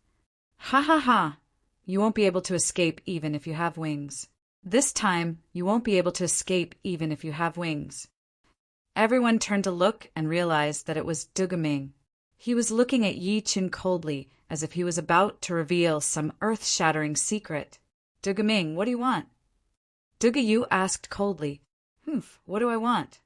Ha ha ha! You won't be able to escape even if you have wings. This time, you won't be able to escape even if you have wings. Everyone turned to look and realized that it was Dugaming. He was looking at Yi Chen coldly, as if he was about to reveal some earth-shattering secret. Dugaming, what do you want? Dugayu asked coldly. What do I want?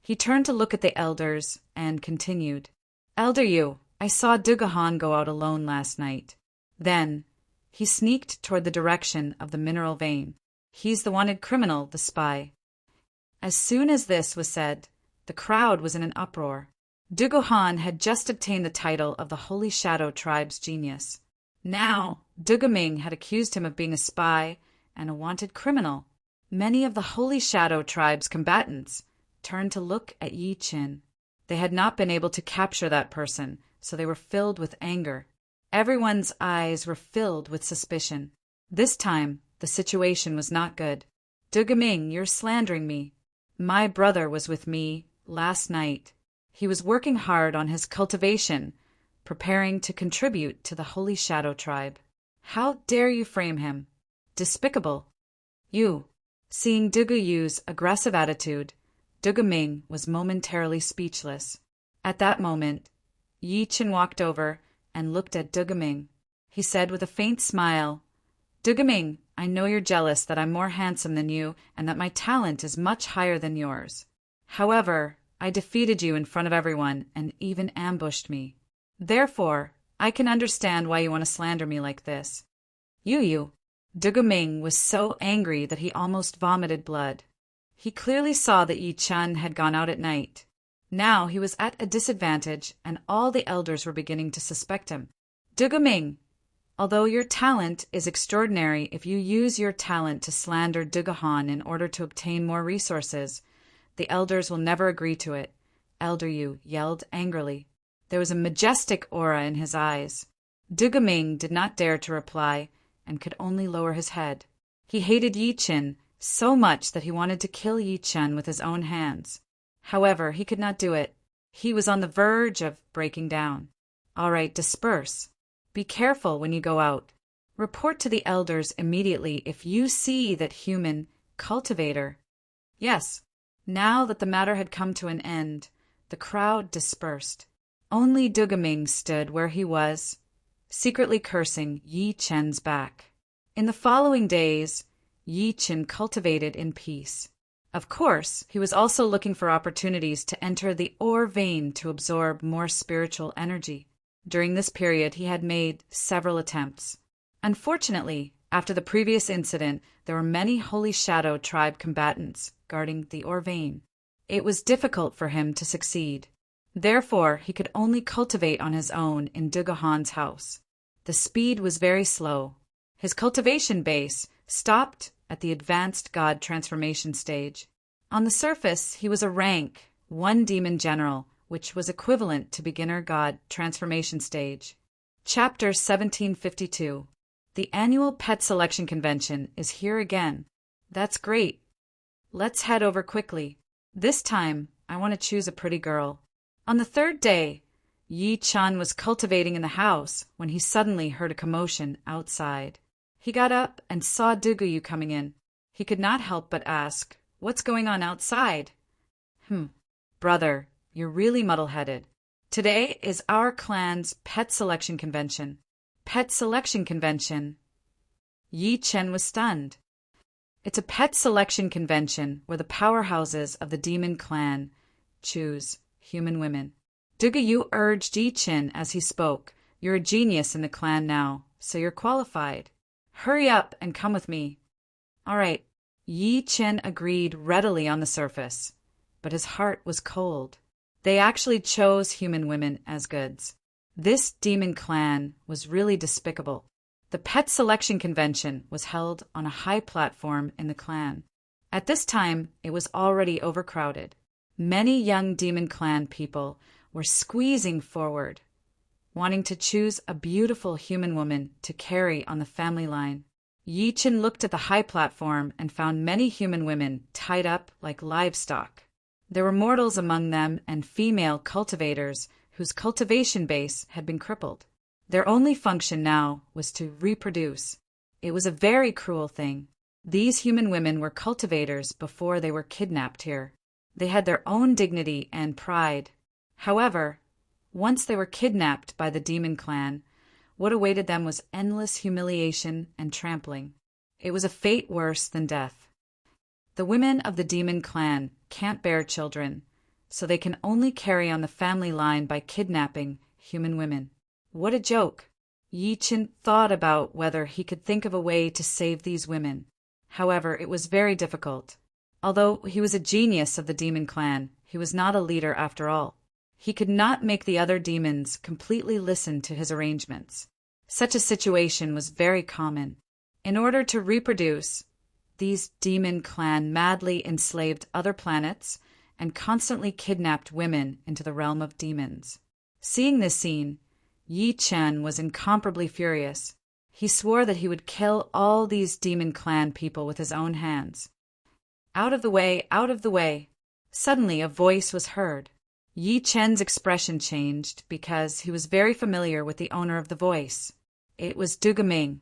He turned to look at the elders and continued. Elder Yu, I saw Dugahan go out alone last night. Then, he sneaked toward the direction of the mineral vein. He's the wanted criminal, the spy. As soon as this was said, the crowd was in an uproar. Dugahan had just obtained the title of the Holy Shadow Tribe's genius. Now, Dugaming had accused him of being a spy and a wanted criminal. Many of the Holy Shadow Tribe's combatants turned to look at Yi Chen. They had not been able to capture that person, so they were filled with anger. Everyone's eyes were filled with suspicion. This time, the situation was not good. Dugaming, you're slandering me. My brother was with me last night. He was working hard on his cultivation, preparing to contribute to the Holy Shadow Tribe. How dare you frame him? Despicable. You. Seeing Dugayu's aggressive attitude, Dugaming was momentarily speechless. At that moment, Yi Chen walked over and looked at Dugaming. He said with a faint smile, Dugaming, I know you're jealous that I'm more handsome than you and that my talent is much higher than yours. However, I defeated you in front of everyone and even ambushed me. Therefore, I can understand why you want to slander me like this. You. Dugaming was so angry that he almost vomited blood. He clearly saw that Yi Chen had gone out at night. Now he was at a disadvantage, and all the elders were beginning to suspect him. Dugaming, although your talent is extraordinary, if you use your talent to slander Dugahan in order to obtain more resources, the elders will never agree to it, Elder Yu yelled angrily. There was a majestic aura in his eyes. Dugaming did not dare to reply and could only lower his head. He hated Yi Chen so much that he wanted to kill Yi Chen with his own hands. However, he could not do it. He was on the verge of breaking down. All right, disperse. Be careful when you go out. Report to the elders immediately if you see that human cultivator. Yes. Now that the matter had come to an end, the crowd dispersed. Only Dugaming stood where he was, secretly cursing Yi Chen's back. In the following days, Yi Chen cultivated in peace. Of course, he was also looking for opportunities to enter the ore vein to absorb more spiritual energy. During this period, he had made several attempts. Unfortunately, after the previous incident, there were many Holy Shadow tribe combatants guarding the ore vein. It was difficult for him to succeed. Therefore, he could only cultivate on his own in Dugahan's house. The speed was very slow. His cultivation base stopped at the advanced god transformation stage. On the surface, he was a rank 1 demon general, which was equivalent to beginner god transformation stage. Chapter 1752. The annual pet selection convention is here again. That's great. Let's head over quickly. This time, I want to choose a pretty girl. On the third day, Yi Chen was cultivating in the house when he suddenly heard a commotion outside. He got up and saw Duguyu coming in. He could not help but ask, "What's going on outside?" Brother, you're really muddle-headed. Today is our clan's pet selection convention. Pet selection convention? Yi Chen was stunned. It's a pet selection convention where the powerhouses of the demon clan choose human women. Duguyu urged Yi Chen as he spoke. You're a genius in the clan now, so you're qualified. Hurry up and come with me. All right. Yi Chen agreed readily on the surface, but his heart was cold. They actually chose human women as goods. This demon clan was really despicable. The pet selection convention was held on a high platform in the clan. At this time, it was already overcrowded. Many young demon clan people were squeezing forward, wanting to choose a beautiful human woman to carry on the family line. Yi Chen looked at the high platform and found many human women tied up like livestock. There were mortals among them and female cultivators whose cultivation base had been crippled. Their only function now was to reproduce. It was a very cruel thing. These human women were cultivators before they were kidnapped here. They had their own dignity and pride. However, once they were kidnapped by the demon clan, what awaited them was endless humiliation and trampling. It was a fate worse than death. The women of the demon clan can't bear children, so they can only carry on the family line by kidnapping human women. What a joke! Yi Chen thought about whether he could think of a way to save these women. However, it was very difficult. Although he was a genius of the demon clan, he was not a leader after all. He could not make the other demons completely listen to his arrangements. Such a situation was very common. In order to reproduce, these demon clan madly enslaved other planets and constantly kidnapped women into the realm of demons. Seeing this scene, Yi Chen was incomparably furious. He swore that he would kill all these demon clan people with his own hands. Out of the way, out of the way! Suddenly a voice was heard. Yi Chen's expression changed because he was very familiar with the owner of the voice. It was Dugaming.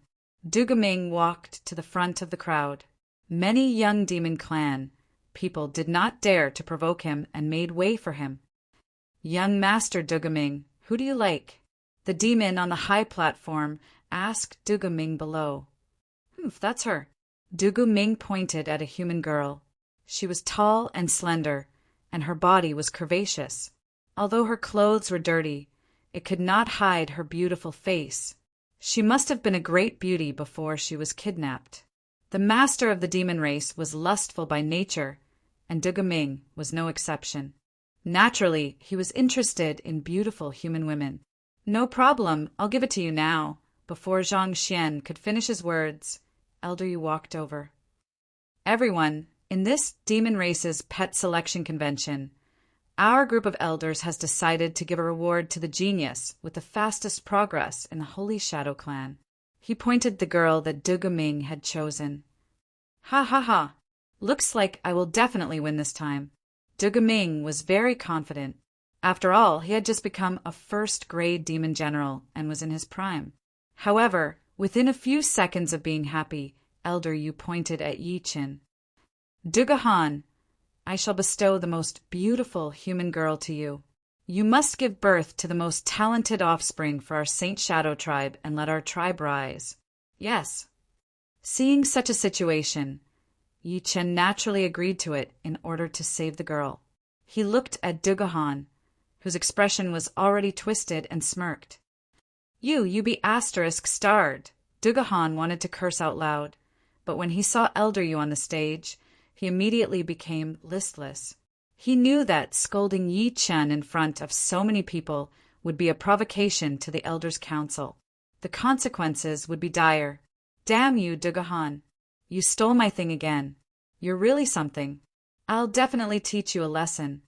Dugaming walked to the front of the crowd. Many young demon clan people did not dare to provoke him and made way for him. Young Master Dugaming, who do you like? The demon on the high platform asked Dugaming below. That's her. Dugaming pointed at a human girl. She was tall and slender, and her body was curvaceous. Although her clothes were dirty, it could not hide her beautiful face. She must have been a great beauty before she was kidnapped. The master of the demon race was lustful by nature, and Dugaming was no exception. Naturally, he was interested in beautiful human women. No problem, I'll give it to you now. Before Zhang Xian could finish his words, Elder Yu walked over. Everyone, in this demon race's pet selection convention, Our group of elders has decided to give a reward to the genius with the fastest progress in the Holy Shadow Clan. He pointed the girl that Dugaming had chosen. Ha ha ha! Looks like I will definitely win this time. Dugaming was very confident. After all, he had just become a first-grade demon general and was in his prime. However, within a few seconds of being happy, Elder Yu pointed at Yi Qin. Dugahan, I shall bestow the most beautiful human girl to you. You must give birth to the most talented offspring for our Saint Shadow tribe and let our tribe rise. Yes. Seeing such a situation, Yi Chen naturally agreed to it in order to save the girl. He looked at Dugahan, whose expression was already twisted and smirked. You be *****. Dugahan wanted to curse out loud, but when he saw Elder Yu on the stage, he immediately became listless. He knew that scolding Yi Chen in front of so many people would be a provocation to the Elders' Council. The consequences would be dire. Damn you, Dugahan. You stole my thing again. You're really something. I'll definitely teach you a lesson.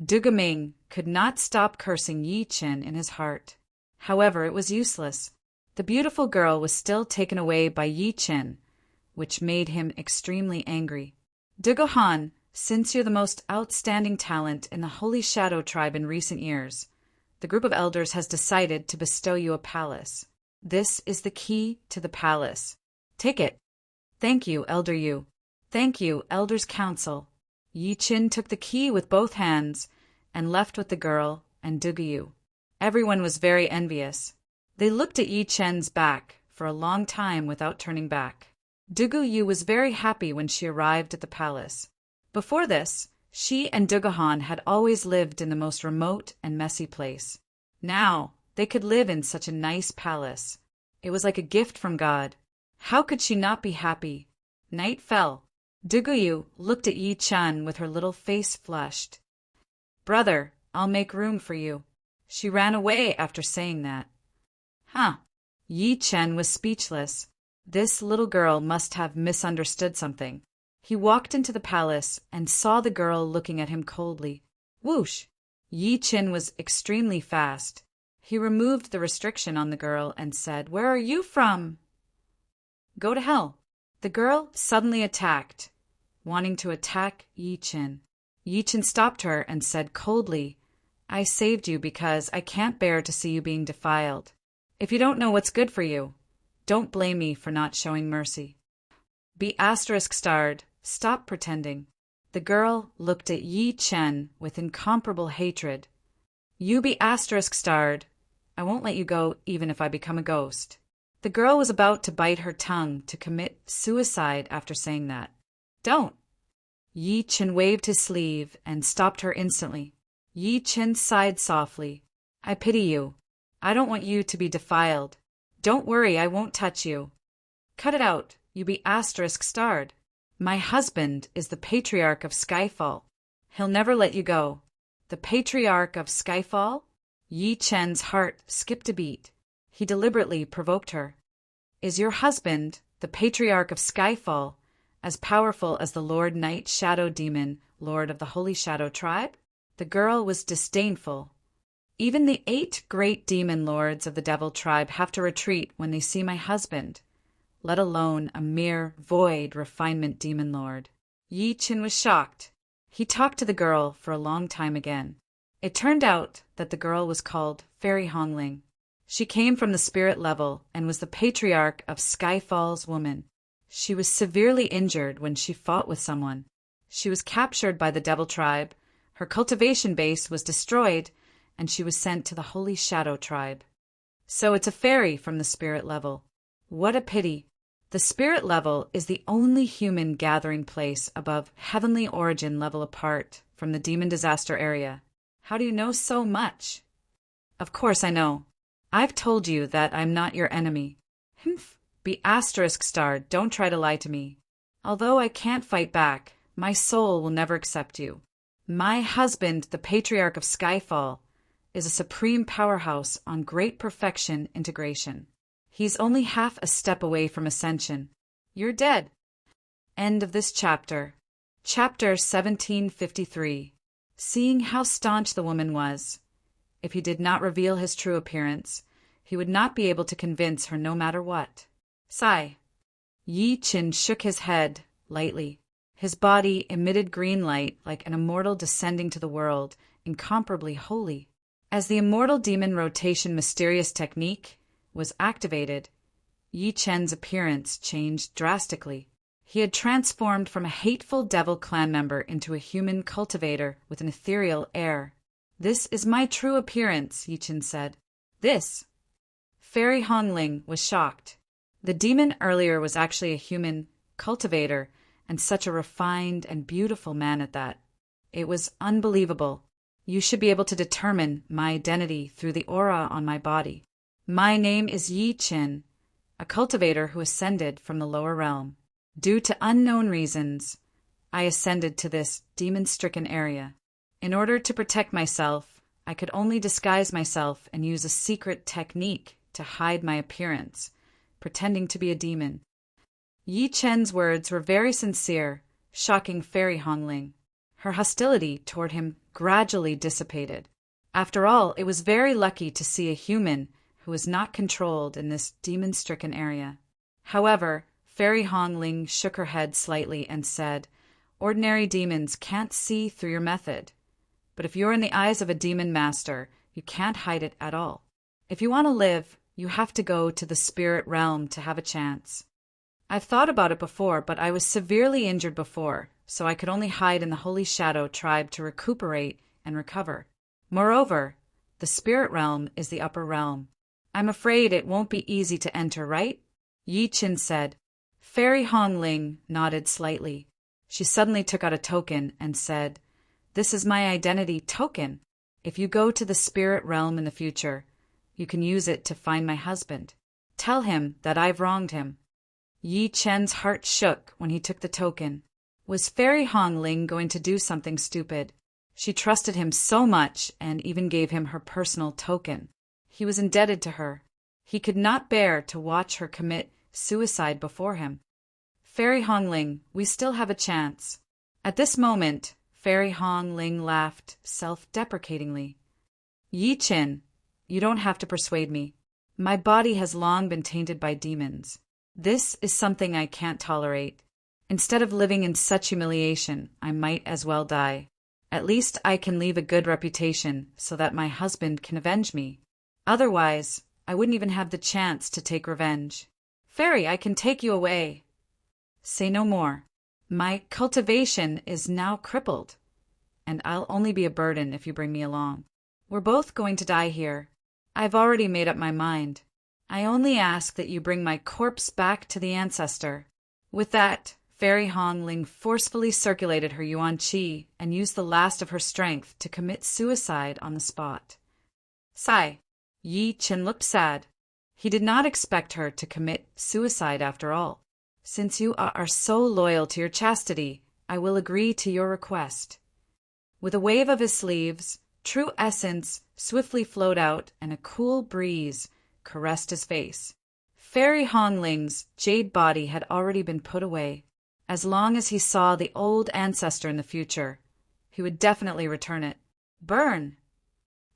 Dugaming could not stop cursing Yi Chen in his heart. However, it was useless. The beautiful girl was still taken away by Yi Chen, which made him extremely angry. Dugahan, since you're the most outstanding talent in the Holy Shadow tribe in recent years, the group of elders has decided to bestow you a palace. This is the key to the palace. Take it. Thank you, Elder Yu. Thank you, Elders' Council. Yi Chen took the key with both hands and left with the girl and Dugayu. Everyone was very envious. They looked at Yi Chen's back for a long time without turning back. Dugayu was very happy when she arrived at the palace. Before this, she and Dugahan had always lived in the most remote and messy place. Now, they could live in such a nice palace. It was like a gift from God. How could she not be happy? Night fell. Dugayu looked at Yi Chen with her little face flushed. Brother, I'll make room for you. She ran away after saying that. Huh. Yi Chen was speechless. This little girl must have misunderstood something. He walked into the palace and saw the girl looking at him coldly. Whoosh! Yi Chen was extremely fast. He removed the restriction on the girl and said, Where are you from? Go to hell. The girl suddenly attacked, wanting to attack Yi Chen. Yi Chen stopped her and said coldly, I saved you because I can't bear to see you being defiled. If you don't know what's good for you, don't blame me for not showing mercy. Be *****. Stop pretending. The girl looked at Yi Chen with incomparable hatred. You be *****. I won't let you go even if I become a ghost. The girl was about to bite her tongue to commit suicide after saying that. Don't. Yi Chen waved his sleeve and stopped her instantly. Yi Chen sighed softly. I pity you. I don't want you to be defiled. Don't worry, I won't touch you. Cut it out, you be *****. My husband is the Patriarch of Skyfall. He'll never let you go. The Patriarch of Skyfall? Yi Chen's heart skipped a beat. He deliberately provoked her. Is your husband, the Patriarch of Skyfall, as powerful as the Lord Night Shadow Demon, Lord of the Holy Shadow Tribe? The girl was disdainful. Even the 8 great demon lords of the Devil Tribe have to retreat when they see my husband, let alone a mere void refinement demon lord. Yi Chen was shocked. He talked to the girl for a long time again. It turned out that the girl was called Fairy Hongling. She came from the spirit level and was the patriarch of Skyfall's woman. She was severely injured when she fought with someone. She was captured by the Devil Tribe, her cultivation base was destroyed, and she was sent to the Holy Shadow Tribe. So it's a fairy from the spirit level. What a pity. The spirit level is the only human gathering place above heavenly origin level apart from the demon disaster area. How do you know so much? Of course I know. I've told you that I'm not your enemy. Humph. Be ****. Don't try to lie to me. Although I can't fight back, my soul will never accept you. My husband, the Patriarch of Skyfall, is a supreme powerhouse on great perfection integration. He's only half a step away from ascension. You're dead. End of this chapter. Chapter 1753. Seeing how staunch the woman was, if he did not reveal his true appearance, he would not be able to convince her no matter what. Sigh. Yi Qin shook his head lightly. His body emitted green light like an immortal descending to the world, incomparably holy. As the immortal demon rotation mysterious technique was activated, Yi Chen's appearance changed drastically. He had transformed from a hateful devil clan member into a human cultivator with an ethereal air. "This is my true appearance," Yi Chen said. "This?" Fairy Hongling was shocked. The demon earlier was actually a human cultivator, and such a refined and beautiful man at that. It was unbelievable. "You should be able to determine my identity through the aura on my body. My name is Yi Chen, a cultivator who ascended from the lower realm. Due to unknown reasons, I ascended to this demon-stricken area. In order to protect myself, I could only disguise myself and use a secret technique to hide my appearance, pretending to be a demon." Yi Chen's words were very sincere, shocking Fairy Hongling. Her hostility toward him gradually dissipated. After all, it was very lucky to see a human who was not controlled in this demon-stricken area. However, Fairy Hongling shook her head slightly and said, "Ordinary demons can't see through your method. But if you're in the eyes of a demon master, you can't hide it at all. If you want to live, you have to go to the spirit realm to have a chance. I've thought about it before, but I was severely injured before, so I could only hide in the Holy Shadow tribe to recuperate and recover. Moreover, the spirit realm is the upper realm. I'm afraid it won't be easy to enter, right?" Yi Chen said. Fairy Hongling nodded slightly. She suddenly took out a token and said, "This is my identity token. If you go to the spirit realm in the future, you can use it to find my husband. Tell him that I've wronged him." Yi Chen's heart shook when he took the token. Was Fairy Hongling going to do something stupid? She trusted him so much and even gave him her personal token. He was indebted to her. He could not bear to watch her commit suicide before him. "Fairy Hongling, we still have a chance." At this moment, Fairy Hongling laughed self-deprecatingly. "Yi Chen, you don't have to persuade me. My body has long been tainted by demons. This is something I can't tolerate. Instead of living in such humiliation, I might as well die. At least I can leave a good reputation so that my husband can avenge me. Otherwise, I wouldn't even have the chance to take revenge. Fairy, I can take you away." "Say no more. My cultivation is now crippled, and I'll only be a burden if you bring me along. We're both going to die here. I've already made up my mind. I only ask that you bring my corpse back to the ancestor." With that, Fairy Hongling forcefully circulated her yuan qi and used the last of her strength to commit suicide on the spot. Sigh. Yi Chen looked sad. He did not expect her to commit suicide after all. "Since you are so loyal to your chastity, I will agree to your request." With a wave of his sleeves, true essence swiftly flowed out and a cool breeze caressed his face. Fairy Hongling's jade body had already been put away. As long as he saw the old ancestor in the future, he would definitely return it. Burn!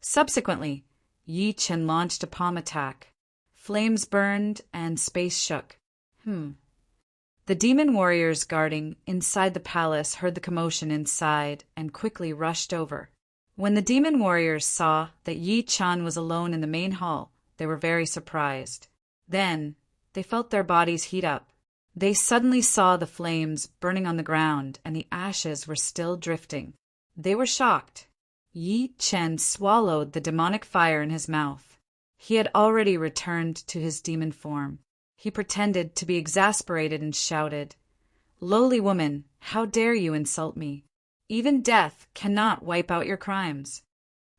Subsequently, Yi Chen launched a palm attack. Flames burned and space shook. The demon warriors guarding inside the palace heard the commotion inside and quickly rushed over. When the demon warriors saw that Yi Chen was alone in the main hall, they were very surprised. Then, they felt their bodies heat up. They suddenly saw the flames burning on the ground and the ashes were still drifting. They were shocked. Yi Chen swallowed the demonic fire in his mouth. He had already returned to his demon form. He pretended to be exasperated and shouted, "Lowly woman, how dare you insult me? Even death cannot wipe out your crimes."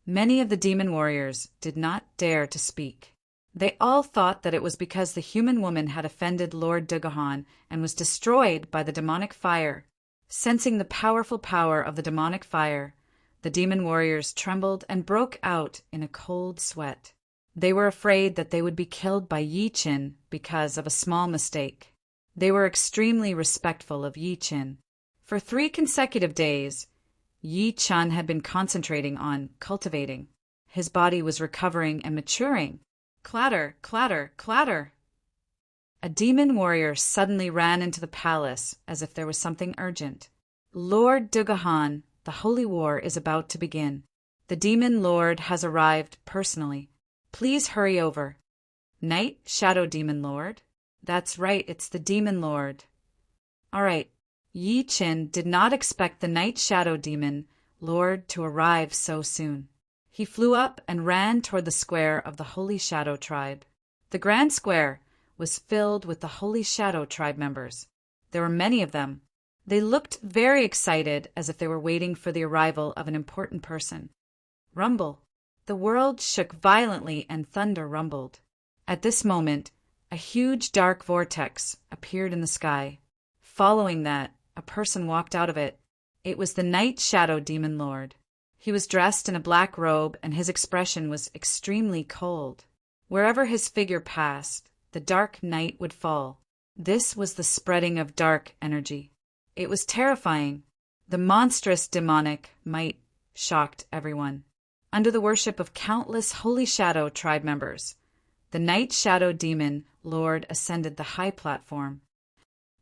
Many of the demon warriors did not dare to speak. They all thought that it was because the human woman had offended Lord Dugahan and was destroyed by the demonic fire. Sensing the powerful power of the demonic fire, the demon warriors trembled and broke out in a cold sweat. They were afraid that they would be killed by Yi Chen because of a small mistake. They were extremely respectful of Yi Chen. For 3 consecutive days, Yi Chun had been concentrating on cultivating. His body was recovering and maturing. Clatter, clatter, clatter. A demon warrior suddenly ran into the palace as if there was something urgent. Lord Dugahan, the holy war is about to begin. The demon lord has arrived personally. Please hurry over. Night Shadow Demon Lord? That's right, it's the demon lord. All right. Yi Chin did not expect the Night Shadow Demon Lord to arrive so soon. He flew up and ran toward the square of the Holy Shadow Tribe. The grand square was filled with the Holy Shadow Tribe members. There were many of them. They looked very excited, as if they were waiting for the arrival of an important person. Rumble. The world shook violently and thunder rumbled. At this moment, a huge dark vortex appeared in the sky. Following that, a person walked out of it. It was the Night Shadow Demon Lord. He was dressed in a black robe, and his expression was extremely cold. Wherever his figure passed, the dark night would fall. This was the spreading of dark energy. It was terrifying. The monstrous demonic might shocked everyone. Under the worship of countless Holy Shadow Tribe members, the Night Shadow Demon Lord ascended the high platform.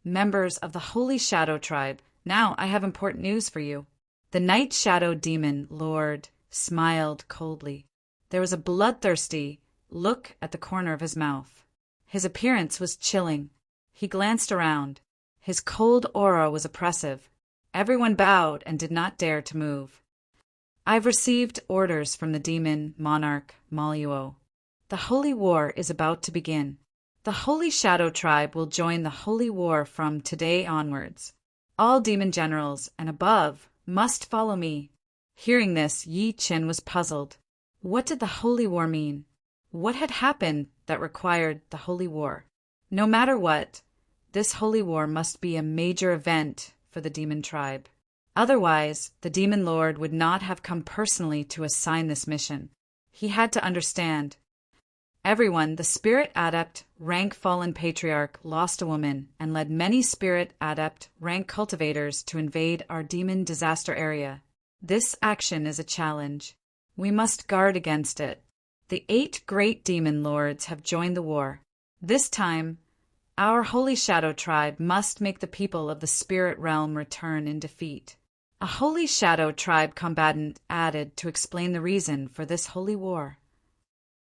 Members of the Holy Shadow Tribe, now I have important news for you. The Night Shadow Demon Lord smiled coldly. There was a bloodthirsty look at the corner of his mouth. His appearance was chilling. He glanced around. His cold aura was oppressive. Everyone bowed and did not dare to move. I've received orders from the demon monarch Maluo. The Holy War is about to begin. The Holy Shadow Tribe will join the Holy War from today onwards. All demon generals and above must follow me. Hearing this, Yi Chin was puzzled. What did the Holy War mean? What had happened that required the Holy War? No matter what, this Holy War must be a major event for the demon tribe. Otherwise, the demon lord would not have come personally to assign this mission. He had to understand. Everyone, the spirit adept, rank fallen patriarch, lost a woman and led many spirit adept, rank cultivators to invade our demon disaster area. This action is a challenge. We must guard against it. The 8 great demon lords have joined the war. This time, our Holy Shadow Tribe must make the people of the spirit realm return in defeat. A Holy Shadow Tribe combatant added to explain the reason for this holy war.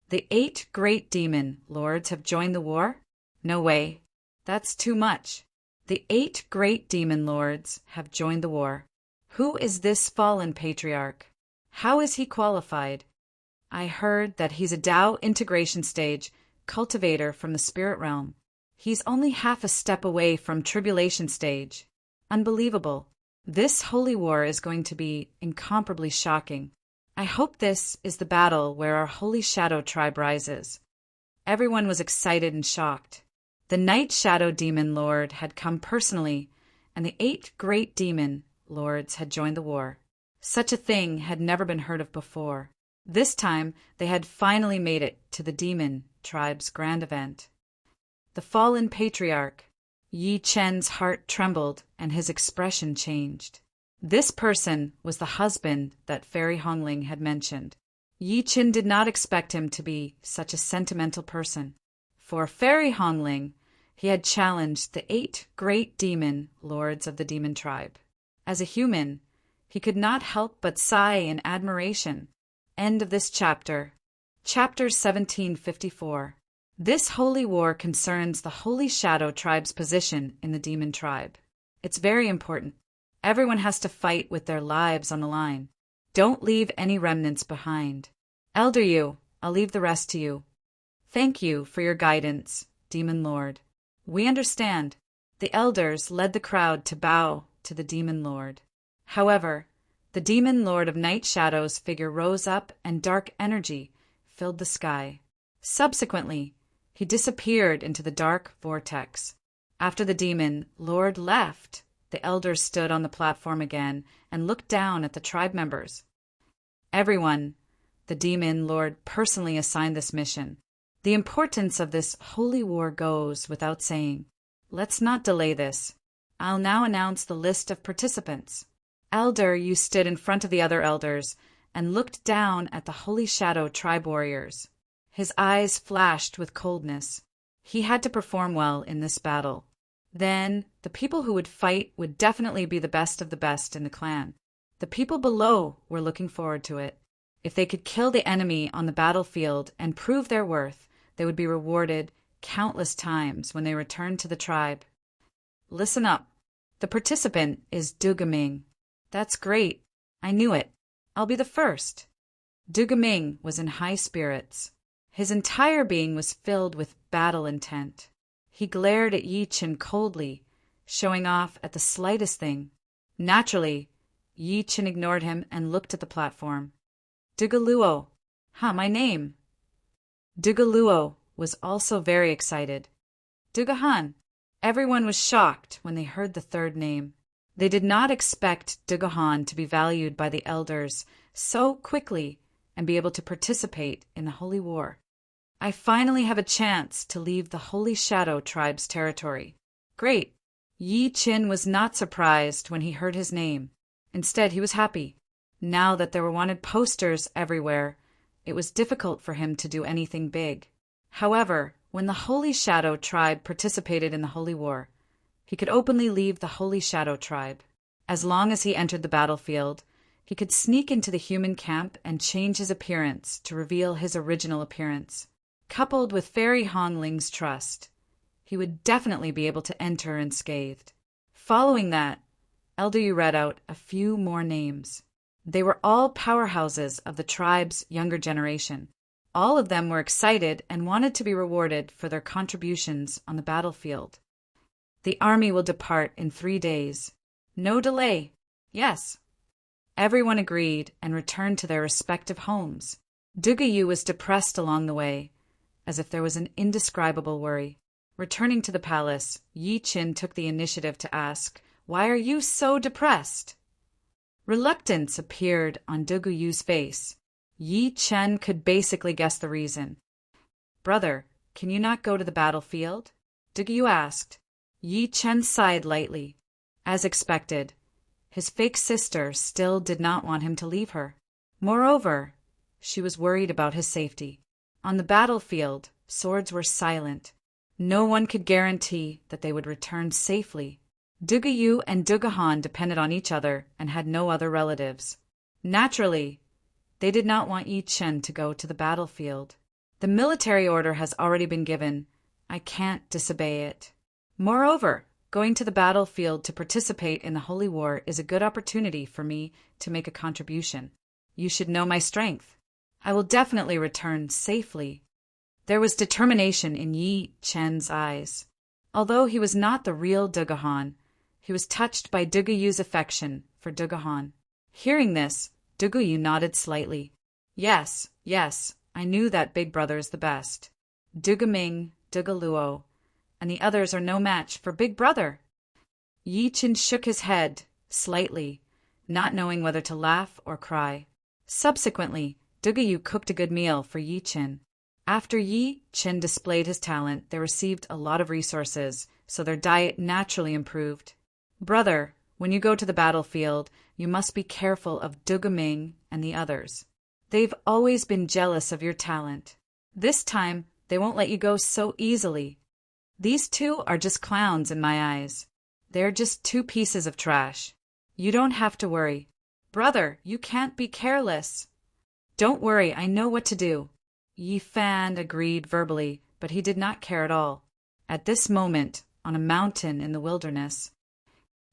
The 8 great demon lords have joined the war? No way. That's too much. The 8 great demon lords have joined the war. Who is this fallen patriarch? How is he qualified? I heard that he's a Tao integration stage cultivator from the spirit realm. He's only half a step away from tribulation stage. Unbelievable. This holy war is going to be incomparably shocking. I hope this is the battle where our Holy Shadow Tribe rises. Everyone was excited and shocked. The Night Shadow Demon Lord had come personally, and the 8 great demon lords had joined the war. Such a thing had never been heard of before. This time, they had finally made it to the demon tribe's grand event. The fallen patriarch, Yi Chen's heart trembled and his expression changed. This person was the husband that Fairy Hongling had mentioned. Yi Chen did not expect him to be such a sentimental person. For Fairy Hongling, he had challenged the 8 great demon lords of the demon tribe. As a human, he could not help but sigh in admiration. End of this chapter. Chapter 1754. This holy war concerns the Holy Shadow Tribe's position in the demon tribe. It's very important. Everyone has to fight with their lives on the line. Don't leave any remnants behind. Elder Yu, I'll leave the rest to you. Thank you for your guidance, Demon Lord. We understand. The elders led the crowd to bow to the Demon Lord. However, the Demon Lord of Night Shadow's figure rose up and dark energy filled the sky. Subsequently, he disappeared into the dark vortex. After the Demon Lord left, the elders stood on the platform again and looked down at the tribe members. Everyone, the Demon Lord personally assigned this mission. The importance of this holy war goes without saying. Let's not delay this. I'll now announce the list of participants. Elder Yu stood in front of the other elders and looked down at the Holy Shadow tribe warriors. His eyes flashed with coldness. He had to perform well in this battle. Then, the people who would fight would definitely be the best of the best in the clan. The people below were looking forward to it. If they could kill the enemy on the battlefield and prove their worth, they would be rewarded countless times when they returned to the tribe. Listen up. The participant is Dugaming. That's great. I knew it. I'll be the first. Dugaming was in high spirits. His entire being was filled with battle intent. He glared at Yi Chen coldly, showing off at the slightest thing. Naturally, Yi Chen ignored him and looked at the platform. Dugaluo. My name. Dugaluo was also very excited. Dugahan. Everyone was shocked when they heard the third name. They did not expect Dugahan to be valued by the elders so quickly and be able to participate in the Holy War. I finally have a chance to leave the Holy Shadow tribe's territory. Great. Yi Chen was not surprised when he heard his name. Instead, he was happy. Now that there were wanted posters everywhere, it was difficult for him to do anything big. However, when the Holy Shadow tribe participated in the Holy War, he could openly leave the Holy Shadow tribe. As long as he entered the battlefield, he could sneak into the human camp and change his appearance to reveal his original appearance. Coupled with Fairy Hongling's trust, he would definitely be able to enter unscathed. Following that, Elder Yu read out a few more names. They were all powerhouses of the tribe's younger generation. All of them were excited and wanted to be rewarded for their contributions on the battlefield. The army will depart in 3 days. No delay. Yes. Everyone agreed and returned to their respective homes. Dugayu was depressed along the way, as if there was an indescribable worry. Returning to the palace, Yi Chen took the initiative to ask, "Why are you so depressed?" Reluctance appeared on Duguyu's face. Yi Chen could basically guess the reason. "Brother, can you not go to the battlefield?" Duguyu asked. Yi Chen sighed lightly. As expected, his fake sister still did not want him to leave her. Moreover, she was worried about his safety. On the battlefield, swords were silent. No one could guarantee that they would return safely. Dugayu and Dugahan depended on each other and had no other relatives. Naturally, they did not want Yi Chen to go to the battlefield. The military order has already been given. I can't disobey it. Moreover, going to the battlefield to participate in the Holy War is a good opportunity for me to make a contribution. You should know my strength. I will definitely return safely. There was determination in Yi Chen's eyes. Although he was not the real Dugahan, he was touched by Duguyu's affection for Dugahan. Hearing this, Duguyu nodded slightly. Yes, I knew that big brother is the best. Dugaming, Dugaluo, and the others are no match for big brother. Yi Chen shook his head slightly, not knowing whether to laugh or cry. Subsequently, Dugayu cooked a good meal for Yi Chen. After Yi Chen displayed his talent, they received a lot of resources, so their diet naturally improved. Brother, when you go to the battlefield, you must be careful of Dugaming and the others. They've always been jealous of your talent. This time, they won't let you go so easily. These two are just clowns in my eyes. They're just 2 pieces of trash. You don't have to worry. Brother, you can't be careless. Don't worry, I know what to do. Yi Fan agreed verbally, but he did not care at all. At this moment, on a mountain in the wilderness,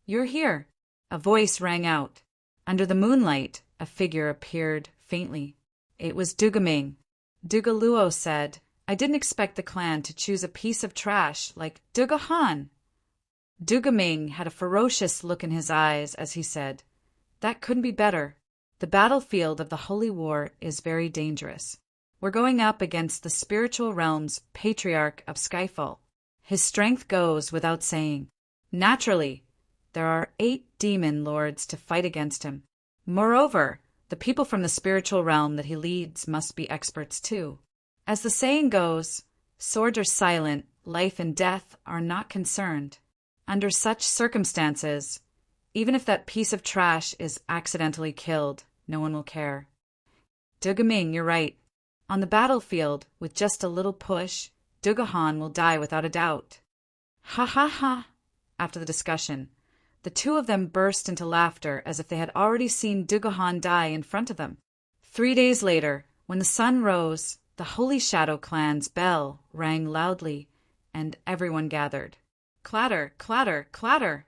"You're here," a voice rang out. Under the moonlight, a figure appeared faintly. It was Dugaming. Dugaluo said, "I didn't expect the clan to choose a piece of trash like Dugahan." Dugaming had a ferocious look in his eyes as he said, "That couldn't be better. The battlefield of the Holy War is very dangerous. We're going up against the spiritual realm's patriarch of Skyfall. His strength goes without saying. Naturally, there are 8 demon lords to fight against him. Moreover, the people from the spiritual realm that he leads must be experts too. As the saying goes, swords are silent, life and death are not concerned. Under such circumstances, Even if that piece of trash is accidentally killed, no one will care. Dugaming, you're right. On the battlefield, with just a little push, Dugahan will die without a doubt. Ha ha ha! After the discussion, the two of them burst into laughter as if they had already seen Dugahan die in front of them. 3 days later, when the sun rose, the Holy Shadow Clan's bell rang loudly, and everyone gathered. Clatter, clatter, clatter!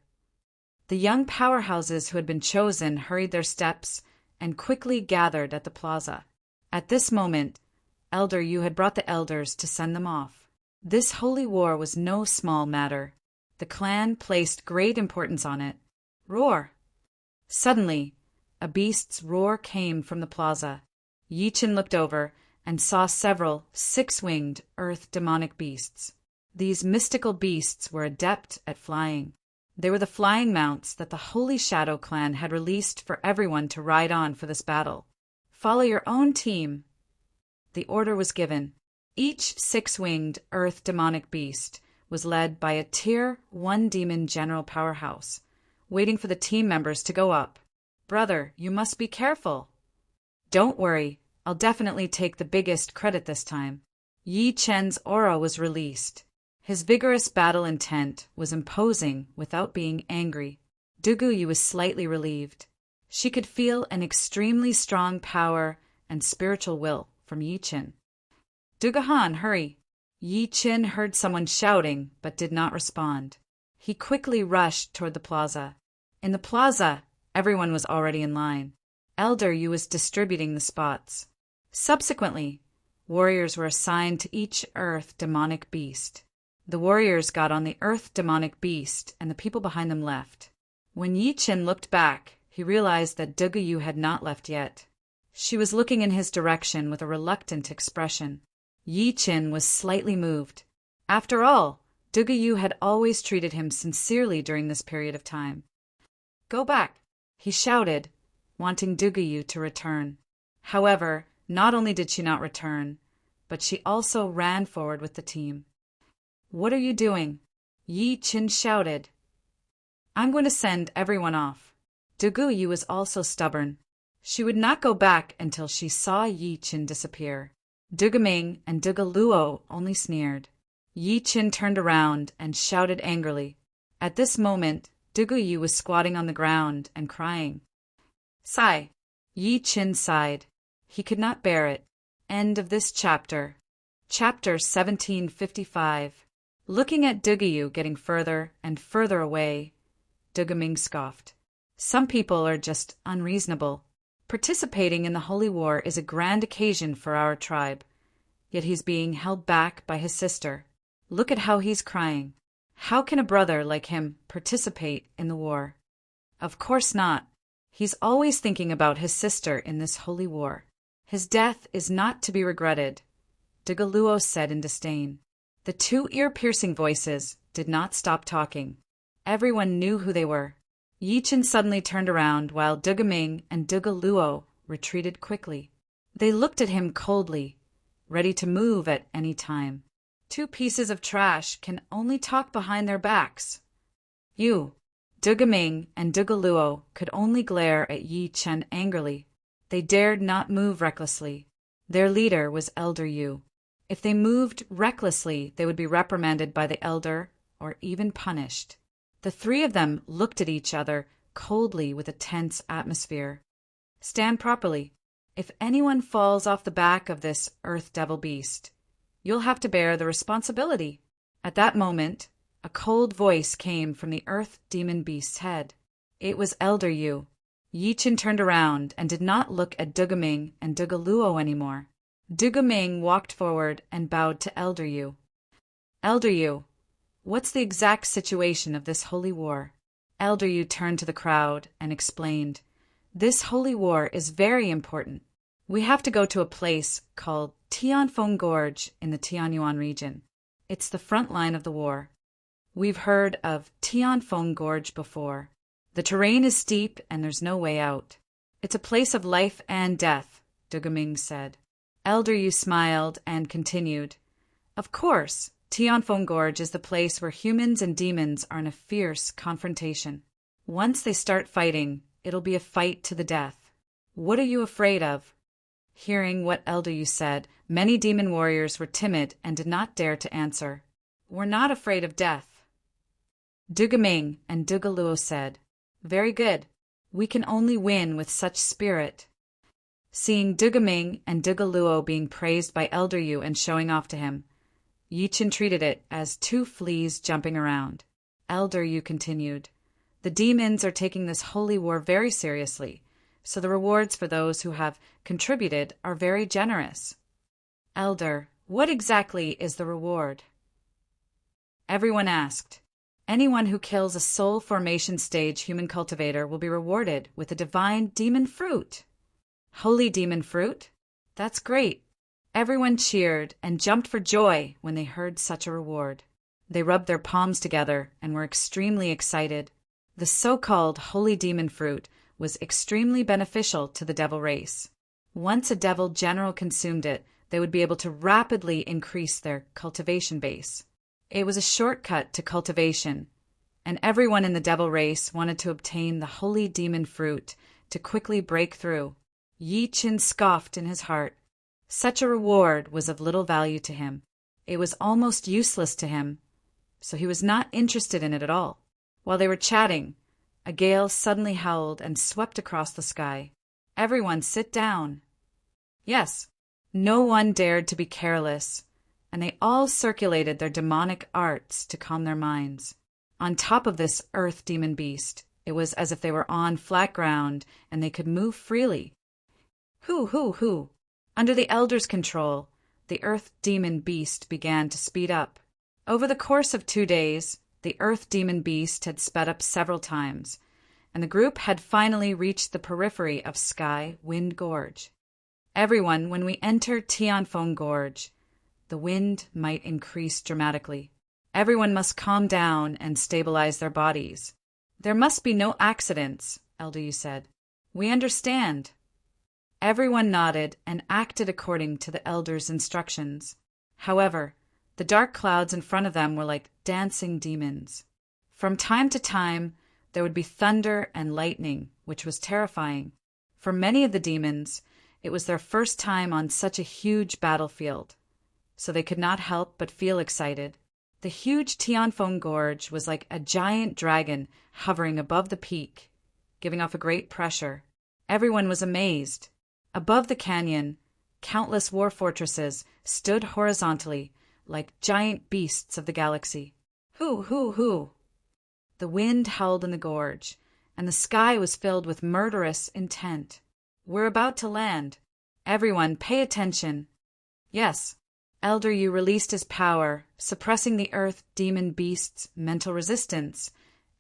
The young powerhouses who had been chosen hurried their steps and quickly gathered at the plaza. At this moment, Elder Yu had brought the elders to send them off. This holy war was no small matter. The clan placed great importance on it. Roar! Suddenly, a beast's roar came from the plaza. Yi Chen looked over and saw several 6-winged earth demonic beasts. These mystical beasts were adept at flying. They were the flying mounts that the Holy Shadow Clan had released for everyone to ride on for this battle. Follow your own team. The order was given. Each 6-winged earth demonic beast was led by a Tier 1 demon general powerhouse, waiting for the team members to go up. Brother, you must be careful. Don't worry, I'll definitely take the biggest credit this time. Yi Chen's aura was released. His vigorous battle intent was imposing without being angry. Duguyu was slightly relieved. She could feel an extremely strong power and spiritual will from Yi Chen. Dugahan, hurry! Yi Chen heard someone shouting but did not respond. He quickly rushed toward the plaza. In the plaza, everyone was already in line. Elder Yu was distributing the spots. Subsequently, warriors were assigned to each earth demonic beast. The warriors got on the earth demonic beast and the people behind them left. When Yi Chen looked back, he realized that Duguyu had not left yet. She was looking in his direction with a reluctant expression. Yi Chen was slightly moved. After all, Duguyu had always treated him sincerely during this period of time. Go back, he shouted, wanting Duguyu to return. However, not only did she not return, but she also ran forward with the team. What are you doing? Yi Chen shouted. I'm going to send everyone off. Duguyu was also stubborn. She would not go back until she saw Yi Chen disappear. Dugaming and Dugaluo only sneered. Yi Chen turned around and shouted angrily. At this moment, Duguyu was squatting on the ground and crying. Sigh. Yi Chen sighed. He could not bear it. End of this chapter. Chapter 1755. Looking at Duguyu getting further and further away, Dugaming scoffed. Some people are just unreasonable. Participating in the holy war is a grand occasion for our tribe, yet he's being held back by his sister. Look at how he's crying. How can a brother like him participate in the war? Of course not. He's always thinking about his sister in this holy war. His death is not to be regretted, Dugaluo said in disdain. The two ear-piercing voices did not stop talking. Everyone knew who they were. Yi Chen suddenly turned around while Dugaming and Dugaluo retreated quickly. They looked at him coldly, ready to move at any time. Two pieces of trash can only talk behind their backs. You, Dugaming and Dugaluo could only glare at Yi Chen angrily. They dared not move recklessly. Their leader was Elder Yu. If they moved recklessly, they would be reprimanded by the elder or even punished. The three of them looked at each other coldly with a tense atmosphere. Stand properly. If anyone falls off the back of this earth devil beast, you'll have to bear the responsibility. At that moment, a cold voice came from the earth demon beast's head. It was Elder Yu. Yi Chen turned around and did not look at Dugaming and Dugaluo anymore. Dugaming walked forward and bowed to Elder Yu. Elder Yu, what's the exact situation of this holy war? Elder Yu turned to the crowd and explained, This holy war is very important. We have to go to a place called Tianfeng Gorge in the Tianyuan region. It's the front line of the war. We've heard of Tianfeng Gorge before. The terrain is steep and there's no way out. It's a place of life and death, Dugaming said. Elder Yu smiled and continued, Of course, Tianfeng Gorge is the place where humans and demons are in a fierce confrontation. Once they start fighting, it'll be a fight to the death. What are you afraid of? Hearing what Elder Yu said, many demon warriors were timid and did not dare to answer. We're not afraid of death. Dugaming and Dugaluo said, Very good. We can only win with such spirit. Seeing Dugaming and Dugaluo being praised by Elder Yu and showing off to him, Yichin treated it as two fleas jumping around. Elder Yu continued, The demons are taking this holy war very seriously, so the rewards for those who have contributed are very generous. Elder, what exactly is the reward? Everyone asked. Anyone who kills a soul formation stage human cultivator will be rewarded with a divine demon fruit. Holy demon fruit? That's great. Everyone cheered and jumped for joy when they heard such a reward. They rubbed their palms together and were extremely excited. The so-called holy demon fruit was extremely beneficial to the devil race. Once a devil general consumed it, they would be able to rapidly increase their cultivation base. It was a shortcut to cultivation, and everyone in the devil race wanted to obtain the holy demon fruit to quickly break through. Yi Qin scoffed in his heart. Such a reward was of little value to him. It was almost useless to him, so he was not interested in it at all. While they were chatting, a gale suddenly howled and swept across the sky. Everyone sit down. Yes, no one dared to be careless, and they all circulated their demonic arts to calm their minds. On top of this earth demon beast, it was as if they were on flat ground and they could move freely. Hoo! Under the elder's control, the earth demon beast began to speed up. Over the course of 2 days, the earth demon beast had sped up several times, and the group had finally reached the periphery of Sky Wind Gorge. Everyone, when we enter Tianfeng Gorge, the wind might increase dramatically. Everyone must calm down and stabilize their bodies. There must be no accidents, Elder Yu said. We understand. Everyone nodded and acted according to the elder's instructions. However, the dark clouds in front of them were like dancing demons. From time to time, there would be thunder and lightning, which was terrifying. For many of the demons, it was their first time on such a huge battlefield, so they could not help but feel excited. The huge Tianfeng Gorge was like a giant dragon hovering above the peak, giving off a great pressure. Everyone was amazed. Above the canyon, countless war fortresses stood horizontally, like giant beasts of the galaxy. Hoo! The wind howled in the gorge, and the sky was filled with murderous intent. We're about to land. Everyone, pay attention. Yes. Elder Yu released his power, suppressing the earth demon beast's mental resistance,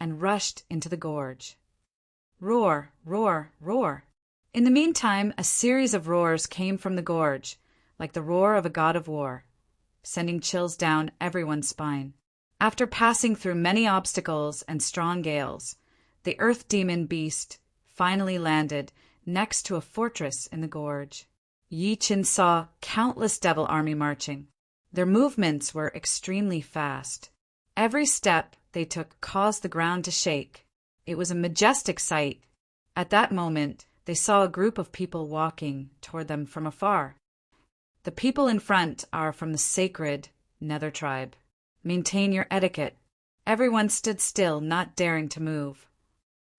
and rushed into the gorge. Roar! In the meantime, a series of roars came from the gorge, like the roar of a god of war, sending chills down everyone's spine. After passing through many obstacles and strong gales, the earth demon beast finally landed next to a fortress in the gorge. Yi Qin saw countless devil army marching. Their movements were extremely fast. Every step they took caused the ground to shake. It was a majestic sight. At that moment, they saw a group of people walking toward them from afar. The people in front are from the sacred Nether tribe. Maintain your etiquette. Everyone stood still, not daring to move.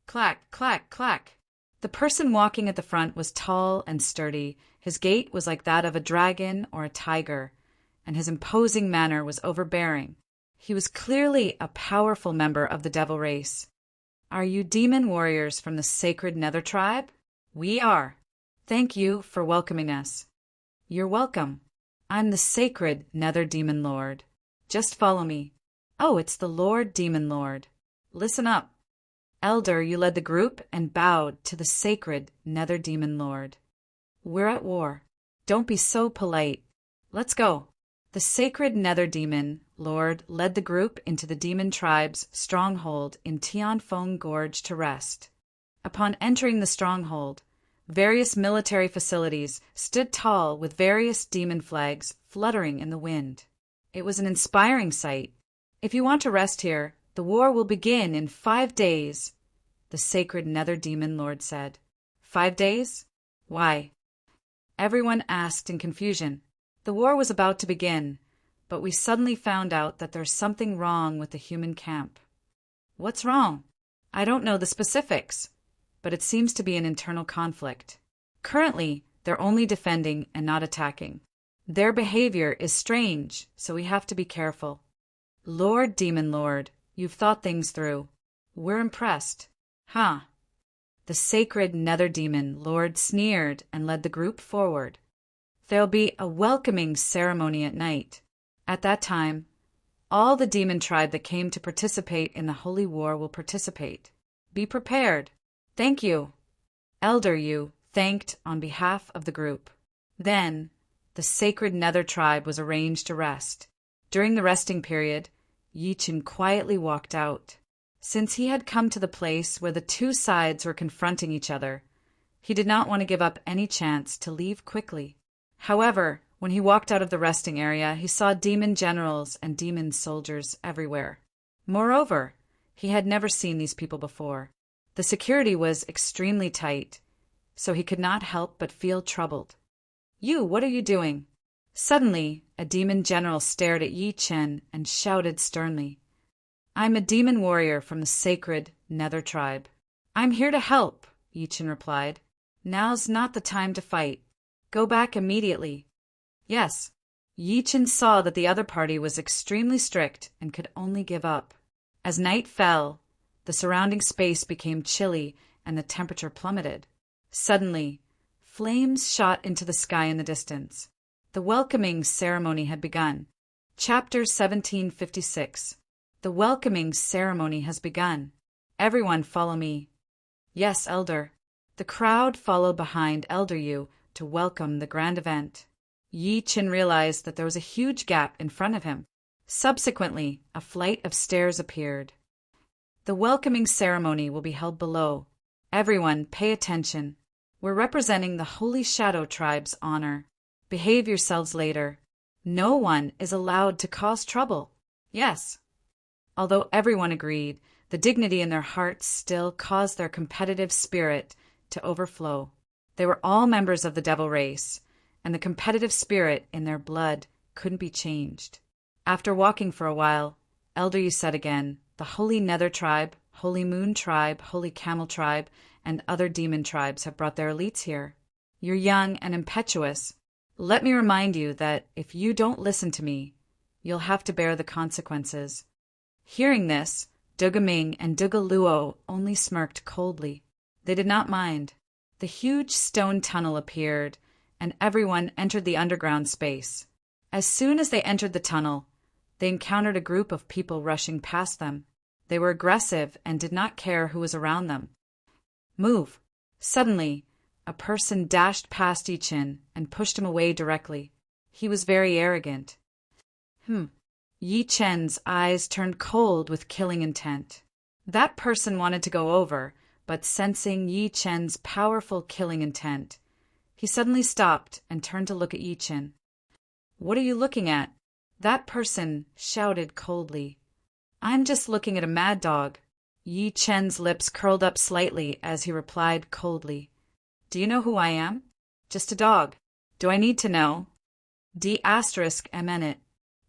Clack, clack, clack. The person walking at the front was tall and sturdy. His gait was like that of a dragon or a tiger, and his imposing manner was overbearing. He was clearly a powerful member of the devil race. Are you demon warriors from the sacred Nether tribe? We are. Thank you for welcoming us. You're welcome. I'm the sacred Nether Demon Lord. Just follow me. Oh, it's the Lord Demon Lord. Listen up. Elder, you led the group and bowed to the sacred Nether Demon Lord. We're at war. Don't be so polite. Let's go. The sacred Nether Demon Lord led the group into the demon tribe's stronghold in Tianfeng Gorge to rest. Upon entering the stronghold, various military facilities stood tall with various demon flags fluttering in the wind. It was an inspiring sight. If you want to rest here, the war will begin in 5 days. the sacred nether demon lord said. 5 days? Why? Everyone asked in confusion. The war was about to begin, but we suddenly found out that there's something wrong with the human camp. What's wrong? I don't know the specifics, but it seems to be an internal conflict. Currently, they're only defending and not attacking. Their behavior is strange, so we have to be careful. Lord Demon Lord, you've thought things through. We're impressed. Huh? The sacred nether demon lord sneered and led the group forward. There'll be a welcoming ceremony at night. At that time, all the demon tribe that came to participate in the holy war will participate. Be prepared. Thank you. Elder Yu thanked on behalf of the group. Then, the sacred nether tribe was arranged to rest. During the resting period, Yi Chen quietly walked out. Since he had come to the place where the two sides were confronting each other, he did not want to give up any chance to leave quickly. However, when he walked out of the resting area, he saw demon generals and demon soldiers everywhere. Moreover, he had never seen these people before. The security was extremely tight, so he could not help but feel troubled. You, what are you doing? Suddenly, a demon general stared at Yi Chen and shouted sternly. I'm a demon warrior from the sacred Nether tribe. I'm here to help, Yi Chen replied. Now's not the time to fight. Go back immediately. Yes. Yi Chen saw that the other party was extremely strict and could only give up. As night fell, the surrounding space became chilly and the temperature plummeted. Suddenly, flames shot into the sky in the distance. The welcoming ceremony had begun. Chapter 1756. The welcoming ceremony has begun. Everyone follow me. Yes, Elder. The crowd followed behind Elder Yu to welcome the grand event. Yi Chen realized that there was a huge gap in front of him. Subsequently, a flight of stairs appeared. The welcoming ceremony will be held below. Everyone, pay attention. We're representing the Holy Shadow Tribe's honor. Behave yourselves later. No one is allowed to cause trouble. Yes. Although everyone agreed, the dignity in their hearts still caused their competitive spirit to overflow. They were all members of the devil race, and the competitive spirit in their blood couldn't be changed. After walking for a while, Elder Yu said again, the Holy Nether Tribe, Holy Moon Tribe, Holy Camel Tribe, and other demon tribes have brought their elites here. You're young and impetuous. Let me remind you that if you don't listen to me, you'll have to bear the consequences. Hearing this, Duga Ming and Duga Luo only smirked coldly. They did not mind. The huge stone tunnel appeared, and everyone entered the underground space. As soon as they entered the tunnel, they encountered a group of people rushing past them. They were aggressive and did not care who was around them. Move! Suddenly, a person dashed past Yi Chen and pushed him away directly. He was very arrogant. Yi Chen's eyes turned cold with killing intent. That person wanted to go over, but sensing Yi Chen's powerful killing intent, he suddenly stopped and turned to look at Yi Chen. What are you looking at? That person shouted coldly. I'm just looking at a mad dog. Yi Chen's lips curled up slightly as he replied coldly. Do you know who I am? Just a dog. Do I need to know? D***MN.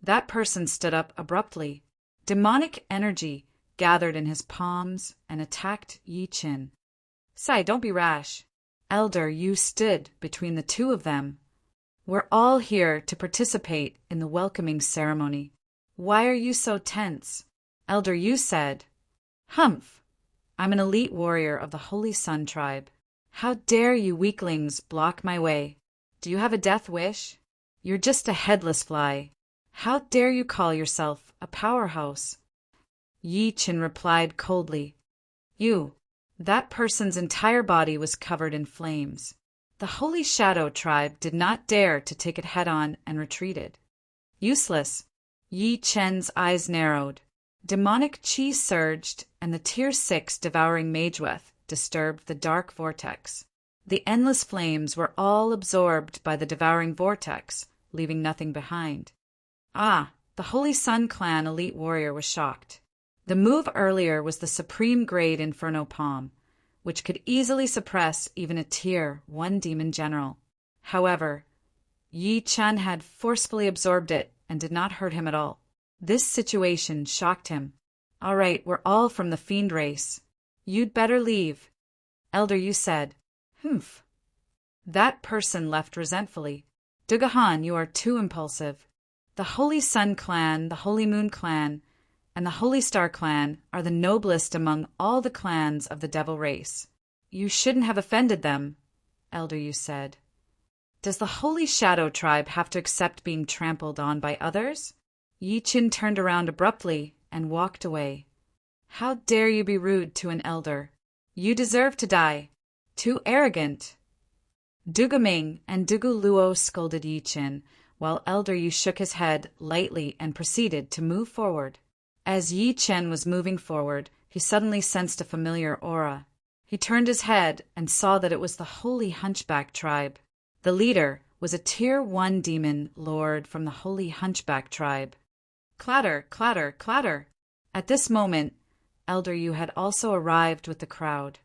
That person stood up abruptly. Demonic energy gathered in his palms and attacked Yi Chen. Sai, don't be rash. Elder Yu stood between the two of them. We're all here to participate in the welcoming ceremony. Why are you so tense? Elder Yu said, Humph! I'm an elite warrior of the Holy Sun tribe. How dare you weaklings block my way? Do you have a death wish? You're just a headless fly. How dare you call yourself a powerhouse? Yi Chen replied coldly. That person's entire body was covered in flames. The Holy Shadow tribe did not dare to take it head-on and retreated. Useless. Yi Chen's eyes narrowed. Demonic chi surged, and the Tier 6 devouring Mageweth disturbed the dark vortex. The endless flames were all absorbed by the devouring vortex, leaving nothing behind. The Holy Sun clan elite warrior was shocked. The move earlier was the supreme grade Inferno Palm, which could easily suppress even a Tier 1 demon general. However, Yi Chen had forcefully absorbed it and did not hurt him at all. This situation shocked him. "All right, we're all from the fiend race. You'd better leave," Elder Yu said. "Humph." That person left resentfully. "Dugahan, you are too impulsive. The Holy Sun Clan, the Holy Moon Clan, and the Holy Star Clan are the noblest among all the clans of the devil race. You shouldn't have offended them," Elder Yu said. "Does the Holy Shadow Tribe have to accept being trampled on by others?" Yi Chen turned around abruptly and walked away. "How dare you be rude to an elder? You deserve to die. Too arrogant." Dugu Ming and Dugu Luo scolded Yi Chen, while Elder Yu shook his head lightly and proceeded to move forward. As Yi Chen was moving forward, he suddenly sensed a familiar aura. He turned his head and saw that it was the Holy Hunchback Tribe. The leader was a Tier 1 demon lord from the Holy Hunchback Tribe. Clatter, clatter, clatter. At this moment, Elder Yu had also arrived with the crowd.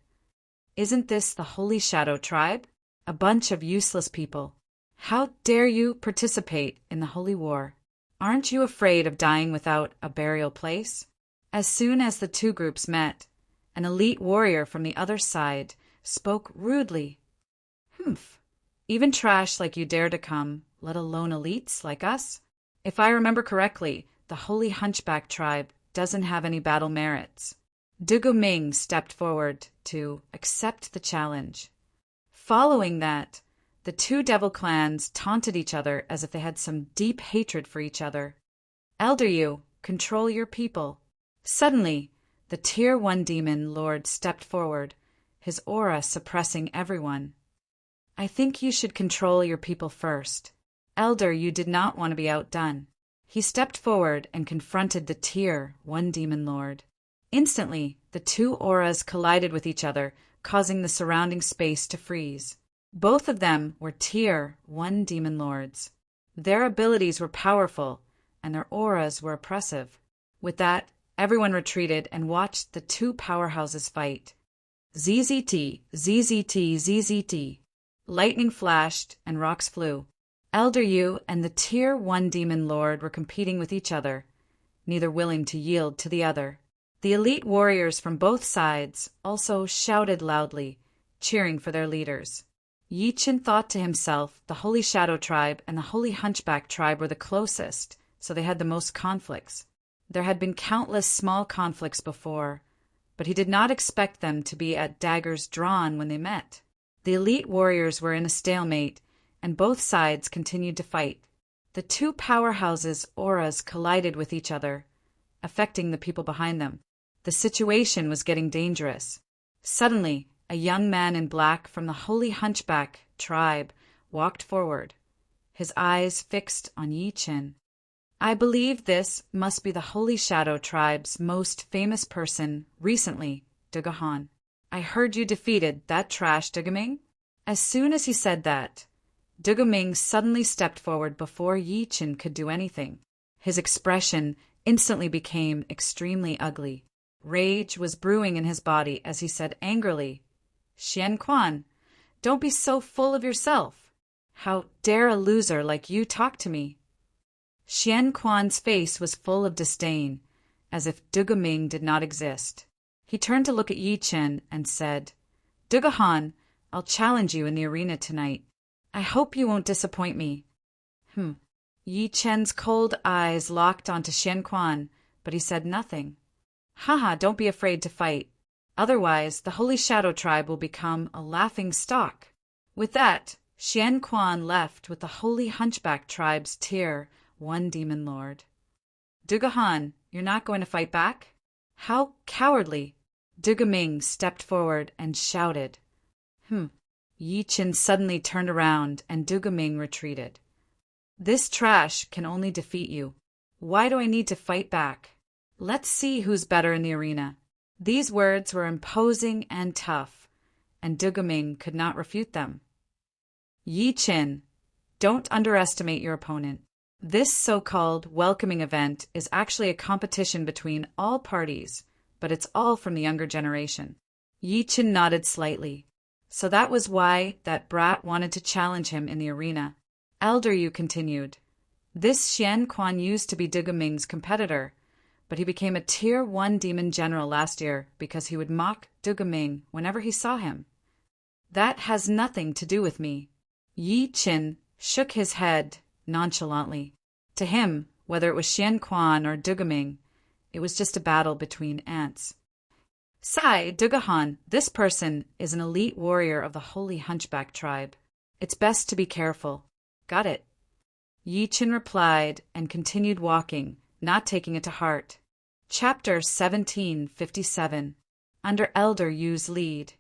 "Isn't this the Holy Shadow Tribe? A bunch of useless people. How dare you participate in the Holy War? Aren't you afraid of dying without a burial place?" As soon as the two groups met, an elite warrior from the other side spoke rudely. "Humph. Even trash like you dare to come, let alone elites like us? If I remember correctly, the Holy Hunchback Tribe doesn't have any battle merits." Dugu Ming stepped forward to accept the challenge. Following that, the two devil clans taunted each other as if they had some deep hatred for each other. "Elder Yu, control your people." Suddenly, the Tier 1 demon lord stepped forward, his aura suppressing everyone. "I think you should control your people first." Elder Yu did not want to be outdone. He stepped forward and confronted the Tier 1 demon lord. Instantly, the two auras collided with each other, causing the surrounding space to freeze. Both of them were Tier 1 demon lords. Their abilities were powerful, and their auras were oppressive. With that, everyone retreated and watched the two powerhouses fight. ZZT, ZZT, ZZT. Lightning flashed and rocks flew. Elder Yu and the Tier 1 demon lord were competing with each other, neither willing to yield to the other. The elite warriors from both sides also shouted loudly, cheering for their leaders. Yi Chen thought to himself the Holy Shadow Tribe and the Holy Hunchback Tribe were the closest, so they had the most conflicts. There had been countless small conflicts before, but he did not expect them to be at daggers drawn when they met. The elite warriors were in a stalemate, and both sides continued to fight. The two powerhouses' auras collided with each other, affecting the people behind them. The situation was getting dangerous. Suddenly, a young man in black from the Holy Hunchback Tribe walked forward, his eyes fixed on Yi Chen. "I believe this must be the Holy Shadow Tribe's most famous person recently, Dugahan. I heard you defeated that trash Dugu Ming?" As soon as he said that, Dugu Ming suddenly stepped forward before Yi Chen could do anything. His expression instantly became extremely ugly. Rage was brewing in his body as he said angrily, "Xian Quan, don't be so full of yourself. How dare a loser like you talk to me?" Xian Quan's face was full of disdain, as if Dugu Ming did not exist. He turned to look at Yi Chen and said, "Dugahan, I'll challenge you in the arena tonight. I hope you won't disappoint me." Yi Chen's cold eyes locked onto Xian Quan, but he said nothing. "Haha, don't be afraid to fight. Otherwise, the Holy Shadow Tribe will become a laughing stock." With that, Xian Quan left with the Holy Hunchback Tribe's Tier 1 demon lord. "Dugahan, you're not going to fight back? How cowardly!" Dugu Ming stepped forward and shouted. Yi Chen suddenly turned around and Dugu Ming retreated. "This trash can only defeat you. Why do I need to fight back? Let's see who's better in the arena." These words were imposing and tough, and Dugu Ming could not refute them. "Yi Chen, don't underestimate your opponent. This so-called welcoming event is actually a competition between all parties, but it's all from the younger generation. Yi Chen nodded slightly. So that was why that brat wanted to challenge him in the arena. Elder Yu continued. This Xian Quan used to be Duguming's competitor, but he became a Tier 1 demon general last year because he would mock Duguming whenever he saw him. That has nothing to do with me. Yi Chen shook his head nonchalantly. To him, whether it was Xian Quan or Duguming, it was just a battle between ants. Sai Dugahan, this person is an elite warrior of the Holy Hunchback tribe. It's best to be careful. Got it. Yi Chen replied and continued walking, not taking it to heart. Chapter 1757. Under Elder Yu's lead,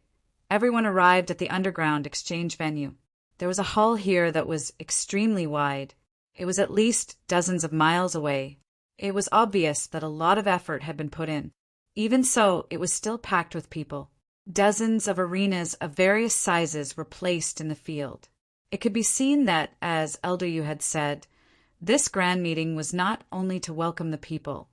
everyone arrived at the underground exchange venue. There was a hall here that was extremely wide. It was at least dozens of miles away. It was obvious that a lot of effort had been put in. Even so, it was still packed with people. Dozens of arenas of various sizes were placed in the field. It could be seen that, as Elder Yu had said, this grand meeting was not only to welcome the people,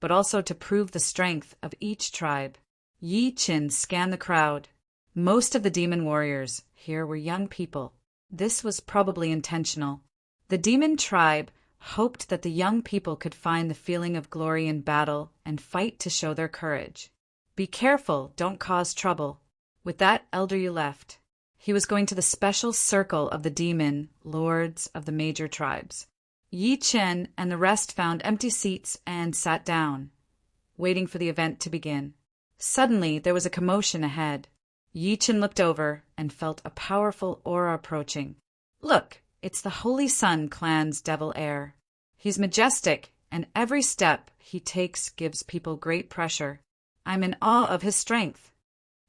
but also to prove the strength of each tribe. Yi Chen scanned the crowd. Most of the demon warriors here were young people. This was probably intentional. The demon tribe hoped that the young people could find the feeling of glory in battle and fight to show their courage. Be careful, don't cause trouble. With that, Elder Yu left. He was going to the special circle of the demon lords of the major tribes. Yi Chen and the rest found empty seats and sat down, waiting for the event to begin. Suddenly, there was a commotion ahead. Yi Chen looked over and felt a powerful aura approaching. Look! It's the Holy Sun clan's devil heir. He's majestic, and every step he takes gives people great pressure. I'm in awe of his strength.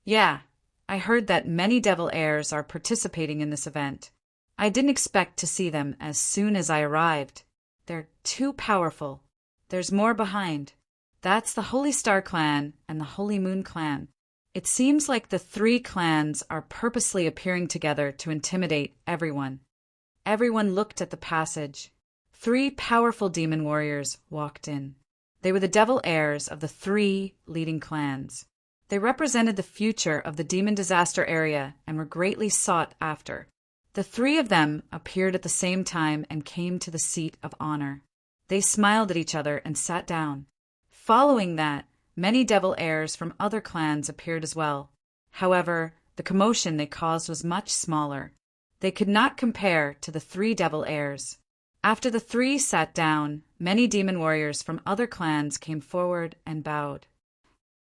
Yeah, I heard that many devil heirs are participating in this event. I didn't expect to see them as soon as I arrived. They're too powerful. There's more behind. That's the Holy Star clan and the Holy Moon clan. It seems like the three clans are purposely appearing together to intimidate everyone. Everyone looked at the passage. 3 powerful demon warriors walked in. They were the devil heirs of the 3 leading clans. They represented the future of the demon disaster area and were greatly sought after. The 3 of them appeared at the same time and came to the seat of honor. They smiled at each other and sat down. Following that, many devil heirs from other clans appeared as well. However, the commotion they caused was much smaller. They could not compare to the 3 devil heirs. After the 3 sat down, many demon warriors from other clans came forward and bowed.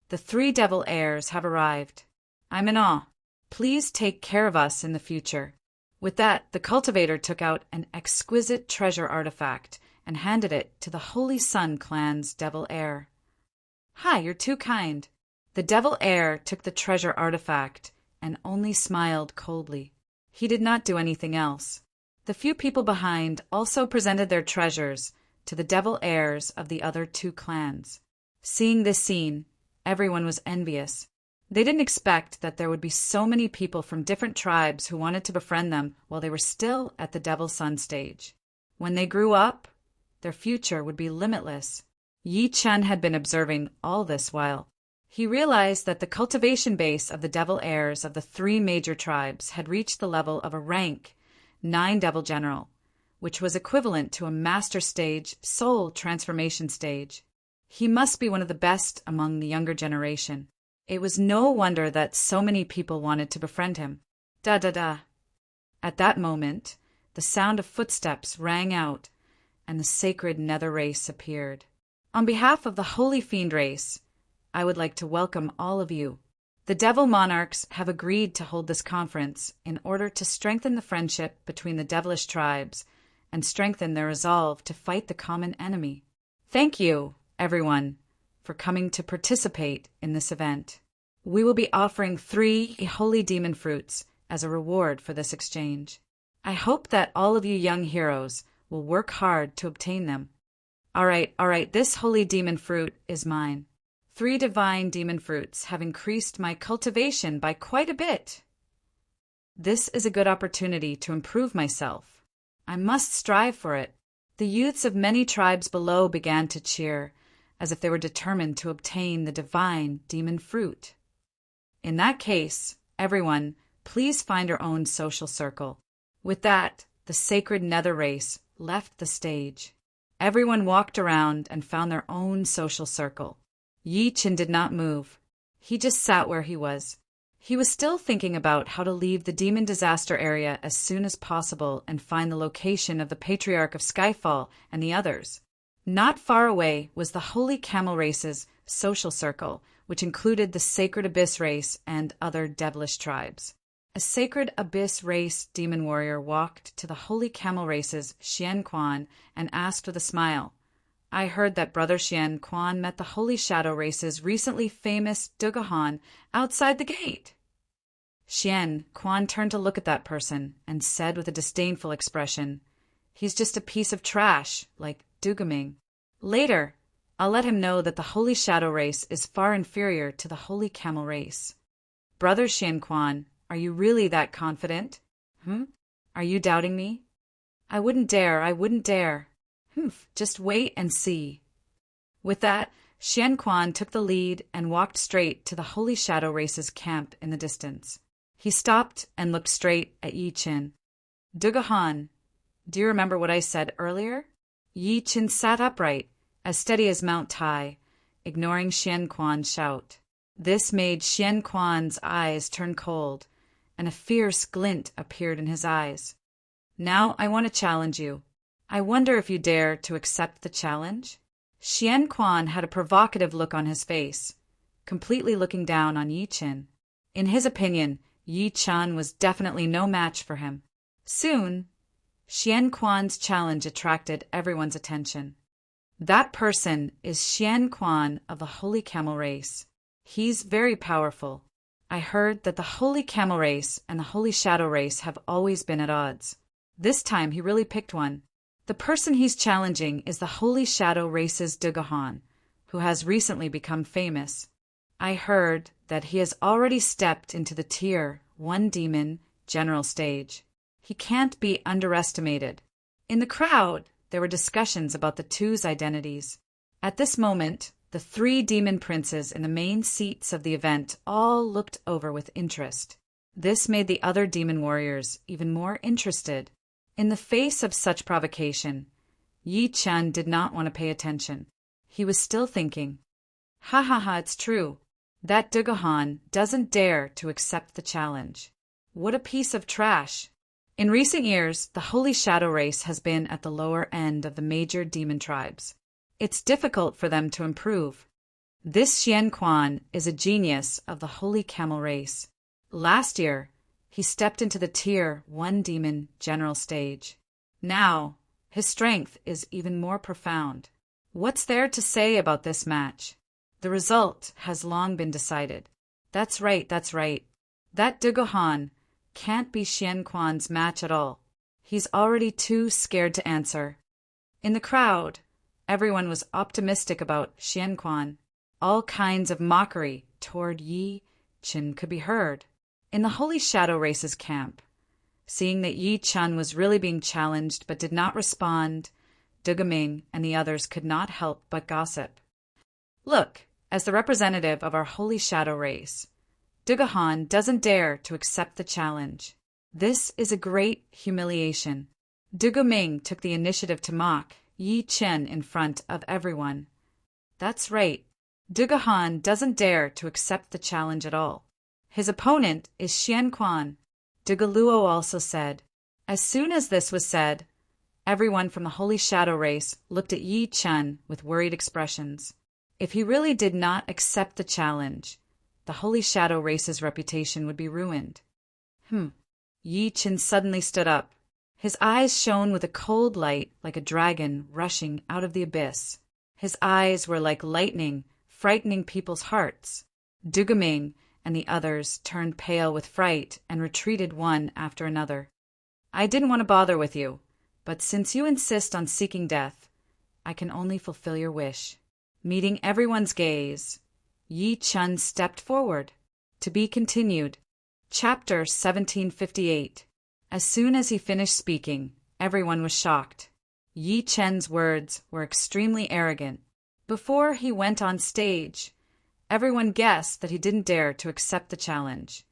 The 3 devil heirs have arrived. I'm in awe. Please take care of us in the future. With that, the cultivator took out an exquisite treasure artifact and handed it to the Holy Sun clan's devil heir. Hi, you're too kind. The devil heir took the treasure artifact and only smiled coldly. He did not do anything else. The few people behind also presented their treasures to the devil heirs of the other 2 clans. Seeing this scene, everyone was envious. They didn't expect that there would be so many people from different tribes who wanted to befriend them while they were still at the Devil Sun stage. When they grew up, their future would be limitless. Yi Chen had been observing all this while. He realized that the cultivation base of the devil heirs of the 3 major tribes had reached the level of a rank 9 devil general, which was equivalent to a master stage soul transformation stage. He must be one of the best among the younger generation. It was no wonder that so many people wanted to befriend him. Da-da-da. At that moment, the sound of footsteps rang out, and the sacred nether race appeared. On behalf of the Holy Fiend race, I would like to welcome all of you. The Devil Monarchs have agreed to hold this conference in order to strengthen the friendship between the devilish tribes and strengthen their resolve to fight the common enemy. Thank you, everyone, for coming to participate in this event. We will be offering 3 holy demon fruits as a reward for this exchange. I hope that all of you young heroes will work hard to obtain them. All right, this holy demon fruit is mine. 3 divine demon fruits have increased my cultivation by quite a bit. This is a good opportunity to improve myself. I must strive for it. The youths of many tribes below began to cheer, as if they were determined to obtain the divine demon fruit. In that case, everyone, please find your own social circle. With that, the sacred nether race left the stage. Everyone walked around and found their own social circle. Yi Chen did not move. He just sat where he was. He was still thinking about how to leave the demon disaster area as soon as possible and find the location of the Patriarch of Skyfall and the others. Not far away was the Holy Camel Race's social circle, which included the Sacred Abyss Race and other devilish tribes. A Sacred Abyss Race demon warrior walked to the Holy Camel Race's Xian Quan and asked with a smile, "I heard that Brother Xian Quan met the Holy Shadow Race's recently famous Dugahan outside the gate." Xian Quan turned to look at that person and said with a disdainful expression, "He's just a piece of trash, like Dugaming. Later, I'll let him know that the Holy Shadow Race is far inferior to the Holy Camel Race." "Brother Xian Quan, are you really that confident? Are you doubting me?" I wouldn't dare. Just wait and see." With that, Xian Quan took the lead and walked straight to the Holy Shadow Race's camp in the distance. He stopped and looked straight at Yi Chen. "Dugahan, do you remember what I said earlier?" Yi Chen sat upright, as steady as Mount Tai, ignoring Xian Quan's shout. This made Xian Quan's eyes turn cold, and a fierce glint appeared in his eyes. "Now I want to challenge you. I wonder if you dare to accept the challenge?" Xian Quan had a provocative look on his face, completely looking down on Yi Chen. In his opinion, Yi Chen was definitely no match for him. Soon, Xian Quan's challenge attracted everyone's attention. "That person is Xian Quan of the Holy Camel Race. He's very powerful. I heard that the Holy Camel Race and the Holy Shadow Race have always been at odds. This time he really picked one. The person he's challenging is the Holy Shadow Race's Dugahan, who has recently become famous. I heard that he has already stepped into the Tier 1 Demon General stage. He can't be underestimated." In the crowd, there were discussions about the two's identities. At this moment, the 3 demon princes in the main seats of the event all looked over with interest. This made the other demon warriors even more interested. In the face of such provocation, Yi Chen did not want to pay attention. He was still thinking, "Ha, it's true. That Dugahan doesn't dare to accept the challenge. What a piece of trash." In recent years, the Holy Shadow Race has been at the lower end of the major demon tribes. It's difficult for them to improve. This Xian Quan is a genius of the Holy Camel Race. Last year, he stepped into the Tier 1 Demon General stage. Now, his strength is even more profound. What's there to say about this match? The result has long been decided. That's right. That Dugahan can't be Xian Quan's match at all. He's already too scared to answer. In the crowd, everyone was optimistic about Xian Quan. All kinds of mockery toward Yi Chen could be heard. In the Holy Shadow Race's camp, seeing that Yi Chen was really being challenged but did not respond, Dugaming and the others could not help but gossip. "Look, as the representative of our Holy Shadow Race, Dugahan doesn't dare to accept the challenge. This is a great humiliation." Dugaming took the initiative to mock Yi Chen in front of everyone. "That's right. Dugahan doesn't dare to accept the challenge at all. His opponent is Xian Quan," Dugaluo also said. As soon as this was said, everyone from the Holy Shadow Race looked at Yi Chen with worried expressions. If he really did not accept the challenge, the Holy Shadow Race's reputation would be ruined. Yi Chen suddenly stood up. His eyes shone with a cold light like a dragon rushing out of the abyss. His eyes were like lightning, frightening people's hearts. Dugaming and the others turned pale with fright and retreated one after another. "I didn't want to bother with you, but since you insist on seeking death, I can only fulfill your wish." Meeting everyone's gaze, Yi Chen stepped forward. To be continued. Chapter 1758. As soon as he finished speaking, everyone was shocked. Yi Chen's words were extremely arrogant. Before he went on stage, everyone guessed that he didn't dare to accept the challenge,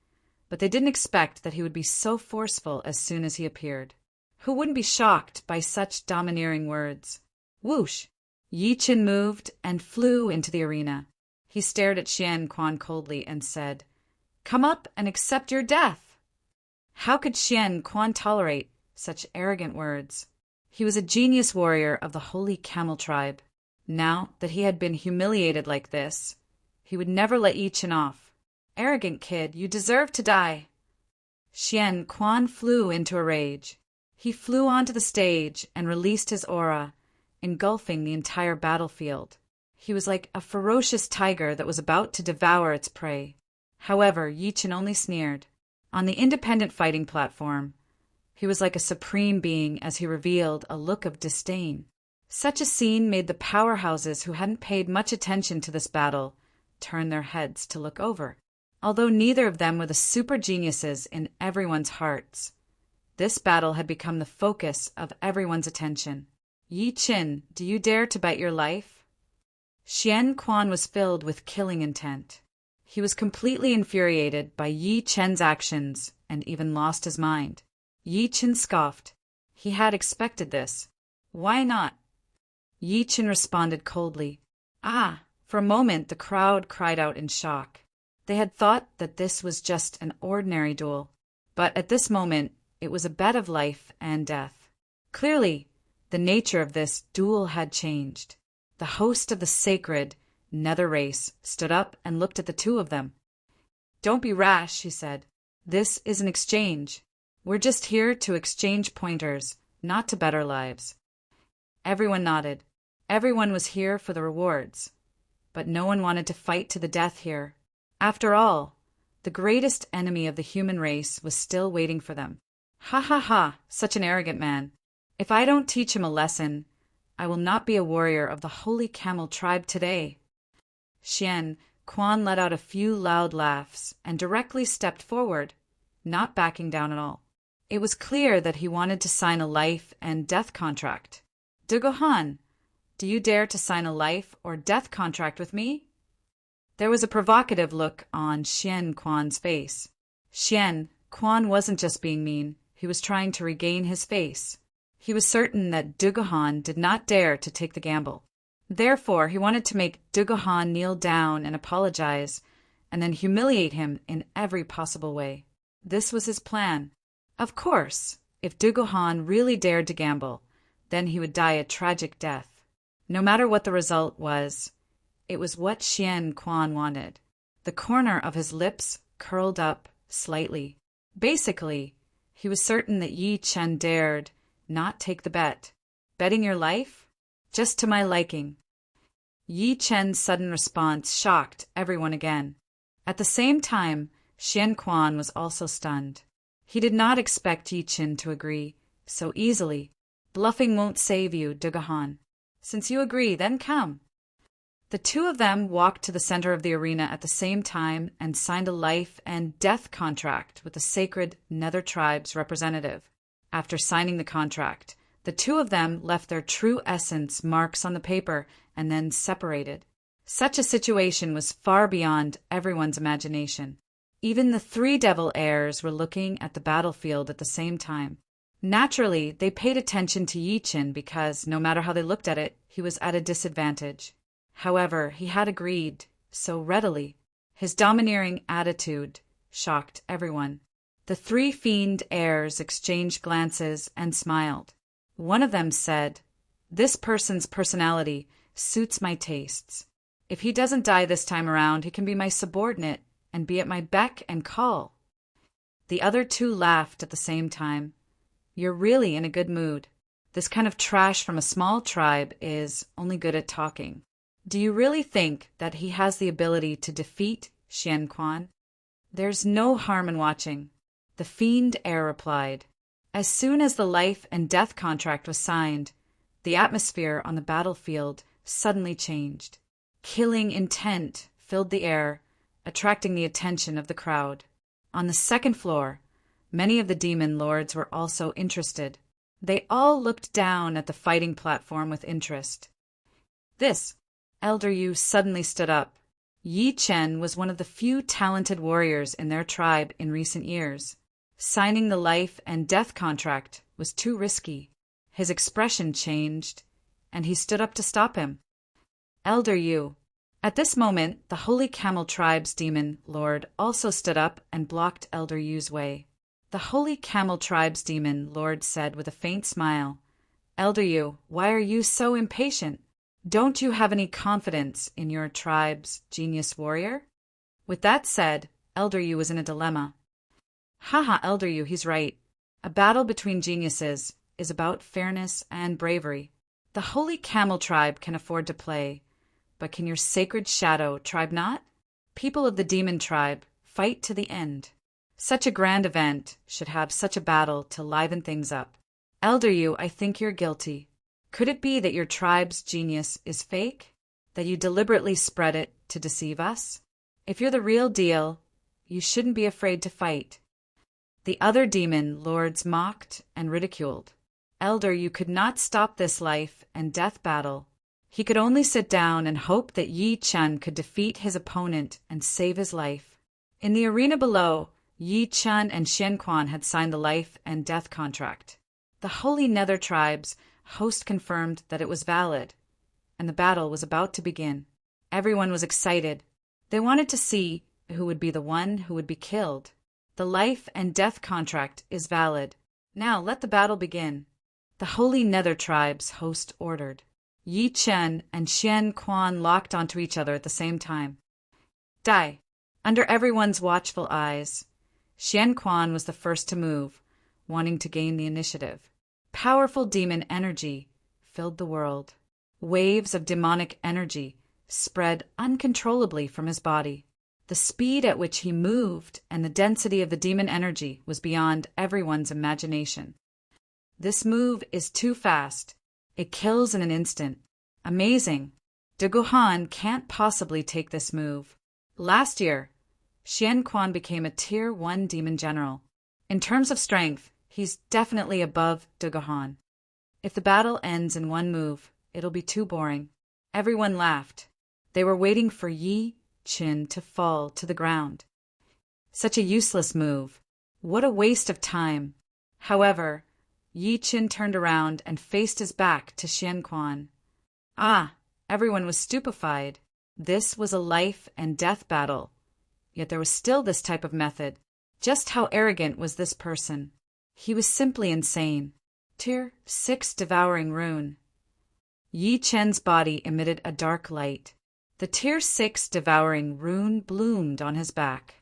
but they didn't expect that he would be so forceful as soon as he appeared. Who wouldn't be shocked by such domineering words? Whoosh! Yi Chen moved and flew into the arena. He stared at Xian Quan coldly and said, "Come up and accept your death." How could Xian Quan tolerate such arrogant words? He was a genius warrior of the Holy Camel tribe. Now that he had been humiliated like this, he would never let Yi Chen off. "Arrogant kid, you deserve to die." Xian Quan flew into a rage. He flew onto the stage and released his aura, engulfing the entire battlefield. He was like a ferocious tiger that was about to devour its prey. However, Yi Chen only sneered. On the independent fighting platform, he was like a supreme being as he revealed a look of disdain. Such a scene made the powerhouses who hadn't paid much attention to this battle turn their heads to look over. Although neither of them were the super geniuses in everyone's hearts, this battle had become the focus of everyone's attention. "Yi Chen, do you dare to bet your life?" Xian Quan was filled with killing intent. He was completely infuriated by Yi Chen's actions and even lost his mind. Yi Chen scoffed. He had expected this. "Why not?" Yi Chen responded coldly. "Ah!" For a moment, the crowd cried out in shock. They had thought that this was just an ordinary duel, but at this moment, it was a bet of life and death. Clearly, the nature of this duel had changed. The host of the sacred nether race stood up and looked at the two of them. "Don't be rash," he said. "This is an exchange. We're just here to exchange pointers, not to bet our lives." Everyone nodded. Everyone was here for the rewards. But no one wanted to fight to the death here. After all, the greatest enemy of the human race was still waiting for them. "Ha ha ha, such an arrogant man. If I don't teach him a lesson, I will not be a warrior of the Holy Camel tribe today." Xian Quan let out a few loud laughs and directly stepped forward, not backing down at all. It was clear that he wanted to sign a life and death contract. "Dugohan, do you dare to sign a life or death contract with me?" There was a provocative look on Xian Quan's face. Xian Quan wasn't just being mean, he was trying to regain his face. He was certain that Dugohan did not dare to take the gamble. Therefore, he wanted to make Dugohan kneel down and apologize, and then humiliate him in every possible way. This was his plan. Of course, if Dugohan really dared to gamble, then he would die a tragic death. No matter what the result was, it was what Xian Quan wanted. The corner of his lips curled up slightly. Basically, he was certain that Yi Chen dared not take the bet. "Betting your life? Just to my liking." Yi Chen's sudden response shocked everyone again. At the same time, Xian Quan was also stunned. He did not expect Yi Chen to agree so easily. "Bluffing won't save you, Dugohan. Since you agree, then come." The two of them walked to the center of the arena at the same time and signed a life and death contract with the sacred Nether Tribe's representative. After signing the contract, the two of them left their true essence marks on the paper and then separated. Such a situation was far beyond everyone's imagination. Even the three devil heirs were looking at the battlefield at the same time. Naturally, they paid attention to Yi Chen because, no matter how they looked at it, he was at a disadvantage. However, he had agreed so readily. His domineering attitude shocked everyone. The three fiend heirs exchanged glances and smiled. One of them said, "This person's personality suits my tastes. If he doesn't die this time around, he can be my subordinate and be at my beck and call." The other two laughed at the same time. "You're really in a good mood. This kind of trash from a small tribe is only good at talking. Do you really think that he has the ability to defeat Xian Quan?" "There's no harm in watching," the fiend heir replied. As soon as the life and death contract was signed, the atmosphere on the battlefield suddenly changed. Killing intent filled the air, attracting the attention of the crowd. On the second floor, many of the demon lords were also interested. They all looked down at the fighting platform with interest. This Elder Yu suddenly stood up. Yi Chen was one of the few talented warriors in their tribe in recent years. Signing the life and death contract was too risky. His expression changed, and he stood up to stop him. Elder Yu. At this moment, the Holy Camel Tribe's demon lord also stood up and blocked Elder Yu's way. The Holy Camel Tribe's demon lord said with a faint smile, "Elder Yu, why are you so impatient? Don't you have any confidence in your tribe's genius warrior?" With that said, Elder Yu was in a dilemma. Haha, Elder Yu, he's right. A battle between geniuses is about fairness and bravery. The Holy Camel Tribe can afford to play, but can your Sacred Shadow Tribe not? People of the Demon Tribe, fight to the end. Such a grand event should have such a battle to liven things up. Elder Yu, I think you're guilty. Could it be that your tribe's genius is fake? That you deliberately spread it to deceive us? If you're the real deal, you shouldn't be afraid to fight. The other demon lords mocked and ridiculed. Elder, you could not stop this life and death battle. He could only sit down and hope that Yi Chen could defeat his opponent and save his life. In the arena below, Yi Chen and Xian Quan had signed the life and death contract. The Holy Nether Tribe's host confirmed that it was valid, and the battle was about to begin. Everyone was excited. They wanted to see who would be the one who would be killed. The life and death contract is valid. Now let the battle begin. The Holy Nether Tribe's host ordered. Yi Chen and Xian Quan locked onto each other at the same time. Die. Under everyone's watchful eyes, Xian Quan was the first to move, wanting to gain the initiative. Powerful demon energy filled the world. Waves of demonic energy spread uncontrollably from his body. The speed at which he moved and the density of the demon energy was beyond everyone's imagination. This move is too fast. It kills in an instant. Amazing. De Guhan can't possibly take this move. Last year, Xian Quan became a Tier 1 demon general. In terms of strength, he's definitely above De Guhan. If the battle ends in one move, it'll be too boring. Everyone laughed. They were waiting for Yi Chen to fall to the ground. Such a useless move. What a waste of time. However, Yi Chen turned around and faced his back to Xian Quan. Everyone was stupefied. This was a life and death battle. Yet there was still this type of method. Just how arrogant was this person? He was simply insane. Tier 6 devouring rune. Yi Chen's body emitted a dark light. The Tier 6 devouring rune bloomed on his back.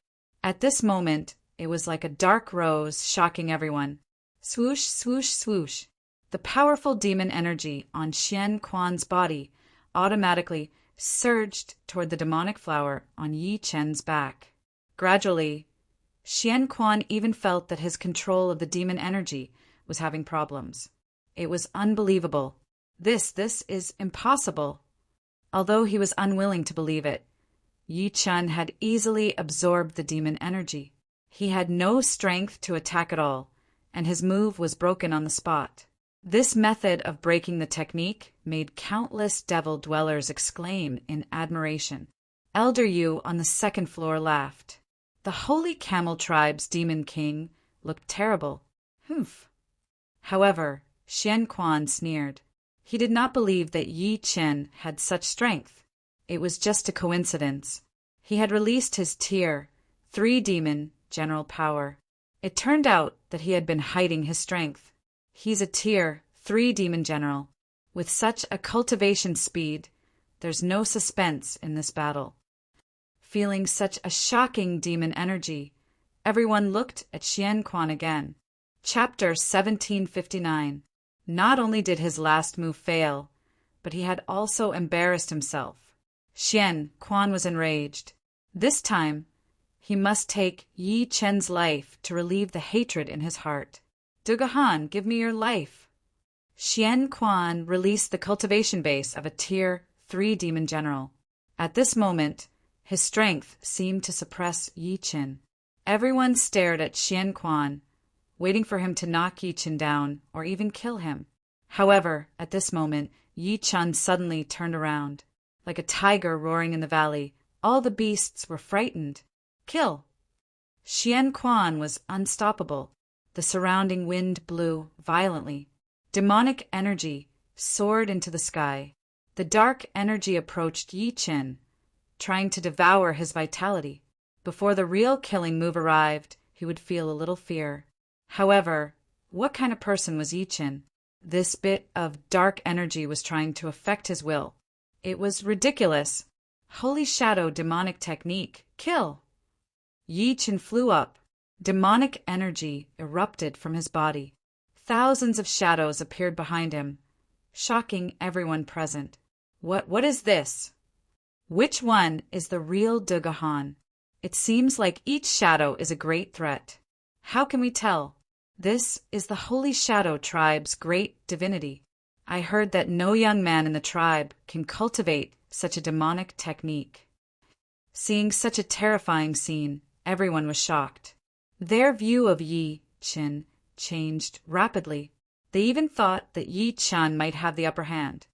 At this moment, it was like a dark rose shocking everyone. Swoosh, swoosh, swoosh. The powerful demon energy on Xian Quan's body automatically surged toward the demonic flower on Yi Chen's back. Gradually, Xian Quan even felt that his control of the demon energy was having problems. It was unbelievable. This is impossible. Although he was unwilling to believe it, Yi Chen had easily absorbed the demon energy. He had no strength to attack at all, and his move was broken on the spot. This method of breaking the technique made countless devil dwellers exclaim in admiration. Elder Yu on the second floor laughed. The Holy Camel Tribe's demon king looked terrible. Humph. However, Xian Quan sneered. He did not believe that Yi Chen had such strength. It was just a coincidence. He had released his Tier 3 demon general power. It turned out that he had been hiding his strength. He's a Tier 3 demon general. With such a cultivation speed, there's no suspense in this battle. Feeling such a shocking demon energy, everyone looked at Xian Quan again. Chapter 1759. Not only did his last move fail, but he had also embarrassed himself. Xian Quan was enraged. This time, he must take Yi Chen's life to relieve the hatred in his heart. De Guhan, give me your life. Xian Quan released the cultivation base of a Tier 3 demon general. At this moment, his strength seemed to suppress Yi Chen. Everyone stared at Xian Quan, waiting for him to knock Yi Chen down or even kill him. However, at this moment, Yi Chen suddenly turned around. Like a tiger roaring in the valley, all the beasts were frightened. Kill! Xian Quan was unstoppable. The surrounding wind blew violently. Demonic energy soared into the sky. The dark energy approached Yi Chen, trying to devour his vitality. Before the real killing move arrived, he would feel a little fear. However, what kind of person was Yi Chen? This bit of dark energy was trying to affect his will. It was ridiculous. Holy Shadow demonic technique. Kill! Yi Chen flew up. Demonic energy erupted from his body. Thousands of shadows appeared behind him, shocking everyone present. What is this? Which one is the real Dugahan? It seems like each shadow is a great threat. How can we tell? This is the Holy Shadow tribe's great divinity. I heard that no young man in the tribe can cultivate such a demonic technique. Seeing such a terrifying scene, everyone was shocked. Their view of Yi Chen changed rapidly. They even thought that Yi Chen might have the upper hand.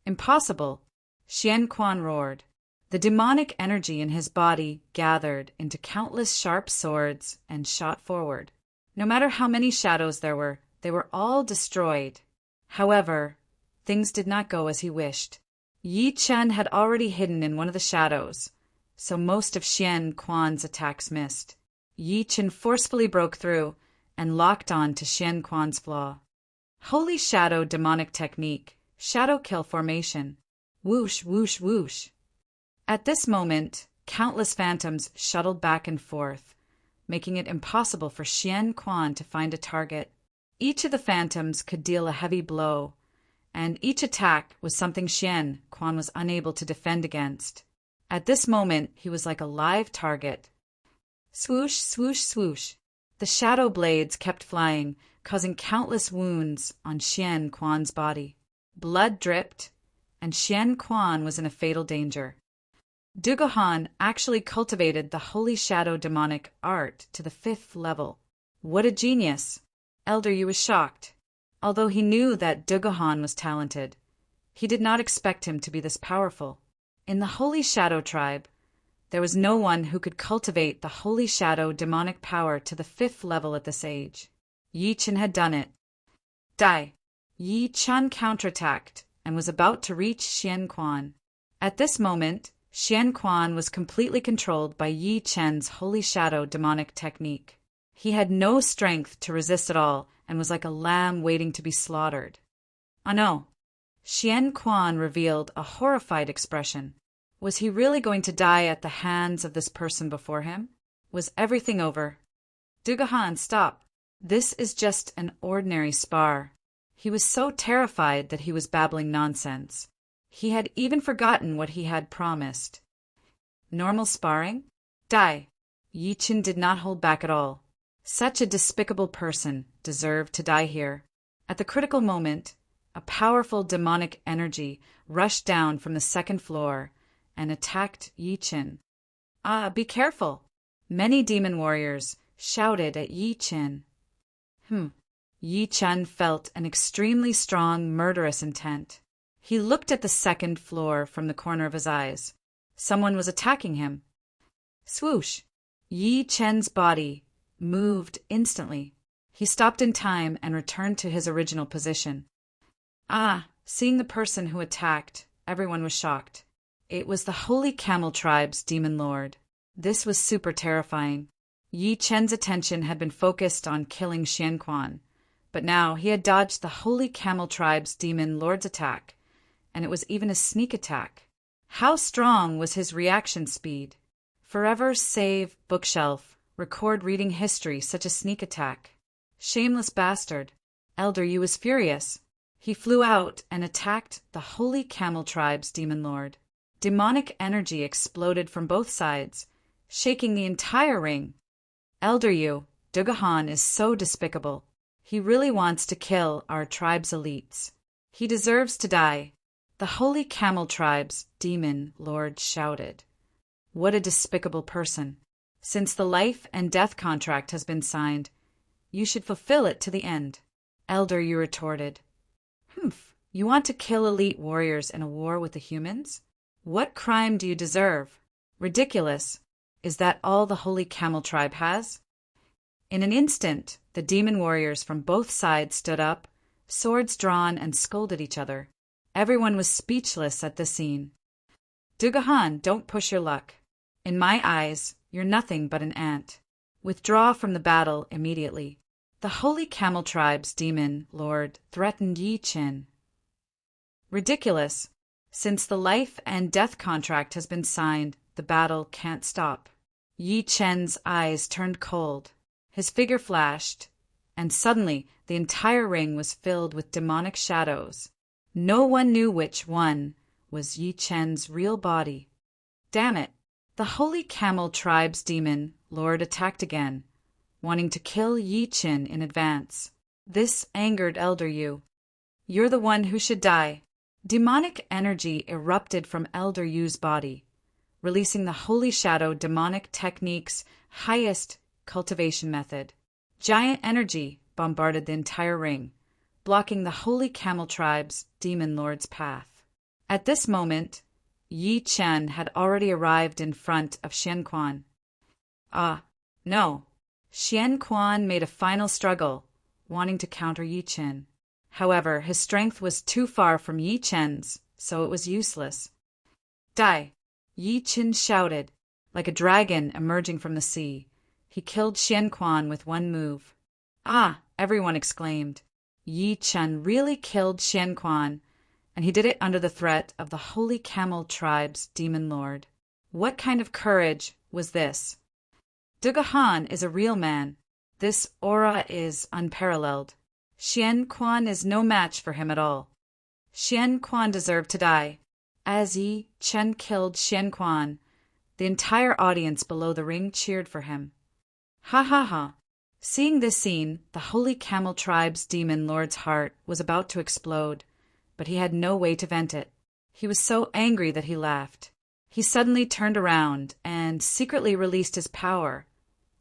Impossible! Xian Quan roared. The demonic energy in his body gathered into countless sharp swords and shot forward. No matter how many shadows there were, they were all destroyed. However, things did not go as he wished. Yi Chen had already hidden in one of the shadows, so most of Xian Quan's attacks missed. Yi Chen forcefully broke through and locked on to Xian Quan's flaw. Holy Shadow demonic technique, shadow kill formation. Whoosh, whoosh, whoosh. At this moment, countless phantoms shuttled back and forth, making it impossible for Xian Quan to find a target. Each of the phantoms could deal a heavy blow, and each attack was something Xian Quan was unable to defend against. At this moment, he was like a live target. Swoosh, swoosh, swoosh. The shadow blades kept flying, causing countless wounds on Xian Quan's body. Blood dripped, and Xian Quan was in a fatal danger. Dugahan actually cultivated the Holy Shadow demonic art to the 5th level. What a genius! Elder Yu was shocked. Although he knew that Dugahan was talented, he did not expect him to be this powerful. In the Holy Shadow tribe, there was no one who could cultivate the Holy Shadow demonic power to the 5th level at this age. Yi Chen had done it. Die! Yi Chen counterattacked and was about to reach Xian Quan. At this moment, Xian Quan was completely controlled by Yi Chen's Holy Shadow demonic technique. He had no strength to resist at all and was like a lamb waiting to be slaughtered. Oh no! Xian Quan revealed a horrified expression. Was he really going to die at the hands of this person before him? Was everything over? Dugahan, stop! This is just an ordinary spar. He was so terrified that he was babbling nonsense. He had even forgotten what he had promised. Normal sparring? Die! Yi Chen did not hold back at all. Such a despicable person deserved to die here. At the critical moment, a powerful demonic energy rushed down from the 2nd floor and attacked Yi Chen. Ah, be careful! Many demon warriors shouted at Yi Chen. Yi Chen felt an extremely strong murderous intent. He looked at the 2nd floor from the corner of his eyes. Someone was attacking him. Swoosh! Yi Chen's body moved instantly. He stopped in time and returned to his original position. Seeing the person who attacked, everyone was shocked. It was the Holy Camel Tribe's demon lord. This was super terrifying. Yi Chen's attention had been focused on killing Xian Quan, but now he had dodged the Holy Camel Tribe's demon lord's attack, and it was even a sneak attack. How strong was his reaction speed? Forever save bookshelf, record reading history such a sneak attack. Shameless bastard. Elder Yu was furious. He flew out and attacked the Holy Camel Tribe's demon lord. Demonic energy exploded from both sides, shaking the entire ring. Elder Yu, Dugahan is so despicable. He really wants to kill our tribe's elites. He deserves to die. The Holy Camel Tribe's demon lord shouted. What a despicable person. Since the life and death contract has been signed, you should fulfill it to the end. Elder Yu retorted. Humph, you want to kill elite warriors in a war with the humans? What crime do you deserve? Ridiculous. Is that all the Holy Camel Tribe has? In an instant, the demon warriors from both sides stood up, swords drawn, and scolded each other. Everyone was speechless at this scene. Dugahan, don't push your luck. In my eyes, you're nothing but an ant. Withdraw from the battle immediately. The Holy Camel Tribe's demon lord threatened Yi Chen. Ridiculous. Since the life and death contract has been signed, the battle can't stop. Yi Chen's eyes turned cold. His figure flashed, and suddenly the entire ring was filled with demonic shadows. No one knew which one was Yi Chen's real body. Damn it! The Holy Camel Tribe's demon lord attacked again, wanting to kill Yi Chen in advance. This angered Elder Yu. You're the one who should die. Demonic energy erupted from Elder Yu's body, releasing the Holy Shadow demonic technique's highest cultivation method. Giant energy bombarded the entire ring, blocking the Holy Camel Tribe's demon lord's path. At this moment, Yi Chen had already arrived in front of Xian Quan. Ah, no. Xian Quan made a final struggle, wanting to counter Yi Chen. However, his strength was too far from Yi Chen's, so it was useless. Die! Yi Chen shouted, like a dragon emerging from the sea. He killed Xian Quan with one move. Ah! Everyone exclaimed. Yi Chen really killed Xian Quan, and he did it under the threat of the Holy Camel Tribe's demon lord. What kind of courage was this? Dugahan is a real man. This aura is unparalleled. Xian Quan is no match for him at all. Xian Quan deserved to die. As Yi Chen killed Xian Quan, the entire audience below the ring cheered for him. Ha ha ha! Seeing this scene, the Holy Camel Tribe's demon lord's heart was about to explode, but he had no way to vent it. He was so angry that he laughed. He suddenly turned around and secretly released his power,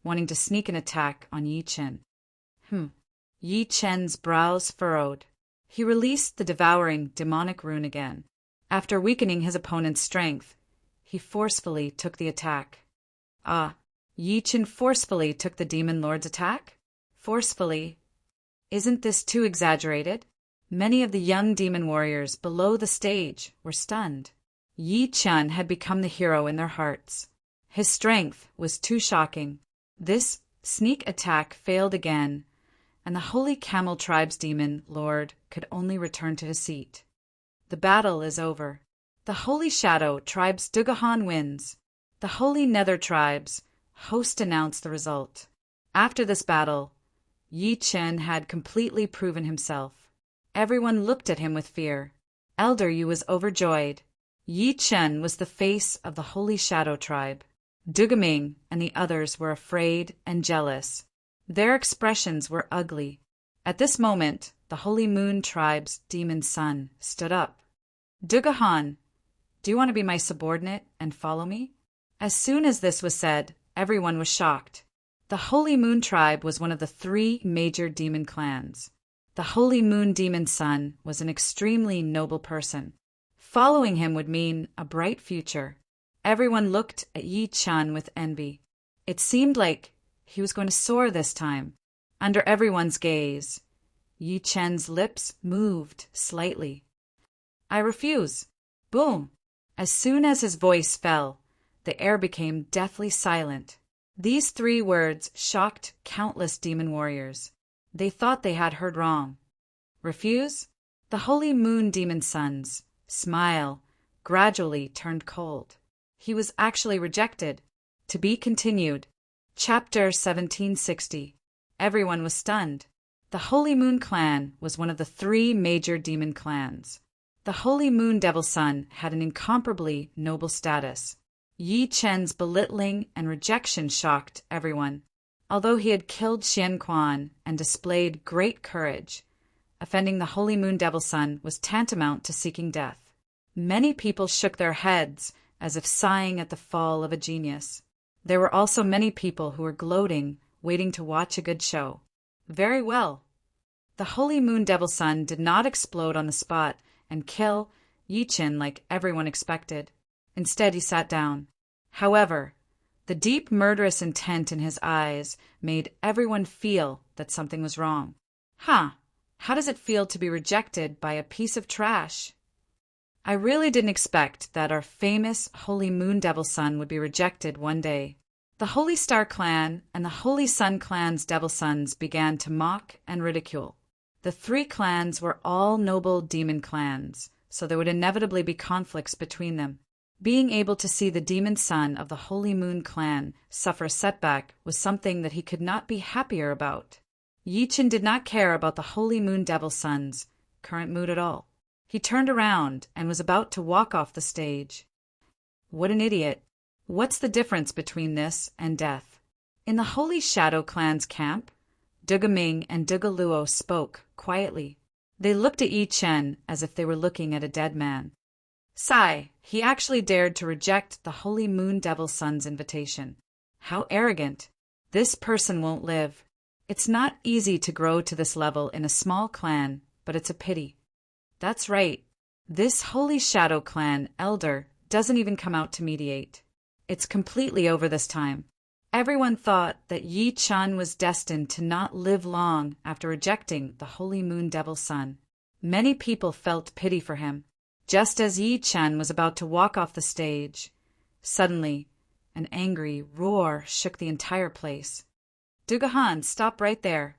wanting to sneak an attack on Yi Chen. Yi Chen's brows furrowed. He released the devouring demonic rune again. After weakening his opponent's strength, he forcefully took the attack. Ah, Yi Chen forcefully took the demon lord's attack? Forcefully? Isn't this too exaggerated? Many of the young demon warriors below the stage were stunned. Yi Chen had become the hero in their hearts. His strength was too shocking. This sneak attack failed again, and the Holy Camel Tribe's demon lord could only return to his seat. The battle is over. The Holy Shadow Tribe's Dugahan wins. The Holy Nether Tribe's host announced the result. After this battle, Yi Chen had completely proven himself. Everyone looked at him with fear. Elder Yu was overjoyed. Yi Chen was the face of the Holy Shadow Tribe. Dugaming and the others were afraid and jealous. Their expressions were ugly. At this moment, the Holy Moon Tribe's demon son stood up. Dugahan, do you want to be my subordinate and follow me? As soon as this was said, everyone was shocked. The Holy Moon Tribe was one of the 3 major demon clans. The Holy Moon Demon Son was an extremely noble person. Following him would mean a bright future. Everyone looked at Yi Chen with envy. It seemed like he was going to soar this time. Under everyone's gaze, Yi Chen's lips moved slightly. I refuse. Boom! As soon as his voice fell, the air became deathly silent. These 3 words shocked countless demon warriors. They thought they had heard wrong. Refuse? The Holy Moon Demon Son's smile gradually turned cold. He was actually rejected. To be continued. Chapter 1760. Everyone was stunned. The Holy Moon Clan was one of the 3 major demon clans. The Holy Moon Devil Son had an incomparably noble status. Yi Chen's belittling and rejection shocked everyone. Although he had killed Xian Quan and displayed great courage, offending the Holy Moon Devil Son was tantamount to seeking death. Many people shook their heads as if sighing at the fall of a genius. There were also many people who were gloating, waiting to watch a good show. Very well. The Holy Moon Devil Sun did not explode on the spot and kill Yi Chen like everyone expected. Instead, he sat down. However, the deep murderous intent in his eyes made everyone feel that something was wrong. Huh, how does it feel to be rejected by a piece of trash? I really didn't expect that our famous Holy Moon Devil Sun would be rejected one day. The Holy Star Clan and the Holy Sun Clan's Devil Sons began to mock and ridicule. The three clans were all noble demon clans, so there would inevitably be conflicts between them. Being able to see the demon son of the Holy Moon Clan suffer a setback was something that he could not be happier about. Yi Chen did not care about the Holy Moon Devil Son's current mood at all. He turned around and was about to walk off the stage. What an idiot. What's the difference between this and death? In the Holy Shadow Clan's camp, Duga Ming and Duga Luo spoke quietly. They looked at Yi Chen as if they were looking at a dead man. Sigh, he actually dared to reject the Holy Moon Devil Son's invitation. How arrogant. This person won't live. It's not easy to grow to this level in a small clan, but it's a pity. That's right. This Holy Shadow Clan elder doesn't even come out to mediate. It's completely over this time. Everyone thought that Yi Chen was destined to not live long after rejecting the Holy Moon Devil Sun. Many people felt pity for him. Just as Yi Chen was about to walk off the stage, suddenly an angry roar shook the entire place. Dugahan, stop right there.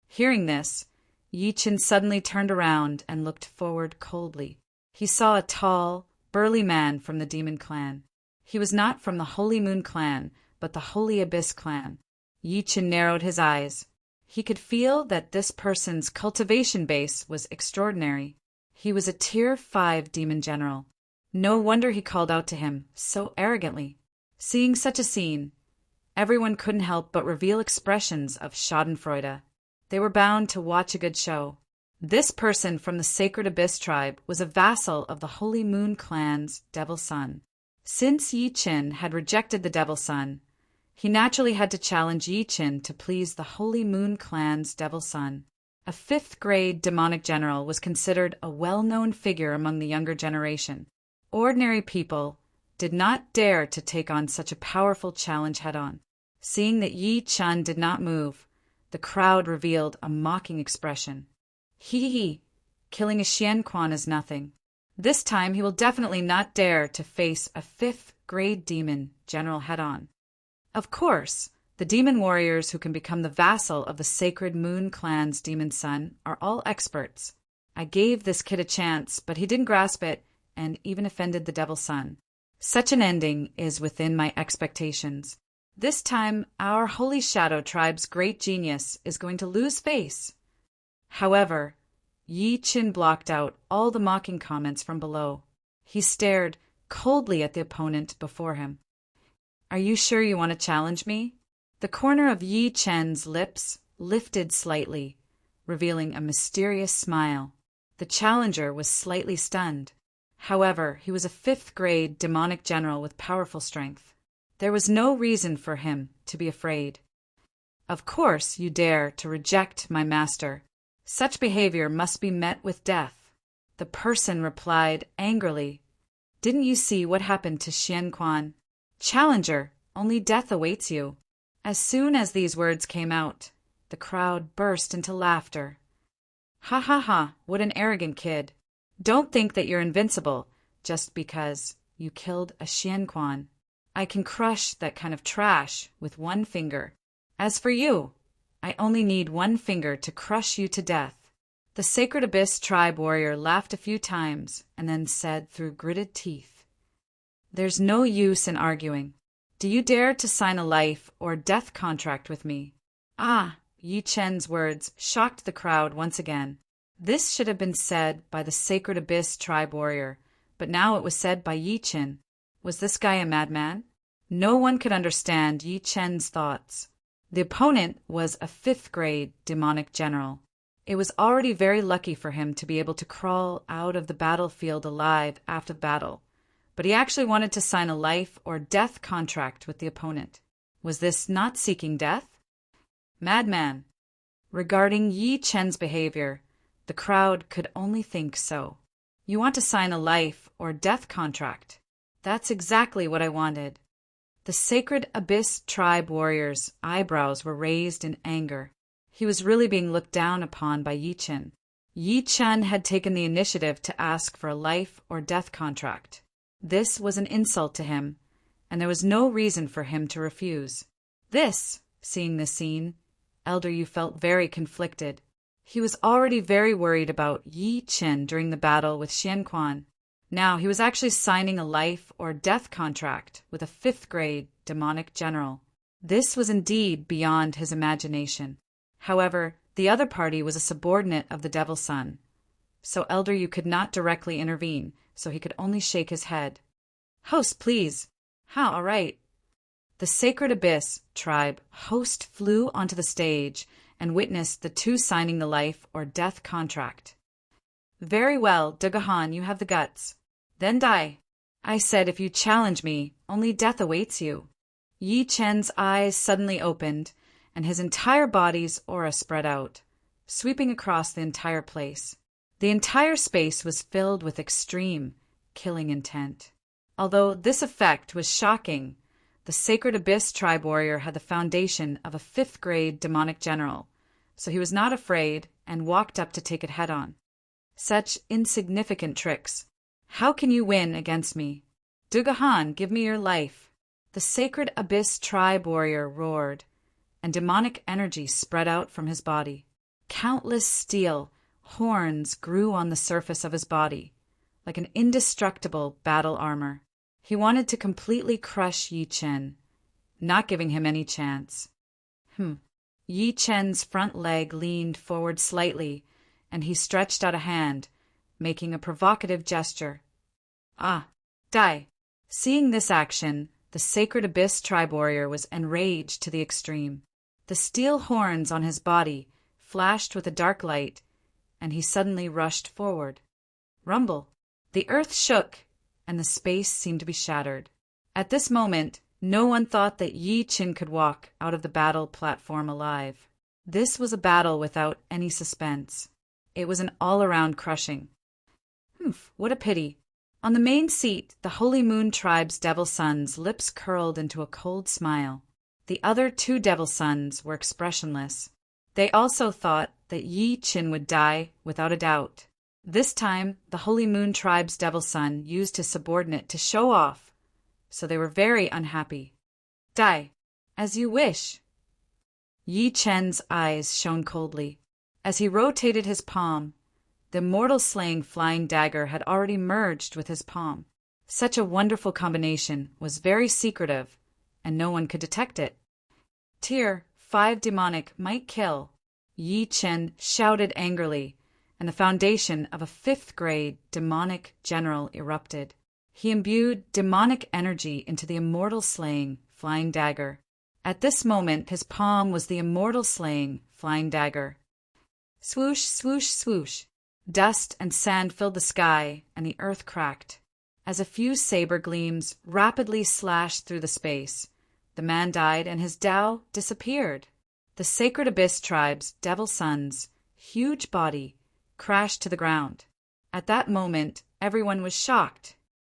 Hearing this, Yi Chen suddenly turned around and looked forward coldly. He saw a tall, burly man from the Demon Clan. He was not from the Holy Moon Clan, but the Holy Abyss Clan. Yi Chen narrowed his eyes. He could feel that this person's cultivation base was extraordinary. He was a Tier 5 demon general. No wonder he called out to him so arrogantly. Seeing such a scene, everyone couldn't help but reveal expressions of schadenfreude. They were bound to watch a good show. This person from the Sacred Abyss tribe was a vassal of the Holy Moon Clan's Devil Sun. Since Yi Chen had rejected the Devil Sun, he naturally had to challenge Yi Chen to please the Holy Moon Clan's Devil Sun. A 5th-grade demonic general was considered a well-known figure among the younger generation. Ordinary people did not dare to take on such a powerful challenge head-on. Seeing that Yi Chen did not move, the crowd revealed a mocking expression. Hee, killing a Xianquan is nothing. This time he will definitely not dare to face a 5th-grade demon general head-on. Of course, the demon warriors who can become the vassal of the Sacred Moon Clan's demon son are all experts. I gave this kid a chance, but he didn't grasp it and even offended the Devil Sun. Such an ending is within my expectations. This time, our Holy Shadow tribe's great genius is going to lose face. However, Yi Chen blocked out all the mocking comments from below. He stared coldly at the opponent before him. Are you sure you want to challenge me? The corner of Yi Chen's lips lifted slightly, revealing a mysterious smile. The challenger was slightly stunned. However, he was a 5th-grade demonic general with powerful strength. There was no reason for him to be afraid. Of course you dare to reject my master. Such behavior must be met with death. The person replied angrily. Didn't you see what happened to Xianquan? Challenger, only death awaits you. As soon as these words came out, the crowd burst into laughter. Ha ha ha, what an arrogant kid. Don't think that you're invincible just because you killed a Xianquan. I can crush that kind of trash with one finger. As for you, I only need one finger to crush you to death. The Sacred Abyss tribe warrior laughed a few times and then said through gritted teeth, There's no use in arguing. Do you dare to sign a life or death contract with me? Ah, Yi Chen's words shocked the crowd once again. This should have been said by the Sacred Abyss tribe warrior, but now it was said by Yi Chen. Was this guy a madman? No one could understand Yi Chen's thoughts. The opponent was a 5th-grade demonic general. It was already very lucky for him to be able to crawl out of the battlefield alive after the battle, but he actually wanted to sign a life or death contract with the opponent. Was this not seeking death? Madman. Regarding Yi Chen's behavior, the crowd could only think so. You want to sign a life or death contract? That's exactly what I wanted. The Sacred Abyss tribe warrior's eyebrows were raised in anger. He was really being looked down upon by Yi Chen. Yi Chen had taken the initiative to ask for a life or death contract. This was an insult to him, and there was no reason for him to refuse. Seeing this scene, Elder Yu felt very conflicted. He was already very worried about Yi Chen during the battle with Xian Quan. Now he was actually signing a life or death contract with a 5th-grade demonic general. This was indeed beyond his imagination. However, the other party was a subordinate of the Devil Son, so Elder Yu could not directly intervene, so he could only shake his head. Host, please. All right. The Sacred Abyss tribe host flew onto the stage and witnessed the two signing the life or death contract. Very well, Dugahan, you have the guts. Then die. I said if you challenge me, only death awaits you. Yi Chen's eyes suddenly opened, and his entire body's aura spread out, sweeping across the entire place. The entire space was filled with extreme, killing intent. Although this effect was shocking, the Sacred Abyss tribe warrior had the foundation of a 5th-grade demonic general, so he was not afraid and walked up to take it head-on. Such insignificant tricks. How can you win against me? Dugahan, give me your life. The Sacred Abyss tribe warrior roared, and demonic energy spread out from his body. Countless steel horns grew on the surface of his body, like an indestructible battle armor. He wanted to completely crush Yi Chen, not giving him any chance. Yi Chen's front leg leaned forward slightly, and he stretched out a hand, making a provocative gesture. Die. Seeing this action, the Sacred Abyss tribe warrior was enraged to the extreme. The steel horns on his body flashed with a dark light, and he suddenly rushed forward. Rumble. The earth shook, and the space seemed to be shattered. At this moment, no one thought that Yi Chen could walk out of the battle platform alive. This was a battle without any suspense. It was an all-around crushing. What a pity. On the main seat, the Holy Moon tribe's Devil Sons' lips curled into a cold smile. The other 2 Devil Sons were expressionless. They also thought that Yi Chen would die without a doubt. This time, the Holy Moon tribe's Devil Son used his subordinate to show off, so they were very unhappy. Die. As you wish. Yi Chen's eyes shone coldly. As he rotated his palm, the mortal-slaying flying dagger had already merged with his palm. Such a wonderful combination was very secretive, and no one could detect it. Tier 5 demonic might kill. Yi Chen shouted angrily, and the foundation of a 5th-grade demonic general erupted. He imbued demonic energy into the immortal-slaying flying dagger. At this moment, his palm was the immortal-slaying flying dagger. Swoosh, swoosh, swoosh. Dust and sand filled the sky, and the earth cracked. As a few saber gleams rapidly slashed through the space, the man died and his Tao disappeared. The Sacred Abyss tribe's Devil Sons' huge body crashed to the ground. At that moment, everyone was shocked